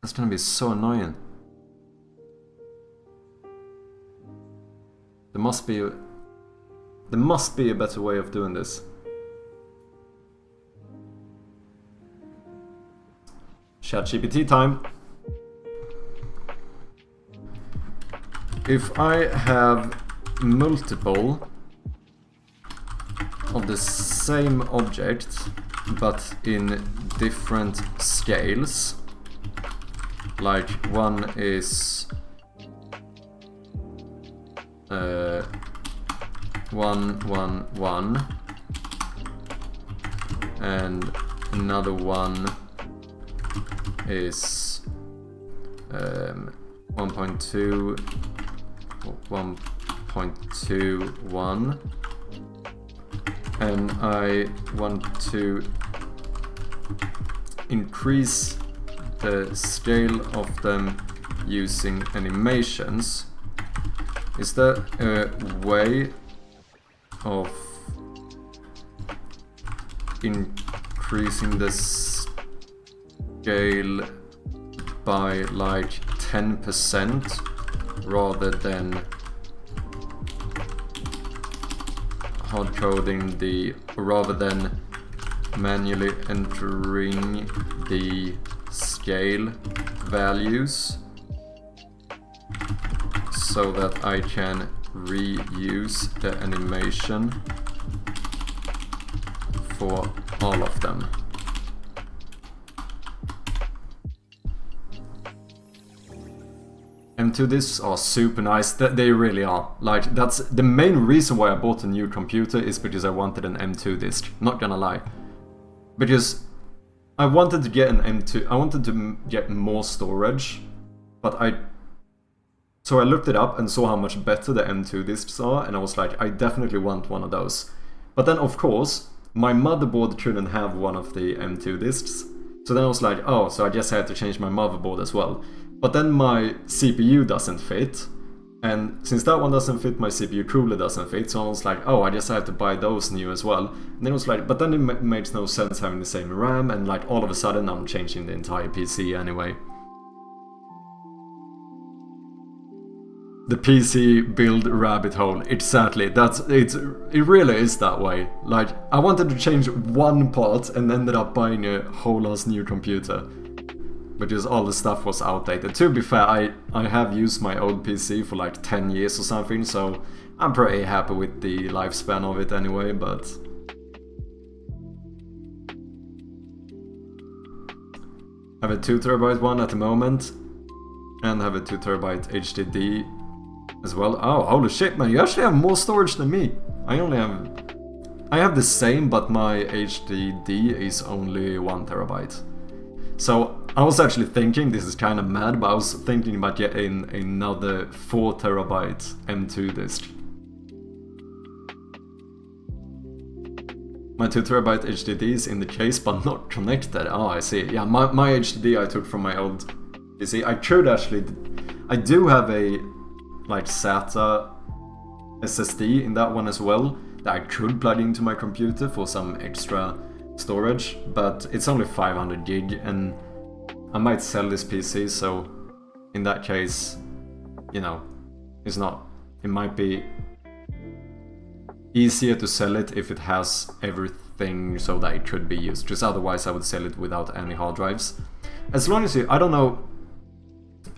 That's gonna be so annoying. There must be a better way of doing this. ChatGPT time. If I have multiple of the same object but in different scales, like one is 1, 1, 1, and another one is 1.2, 1.21, and I want to increase the scale of them using animations. Is there a way of increasing the scale by like 10% rather than hard coding rather than manually entering the scale values, so that I can reuse the animation for all of them. M2 discs are super nice, they really are. Like, that's the main reason why I bought a new computer, is because I wanted an M2 disc, not gonna lie. Because I wanted to get an M2, I wanted to get more storage, but so I looked it up and saw how much better the M2 discs are, and I was like, I definitely want one of those. But then of course, my motherboard couldn't have one of the M2 discs, so then I was like, oh, so I guess I had to change my motherboard as well. But then my CPU doesn't fit, And since that one doesn't fit, my CPU cooler doesn't fit, so I was like, oh, I just have to buy those new as well. And then it was like, but then it makes no sense having the same RAM, and like all of a sudden I'm changing the entire PC anyway. The PC build rabbit hole, exactly. It really is that way. Like, I wanted to change one part and ended up buying a whole ass new computer. Because all the stuff was outdated. To be fair, I have used my old PC for like 10 years or something, so I'm pretty happy with the lifespan of it anyway, but... I have a 2TB one at the moment, and have a 2TB HDD as well. Oh, holy shit, man, you actually have more storage than me. I have the same, but my HDD is only 1TB. So I was actually thinking, this is kind of mad, but I was thinking about getting another 4TB M2 disk. My 2TB HDD is in the case, but not connected. Oh, I see. Yeah, my HDD I took from my old PC. I could actually... I do have a like SATA SSD in that one as well, that I could plug into my computer for some extra storage, but it's only 500 gig, and I might sell this PC, so in that case, you know, it might be easier to sell it if it has everything so that it could be used, because otherwise I would sell it without any hard drives. As long as I don't know,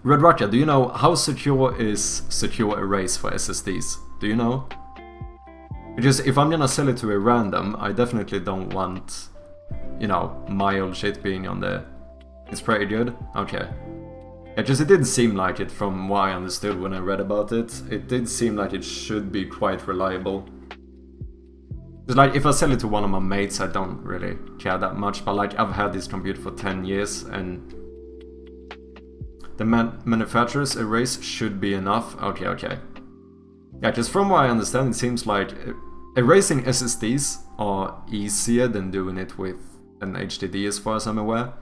Red Rocket, do you know how secure is secure erase for SSDs? Do you know? Because if I'm gonna sell it to a random, I definitely don't want, you know, my old shit being on there. It's pretty good? Okay. Yeah, just it did seem like it from what I understood when I read about it. It did seem like it should be quite reliable. Because like, if I sell it to one of my mates, I don't really care that much, but like, I've had this computer for 10 years, and the manufacturer's erase should be enough. Okay. Yeah, just from what I understand, it seems like erasing SSDs are easier than doing it with an HDD as far as I'm aware.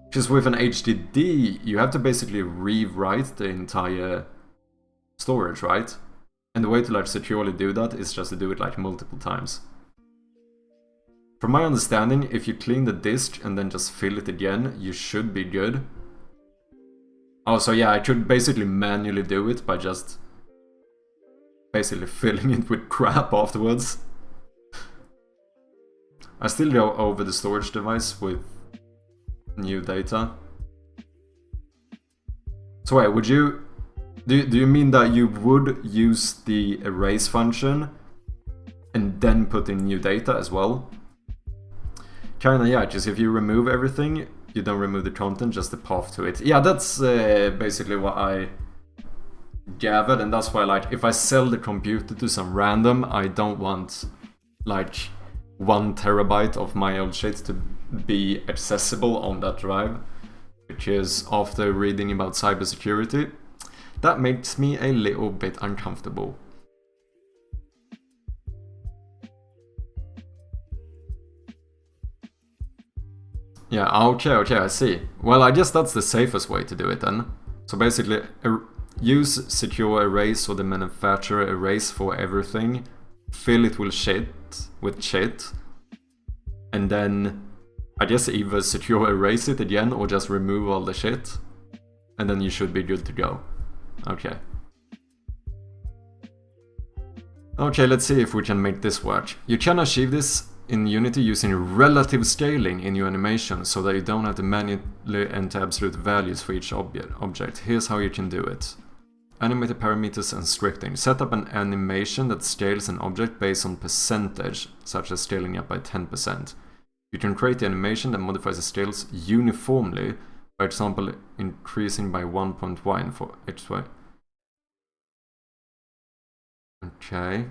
Because with an HDD, you have to basically rewrite the entire storage, right? And the way to like securely do that is just to do it like multiple times. From my understanding, if you clean the disk and then just fill it again, you should be good. Oh, so yeah, I could basically manually do it by just basically filling it with crap afterwards. I still go over the storage device with new data. So wait, would you... Do you mean that you would use the erase function and then put in new data as well? Kinda, yeah, just if you remove everything, you don't remove the content, just the path to it. Yeah, that's basically what I gathered, and that's why, like, if I sell the computer to some random, I don't want, like, 1TB of my old shit to be accessible on that drive. Because after reading about cybersecurity, that makes me a little bit uncomfortable. Yeah, okay, I see. Well, I guess that's the safest way to do it then. So basically, use secure erase or the manufacturer erase for everything, fill it with shit, and then I guess either secure erase it again or just remove all the shit, and then you should be good to go. Okay. Okay, let's see if we can make this work. You can achieve this in Unity using relative scaling in your animation so that you don't have to manually enter absolute values for each object. Here's how you can do it. Animated parameters and scripting. Set up an animation that scales an object based on percentage, such as scaling up by 10%. You can create the animation that modifies the scales uniformly, for example, increasing by 1.1 for each way. Okay.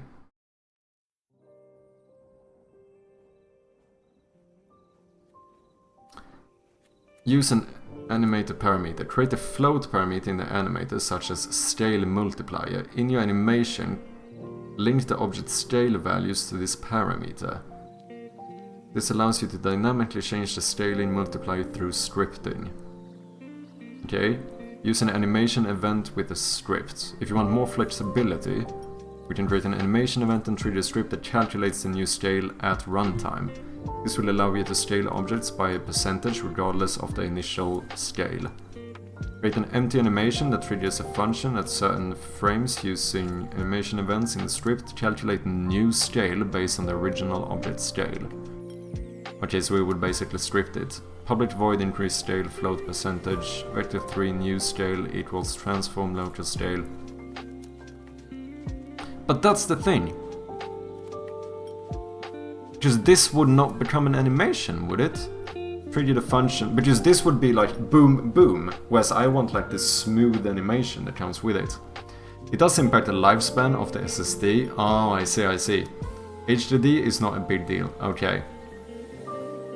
Use an animator parameter. Create a float parameter in the animator, such as scale multiplier. In your animation, link the object scale values to this parameter. This allows you to dynamically change the scaling multiplier through scripting. Okay. Use an animation event with a script. If you want more flexibility, we can create an animation event and trigger a script that calculates the new scale at runtime. This will allow you to scale objects by a percentage regardless of the initial scale. Create an empty animation that triggers a function at certain frames using animation events in the script to calculate a new scale based on the original object scale. Okay, so we would basically script it. Public void increase scale float percentage, vector 3 new scale equals transform local scale. But that's the thing. Because this would not become an animation, would it? Trigger the function, because this would be like boom boom, whereas I want like this smooth animation that comes with it. It does impact the lifespan of the SSD. Oh, I see. HDD is not a big deal, okay.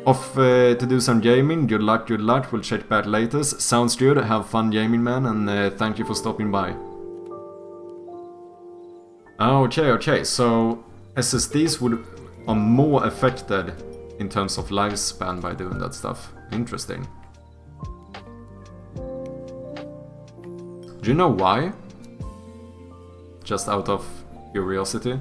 Off to do some gaming, good luck, we'll check back later. Sounds good, have fun gaming man, and thank you for stopping by. Okay, so SSDs are more affected in terms of lifespan by doing that stuff. Interesting. Do you know why? Just out of curiosity.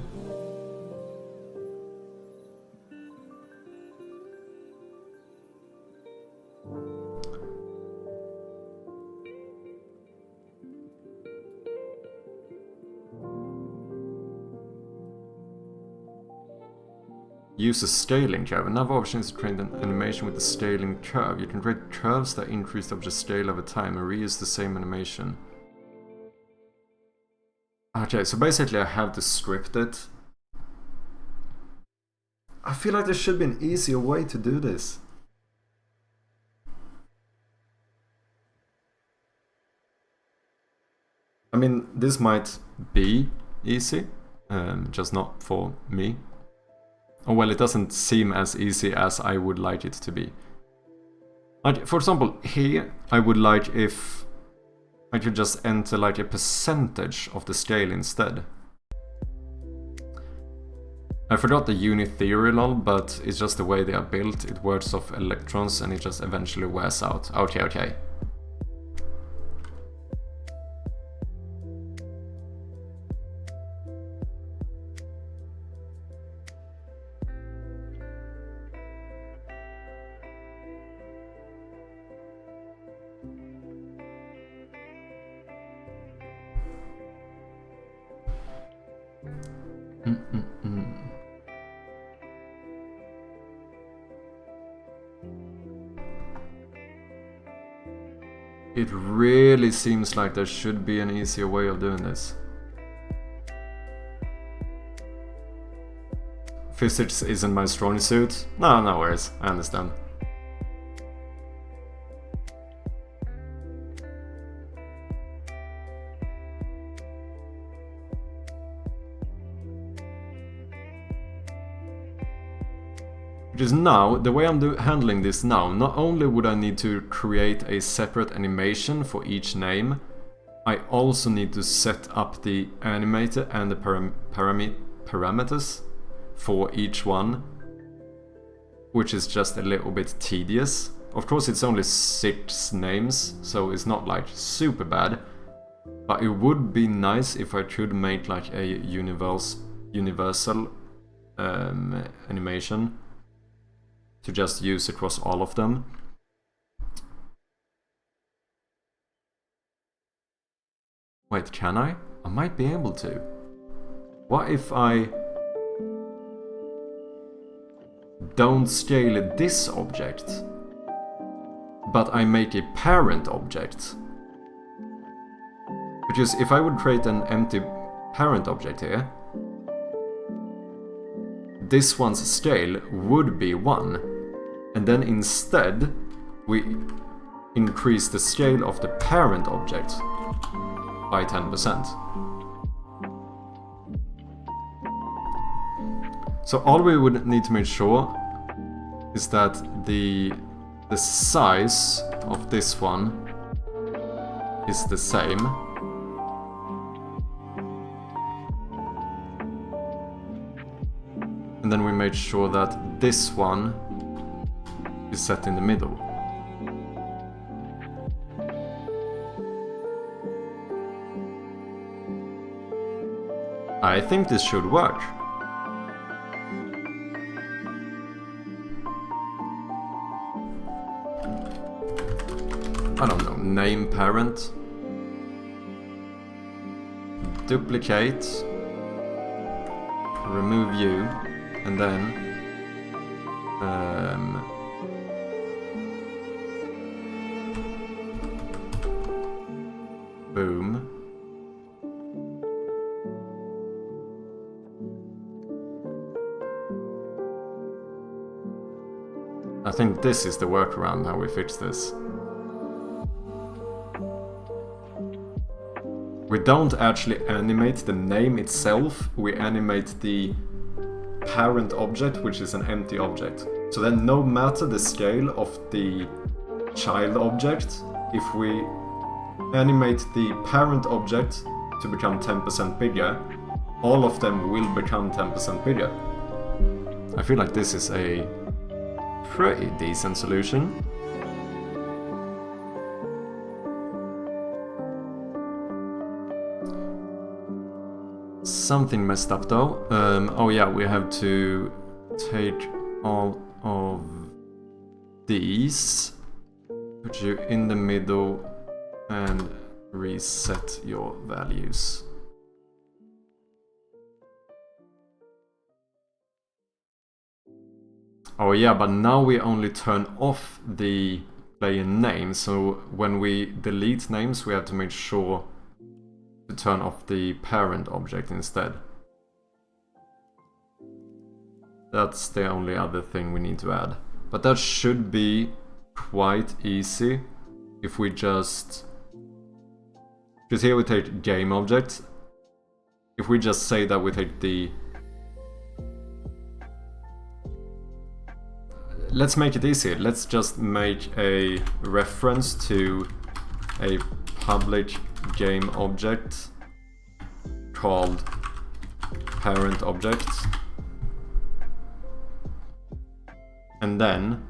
Use a scaling curve. Another option is to create an animation with a scaling curve. You can create curves that increase the object scale over time and reuse the same animation. Okay, so basically I have to script it. I feel like there should be an easier way to do this. I mean, this might be easy, just not for me. Oh well, it doesn't seem as easy as I would like it to be. Like, for example, here, I would like if I could just enter like a percentage of the scale instead. I forgot the unit theory lol, but it's just the way they are built. It works off electrons and it just eventually wears out. Okay. It really seems like there should be an easier way of doing this. Physics isn't my strong suit. No worries, I understand. Because now, the way I'm handling this now, not only would I need to create a separate animation for each name, I also need to set up the animator and the parameters for each one, which is just a little bit tedious. Of course, it's only 6 names, so it's not like super bad, but it would be nice if I could make like a universal animation to just use across all of them. Wait, can I? I might be able to. What if I don't scale this object, but I make a parent object? Because if I would create an empty parent object here, this one's scale would be 1. And then instead, we increase the scale of the parent object by 10%. So all we would need to make sure is that the size of this one is the same. And then we made sure that this one is set in the middle. I think this should work. I don't know, name parent. Duplicate. Remove you. And then... boom. I think this is the workaround how we fix this. We don't actually animate the name itself, we animate the parent object, which is an empty object. So then no matter the scale of the child object, if we animate the parent object to become 10% bigger, all of them will become 10% bigger. I feel like this is a pretty decent solution. Something messed up though. Oh yeah, we have to take all of these, put you in the middle, and reset your values. Oh yeah, but now we only turn off the player name, so when we delete names we have to make sure to turn off the parent object instead. That's the only other thing we need to add. But that should be quite easy if we just... because here we take game object. If we just say that we take the... let's make it easy. Let's just make a reference to a public game object called parent object. And then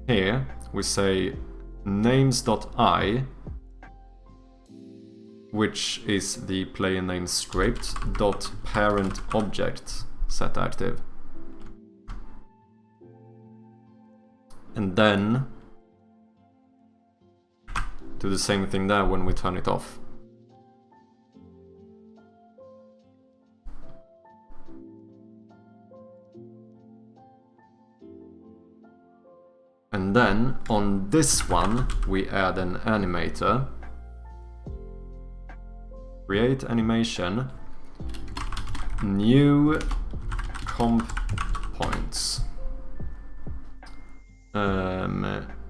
here we say names.i, which is the player name script, dot parent object set active. And then do the same thing there when we turn it off. And then on this one we add an animator. Create animation, new comp points.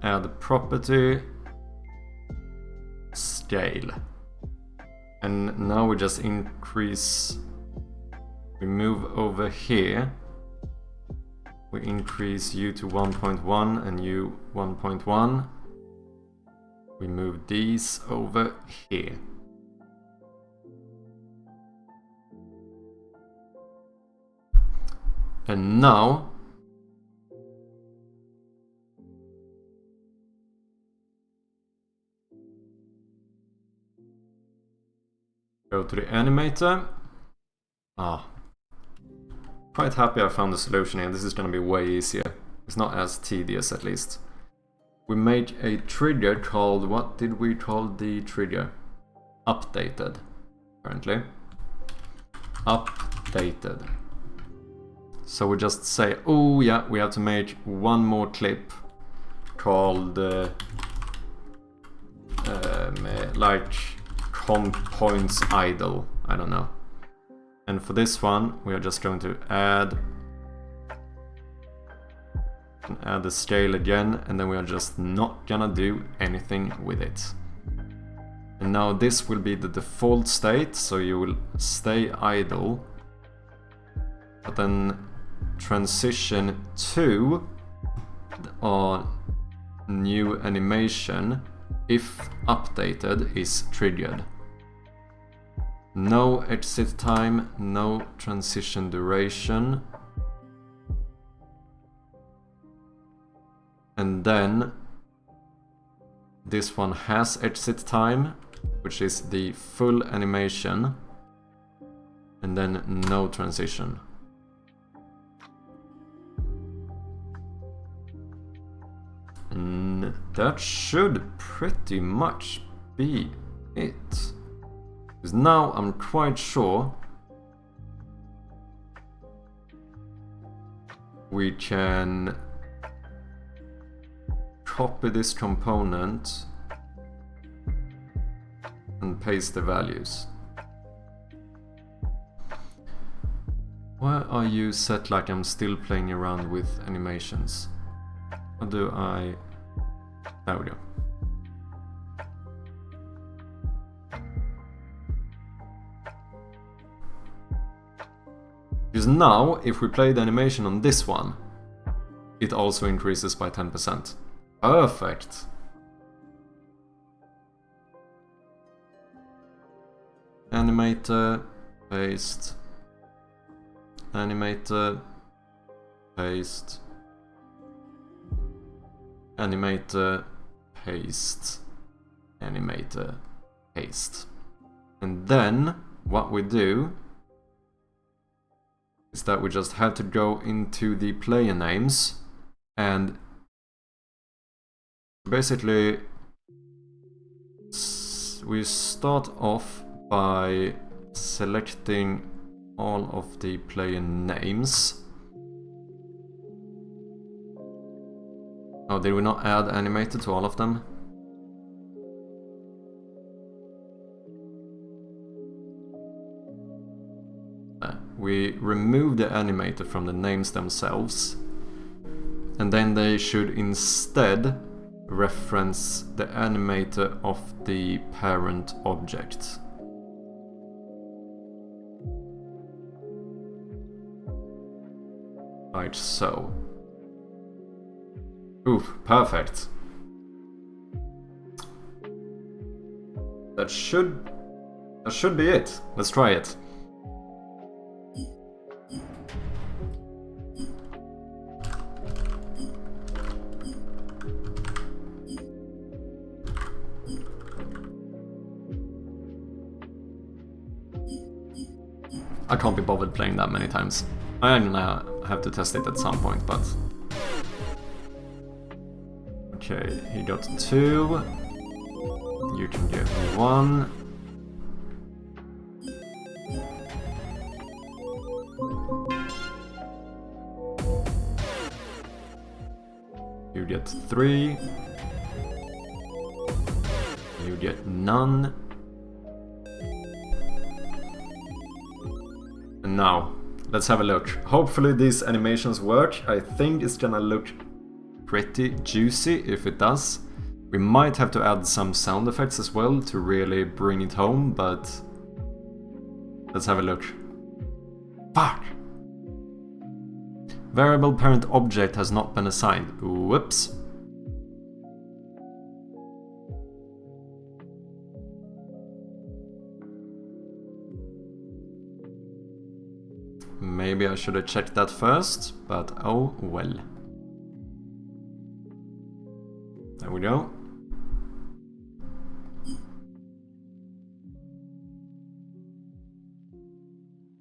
Add property, scale. And now we just increase, we move over here. We increase you to 1.1 and you 1.1. We move these over here. And now go to the animator. Quite happy I found the solution here. This is going to be way easier. It's not as tedious at least. We make a trigger called, what did we call the trigger? Updated, apparently. Updated. So we just say, oh yeah, we have to make one more clip called like comp points idle, I don't know. And for this one we are just going to add the scale again, and then we are just not gonna do anything with it. And now this will be the default state, so you will stay idle, but then transition to our new animation if updated is triggered. No exit time, no transition duration. And then this one has exit time, which is the full animation. And then no transition. And that should pretty much be it. Because now I'm quite sure we can copy this component and paste the values. Why are you set like I'm still playing around with animations? How do I... There we go. Because now, if we play the animation on this one, it also increases by 10%. Perfect! Animator, paste, animator, paste, animator, paste, animator, paste. And then, what we do is that we just have to go into the player names and basically we start off by selecting all of the player names. Oh, did we not add animator to all of them? We remove the animator from the names themselves, and then they should instead reference the animator of the parent object. Like so. Oof, perfect. That should be it. Let's try it. I can't be bothered playing that many times. I'm gonna have to test it at some point, but... Okay, he got 2. You can get 1. You get 3. You get none. And now, let's have a look. Hopefully these animations work. I think it's gonna look pretty juicy if it does. We might have to add some sound effects as well to really bring it home, but let's have a look. Fuck! Variable parent object has not been assigned. Whoops. Maybe I should have checked that first, but oh well. There we go.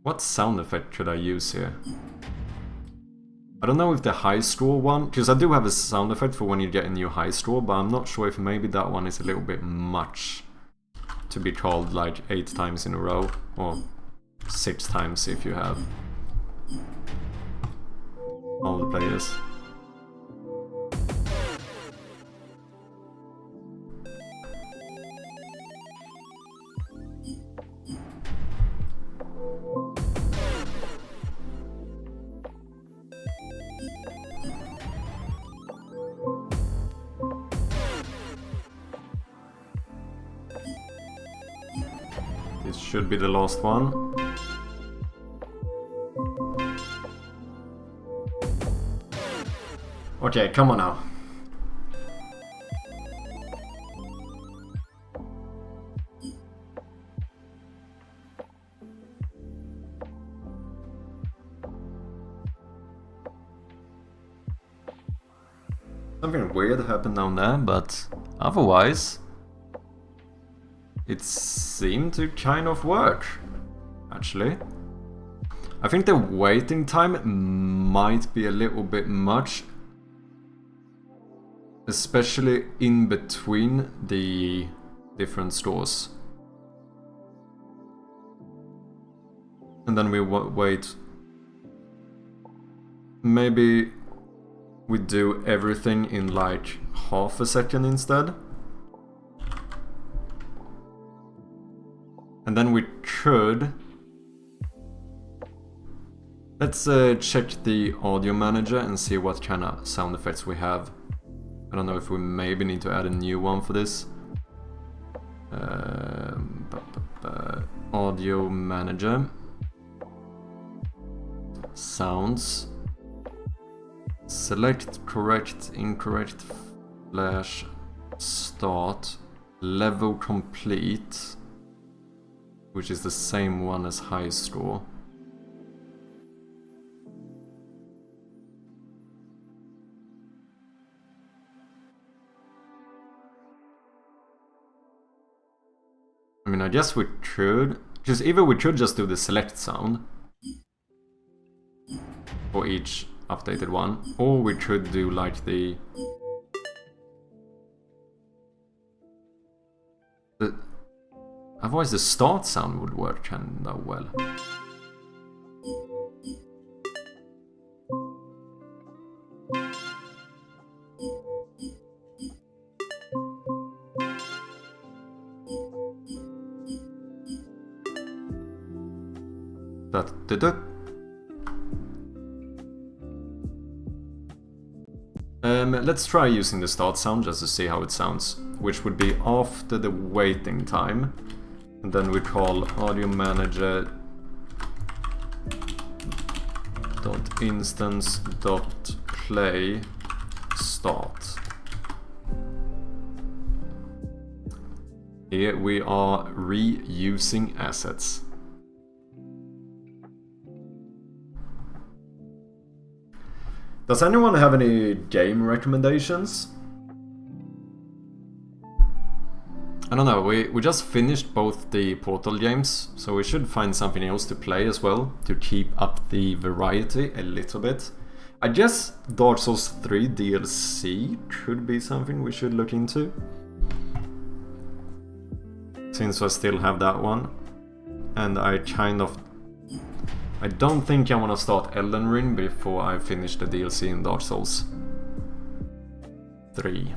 What sound effect should I use here? I don't know if the high score one, because I do have a sound effect for when you get a new high score, but I'm not sure if maybe that one is a little bit much to be called like 8 times in a row, or 6 times if you have all the players. This should be the last one. Okay, come on now. Something weird happened down there, but otherwise it seemed to kind of work, actually. I think the waiting time might be a little bit much, especially in between the different stores. And then we wait. Maybe we do everything in like half a second instead. And then we could... Let's check the audio manager and see what kind of sound effects we have. I don't know if we maybe need to add a new one for this. Audio manager. Sounds. Select correct, incorrect, flash, start, level complete, which is the same one as high score. I mean, I guess we could, because either we could just do the select sound for each updated one, or we could do like the otherwise the start sound would work kinda well. That did it. Let's try using the start sound just to see how it sounds, which would be after the waiting time. And then we call audio manager dot instance dot play start. Here we are reusing assets. Does anyone have any game recommendations? I don't know, we just finished both the Portal games, so we should find something else to play as well, to keep up the variety a little bit. I guess Dark Souls 3 DLC could be something we should look into, since I still have that one. And I don't think I want to start Elden Ring before I finish the DLC in Dark Souls 3.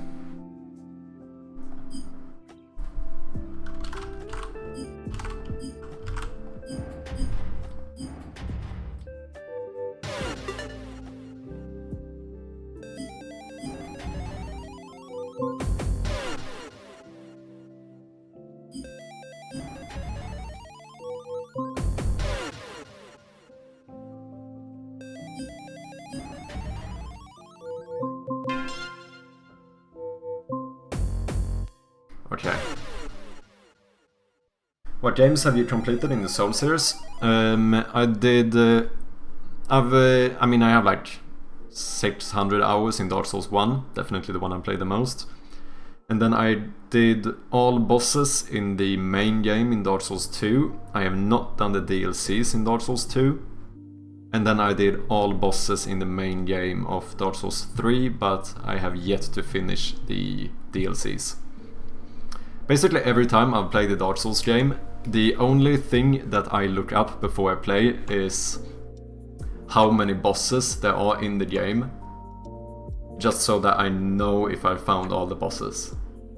Okay. What games have you completed in the Soul series? I did... I mean, I have like 600 hours in Dark Souls 1, definitely the one I played the most. And then I did all bosses in the main game in Dark Souls 2. I have not done the DLCs in Dark Souls 2. And then I did all bosses in the main game of Dark Souls 3, but I have yet to finish the DLCs. Basically every time I've played the Dark Souls game, the only thing that I look up before I play is how many bosses there are in the game, just so that I know if I found all the bosses.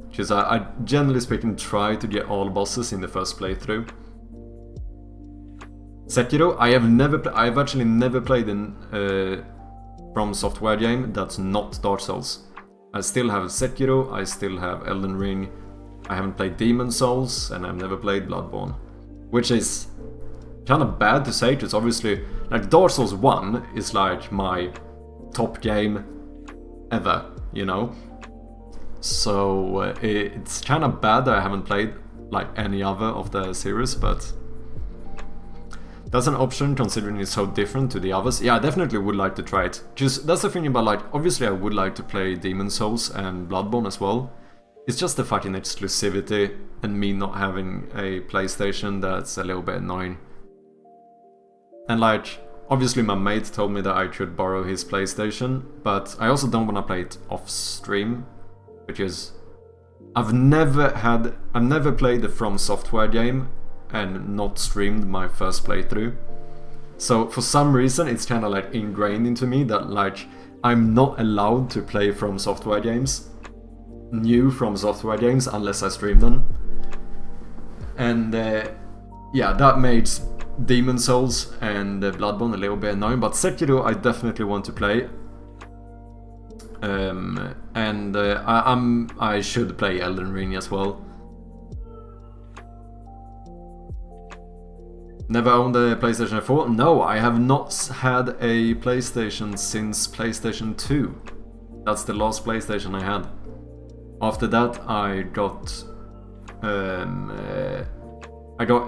Because I generally speaking try to get all bosses in the first playthrough. Sekiro, I've actually never played a From Software game that's not Dark Souls. I still have Sekiro, I still have Elden Ring, I haven't played Demon Souls, and I've never played Bloodborne. Which is kind of bad to say, because obviously, like, Dark Souls 1 is like my top game ever, you know? So it's kind of bad that I haven't played like any other of the series, but that's an option considering it's so different to the others. Yeah, I definitely would like to try it. Just that's the thing about, like, obviously I would like to play Demon Souls and Bloodborne as well. It's just the fucking exclusivity and me not having a PlayStation that's a little bit annoying. And like, obviously my mate told me that I should borrow his PlayStation, but I also don't want to play it off stream, because I've never played a From Software game and not streamed my first playthrough. So for some reason it's kind of like ingrained into me that like I'm not allowed to play From Software games, new From Software games, unless I stream them. And yeah, that made Demon Souls and Bloodborne a little bit annoying, but Sekiro I definitely want to play. And I should play Elden Ring as well. Never owned a PlayStation 4? No, I have not had a PlayStation since PlayStation 2. That's the last PlayStation I had. After that I got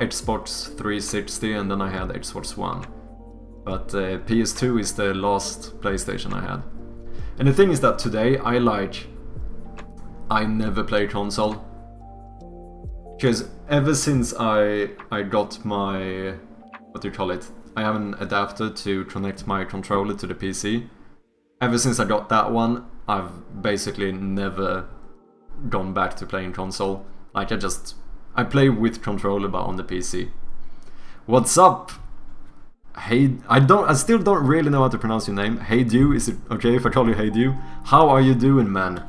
Xbox 360 and then I had Xbox One. But PS2 is the last PlayStation I had. And the thing is that today I never play console. Because ever since I got my, what do you call it? I have an adapter to connect my controller to the PC. Ever since I got that one, I've basically never gone back to playing console. Like I play with controller but on the PC. What's up? Hey, I still don't really know how to pronounce your name. Hey Du, is it okay if I call you Hey Du? How are you doing, man?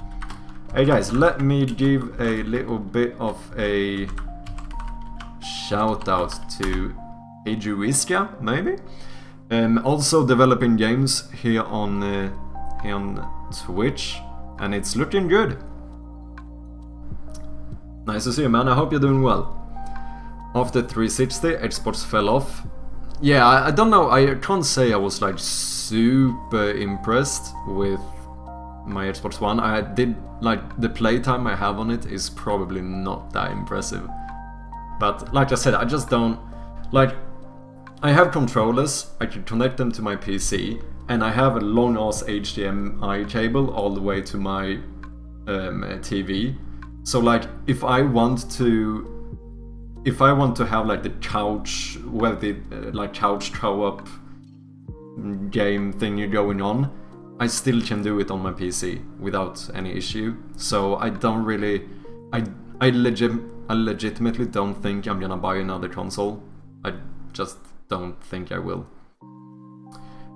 Hey guys, let me give a little bit of a shout out to Ejuiska, maybe? Also developing games here on Twitch, and it's looking good. Nice to see you, man. I hope you're doing well. After 360, Xbox fell off. Yeah, I don't know. I can't say I was like super impressed with my Xbox One. I did like the playtime I have on it is probably not that impressive. But like I said, I just don't like. I have controllers. I can connect them to my PC, and I have a long ass HDMI cable all the way to my TV. So like, if I want to have like the couch, where the like couch co-op game thing going on, I still can do it on my PC without any issue. So I don't really, I legitimately don't think I'm gonna buy another console. I just don't think I will.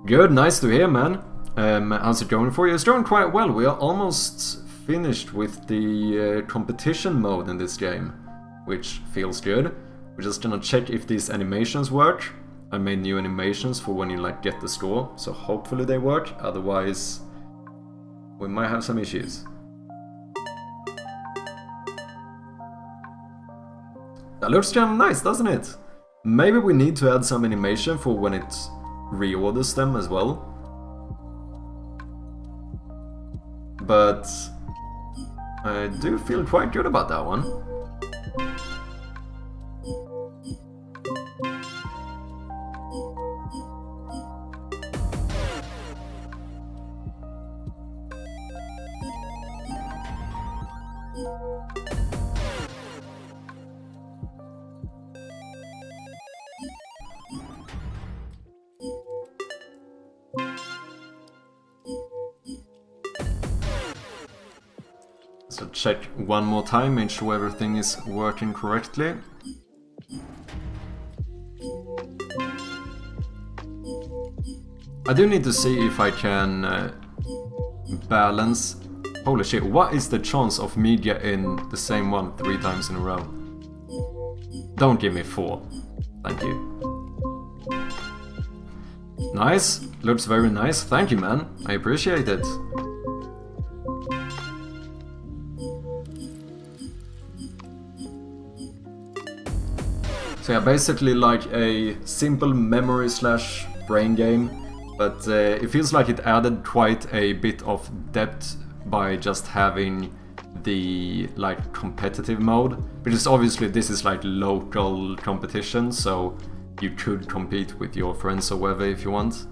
Good, nice to hear, man. How's it going for you? It's going quite well. We are almost finished with the competition mode in this game, which feels good. We're just gonna check if these animations work. I made new animations for when you like get the score, so hopefully they work, otherwise we might have some issues. That looks kinda nice, doesn't it? Maybe we need to add some animation for when it reorders them as well. But I do feel quite good about that one. So check one more time, make sure everything is working correctly. I do need to see if I can balance. Holy shit, what is the chance of me getting the same one 3 times in a row? Don't give me 4. Thank you. Nice, looks very nice. Thank you, man. I appreciate it. So yeah, basically like a simple memory slash brain game, but it feels like it added quite a bit of depth by just having the like competitive mode, because obviously this is like local competition, so you could compete with your friends or whatever if you want.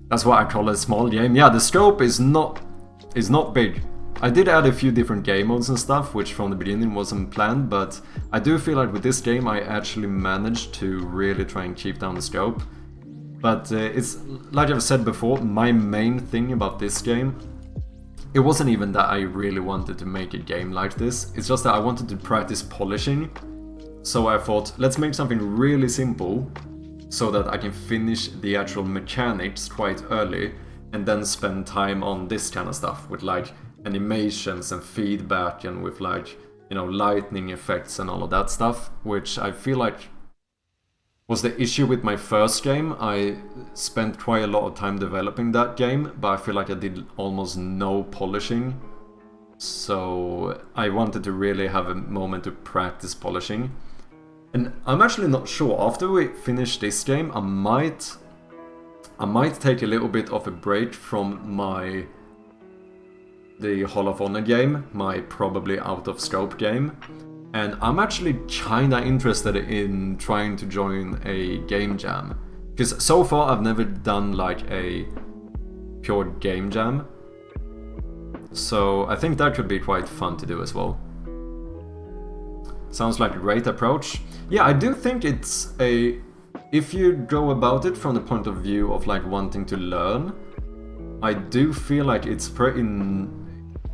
That's why I call it a small game. Yeah, the scope is not big. I did add a few different game modes and stuff, which from the beginning wasn't planned, but I do feel like with this game I actually managed to really try and keep down the scope, But it's, like I've said before, my main thing about this game, it wasn't even that I really wanted to make a game like this, it's just that I wanted to practice polishing. So I thought, let's make something really simple, so that I can finish the actual mechanics quite early, and then spend time on this kind of stuff, with like animations and feedback, and with like, you know, lightning effects and all of that stuff, which I feel like was the issue with my first game. I spent quite a lot of time developing that game, but I feel like I did almost no polishing. So I wanted to really have a moment to practice polishing. And I'm actually not sure, after we finish this game, I might take a little bit of a break from the Hall of Honor game, my probably out of scope game. And I'm actually kinda interested in trying to join a game jam. Because so far I've never done like a pure game jam. So I think that could be quite fun to do as well. Sounds like a great approach. Yeah, I do think it's a... If you go about it from the point of view of like wanting to learn, I do feel like it's pretty...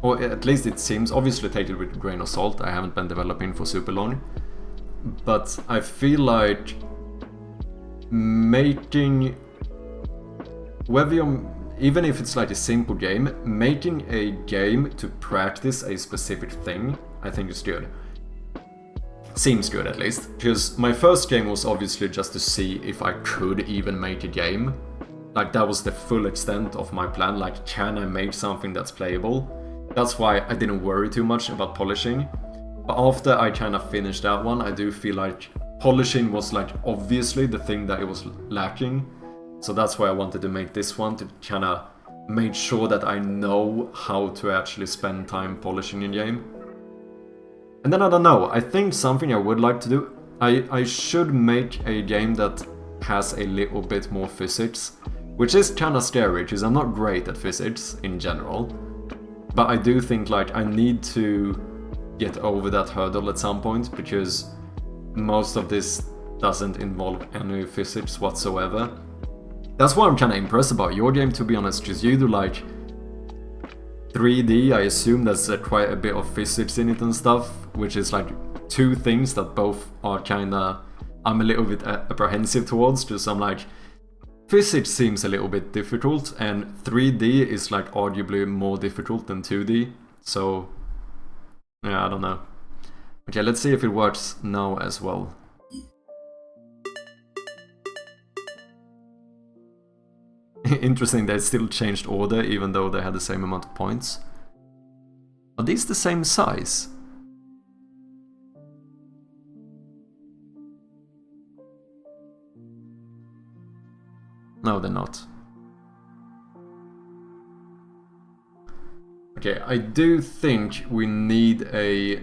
Or at least it seems, obviously take it with a grain of salt, I haven't been developing for super long. But I feel like making... Whether you're... Even if it's like a simple game, making a game to practice a specific thing, I think is good. Seems good at least, because my first game was obviously just to see if I could even make a game. Like that was the full extent of my plan, like can I make something that's playable? That's why I didn't worry too much about polishing. But after I kind of finished that one, I do feel like polishing was like obviously the thing that it was lacking. So that's why I wanted to make this one, to kind of make sure that I know how to actually spend time polishing a game. And then I don't know, I think something I would like to do, I should make a game that has a little bit more physics, which is kind of scary because I'm not great at physics in general. But I do think like I need to get over that hurdle at some point, because most of this doesn't involve any physics whatsoever. That's what I'm kind of impressed about your game, to be honest, because you do like 3D, I assume there's quite a bit of physics in it and stuff, which is like two things that both are kind of, I'm a little bit apprehensive towards, because I'm like, physics seems a little bit difficult, and 3D is like arguably more difficult than 2D, so yeah, I don't know. Okay, let's see if it works now as well. Interesting, they still changed order even though they had the same amount of points. Are these the same size? No, they're not. Okay, I do think we need a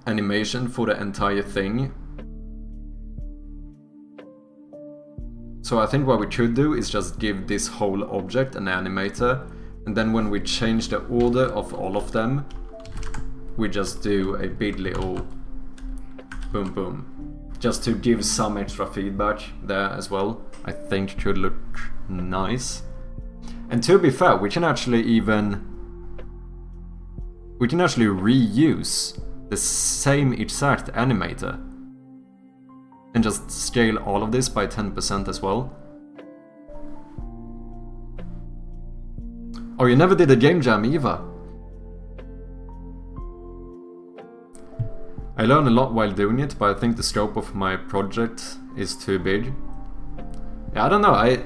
animation for the entire thing. So I think what we could do is just give this whole object an animator, and then when we change the order of all of them, we just do a big little boom boom, just to give some extra feedback there as well. I think it could look nice. And to be fair, we can actually reuse the same exact animator and just scale all of this by 10% as well. Oh, you never did a game jam either. I learned a lot while doing it, but I think the scope of my project is too big. Yeah, I don't know. I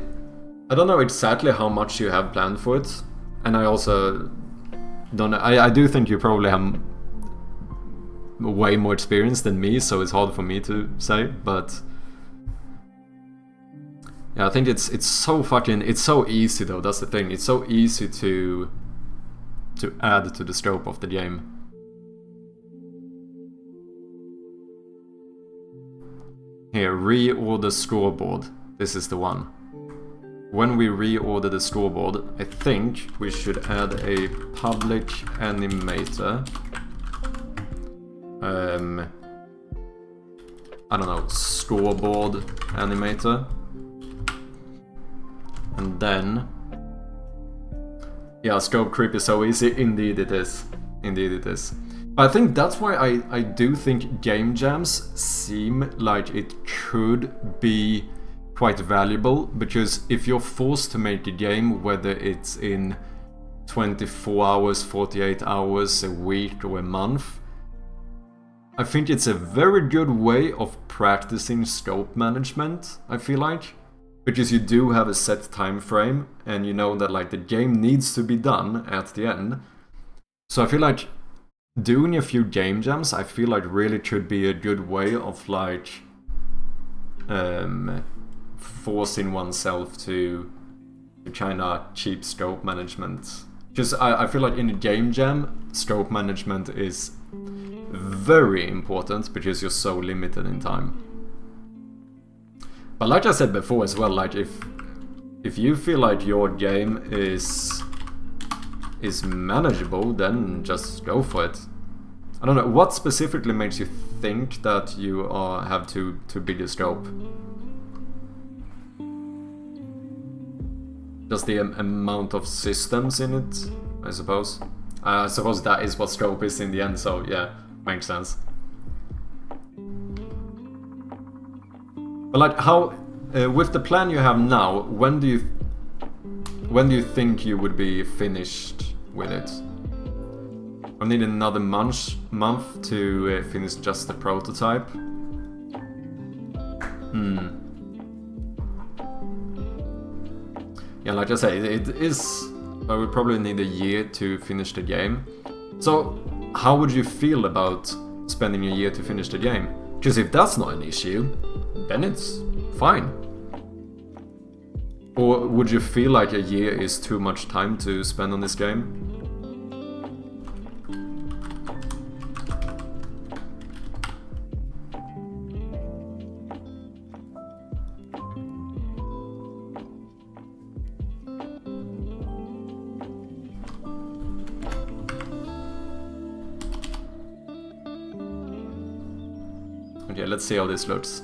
don't know exactly how much you have planned for it, and I also don't know. I do think you probably have way more experience than me, so it's hard for me to say, but yeah, I think it's so easy though. That's the thing. It's so easy to add to the scope of the game. Here, reorder scoreboard. This is the one. When we reorder the scoreboard, I think we should add a public animator. I don't know, scoreboard animator. And then... Yeah, scope creep is so easy. Indeed it is. Indeed it is. I think that's why I do think game jams seem like it could be quite valuable, because if you're forced to make a game, whether it's in 24 hours, 48 hours, a week or a month, I think it's a very good way of practicing scope management, I feel like. Because you do have a set time frame, and you know that like the game needs to be done at the end. So I feel like doing a few game jams, I feel like really could be a good way of like forcing oneself to kind of cheap scope management. Because I feel like in a game jam, scope management is very important because you're so limited in time. But like I said before as well, like if you feel like your game is manageable, then just go for it. I don't know, what specifically makes you think that you have too big a scope? Just the amount of systems in it, I suppose. I suppose that is what scope is in the end, so yeah, makes sense. But like, how with the plan you have now, when do you think you would be finished with it? I need another month to finish just the prototype. Yeah, like I say, it is. I would probably need a year to finish the game. So, how would you feel about spending a year to finish the game? Because if that's not an issue, then it's fine. Or would you feel like a year is too much time to spend on this game? Okay, let's see how this looks.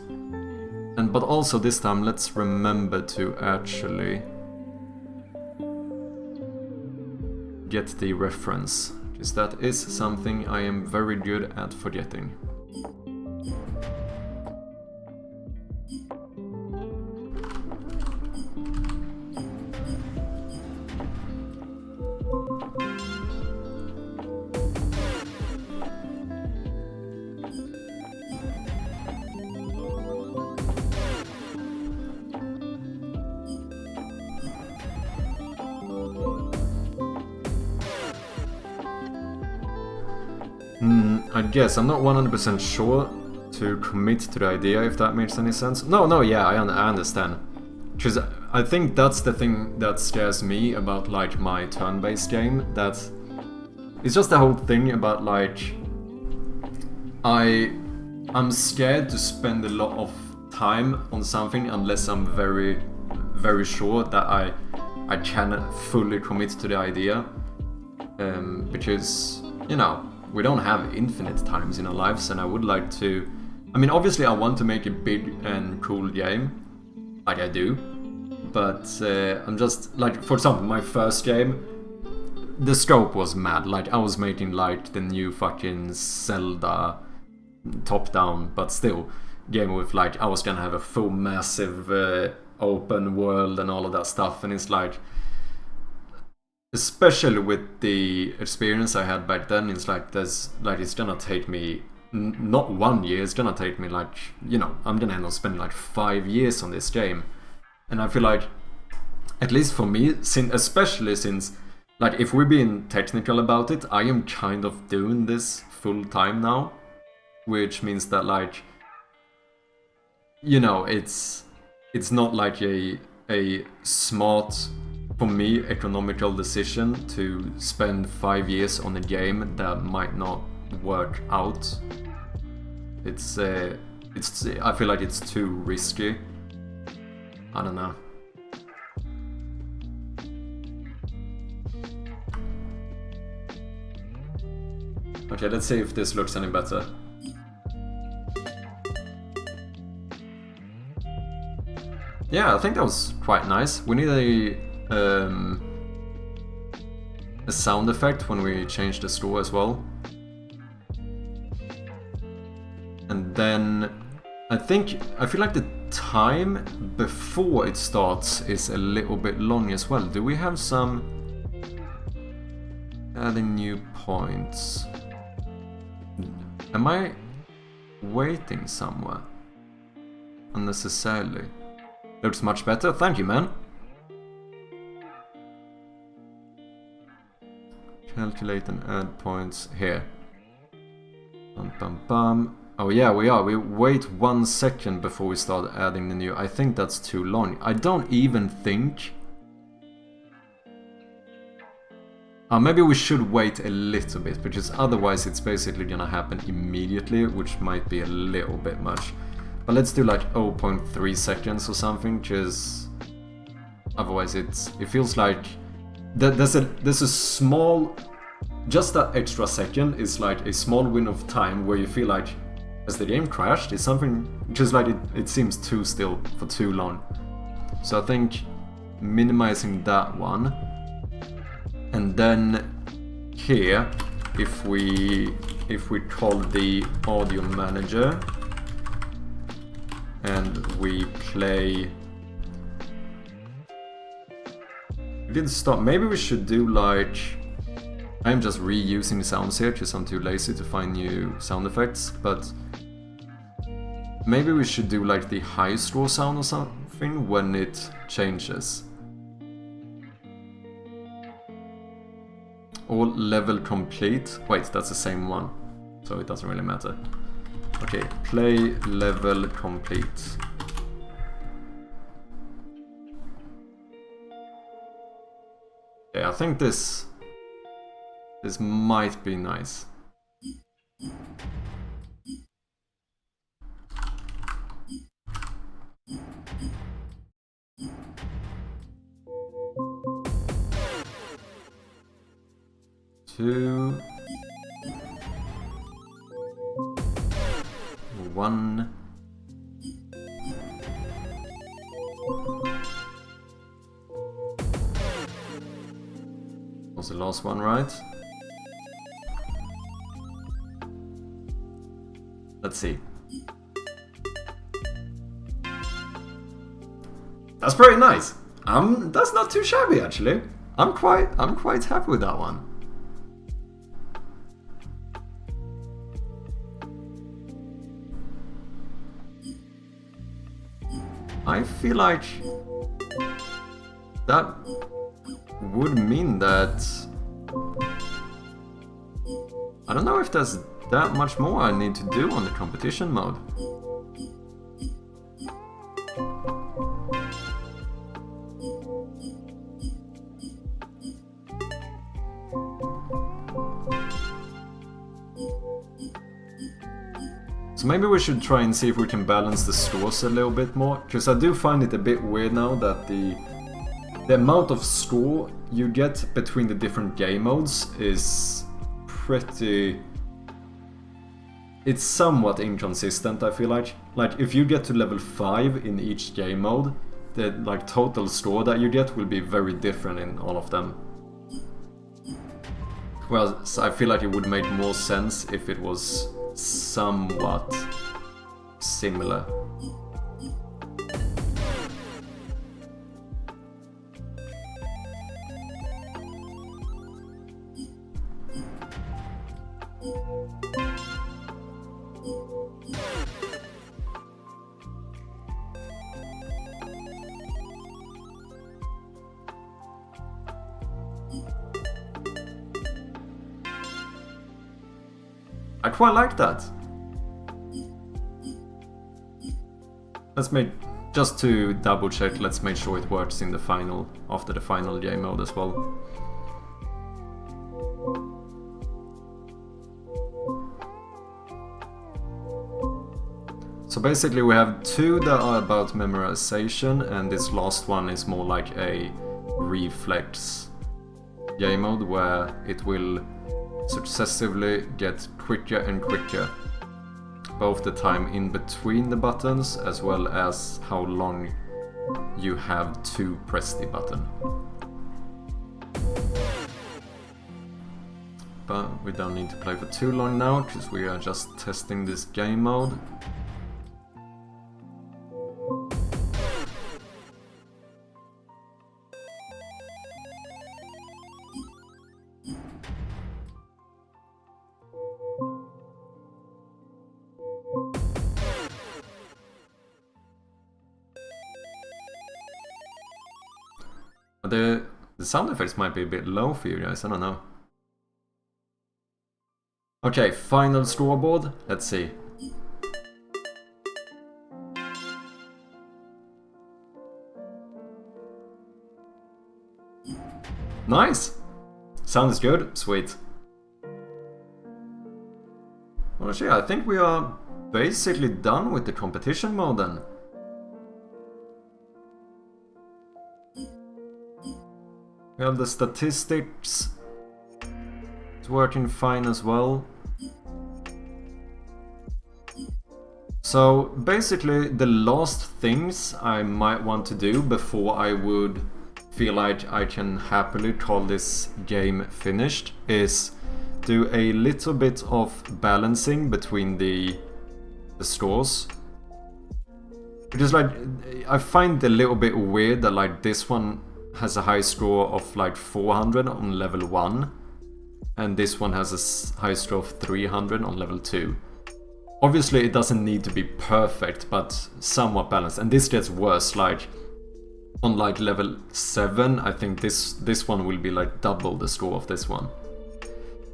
But also this time, let's remember to actually get the reference, because that is something I am very good at forgetting. I guess I'm not 100% sure to commit to the idea, if that makes any sense. No, yeah, I understand. Because I think that's the thing that scares me about like my turn-based game. That it's just the whole thing about like I'm scared to spend a lot of time on something unless I'm very, very sure that I can fully commit to the idea. Because, you know, we don't have infinite times in our lives, and I would like to... I mean, obviously I want to make a big and cool game, like I do, but I'm just... Like, for example, my first game, the scope was mad. Like, I was making, like, the new fucking Zelda top-down, but still, game with, like, I was gonna have a full massive open world and all of that stuff, and it's like... Especially with the experience I had back then, it's like it's gonna take me not 1 year, it's gonna take me like, you know, I'm gonna end up spending like 5 years on this game. And I feel like, at least for me, especially since, like, if we're being technical about it, I am kind of doing this full time now, which means that, like, you know, it's not like a smart, for me, economical decision to spend 5 years on a game that might not work out. I feel like it's too risky. I don't know. Okay, let's see if this looks any better. Yeah, I think that was quite nice. We need a sound effect when we change the store as well. And then I feel like the time before it starts is a little bit long as well. Do we have some adding new points? Am I waiting somewhere unnecessarily? Looks much better. Thank you, man. Calculate and add points here. Bum, bum, bum. Oh yeah, we are. We wait 1 second before we start adding the new. I think that's too long. I don't even think... maybe we should wait a little bit, because otherwise it's basically gonna happen immediately, which might be a little bit much. But let's do like 0.3 seconds or something, because otherwise it feels like there's a small... Just that extra second is like a small win of time where you feel like, has the game crashed? It's something just like it seems too still for too long. So I think minimizing that one. And then here, if we call the audio manager and we play... We didn't stop. Maybe we should do like... I'm just reusing sounds here because I'm too lazy to find new sound effects, but maybe we should do like the high store sound or something when it changes. Or level complete. Wait, that's the same one, so it doesn't really matter. Okay, play level complete. Yeah, I think this might be nice. Two, 1. Was the last one right? Let's see. That's pretty nice. That's not too shabby actually. I'm quite happy with that one. I feel like that would mean that I don't know if there's that much more I need to do on the competition mode. So maybe we should try and see if we can balance the stores a little bit more, because I do find it a bit weird now that the amount of store you get between the different game modes is pretty... It's somewhat inconsistent, I feel like. Like, if you get to level 5 in each game mode, the like total store that you get will be very different in all of them. Well, so I feel like it would make more sense if it was somewhat similar. I quite like that. Let's make, just to double check, let's make sure it works in the final, after the final game mode as well. So basically we have 2 that are about memorization, and this last one is more like a reflex game mode where it will successively get quicker and quicker, both the time in between the buttons as well as how long you have to press the button. But we don't need to play for too long now, because we are just testing this game mode. The sound effects might be a bit low for you guys, I don't know. Okay, final scoreboard, let's see. Nice! Sound is good, sweet. Well, actually, I think we are basically done with the competition mode then. We have the statistics. It's working fine as well. So basically the last things I might want to do before I would feel like I can happily call this game finished is do a little bit of balancing between the scores. Because like I find it a little bit weird that like this one has a high score of like 400 on level 1 and this one has a high score of 300 on level 2. Obviously it doesn't need to be perfect, but somewhat balanced, and this gets worse. Like on like level 7 I think this one will be like double the score of this one.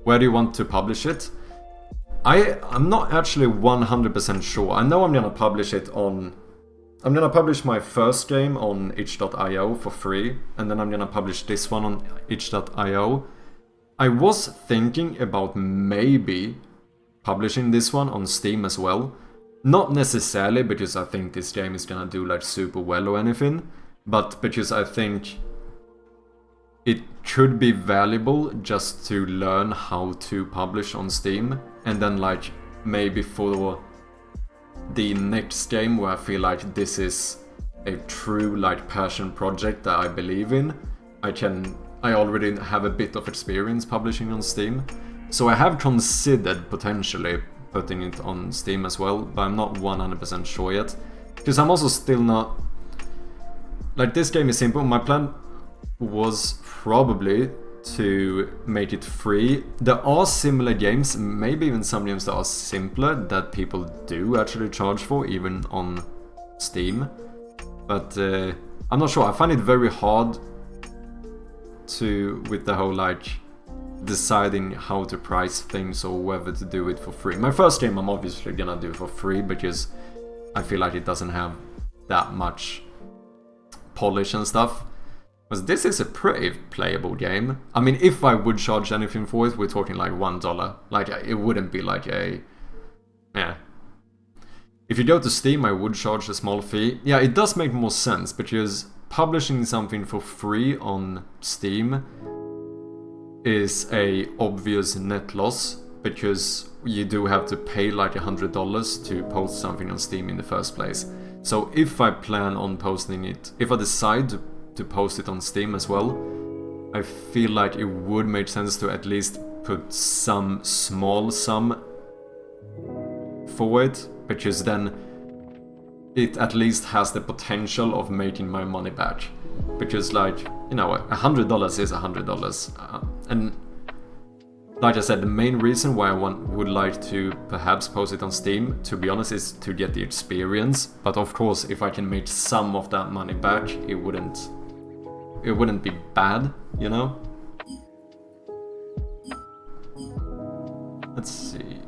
Where do you want to publish it? I'm not actually 100% sure. I know I'm gonna publish it on... I'm gonna publish my first game on itch.io for free, and then I'm gonna publish this one on itch.io. I was thinking about maybe publishing this one on Steam as well. Not necessarily because I think this game is gonna do like super well or anything, but because I think it could be valuable just to learn how to publish on Steam, and then like maybe for the next game where I feel like this is a true like passion project that I believe in, I already have a bit of experience publishing on Steam. So I have considered potentially putting it on Steam as well, but I'm not 100% sure yet. Because I'm also still not... Like, this game is simple. My plan was probably to make it free. There are similar games, maybe even some games that are simpler, that people do actually charge for, even on Steam. But I'm not sure. I find it very hard with the whole, like, deciding how to price things or whether to do it for free. My first game I'm obviously gonna do for free because I feel like it doesn't have that much polish and stuff. But this is a pretty playable game. I mean, if I would charge anything for it, we're talking like $1. Like, it wouldn't be like a... Yeah. If you go to Steam, I would charge a small fee. Yeah, it does make more sense, because publishing something for free on Steam is a obvious net loss, because you do have to pay like $100 to post something on Steam in the first place. So if I plan on posting it, if I decide to post it on Steam as well, I feel like it would make sense to at least put some small sum for it, because then it at least has the potential of making my money back. Because, like, you know, $100 is $100. And like I said, the main reason why I would like to perhaps post it on Steam, to be honest, is to get the experience. But of course, if I can make some of that money back, it wouldn't be bad, you know? Let's see.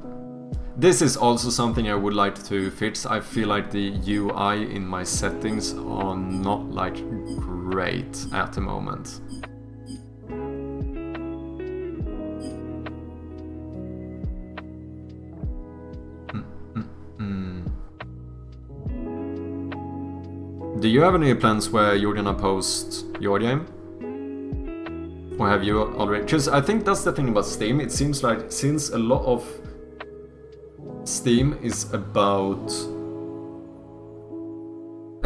This is also something I would like to fix. I feel like the UI in my settings are not like great at the moment. Do you have any plans where you're gonna post your game? Or have you already? Because I think that's the thing about Steam. It seems like since a lot of Steam is about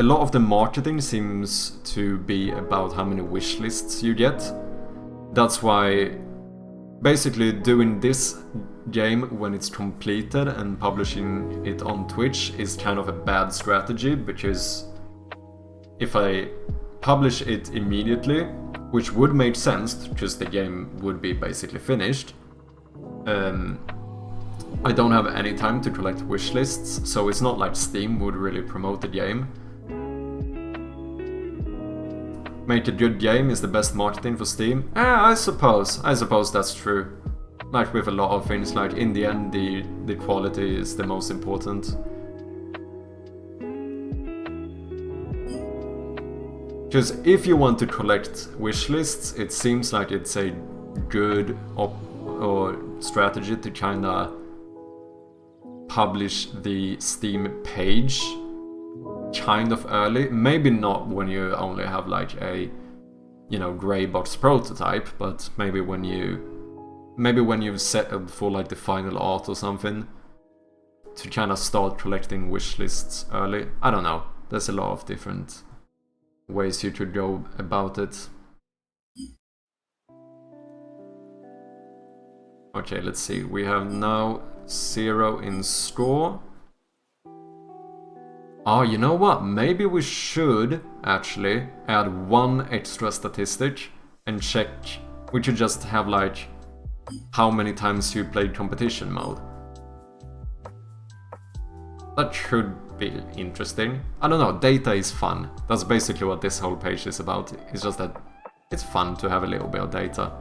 a lot of the marketing seems to be about how many wish lists you get. That's why basically doing this game when it's completed and publishing it on Twitch is kind of a bad strategy, because if I publish it immediately, which would make sense because the game would be basically finished, I don't have any time to collect wish lists, so it's not like Steam would really promote the game. Make a good game is the best marketing for Steam? I suppose that's true. Like with a lot of things, like in the end the quality is the most important. Because if you want to collect wish lists, it seems like it's a good or strategy to kinda publish the Steam page kind of early. Maybe not when you only have like a, you know, grey box prototype, but maybe when you've set up for like the final art or something, to kind of start collecting wish lists early. I don't know. There's a lot of different ways you could go about it. Okay, let's see. We have now 0 in score. Oh, you know what? Maybe we should actually add one extra statistic and check. We should just have like how many times you played competition mode. That should be interesting. I don't know, data is fun. That's basically what this whole page is about. It's just that it's fun to have a little bit of data.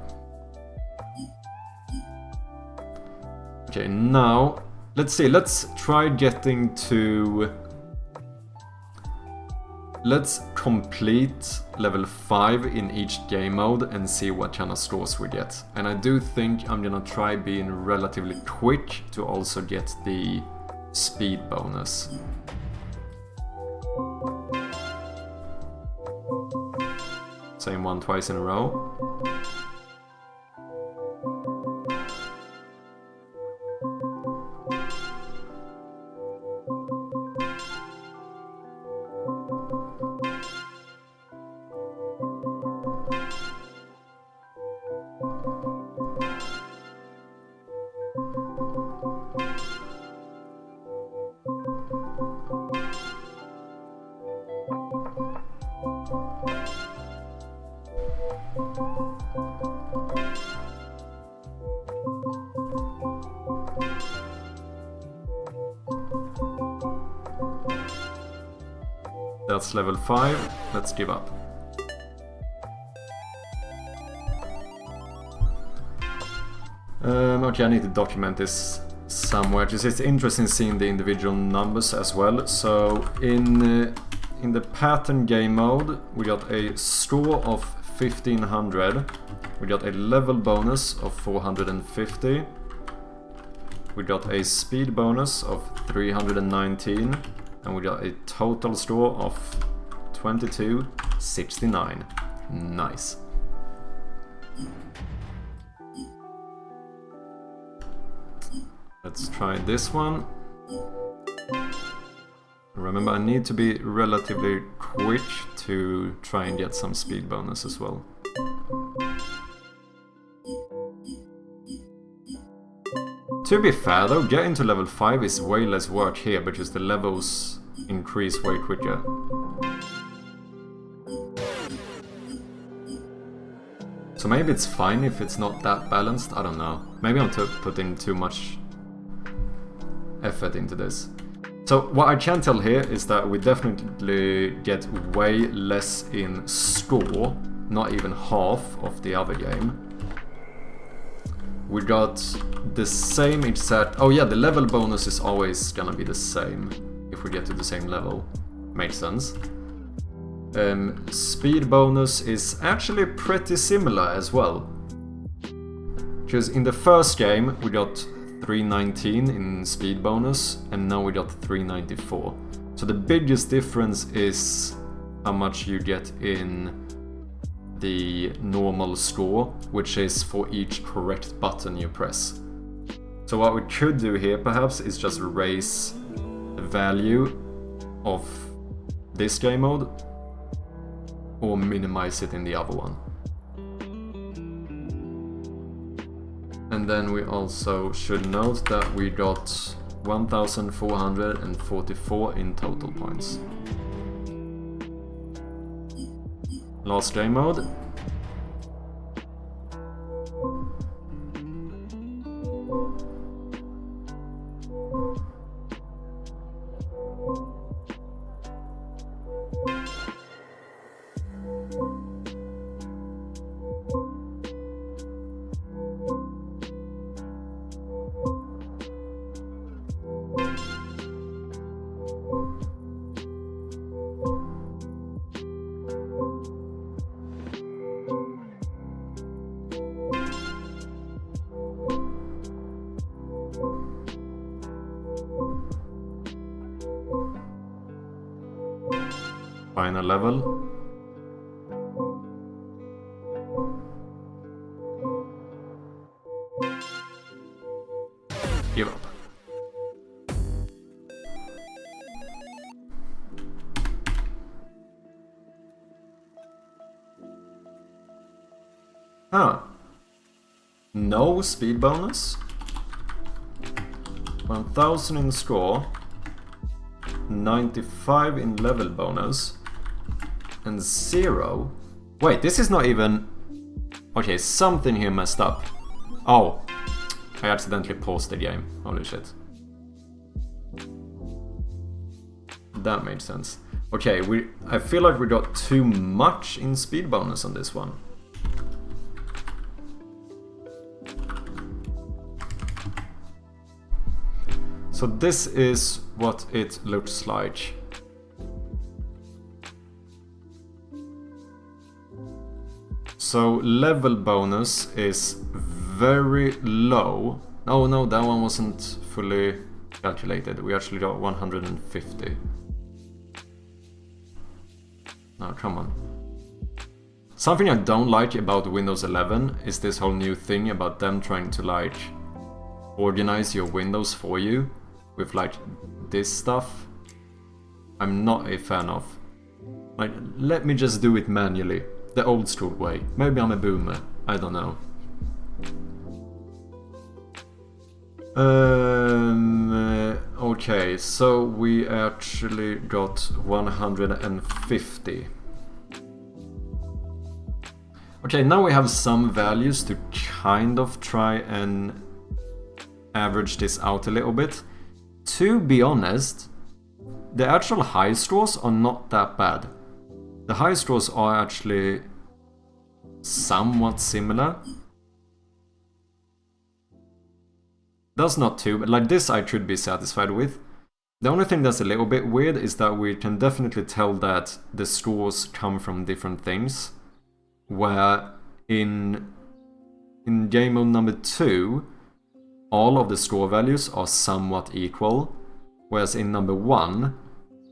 Okay, now, let's see, let's try getting to... Let's complete level 5 in each game mode and see what kind of scores we get. And I do think I'm gonna try being relatively quick to also get the speed bonus. Same one twice in a row. That's level 5. Let's give up. Okay, I need to document this somewhere, because it's interesting seeing the individual numbers as well. So in the pattern game mode, we got a score of 1500. We got a level bonus of 450. We got a speed bonus of 319. And we got a total score of 2269. Nice. Let's try this one. Remember, I need to be relatively quick to try and get some speed bonus as well. To be fair though, getting to level 5 is way less work here because the levels increase way quicker. So maybe it's fine if it's not that balanced, I don't know. Maybe I'm putting too much effort into this. So what I can tell here is that we definitely get way less in score, not even half of the other game. We got the same exact... Oh yeah, the level bonus is always gonna be the same if we get to the same level. Makes sense. Speed bonus is actually pretty similar as well. Because in the first game we got 319 in speed bonus and now we got 394. So the biggest difference is how much you get in the normal score, which is for each correct button you press. So what we could do here perhaps is just raise the value of this game mode or minimize it in the other one. And then we also should note that we got 1,444 in total points. Last game mode. Final level. Give up. Huh. No speed bonus. 1,000 in score. 95 in level bonus. And 0. Wait, this is not even... Okay, something here messed up. Oh, I accidentally paused the game. Holy shit. That made sense. Okay, I feel like we got too much in speed bonus on this one. So this is what it looks like. So level bonus is very low. Oh no, that one wasn't fully calculated. We actually got 150. Oh, come on. Something I don't like about Windows 11 is this whole new thing about them trying to like organize your windows for you with like this stuff. I'm not a fan of. Like, let me just do it manually. The old school way. Maybe I'm a boomer. I don't know. Okay, so we actually got 150. Okay, now we have some values to kind of try and average this out a little bit. To be honest, the actual high scores are not that bad. The high scores are actually somewhat similar. That's not too bad. Like this I should be satisfied with. The only thing that's a little bit weird is that we can definitely tell that the scores come from different things. Where in game mode number 2, all of the score values are somewhat equal. Whereas in number 1,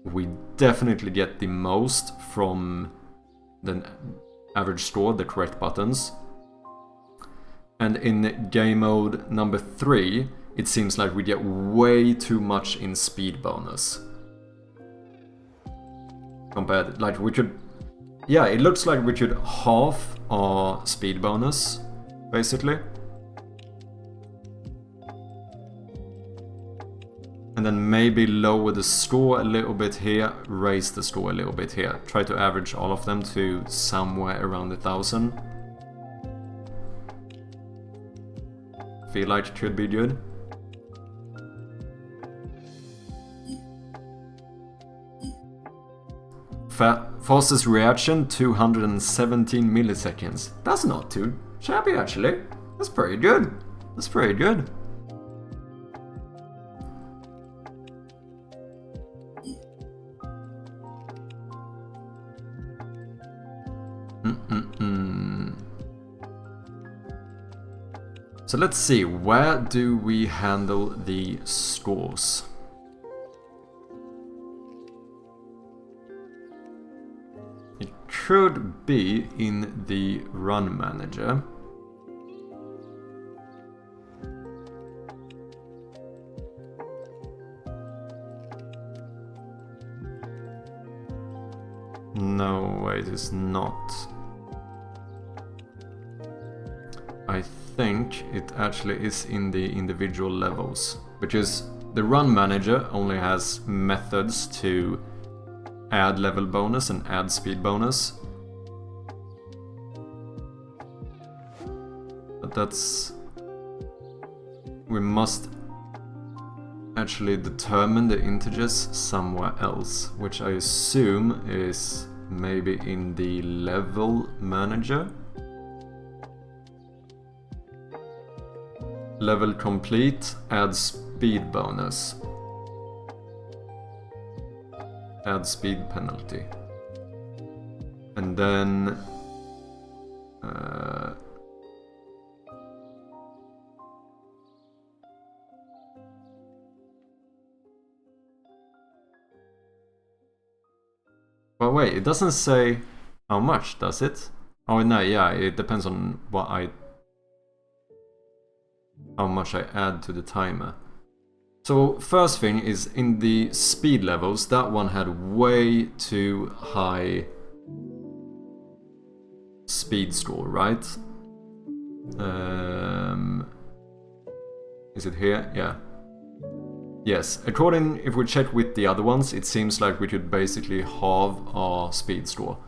we definitely get the most from the average score, the correct buttons. And in game mode number 3, it seems like we get way too much in speed bonus. Compared, like we could... Yeah, it looks like we could half our speed bonus, basically. And then maybe lower the score a little bit here, raise the score a little bit here. Try to average all of them to somewhere around 1,000. Feel like it could be good. Fastest reaction, 217 milliseconds. That's not too shabby actually. That's pretty good. That's pretty good. So let's see, where do we handle the scores? It could be in the run manager. No, it is not. I think it actually is in the individual levels, because the run manager only has methods to add level bonus and add speed bonus. But that's... we must actually determine the integers somewhere else, which I assume is maybe in the level manager. Level complete, add speed bonus. Add speed penalty. And then... but wait, it doesn't say how much, does it? Oh no, yeah, it depends on what how much I add to the timer. So first thing is in the speed levels, that one had way too high speed score, right? Is it here? Yeah. Yes, according, if we check with the other ones, it seems like we could basically halve our speed score.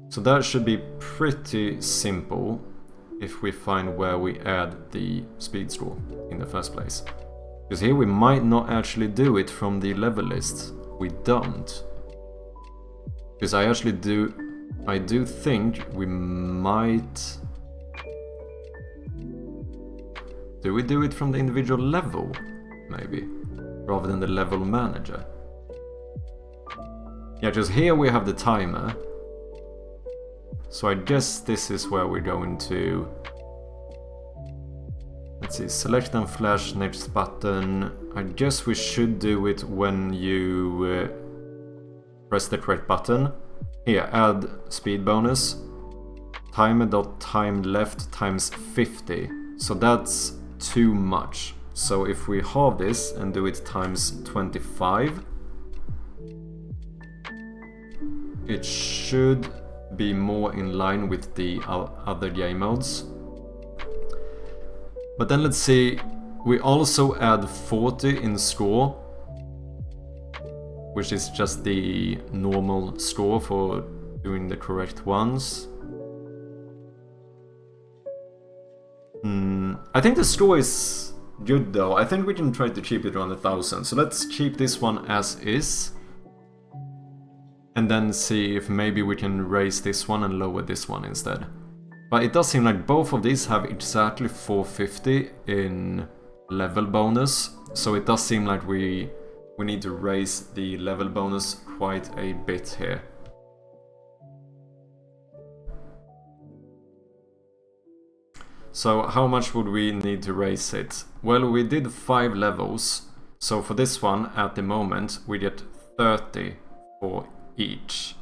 So that should be pretty simple if we find where we add the speed score in the first place. Because here we might not actually do it from the level list. We don't. Because I do think we might... do we do it from the individual level, maybe? Rather than the level manager. Yeah, just here we have the timer. So I guess this is where we're going to... let's see, select and flash next button. I guess we should do it when you press the correct button. Here, add speed bonus. Timer.timeleft times 50. So that's too much. So if we halve this and do it times 25, it should be more in line with the other game modes. But then let's see, we also add 40 in score, which is just the normal score for doing the correct ones. I think the score is good though. I think we can try to keep it around 1000. So let's keep this one as is. And then see if maybe we can raise this one and lower this one instead. But it does seem like both of these have exactly 450 in level bonus. So it does seem like we need to raise the level bonus quite a bit here. So how much would we need to raise it? Well, we did 5 levels. So for this one, at the moment, we get 30 for each.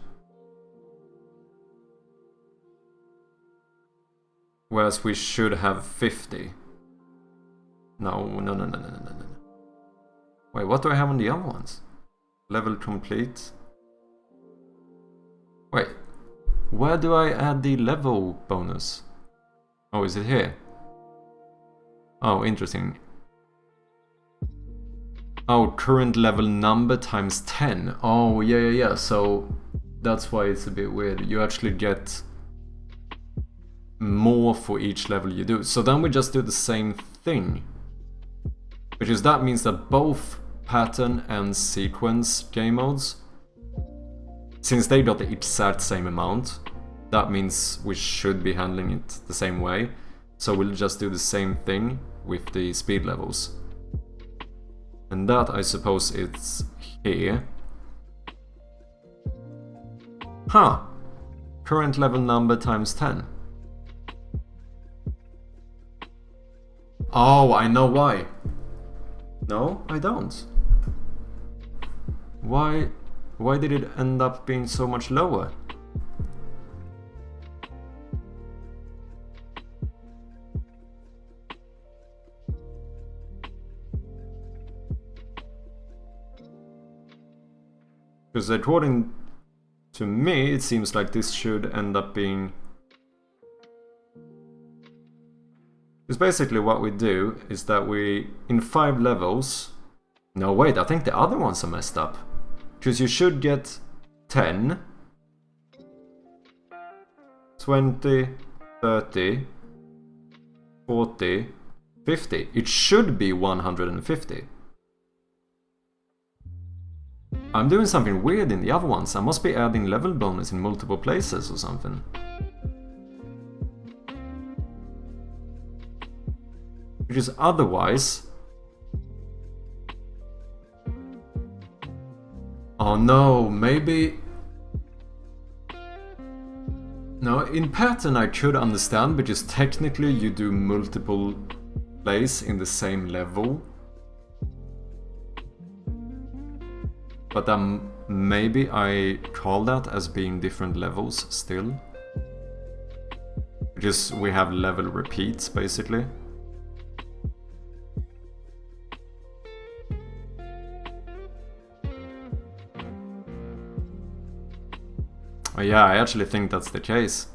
Whereas we should have 50. No. Wait, what do I have on the other ones? Level complete. Wait, where do I add the level bonus? Oh, is it here? Oh, interesting. Oh, current level number times 10. Oh, yeah. So that's why it's a bit weird. You actually get more for each level you do. So then we just do the same thing. Because that means that both pattern and sequence game modes, since they got the exact same amount, that means we should be handling it the same way. So we'll just do the same thing with the speed levels. And that, I suppose, it's here. Huh. Current level number times 10. Oh, I know why. No, I don't. Why did it end up being so much lower? Because according to me, it seems like this should end up being... Because basically what we do is that we, in 5 levels... No, wait, I think the other ones are messed up. Because you should get 10, 20, 30, 40, 50. It should be 150. I'm doing something weird in the other ones. I must be adding level bonus in multiple places or something. Because otherwise... Oh no, maybe... No, in pattern I could understand, because technically you do multiple plays in the same level. But maybe I call that as being different levels still. Because we have level repeats, basically. Oh yeah, I actually think that's the case.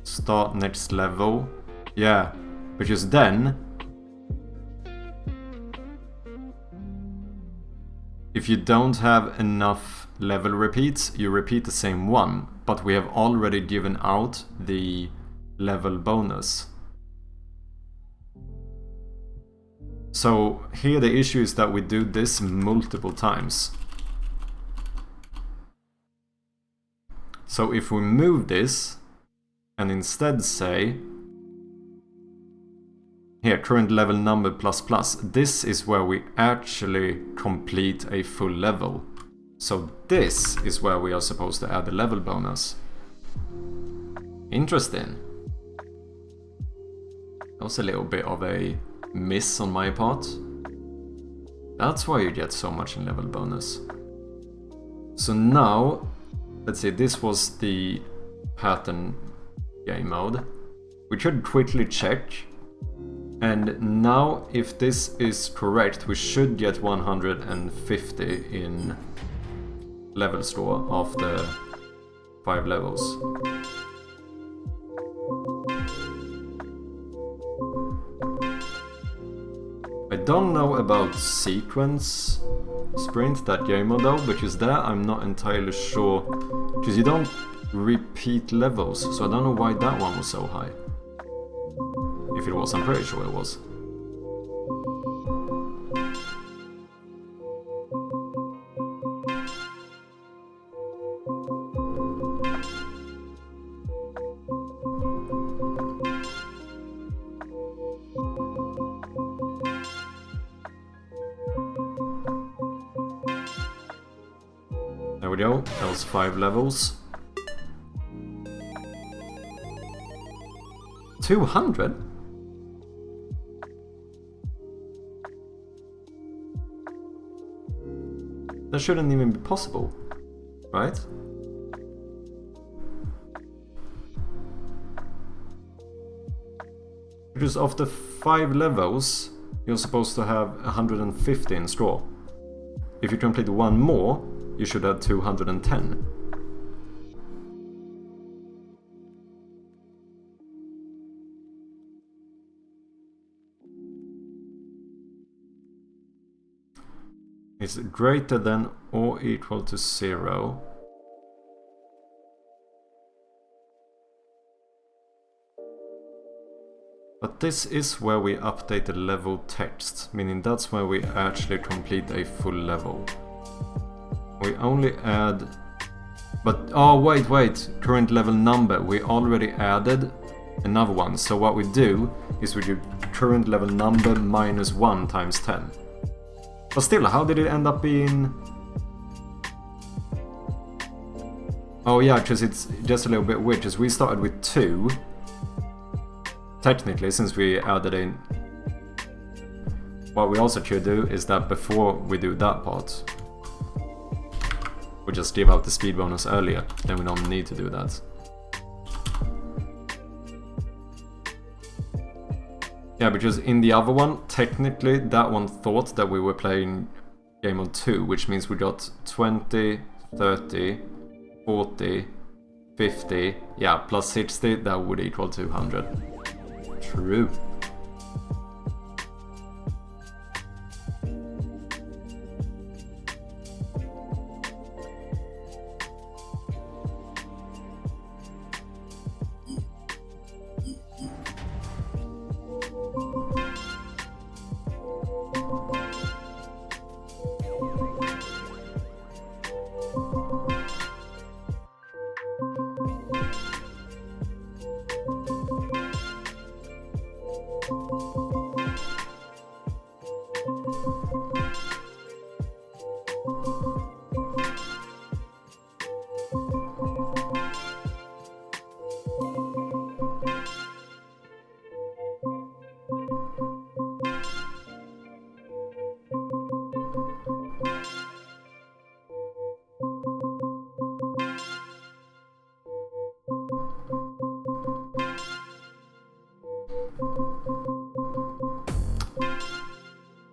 Start next level. Yeah, because then... If you don't have enough level repeats, you repeat the same one. But we have already given out the level bonus. So here the issue is that we do this multiple times. So if we move this and instead say, here, current level number plus plus, this is where we actually complete a full level. So this is where we are supposed to add the level bonus. Interesting. That was a little bit of a miss on my part. That's why you get so much in level bonus. So now, let's see, this was the pattern game mode. We should quickly check. And now, if this is correct, we should get 150 in level score after 5 levels. I don't know about sequence sprint, that game mode though, because there I'm not entirely sure, because you don't repeat levels, so I don't know why that one was so high. If it was, I'm pretty sure it was. There we go, that was 5 levels. 200? That shouldn't even be possible, right? Because after 5 levels, you're supposed to have 150 in score. If you complete one more, you should have 210. Is greater than or equal to 0. But this is where we update the level text, meaning that's where we actually complete a full level. We only add... But, oh wait, current level number, we already added another one. So what we do is we do current level number minus 1 times 10. But still, how did it end up being... Oh yeah, because it's just a little bit weird, because we started with 2. Technically, since we added in... What we also could do is that before we do that part, we just give out the speed bonus earlier, then we don't need to do that. Yeah, because in the other one, technically that one thought that we were playing game of 2, which means we got 20, 30, 40, 50, yeah, plus 60, that would equal 200. True.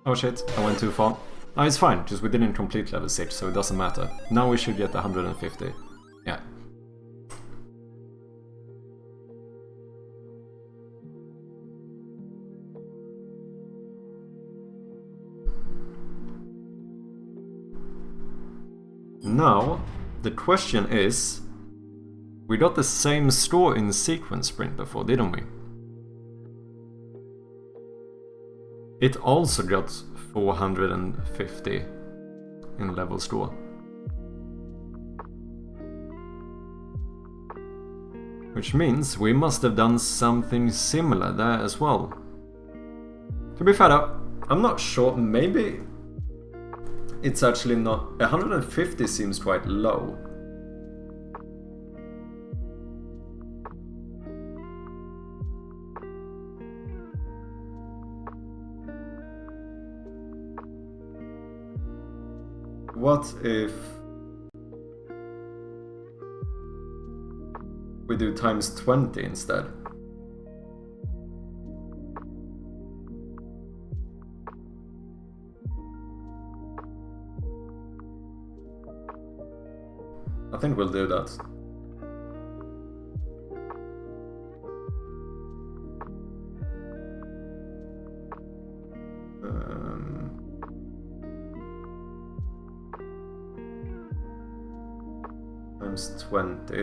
Oh shit, I went too far. No, it's fine, just we didn't complete level 6, so it doesn't matter. Now we should get 150. Yeah. Now, the question is, we got the same score in the sequence sprint before, didn't we? It also got 450 in level score. Which means we must have done something similar there as well. To be fair though, I'm not sure, maybe it's actually not... 150 seems quite low. What if we do times 20 instead? I think we'll do that. Times 20.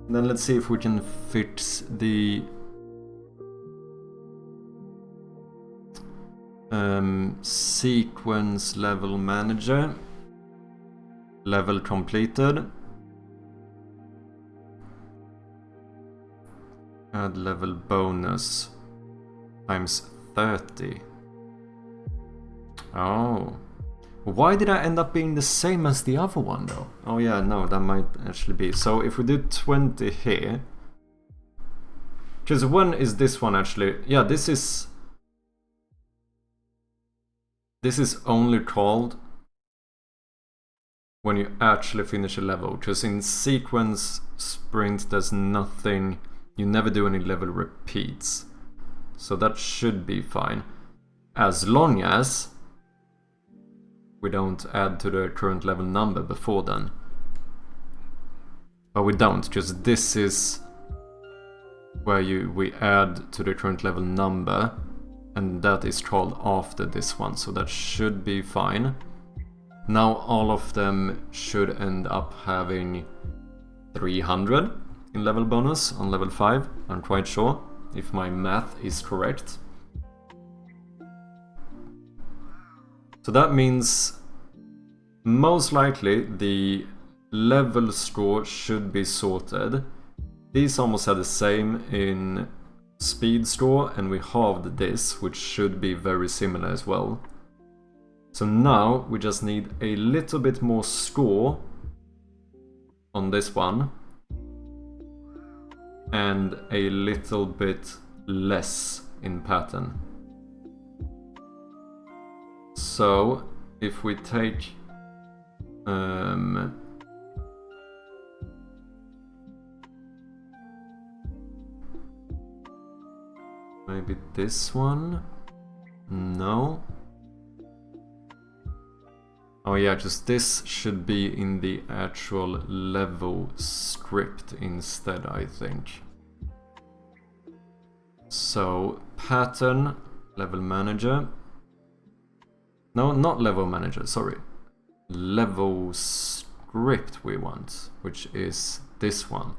And then let's see if we can fix the sequence level manager. Level completed. Add level bonus times 30. Oh. Why did I end up being the same as the other one though? Oh yeah, no, that might actually be. So if we do 20 here... Because when is this one actually... Yeah, this is only called when you actually finish a level. Because in sequence sprint there's nothing... You never do any level repeats. So that should be fine. As long as we don't add to the current level number before then. But we don't, because this is where we add to the current level number, and that is called after this one, so that should be fine. Now all of them should end up having 300 in level bonus on level 5, I'm quite sure, if my math is correct. So that means most likely the level score should be sorted. These almost are the same in speed score, and we halved this, which should be very similar as well. So now we just need a little bit more score on this one and a little bit less in pattern. So if we take maybe this one? No. Oh yeah, just this should be in the actual level script instead, I think. So, pattern, level manager. No, not level manager, sorry. Level script we want, which is this one.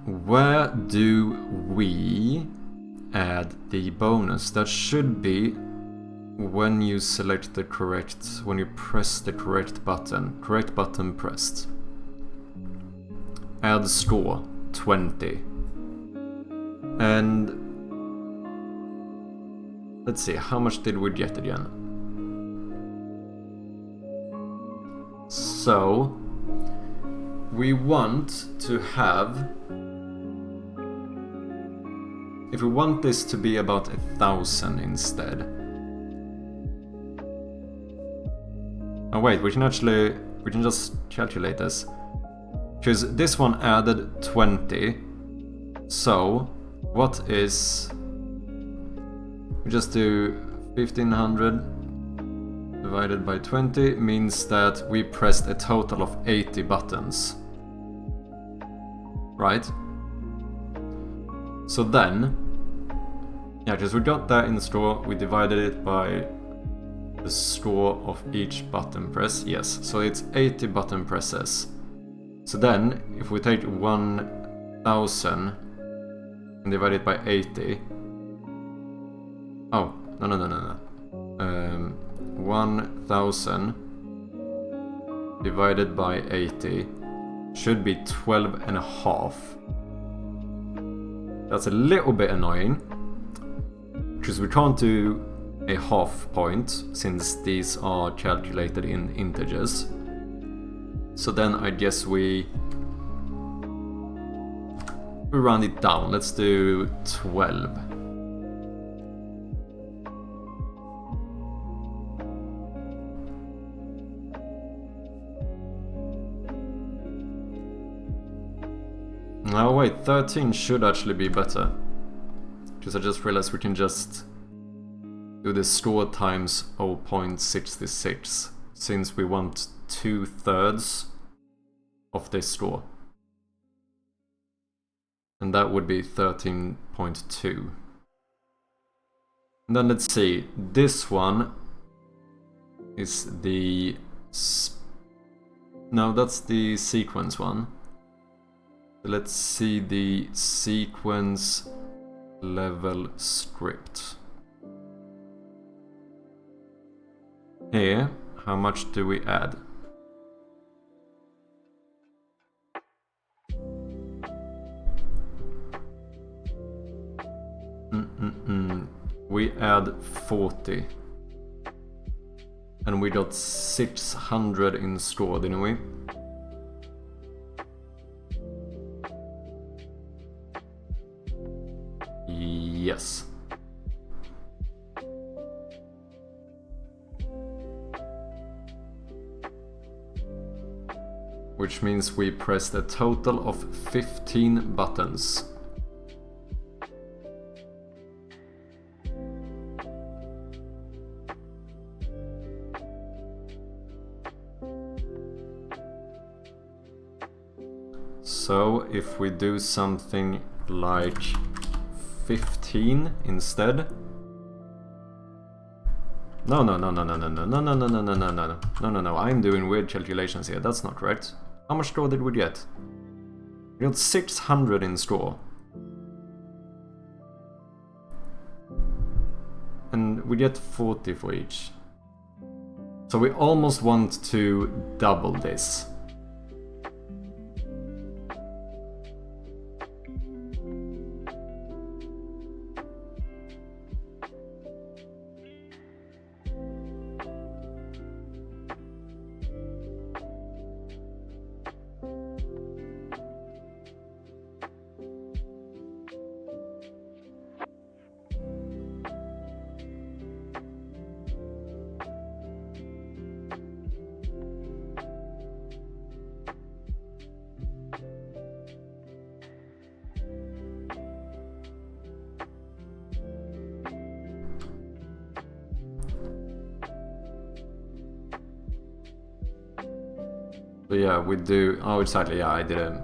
Where do we add the bonus? That should be when you select the correct, when you press the correct button pressed. Add score 20. And let's see, how much did we get again? So we want to have, if we want this to be about 1,000 instead. Oh wait, we can just calculate this. Because this one added 20. So, what is... we just do 1500 divided by 20 means that we pressed a total of 80 buttons. Right? So then, yeah, because we got that in the store, we divided it by the score of each button press. Yes, so it's 80 button presses. So then, if we take 1000 and divide it by 80... oh, no. 1000 divided by 80 should be 12.5. That's a little bit annoying, because we can't do a half point since these are calculated in integers. So then I guess we round it down. Let's do 12. Oh wait, 13 should actually be better. Because I just realized we can just do the score times 0.66, since we want 2/3 of this score. And that would be 13.2. And then let's see, this one is the... no, that's the sequence one. Let's see the sequence level script. Here, how much do we add? We add 40. And we got 600 in score, didn't we? Yes. Which means we pressed a total of 15 buttons. So if we do something like 15 instead. No, I'm doing weird calculations here, that's not correct. How much score did we get? We got 600 in score. And we get 40 for each. So we almost want to double this. So yeah, we do... Oh, exactly, yeah, I didn't...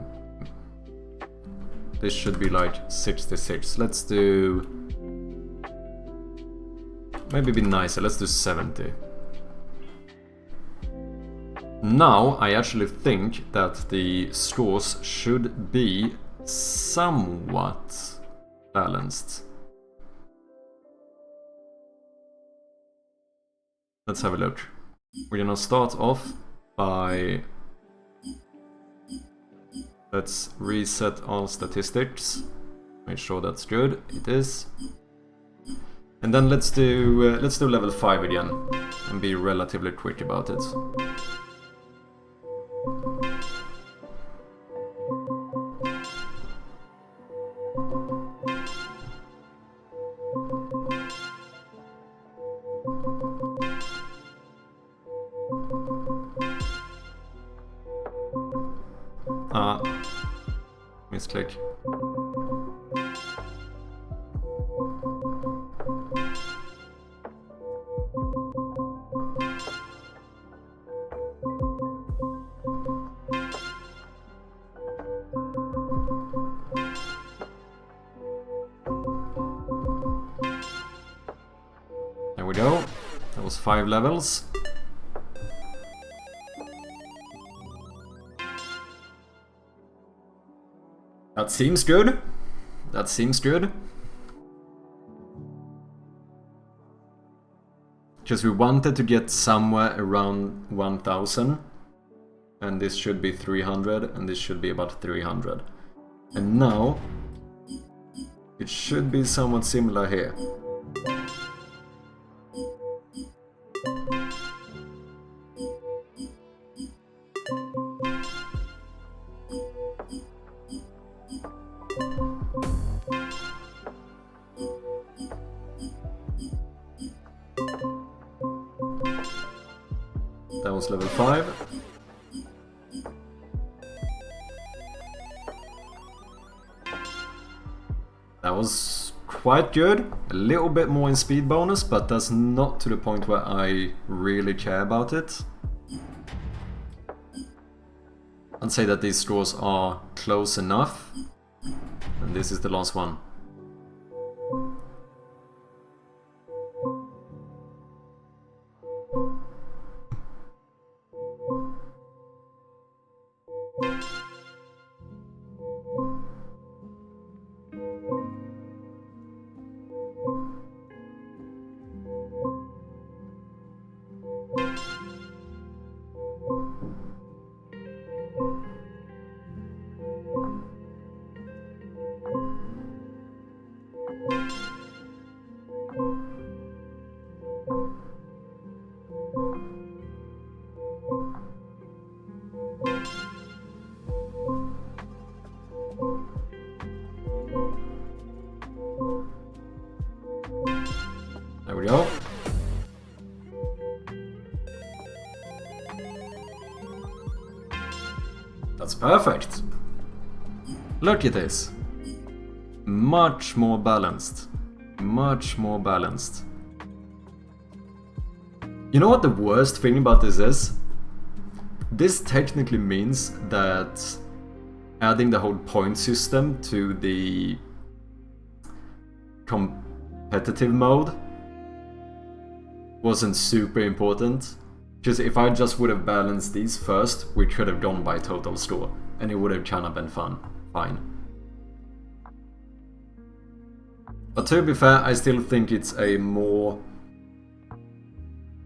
This should be like 66. Let's do... Maybe be nicer, let's do 70. Now, I actually think that the scores should be somewhat balanced. Let's have a look. We're gonna start off by... Let's reset all statistics. Make sure that's good. It is. And then let's do level 5 again and be relatively quick about it. Misclick. There we go. That was 5 levels. That seems good. That seems good. Because we wanted to get somewhere around 1000. And this should be 300, and this should be about 300. And now, it should be somewhat similar here. That was level 5. That was quite good. A little bit more in speed bonus, but that's not to the point where I really care about it. I'd say that these scores are close enough. And this is the last one. There we go. That's perfect. Look at this. Much more balanced. Much more balanced. You know what the worst thing about this is? This technically means that adding the whole point system to the competitive mode wasn't super important. Because if I just would have balanced these first, we could have gone by total score. And it would have kind of been fine. But to be fair, I still think it's a more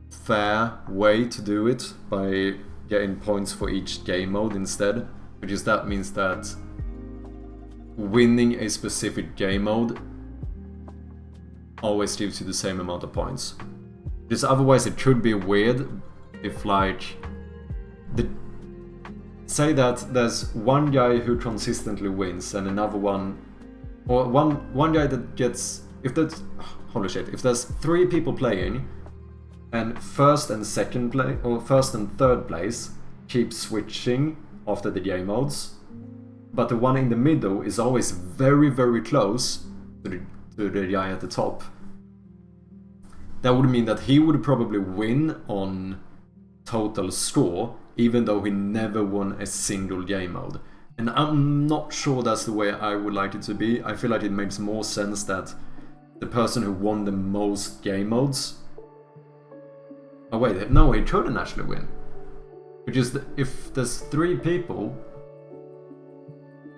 fair way to do it by getting points for each game mode instead. Because that means that winning a specific game mode always gives you the same amount of points. Because otherwise it could be weird if, like, say that there's one guy who consistently wins and another one, or one guy that gets, if there's, holy shit, if there's 3 people playing and first and second place, or first and third place keep switching after the game modes, but the one in the middle is always very, very close to the guy at the top, that would mean that he would probably win on total score, even though he never won a single game mode. And I'm not sure that's the way I would like it to be. I feel like it makes more sense that the person who won the most game modes... Oh wait, no, he couldn't actually win. Because if there's 3 people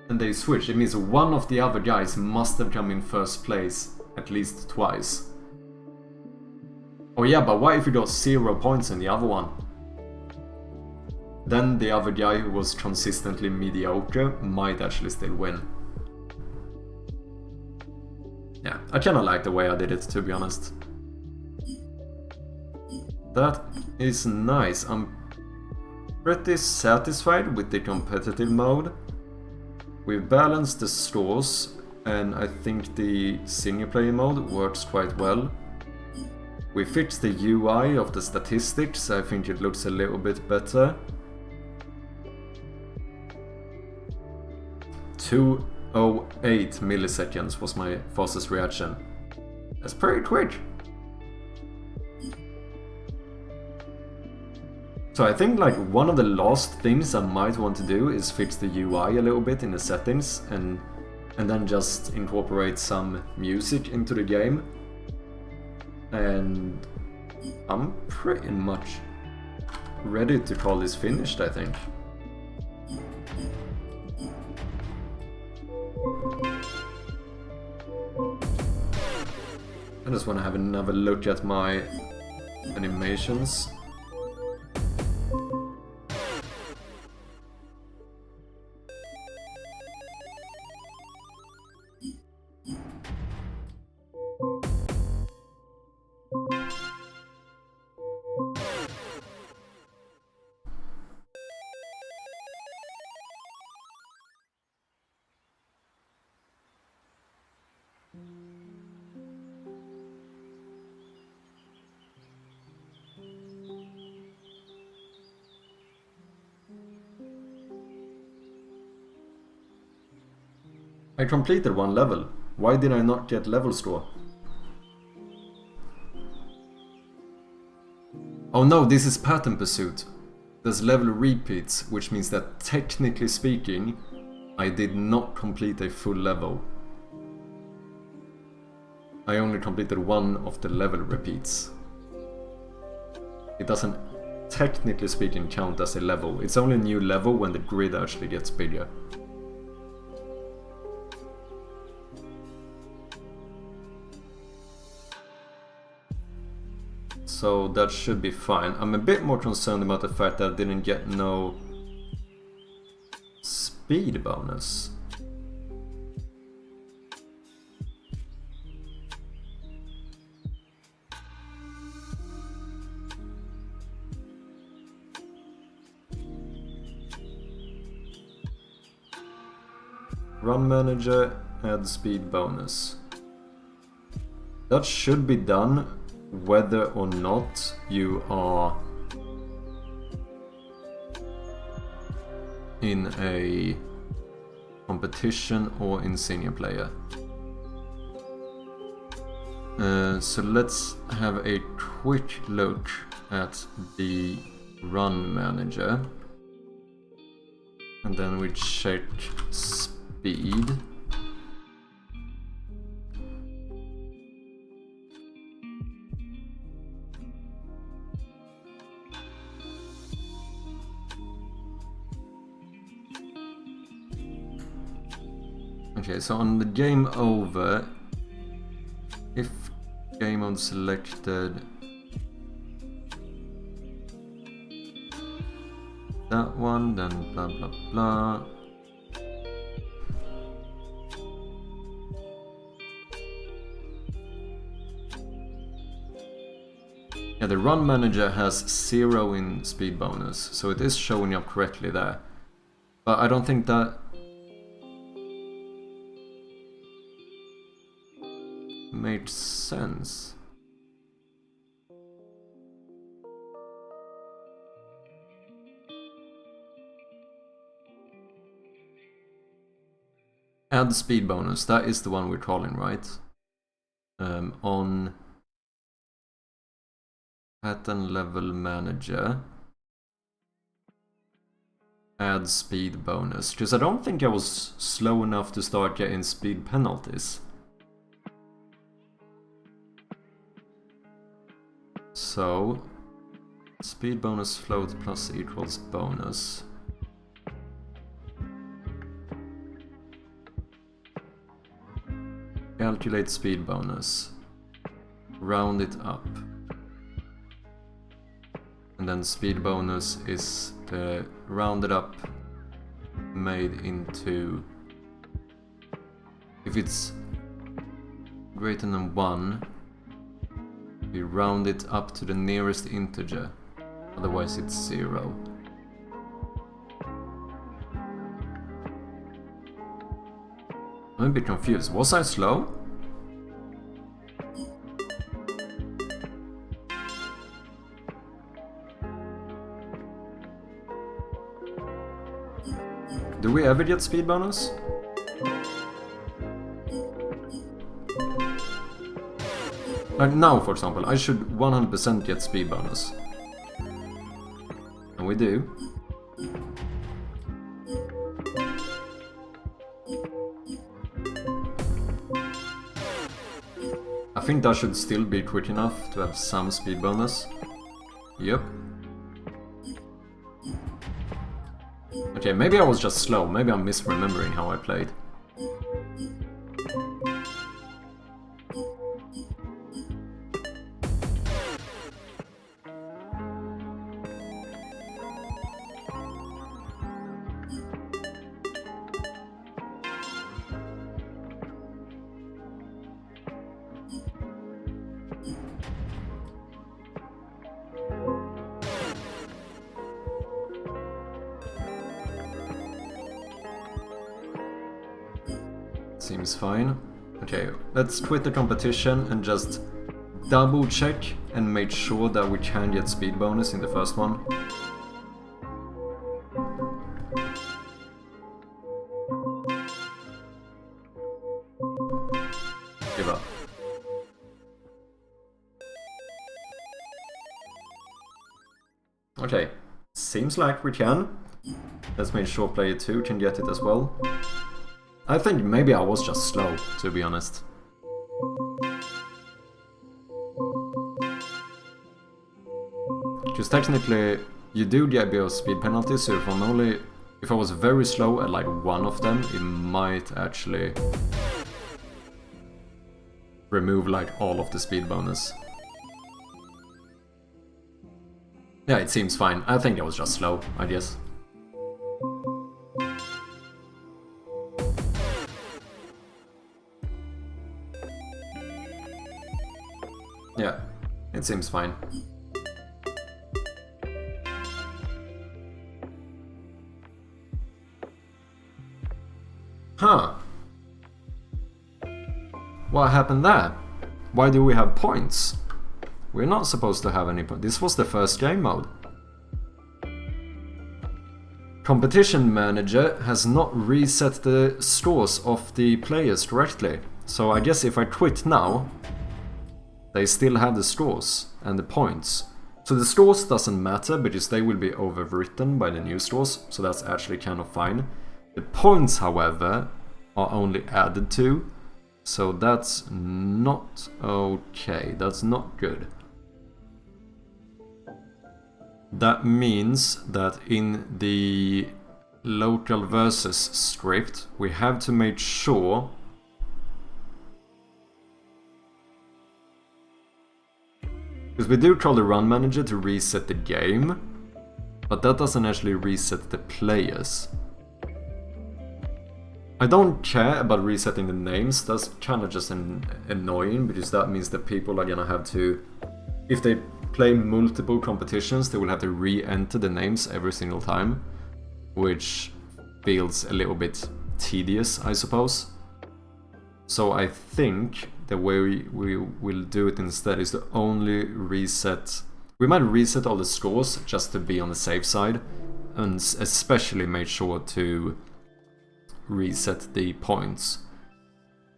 and they switch, it means one of the other guys must have come in first place at least twice. Oh yeah, but what if you got 0 points in the other one? Then the other guy who was consistently mediocre might actually still win. Yeah, I kinda like the way I did it, to be honest. That is nice. I'm pretty satisfied with the competitive mode. We've balanced the scores, and I think the single player mode works quite well. We fixed the UI of the statistics, I think it looks a little bit better. 208 milliseconds was my fastest reaction. That's pretty quick. So I think like one of the last things I might want to do is fix the UI a little bit in the settings and then just incorporate some music into the game. And I'm pretty much ready to call this finished, I think. I just want to have another look at my animations. I completed 1 level. Why did I not get level score? Oh no, this is pattern pursuit. There's level repeats, which means that technically speaking, I did not complete a full level. I only completed 1 of the level repeats. It doesn't, technically speaking, count as a level. It's only a new level when the grid actually gets bigger. So that should be fine. I'm a bit more concerned about the fact that I didn't get no speed bonus. Run manager, add speed bonus. That should be done whether or not you are in a competition or in single player. So let's have a quick look at the run manager, and then we check speed. Okay, so on the game over, if game mode selected, that one, then blah blah blah. Yeah, the run manager has 0 in speed bonus, so it is showing up correctly there. But I don't think that made sense. Add speed bonus, that is the one we're calling, right? On pattern level manager, add speed bonus, because I don't think I was slow enough to start getting speed penalties. So, speed bonus float plus equals bonus. Calculate speed bonus. Round it up. And then speed bonus is the rounded up made into, if it's greater than 1, we round it up to the nearest integer, otherwise it's 0. I'm a bit confused. Was I slow? Do we ever get speed bonus? Like now, for example, I should 100% get speed bonus. And we do. I think that should still be quick enough to have some speed bonus. Yep. Okay, maybe I was just slow, maybe I'm misremembering how I played. Seems fine. Okay, let's quit the competition and just double check and make sure that we can get speed bonus in the first one. Give up. Okay, seems like we can. Let's make sure player 2 can get it as well. I think maybe I was just slow, to be honest. Because technically, you do get a bit of speed penalty, so if I was very slow at like one of them, it might actually remove like all of the speed bonus. Yeah, it seems fine. I think I was just slow, I guess. Yeah, it seems fine. Huh. What happened there? Why do we have points? We're not supposed to have any points. This was the first game mode. Competition Manager has not reset the scores of the players correctly. So I guess if I quit now, they still have the scores and the points. So the scores doesn't matter because they will be overwritten by the new scores, so that's actually kind of fine. The points, however, are only added to, so that's not okay, that's not good. That means that in the local versus script, we have to make sure because we do call the run manager to reset the game, but that doesn't actually reset the players. I don't care about resetting the names, that's kind of just annoying, because that means that people are gonna have to, if they play multiple competitions, they will have to re-enter the names every single time, which feels a little bit tedious, I suppose. So I think the way we will do it instead is to only reset. We might reset all the scores just to be on the safe side, and especially make sure to reset the points.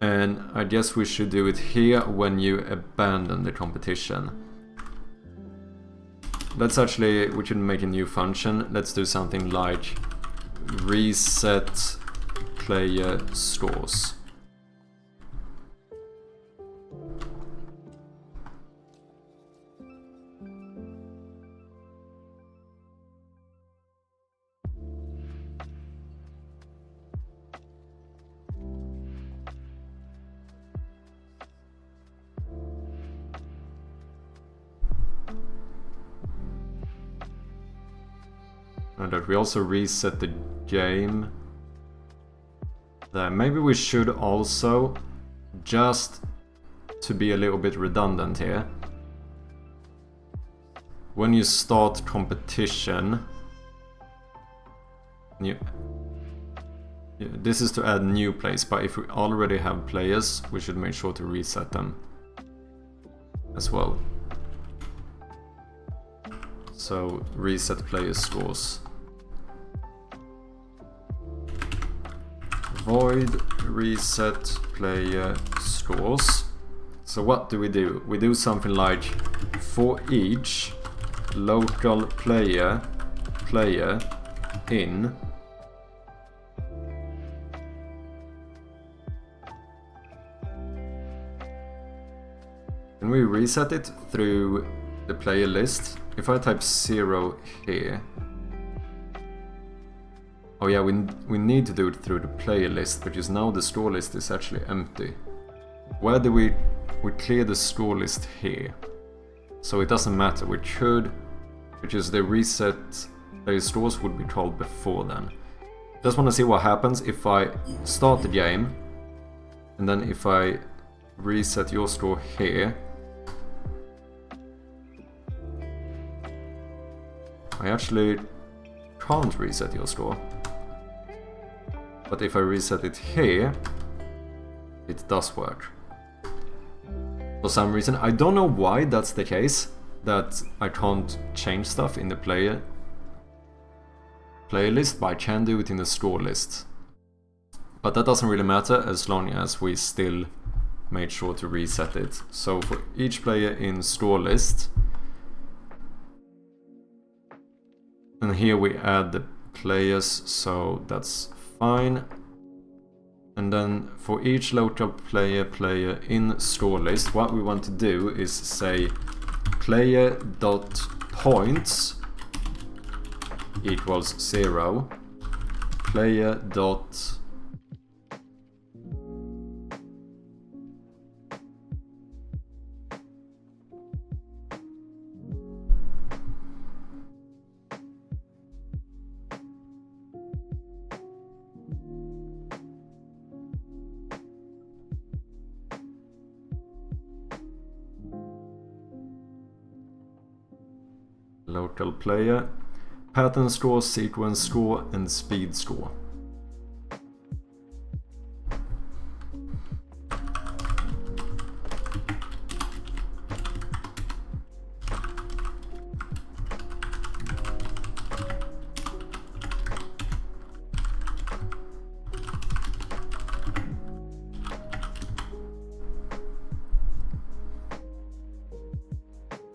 And I guess we should do it here when you abandon the competition. Let's actually, we can make a new function. Let's do something like reset player stores. And that we also reset the game. Then maybe we should also, just to be a little bit redundant here, when you start competition, this is to add new players, but if we already have players, we should make sure to reset them as well. So reset player scores. Void reset player scores. So what do? We do something like for each local player in can we reset it through the player list? If I type 0 here, oh yeah, we need to do it through the player list, because now the store list is actually empty. Where do we clear the store list here? So it doesn't matter, we could, because the reset player stores would be called before then. Just want to see what happens if I start the game, and then if I reset your store here, I actually can't reset your store. But if I reset it here, it does work. For some reason, I don't know why that's the case, that I can't change stuff in the player list, but I can do it in the store list. But that doesn't really matter as long as we still made sure to reset it. So for each player in store list, and here we add the players, so that's fine. And then for each local player in store list, what we want to do is say player.points equals 0, player. Local player, pattern score, sequence score, and speed score.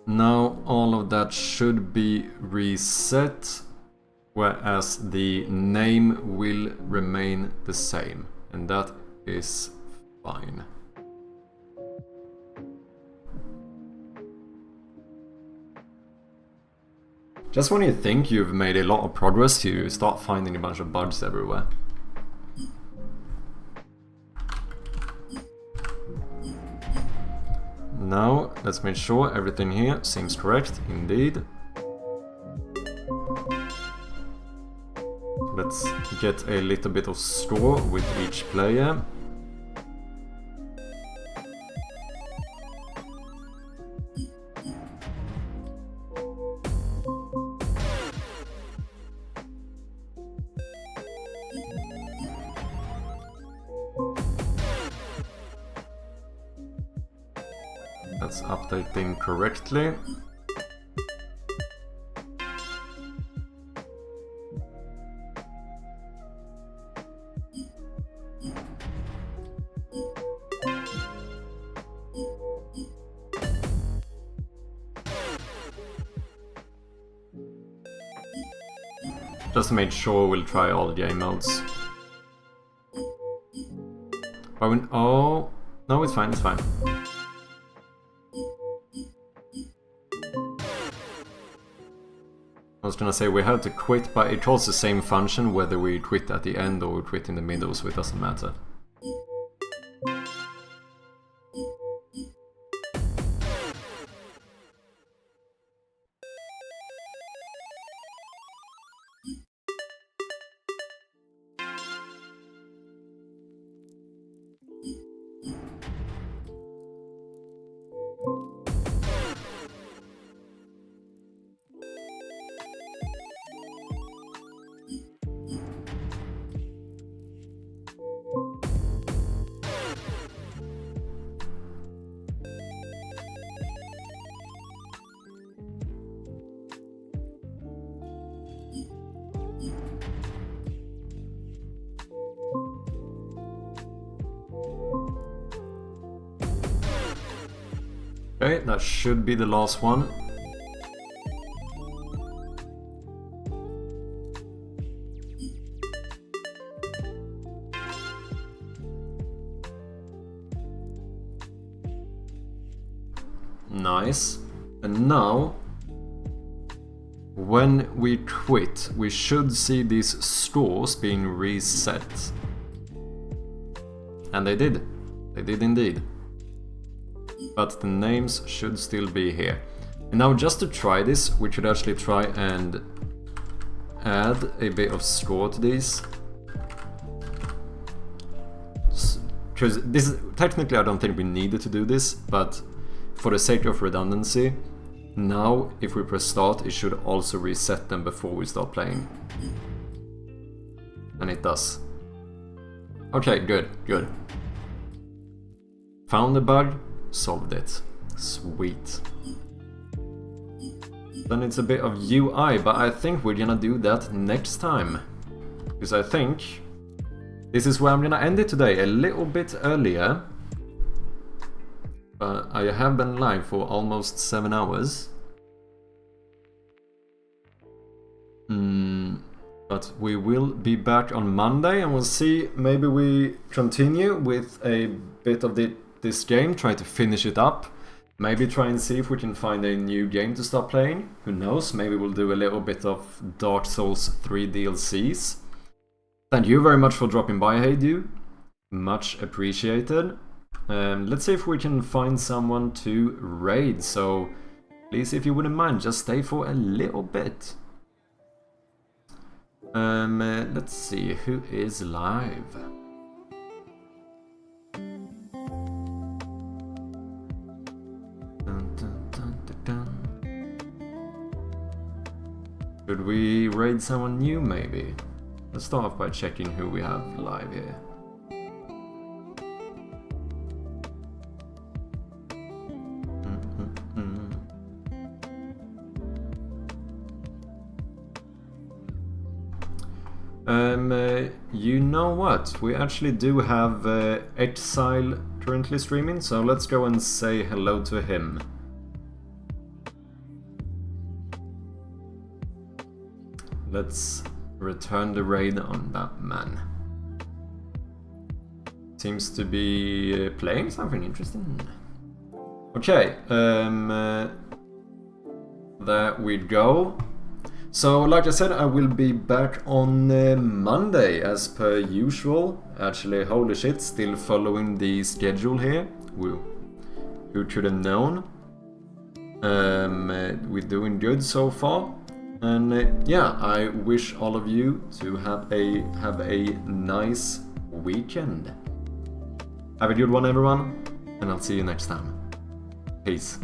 Now all of that should be reset, whereas the name will remain the same, and that is fine. Just when you think you've made a lot of progress, you start finding a bunch of bugs everywhere. Now, let's make sure everything here seems correct, indeed. Let's get a little bit of score with each player. That's updating correctly. Just to make sure we'll try all the game modes. But when, oh, no, it's fine, it's fine. I was gonna say we have to quit, but it holds the same function whether we quit at the end or we quit in the middle, so it doesn't matter. Okay, that should be the last one. Nice. And now, when we quit, we should see these scores being reset. And they did. They did indeed. But the names should still be here. And now just to try this, we should actually try and add a bit of score to these. Because this is, technically I don't think we needed to do this, but for the sake of redundancy, now if we press start, it should also reset them before we start playing. And it does. Okay, good, good. Found the bug. Solved it. Sweet. Then it's a bit of UI, but I think we're gonna do that next time. Because I think this is where I'm gonna end it today, a little bit earlier. But I have been live for almost 7 hours. But we will be back on Monday and we'll see, maybe we continue with a bit of this game, try to finish it up. Maybe try and see if we can find a new game to start playing. Who knows, maybe we'll do a little bit of Dark Souls 3 DLCs. Thank you very much for dropping by, Heydu. Much appreciated. Let's see if we can find someone to raid, so please, if you wouldn't mind, just stay for a little bit. Let's see, who is live? Should we raid someone new, maybe? Let's start off by checking who we have live here. You know what? We actually do have Exile currently streaming, so let's go and say hello to him. Let's return the raid on that man. Seems to be playing something interesting. Okay, there we go. So, like I said, I will be back on Monday as per usual. Actually, holy shit, still following the schedule here. Who could have known? We're doing good so far. And yeah, I wish all of you to have a nice weekend. Have a good one, everyone, and I'll see you next time. Peace.